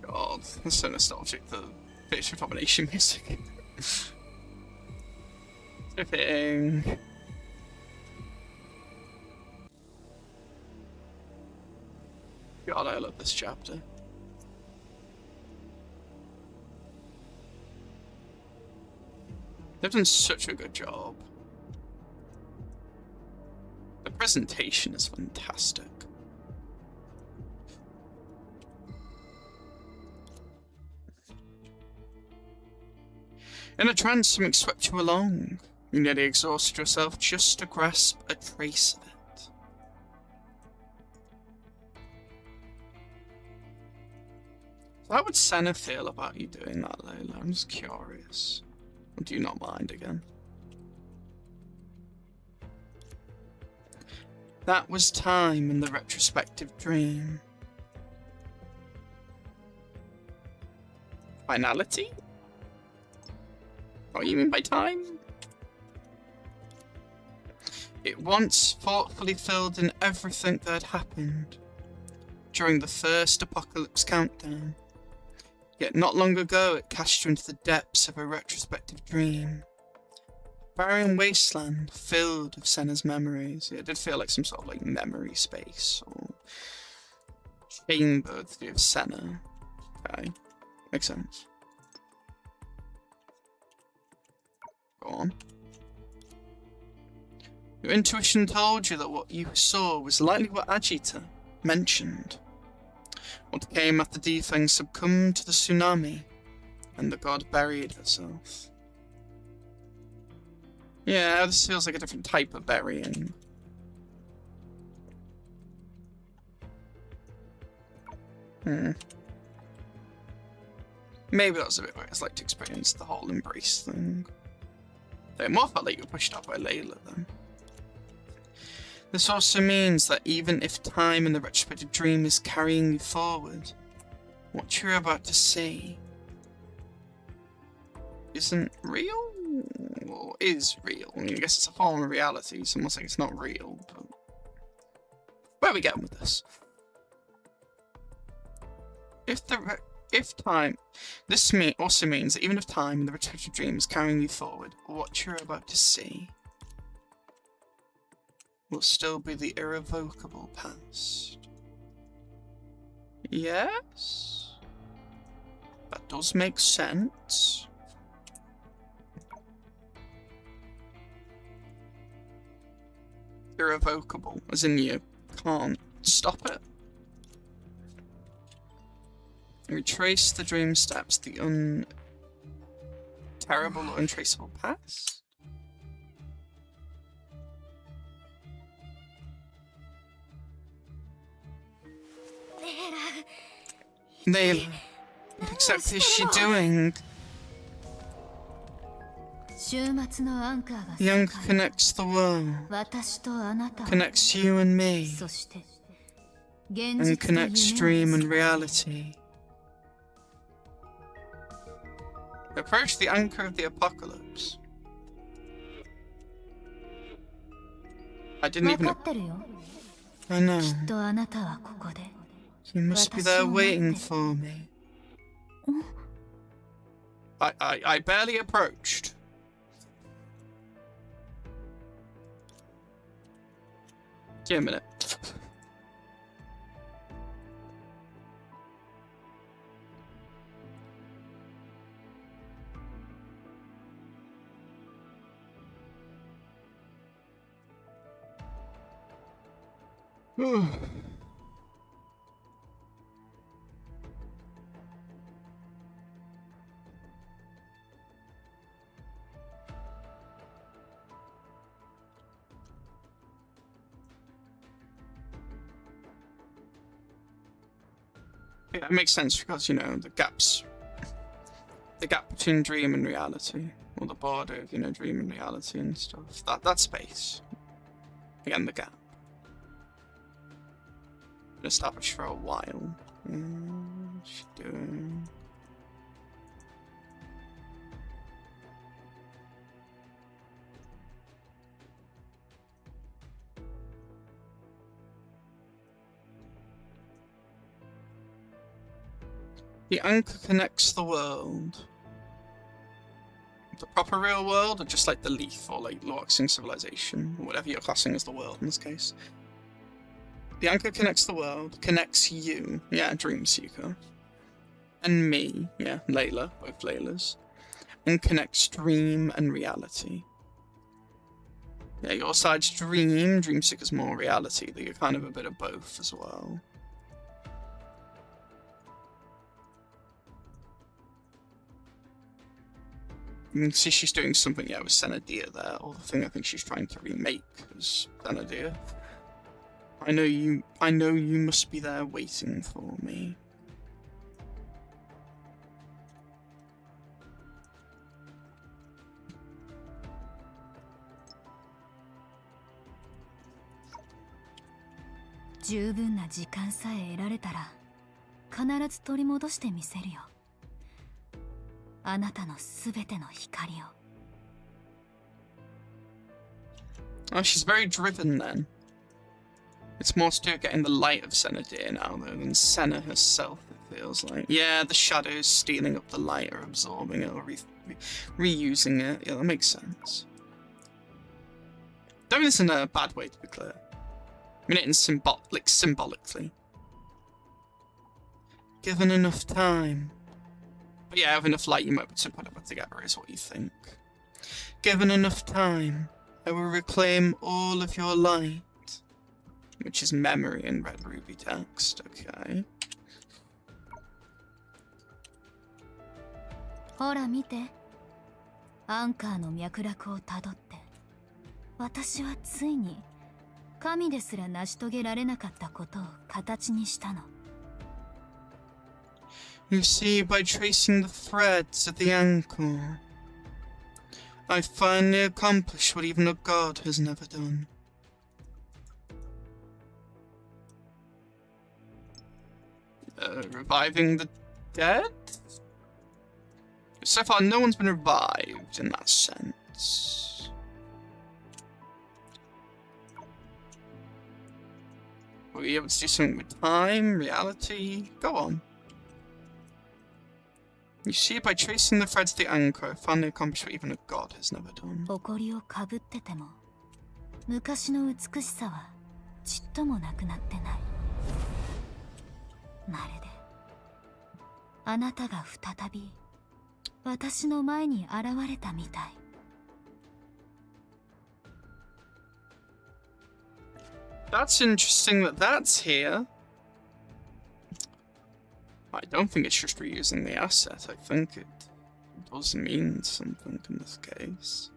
God, that's so nostalgic, the Theatre of Domination music. Flipping. God, I love this chapter. They've done such a good job. The presentation is fantastic. In a trance, something swept you along. You nearly exhausted yourself just to grasp a trace of it. So how would Senna feel about you doing that, Layla? I'm just curious. Or do you not mind again? That was time in the retrospective dream. Finality? What do you mean by time? It once thoughtfully filled in everything that had happened during the first apocalypse countdown. Yet not long ago it cast you into the depths of a retrospective dream. Barren wasteland filled with Senna's memories. It did feel like some sort of like memory space or chamber to do with Senna. Okay, makes sense. Go on. Your intuition told you that what you saw was likely what Ajita mentioned. What came after Defeng succumbed to the tsunami, and the god buried herself. Yeah, this feels like a different type of burying. Maybe that was a bit where it's like to experience the whole embrace thing. Though it more felt like you were pushed up by Layla then. This also means that even if time in the retrospective dream is carrying you forward, what you're about to see isn't real? Or is real? I mean, I guess it's a form of reality, so I'm not saying it's not real, but... Where are we going with this? This also means that even if time in the retrospective dream is carrying you forward, what you're about to see will still be the irrevocable past. Yes? That does make sense. Irrevocable, as in you can't stop it. Retrace the dream steps, the terrible or untraceable past? Layla, what exactly is she doing? The anchor connects the world, connects you and me, and connects dream and reality. Approach the anchor of the apocalypse. I didn't even know. I know. You must be there waiting for me. I barely approached. Give me a minute. Yeah, it makes sense because, you know, the gap between dream and reality, or the border of, you know, dream and reality and stuff. That space. Again, the gap. Been established for a while. What's she doing? The anchor connects the world. The proper real world, or just like the leaf, or like Loaxing civilization, or whatever you're classing as the world in this case. The anchor connects the world, connects you, yeah, Dreamseeker, and me, yeah, Layla, both Laylas, and connects dream and reality. Yeah, your side's dream, Dreamseeker's more reality. They're kind of a bit of both as well. You can see she's doing something, yeah, with Senadia there, or the thing I think she's trying to remake is Senadia. I know you must be there waiting for me.
十分な時間さえ得られたら必ず取り戻してみせるよ。あなたのすべての光を。
Oh, she's very driven then. It's more to do with getting the light of Senadia now, though, than Senna herself, it feels like. Yeah, the shadows stealing up the light or absorbing it or reusing it. Yeah, that makes sense. Don't mean this in a bad way, to be clear. I mean it in symbolically. Given enough time. But yeah, have enough light, you might be able to put it together, is what you think. Given enough time, I will reclaim all of your light. Which is memory in Red Ruby text, okay.
ほら見て。アンカーの脈絡をたどって、私はついに神ですら成し遂げられなかったことを形にしたの。
You see, by tracing the threads of the anchor, I finally accomplished what even a god has never done. Reviving the dead? So far, no one's been revived in that sense. Were you able to do something with time, reality? Go on. You see, by tracing the threads of the anchor, I finally accomplished what even a god has never done.
誇りをかぶってても、昔の美しさはちっともなくなってない。まるであなたが再び私の前に現れたみたい。
That's interesting that that's here. I don't think it's just reusing the asset. I think it does mean something in this case.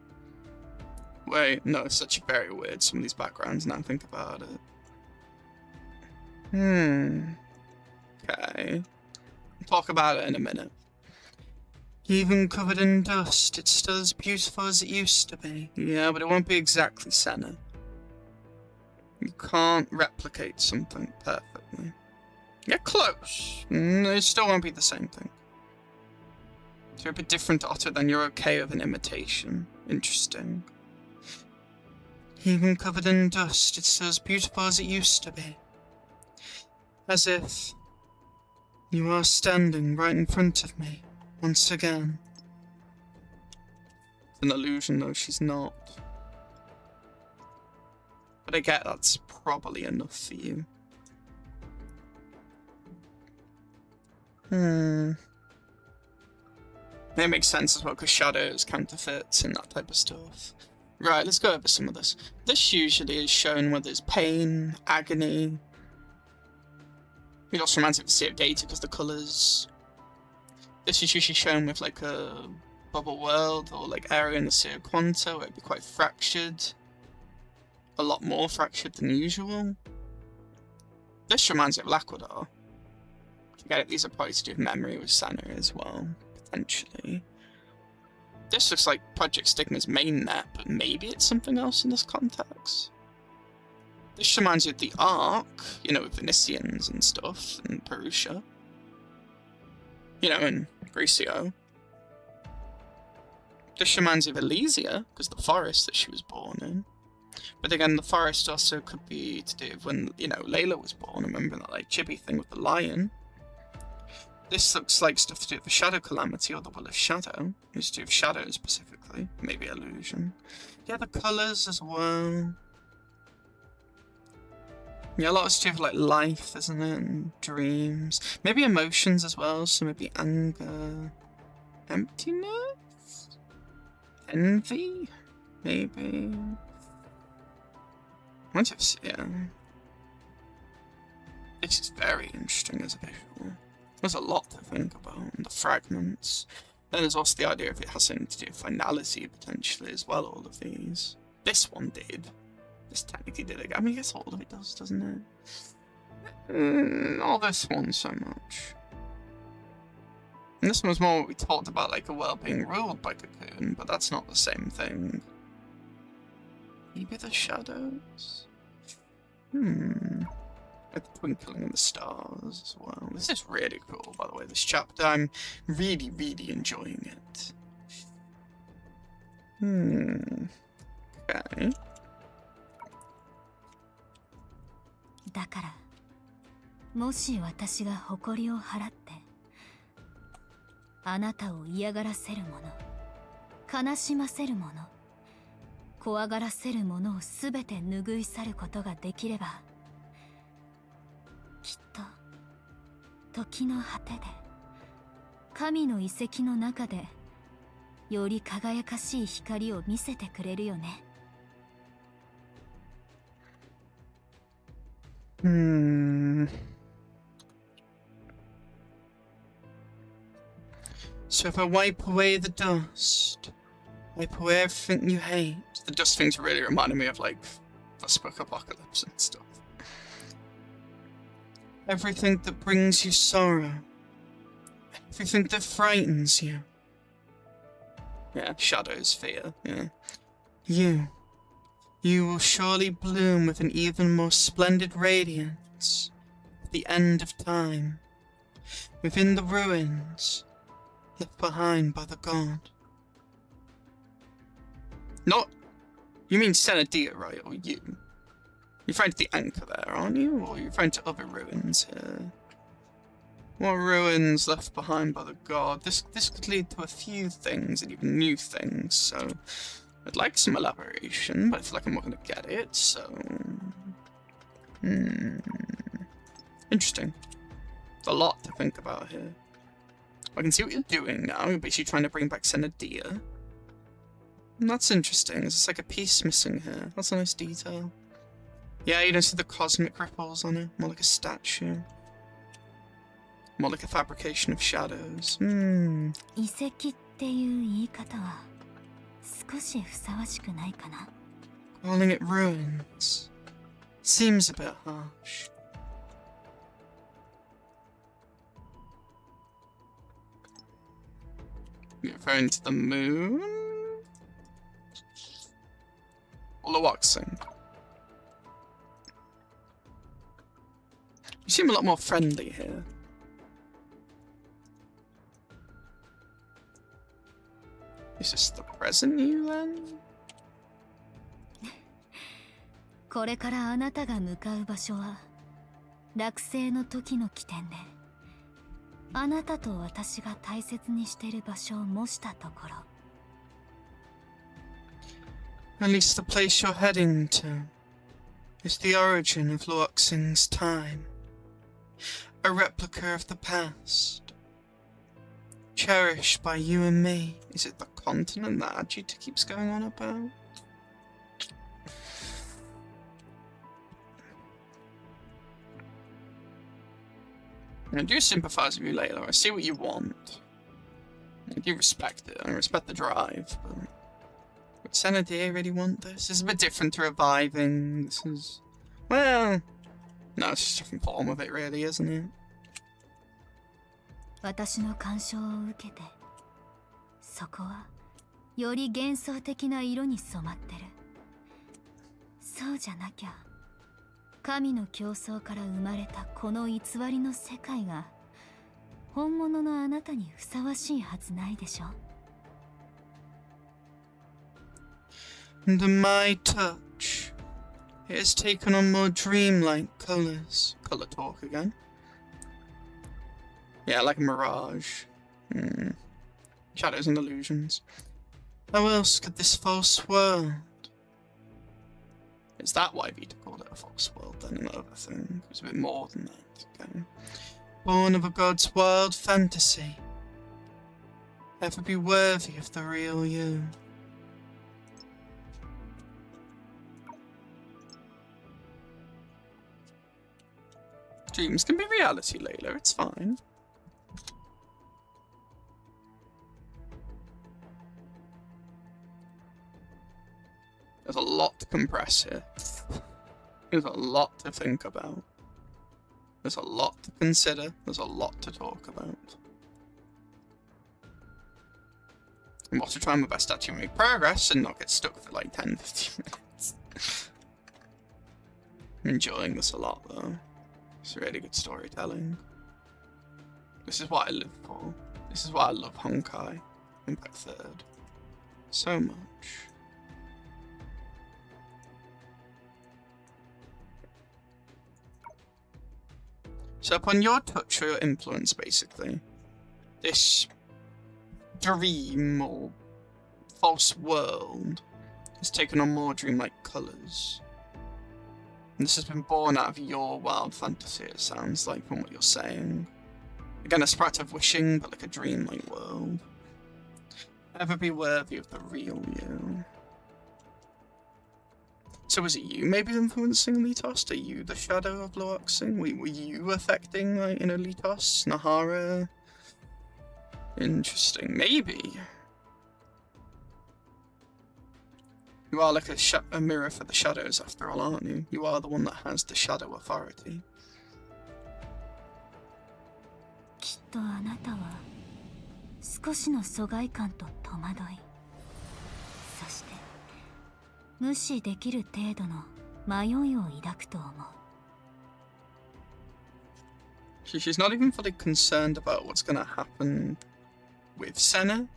Wait, no, it's actually very weird, some of these backgrounds, now I think about it. Okay. We'll talk about it in a minute. Even covered in dust, it's still as beautiful as it used to be. Yeah, but it won't be exactly Senna. You can't replicate something perfectly. You're close. It still won't be the same thing. So you're a bit different to Otto, then you're okay with an imitation. Interesting. Even covered in dust, it's still as beautiful as it used to be. As if you are standing right in front of me, once again. It's an illusion though, she's not. But I get that's probably enough for you. It makes sense as well, because shadows, counterfeits, and that type of stuff. Right, let's go over some of this. This usually is shown where there's pain, agony. It also reminds me of the Sea of Data because the colours. This is usually shown with like a bubble world or like area in the Sea of Quanta where it'd be quite fractured. A lot more fractured than usual. This reminds me of Laquadar. You get it, these are probably to do with memory with Senna as well, potentially. This looks like Project Stigma's main net, but maybe it's something else in this context. This reminds you of the Ark, you know, with Venetians and stuff, and Perusha. You know, and Grecio. This reminds you of Elysia, because the forest that she was born in. But again, the forest also could be to do with when, you know, Layla was born. Remember that, like, chibi thing with the lion? This looks like stuff to do with the Shadow Calamity or the Will of Shadow. It's to do with Shadow specifically. Maybe Illusion. Yeah, the colours as well. Yeah, a lot of stuff like life, isn't it? And dreams. Maybe emotions as well, so maybe anger. Emptiness? envy? Maybe? Once I've seen, yeah. This is very interesting as a visual. There's a lot to think about, and the fragments. Then there's also the idea of it has something to do with finality, potentially, as well, all of these. This one did. This technically did it. I mean, I guess all of it does, doesn't it? All this one so much. And this one's more what we talked about, like a world being ruled by Cocoon, but that's not the same thing. Maybe the shadows? Like the twinkling of the stars as well. This is really cool, by the way, this chapter. I'm really, really enjoying it. Okay.
だから、もし私が誇りを払って、あなたを嫌がらせるもの、悲しませるもの、怖がらせるものをすべて拭い去ることができれば、きっと時の果てで神の遺跡の中でより輝かしい光を見せてくれるよね。
So if I wipe away the dust, wipe away everything you hate. The dust things really reminded me of like the book Apocalypse and stuff. Everything that brings you sorrow. Everything that frightens you. Yeah, shadows, fear, yeah. You will surely bloom with an even more splendid radiance at the end of time, within the ruins left behind by the god. Not... You mean Senadia, right? Or you? You're referring to the anchor there, aren't you? Or you're referring to other ruins here? What ruins left behind by the god? This could lead to a few things, and even new things, so... I'd like some elaboration, but I feel like I'm not going to get it, so... Interesting. There's a lot to think about here. I can see what you're doing now. You're basically trying to bring back Senadia. That's interesting. There's like a piece missing here. That's a nice detail. Yeah, you don't see the cosmic ripples on it. More like a statue. More like a fabrication of shadows.
遺跡っていう言い方は少しふさわしくないかな。
Calling it ruins seems a bit harsh. You're referring to the moon? Or the waxing? You seem a lot more friendly here. Is this the present you then?
これからあなたが向かう場所は落成の時の起点で、あなたと私が大切にしている場所を模したところ。
At least the place you're heading to is the origin of Luoxing's time. A replica of the past. Cherished by you and me. Is it the continent that Ajita keeps going on about? I do sympathise with you, Layla. I see what you want. I do respect it. I respect the drive, but... Would Senadia really want this? It's a bit different to reviving. This is... Well... No, it's just a different form of it, really, isn't it?
私の干渉を受けて、そこはより幻想的な色に染まってる。そうじゃなきゃ、神の競争から生まれたこの偽りの世界が本物のあなたにふさわしいはずないでしょ。
Under my touch, it has taken on more dreamlike colours. Colour talk again. Yeah, like a mirage. Shadows and illusions. How else could this false world... Is that why Vita called it a false world then, another thing? It was a bit more than that, okay. Born of a god's wild fantasy. Ever be worthy of the real you? Dreams can be reality, Layla. It's fine. There's a lot to compress here. There's a lot to think about. There's a lot to consider. There's a lot to talk about. I want to try my best to actually make progress and not get stuck for like 10-15 minutes. I'm enjoying this a lot though. It's really good storytelling. This is what I live for. This is why I love Honkai Impact 3rd so much. So upon your touch or your influence, basically, this dream or false world has taken on more dreamlike colours. And this has been born out of your wild fantasy, it sounds like, from what you're saying. Again, a sprite of wishing, but like a dreamlike world. Ever be worthy of the real you. So was it you maybe influencing Litos? Are you the shadow of Luoxing? Were you affecting, like, Litos, Nahara? Interesting. Maybe. You are like a mirror for the shadows after all, aren't you? You are the one that has the shadow authority.
きっとあなたは少しの疎外感と戸惑い、そして無視できる程度の迷いを抱くと思う。
She's not even fully concerned about what's gonna happen with Senna.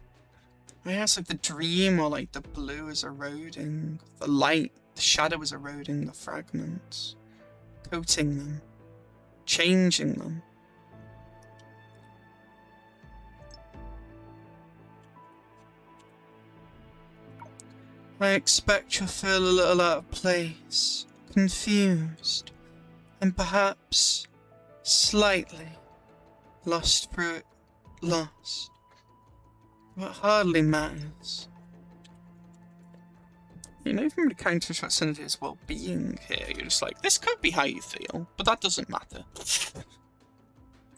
I guess like the dream or like the blue is eroding, the light, the shadow is eroding the fragments, coating them, changing them. I expect you'll feel a little out of place, confused, and perhaps slightly lost through it, lost. But hardly matters. You know, even really kind to trust Senator's well-being here, you're just like, this could be how you feel, but that doesn't matter.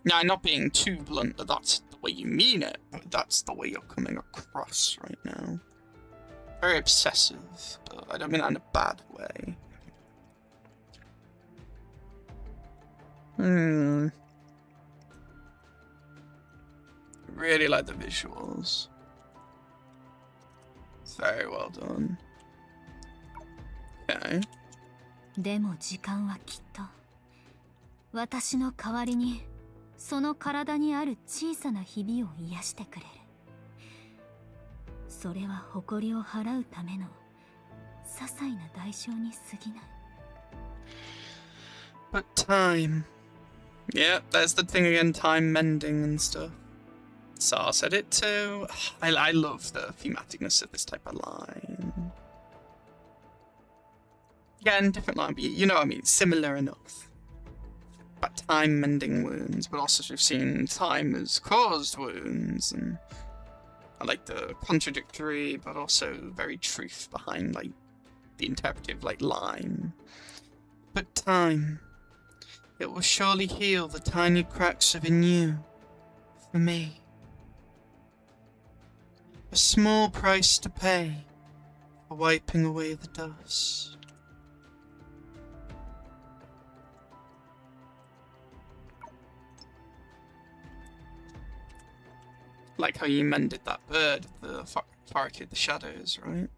Now, I'm not being too blunt that that's the way you mean it, but that's the way you're coming across right now. Very obsessive, but I don't mean that in a bad way. Really like the visuals. It's very well done. Okay.
でも時間はきっと私の代わりにその体にある小さなひびを癒してくれる。それは誇りを払うための些細な代償に過ぎない。
But time. Yep, there's the thing again, time mending and stuff. Sar said it too. I love the thematicness of this type of line. Again, different line, but you know what I mean, similar enough. But time mending wounds, but also we've seen time has caused wounds, and I like the contradictory, but also very truth behind, like, the interpretive, like, line. But time, it will surely heal the tiny cracks within you, for me. A small price to pay for wiping away the dust. Like how you mended that bird, the authority of the shadows, right?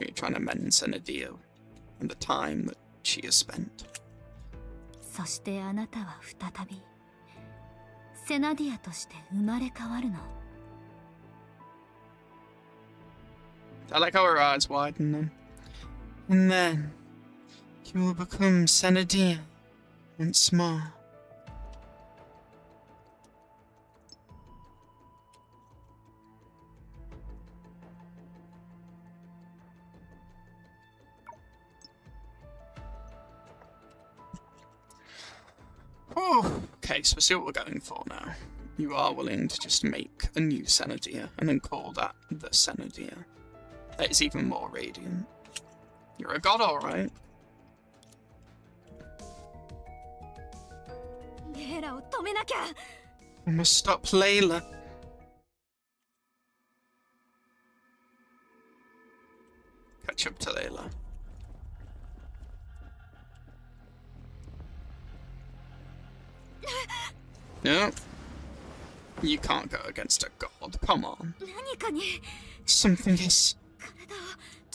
You're trying to mend Senadio and the time that she has spent.
そしてあなたは再びセナディアとして生まれ変わるの。
I like how her eyes widen them. And then you will become Senadia once more. Oh, okay, so we'll see what we're going for now. You are willing to just make a new Senadia and then call that the Senadia. That is even more radiant. You're a god, alright.
レイラを止めなきゃ。
We must stop Layla. Catch up to Layla. No. You can't go against a god. Come on.
何かに
Something is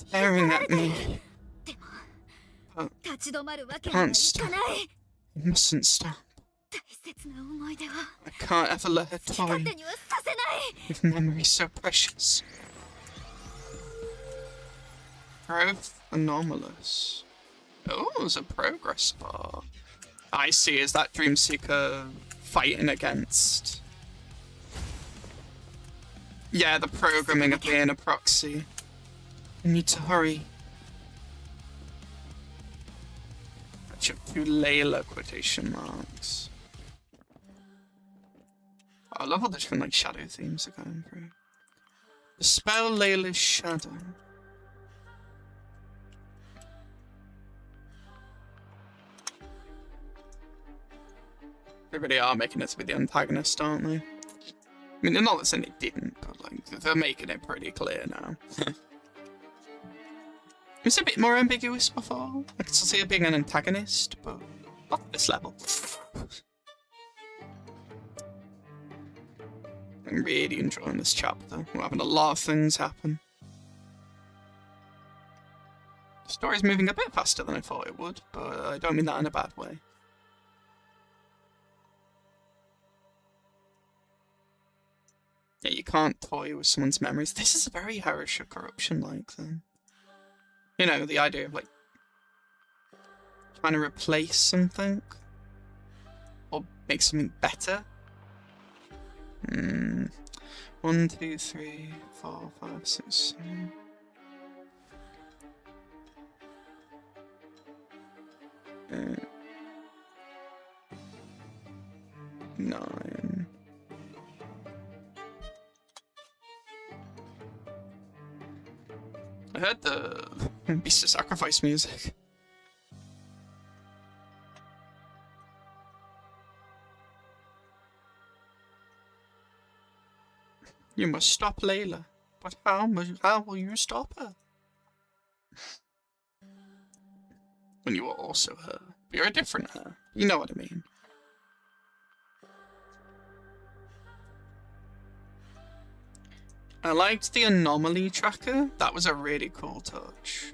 体を
staring at me.
立ち止まるわけにはいかない。
You mustn't stop.
大切な思い出は
I can't ever let her
勝
toy
手にはさせない。
with memories so precious. Growth anomalous. Oh, there's a progress bar. I see. Is that Dreamseeker fighting against? Yeah, the programming of being a proxy. I need to hurry. Catch up to Layla quotation marks. I love all the different like shadow themes are going through. Dispel Layla's shadow. They really are making it to be the antagonist, aren't they? I mean, they're not saying they didn't, but like they're making it pretty clear now. It was a bit more ambiguous before. I could still see it being an antagonist, but not at this level. I'm really enjoying this chapter. We're having a lot of things happen. The story's moving a bit faster than I thought it would, but I don't mean that in a bad way. Yeah, you can't toy with someone's memories. This is very Herish of Corruption-like, then. You know, the idea of, like, trying to replace something. Or make something better. 1, 2, 3, 4, 5, 6, 7. 9. I heard the Beast of Sacrifice music. You must stop Layla. But how will you stop her? When you are also her. But you're a different her. You know what I mean. I liked the anomaly tracker. That was a really cool touch.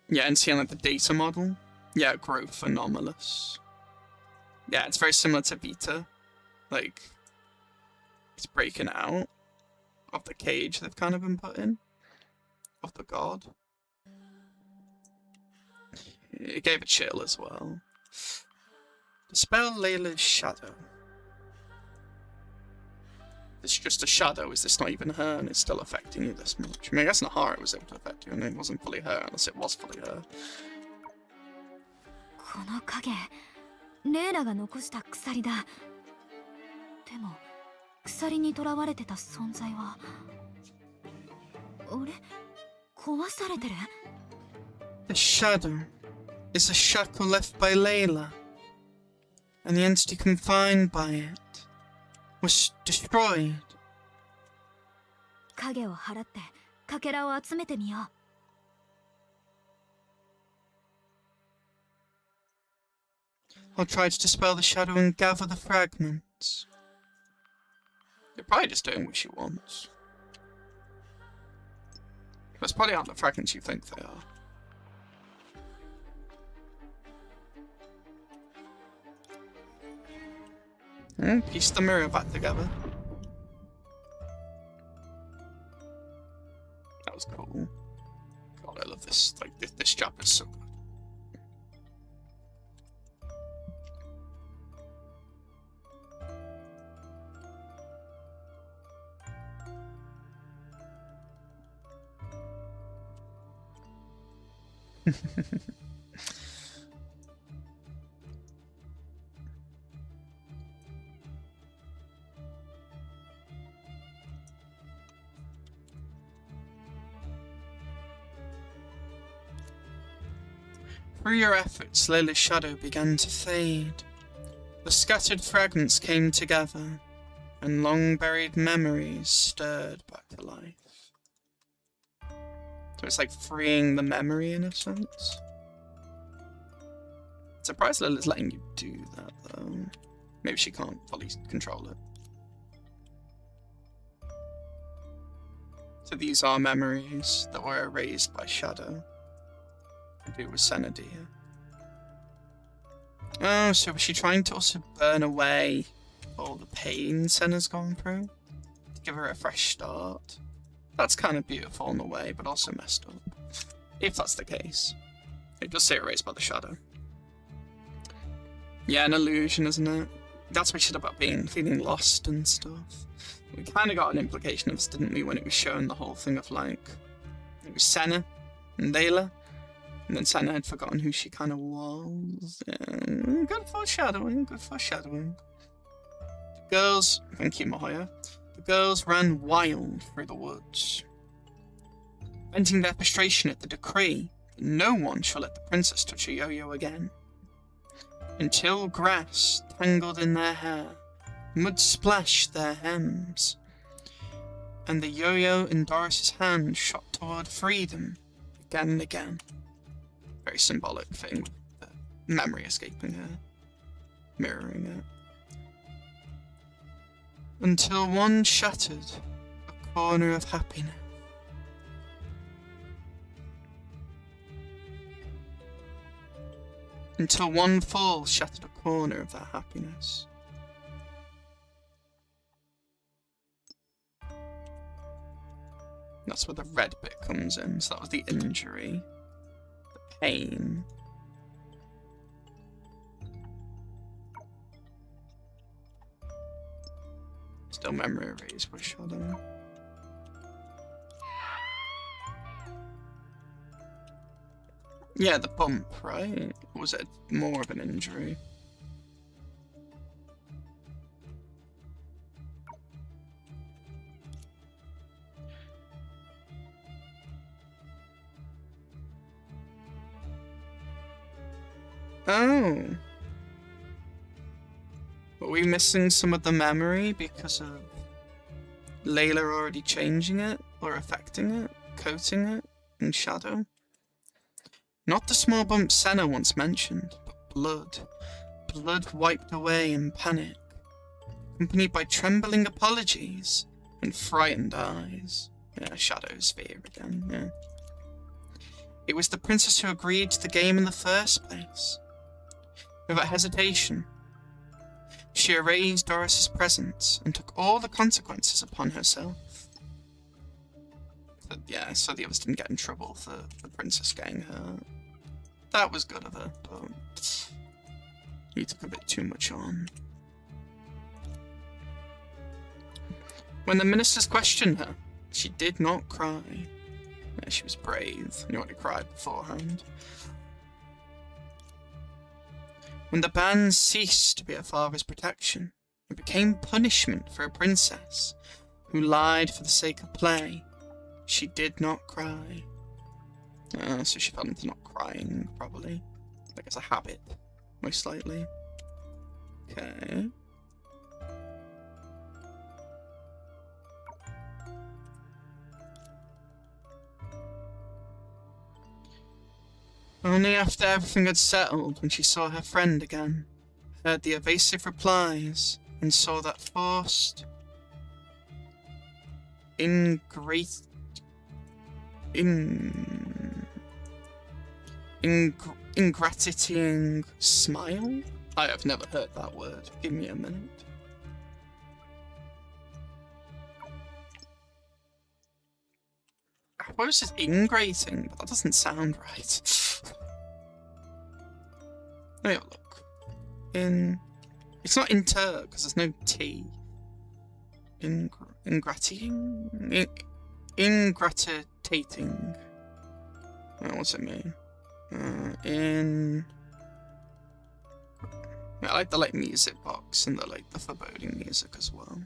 Yeah, and seeing like the data model. Yeah, growth anomalous. Yeah, it's very similar to Vita. Like, it's breaking out of the cage they've kind of been put in. Of the god. It gave a chill as well. Dispel Layla's shadow. It's just a shadow, is this not even her and it's still affecting you this much? I mean, I guess Nahara was able to affect you and it wasn't fully her unless it was fully her.
この影、レイラが残した鎖だ。でも、鎖に囚われてた存在は、あれ？壊されてる？
The shadow is a shackle left by Layla, and the entity confined by it was destroyed.
影を払ってかけらを集めてみよう。
I'll try to dispel the shadow and gather the fragments. You're probably just doing what she wants. That's probably aren't the fragments you think they are. Piece the mirror back together. That was cool. God, I love this. Like, this chapter's so good. Through your efforts, Layla's shadow began to fade. The scattered fragments came together, and long-buried memories stirred back to life. So it's like freeing the memory in a sense. Surprised Lila's letting you do that, though. Maybe she can't fully control it. So these are memories that were erased by Shadow. To do with Senadia. Oh, so was she trying to also burn away all the pain Senna's gone through? To give her a fresh start? That's kind of beautiful in a way, but also messed up. If that's the case. It does say erased by the shadow. Yeah, an illusion, isn't it? That's what she said about feeling lost and stuff. We kind of got an implication of this, didn't we, when it was shown the whole thing of, like, it was Senna and Layla. And then Senna had forgotten who she kind of was. Yeah, good foreshadowing, good foreshadowing. The girls, thank you, miHoYo. The girls ran wild through the woods, venting their frustration at the decree that no one shall let the princess touch a yo-yo again. Until grass tangled in their hair, mud splashed their hems, and the yo-yo in Doris's hand shot toward freedom again and again. Very symbolic thing, the memory escaping her, mirroring it. Until one shattered a corner of happiness. Until one fall shattered a corner of that happiness. That's where the red bit comes in, so that was the injury. Pain. Still memory erased with shadow. Yeah, the bump, right? Or was it more of an injury? Oh. Were we missing some of the memory because of Layla already changing it or affecting it, coating it in shadow? Not the small bump Senna once mentioned, but blood. Blood wiped away in panic, accompanied by trembling apologies and frightened eyes. Yeah, Shadow's fear again, yeah. It was the princess who agreed to the game in the first place. Without hesitation, she erased Doris's presence and took all the consequences upon herself. But yeah, so the others didn't get in trouble for the princess getting hurt. That was good of her, but he took a bit too much on. When the ministers questioned her, she did not cry. Yeah, she was brave and already cried beforehand. When the ban ceased to be her father's protection, it became punishment for a princess who lied for the sake of play. She did not cry. So she fell into not crying, probably. Like as a habit, most likely. Okay. Only after everything had settled, when she saw her friend again, heard the evasive replies, and saw that forced, ingratitude smile? I have never heard that word. Give me a minute. I suppose it's ingrating, but that doesn't sound right. Let me have a look. It's not inter, because there's no T. Ingratitating. Oh, what's it mean? Yeah, I like the music box and the foreboding music as well.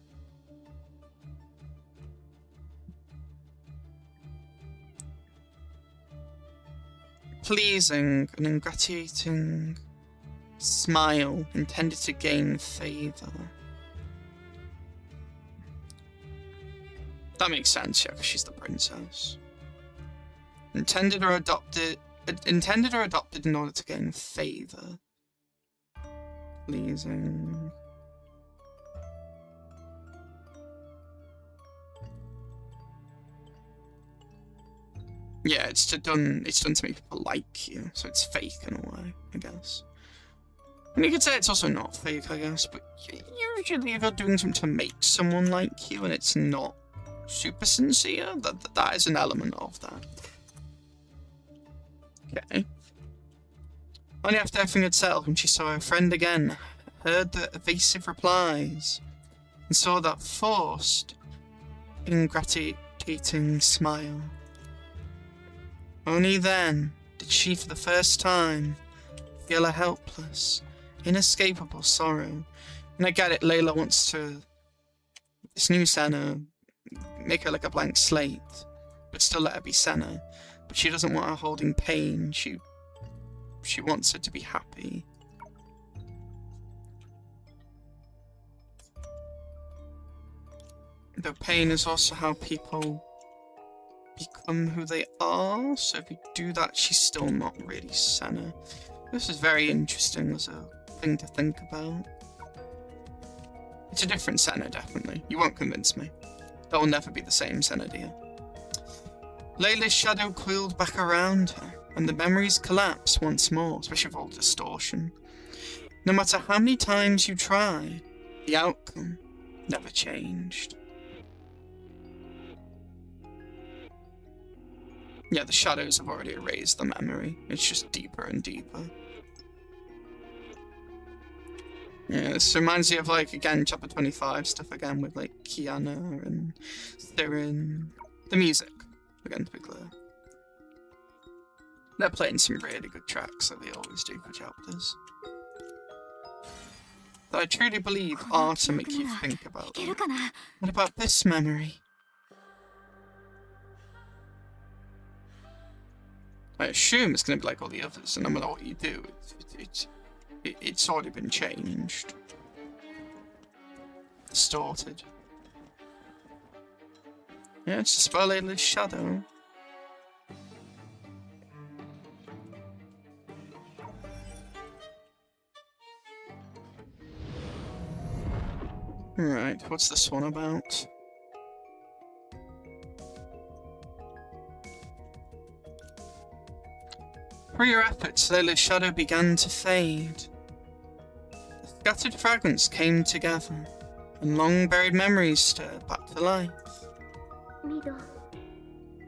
Pleasing and ingratiating smile intended to gain favor. That makes sense, yeah, because she's the princess. Intended or adopted in order to gain favor. Pleasing. Yeah, it's done to make people like you, so it's fake in a way, I guess. And you could say it's also not fake, I guess, but usually if you're doing something to make someone like you and it's not super sincere, that is an element of that. Okay. Only after everything had settled, when she saw her friend again, heard the evasive replies, and saw that forced, ingratiating smile. Only then did she, for the first time, feel a helpless, inescapable sorrow. And I get it, Layla wants to, this new Senna, make her like a blank slate, but still let her be Senna. But she doesn't want her holding pain, she wants her to be happy. Though pain is also how people become who they are, so if you do that, she's still not really Senna. This is very interesting as a thing to think about. It's a different Senna, definitely. You won't convince me. That will never be the same Senna, dear. Layla's shadow coiled back around her, and the memories collapse once more, especially with all the distortion. No matter how many times you tried, the outcome never changed. Yeah, the shadows have already erased the memory. It's just deeper and deeper. Yeah, this reminds me of, like, again, chapter 25 stuff again with, like, Kiana and Theron. The music, again, to be clear. They're playing some really good tracks, like they always do for chapters. That I truly believe are to make you think about them. What about this memory? I assume it's going to be like all the others, and no matter what you do, it's already been changed. Distorted. Yeah, it's just Layla's shadow. Right, what's this one about? Through your efforts, Layla's shadow began to fade. The scattered fragments came together, and long-buried memories stirred back to life.
Mido,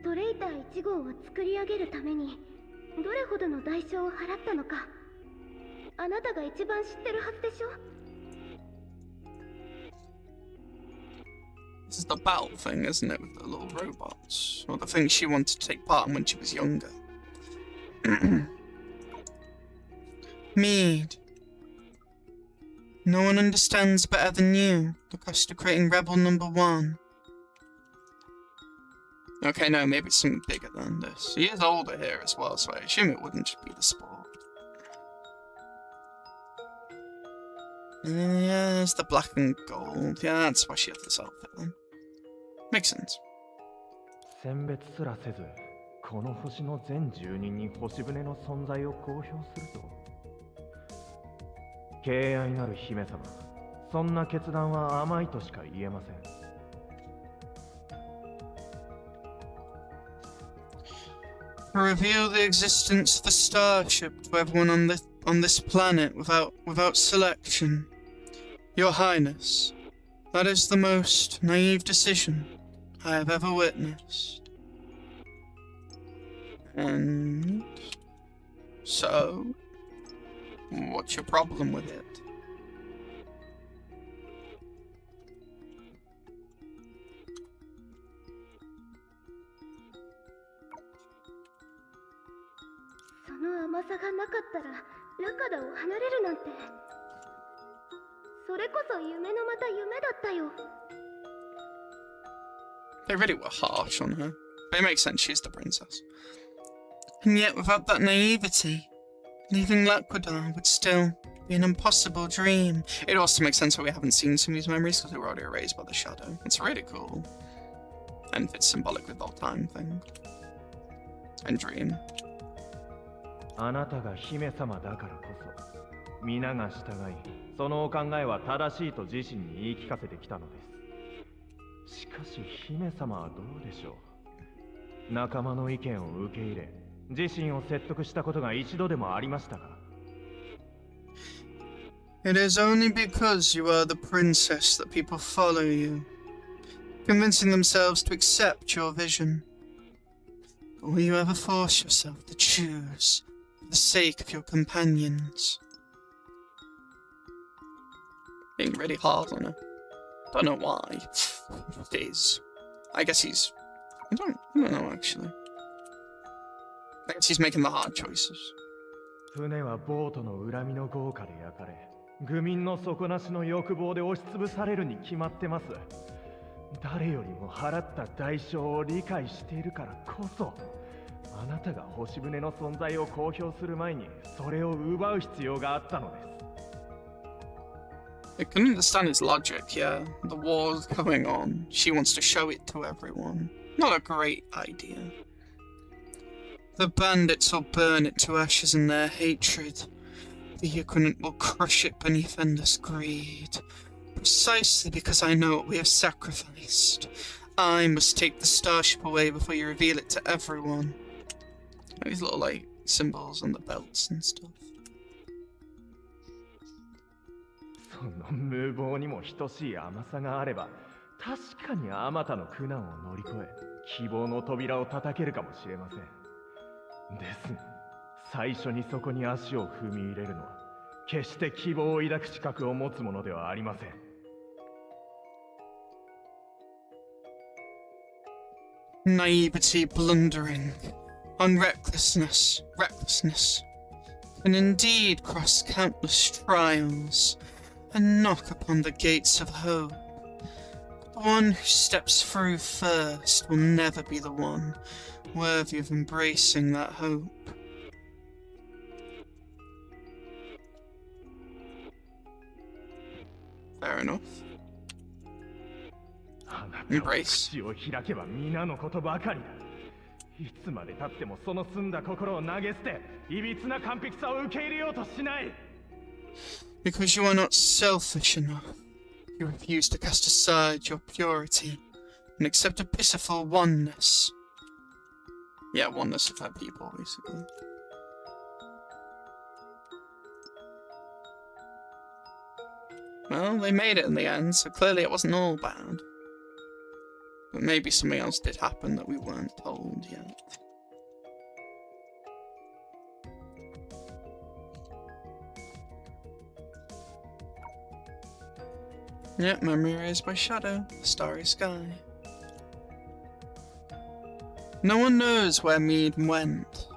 トレイター1号を作り上げるためにどれほどの代償を払ったのか、あなたが一番知ってるはずでしょ。
This is the battle thing, isn't it, with the little robots? Or the thing she wanted to take part in when she was younger. Mead. No one understands better than you the cost of creating Rebel number 1. Okay, no, maybe it's something bigger than this. He is older here as well, so I assume it wouldn't just be the sport. Yeah, it's the black and gold. Yeah, that's why she has this outfit then. Makes sense.
選別すらせず、この星の全住人に星船の存在を公表すると。敬愛なる姫様、そんな決断は甘いとしか言えません。
To reveal the existence of the starship to everyone on this planet without selection. Your Highness, that is the most naive decision I have ever witnessed. And so, what's your problem with it?
その甘甘さがなかったらラカダを離れるなんて、それこそ夢のまた夢だったよ。
They really were harsh on her. But it makes sense, she's the princess. And yet, without that naivety, leaving Laquadar would still be an impossible dream. It also makes sense why we haven't seen some of these memories, because they were already erased by the shadow. It's really cool. And it's symbolic with the whole time thing. And dream.
あなたが姫様だからこそ皆が従い、そのお考えは正しいと自身に言い聞かせてきたのです。しかし姫様はどうでしょう。仲間の意見を受け入れ、自身を説得したことが一度でもありましたか。
It is only because you are the princess that people follow you, convincing themselves to accept your vision. But will you ever force yourself to choose for the sake of your companions? Being really hard on her. Don't know why. It is. I guess he's... I don't know actually. I guess he's making the hard choices.
船はボートの恨みの豪華で焼かれ、愚民の底なしの欲望で押しつぶされるに決まってます。誰よりも払った代償を理解しているからこそ、あなたが星船の存在を公表する前にそれを奪う必要があったのです。
I can understand his logic, yeah. The war's going on. She wants to show it to everyone. Not a great idea. The bandits will burn it to ashes in their hatred. The Equinant will crush it beneath endless greed. Precisely because I know what we have sacrificed. I must take the starship away before you reveal it to everyone. These little, like, symbols on the belts and stuff.
その無謀にも等しい甘さがあれば、確かにあまたの苦難を乗り越え、希望の扉を叩けるかもしれません。ですが、最初にそこに足を踏み入れるのは、決して希望を抱く資格を持つものではありません。
Naivety, blundering, on recklessness can indeed cross countless trials and knock upon the gates of hope. The one who steps through first will never be the one worthy of embracing that hope. Fair enough. Embrace.
口を開けば皆のことばかりだ。いつまで経ってもその澄んだ心を投げ捨て、いびつな完璧さを受け入れようとしない。
Because you are not selfish enough, you refuse to cast aside your purity and accept a pitiful oneness. Yeah, oneness of her people, basically. Well, they made it in the end, so clearly it wasn't all bad. But maybe something else did happen that we weren't told yet. Yep, memory erased by shadow, the starry sky. No one knows where Mead went,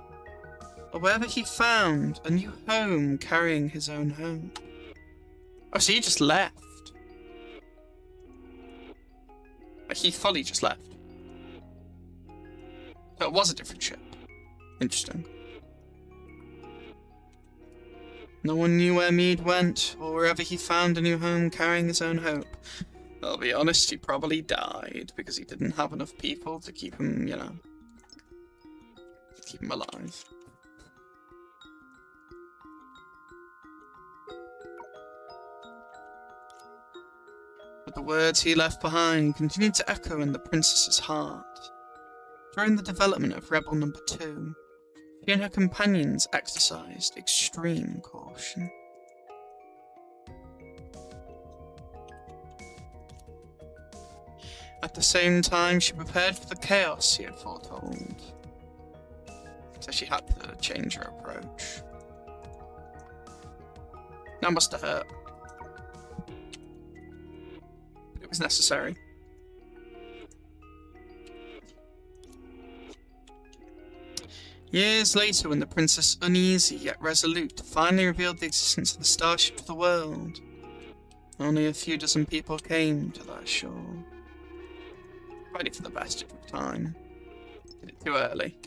or whether he found a new home carrying his own home. Oh, so he just left. Like, he fully just left. So it was a different ship. Interesting. No one knew where Mead went, or wherever he found a new home carrying his own hope. I'll be honest, he probably died, because he didn't have enough people to keep him, you know, keep him alive. But the words he left behind continued to echo in the princess's heart. During the development of Rebel Number 2, she and her companions exercised extreme caution. At the same time, she prepared for the chaos he had foretold. So she had to change her approach. That must have hurt. But it was necessary. Years later, when the princess, uneasy yet resolute, finally revealed the existence of the starship to the world, only a few dozen people came to that shore. Probably for the best at the time. Did it too early.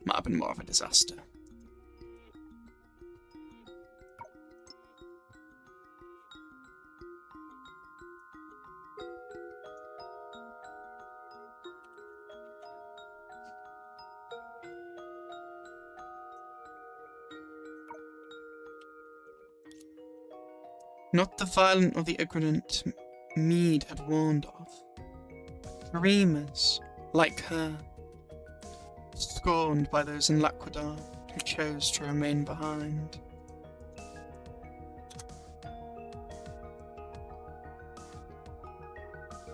Might have been more of a disaster. Not the violent or the ignorant Mead had warned of. Dreamers, like her, scorned by those in Laquadar who chose to remain behind.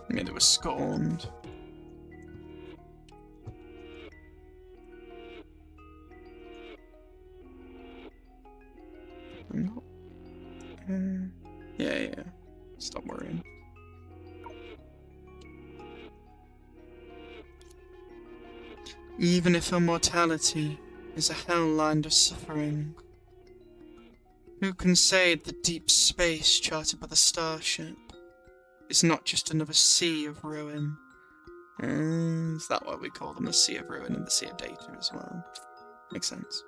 Yeah, they were scorned. I'm not... yeah. Stop worrying. Even if immortality is a hell lined of suffering, who can say the deep space charted by the starship is not just another sea of ruin? Is that why we call them the Sea of Ruin and the Sea of Data as well? Makes sense.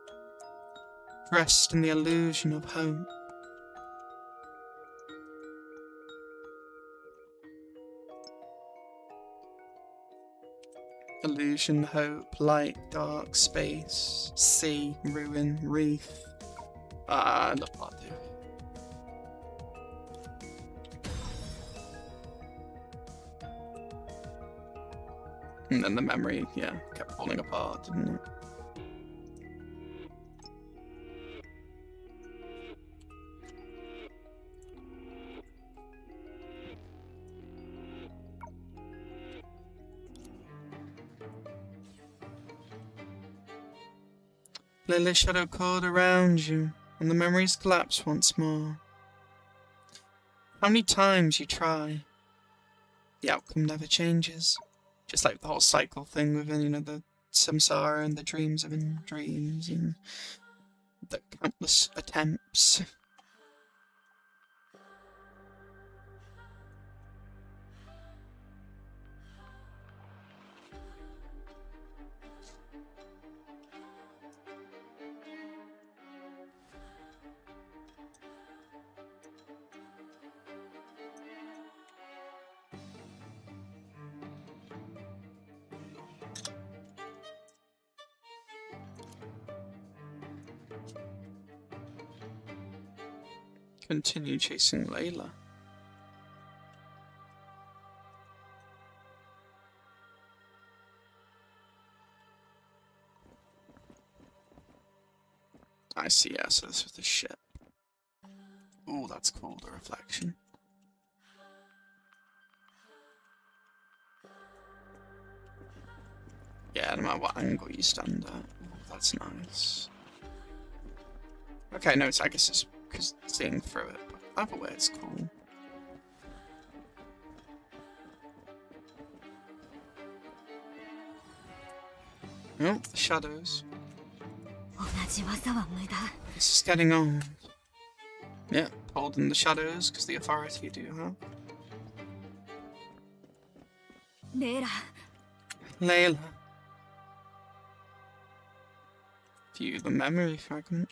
Dressed in the illusion of hope. Illusion, hope, light, dark, space, sea, ruin, reef. I love part 2. And then the memory, yeah, kept falling apart, didn't it? Lily shadow called around you, and the memories collapse once more. How many times you try, the outcome never changes. Just like the whole cycle thing within, the samsara and the dreams within dreams, and the countless attempts. Continue chasing Layla. I see, yeah, so this was the ship. Oh, that's cool, the reflection. Yeah, no matter what angle you stand at. Oh, that's nice. Okay, no, I guess it's because seeing through it, but either way it's cool. Oh, the shadows. This is getting old. Yeah, holding the shadows because the authority do have. Layla. View the memory fragment.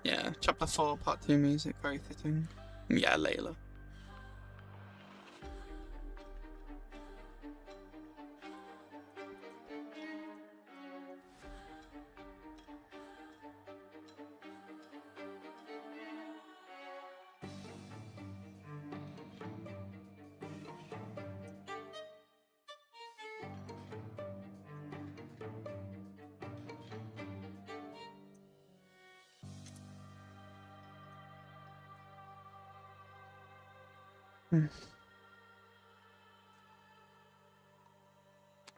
Yeah, chapter 4, part 2 music, very fitting. Yeah, Layla.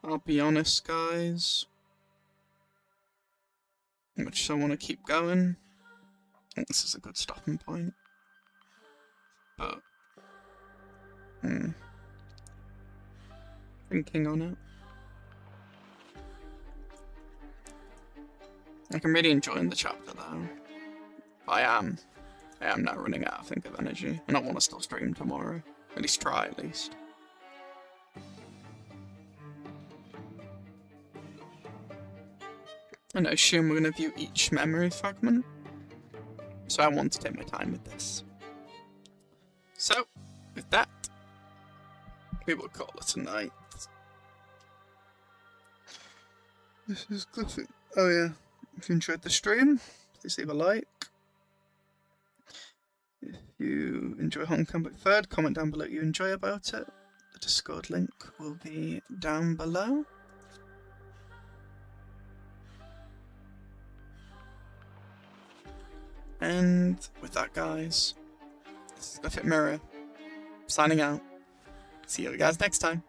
I'll be honest, guys. Much as I want to keep going, think this is a good stopping point. But thinking on it. Like, I'm really enjoying the chapter though. I am now running out, I think, of energy. And I want to still stream tomorrow. At least try, at least. And I assume we're going to view each memory fragment. So I want to take my time with this. So, with that, we will call it a night. This is Cliffy. Oh yeah, if you enjoyed the stream, please leave a like. If you enjoy Honkai Impact 3rd, comment down below what you enjoy about it. The Discord link will be down below. And with that, guys, this is Cliffy Mirror signing out. See you guys next time.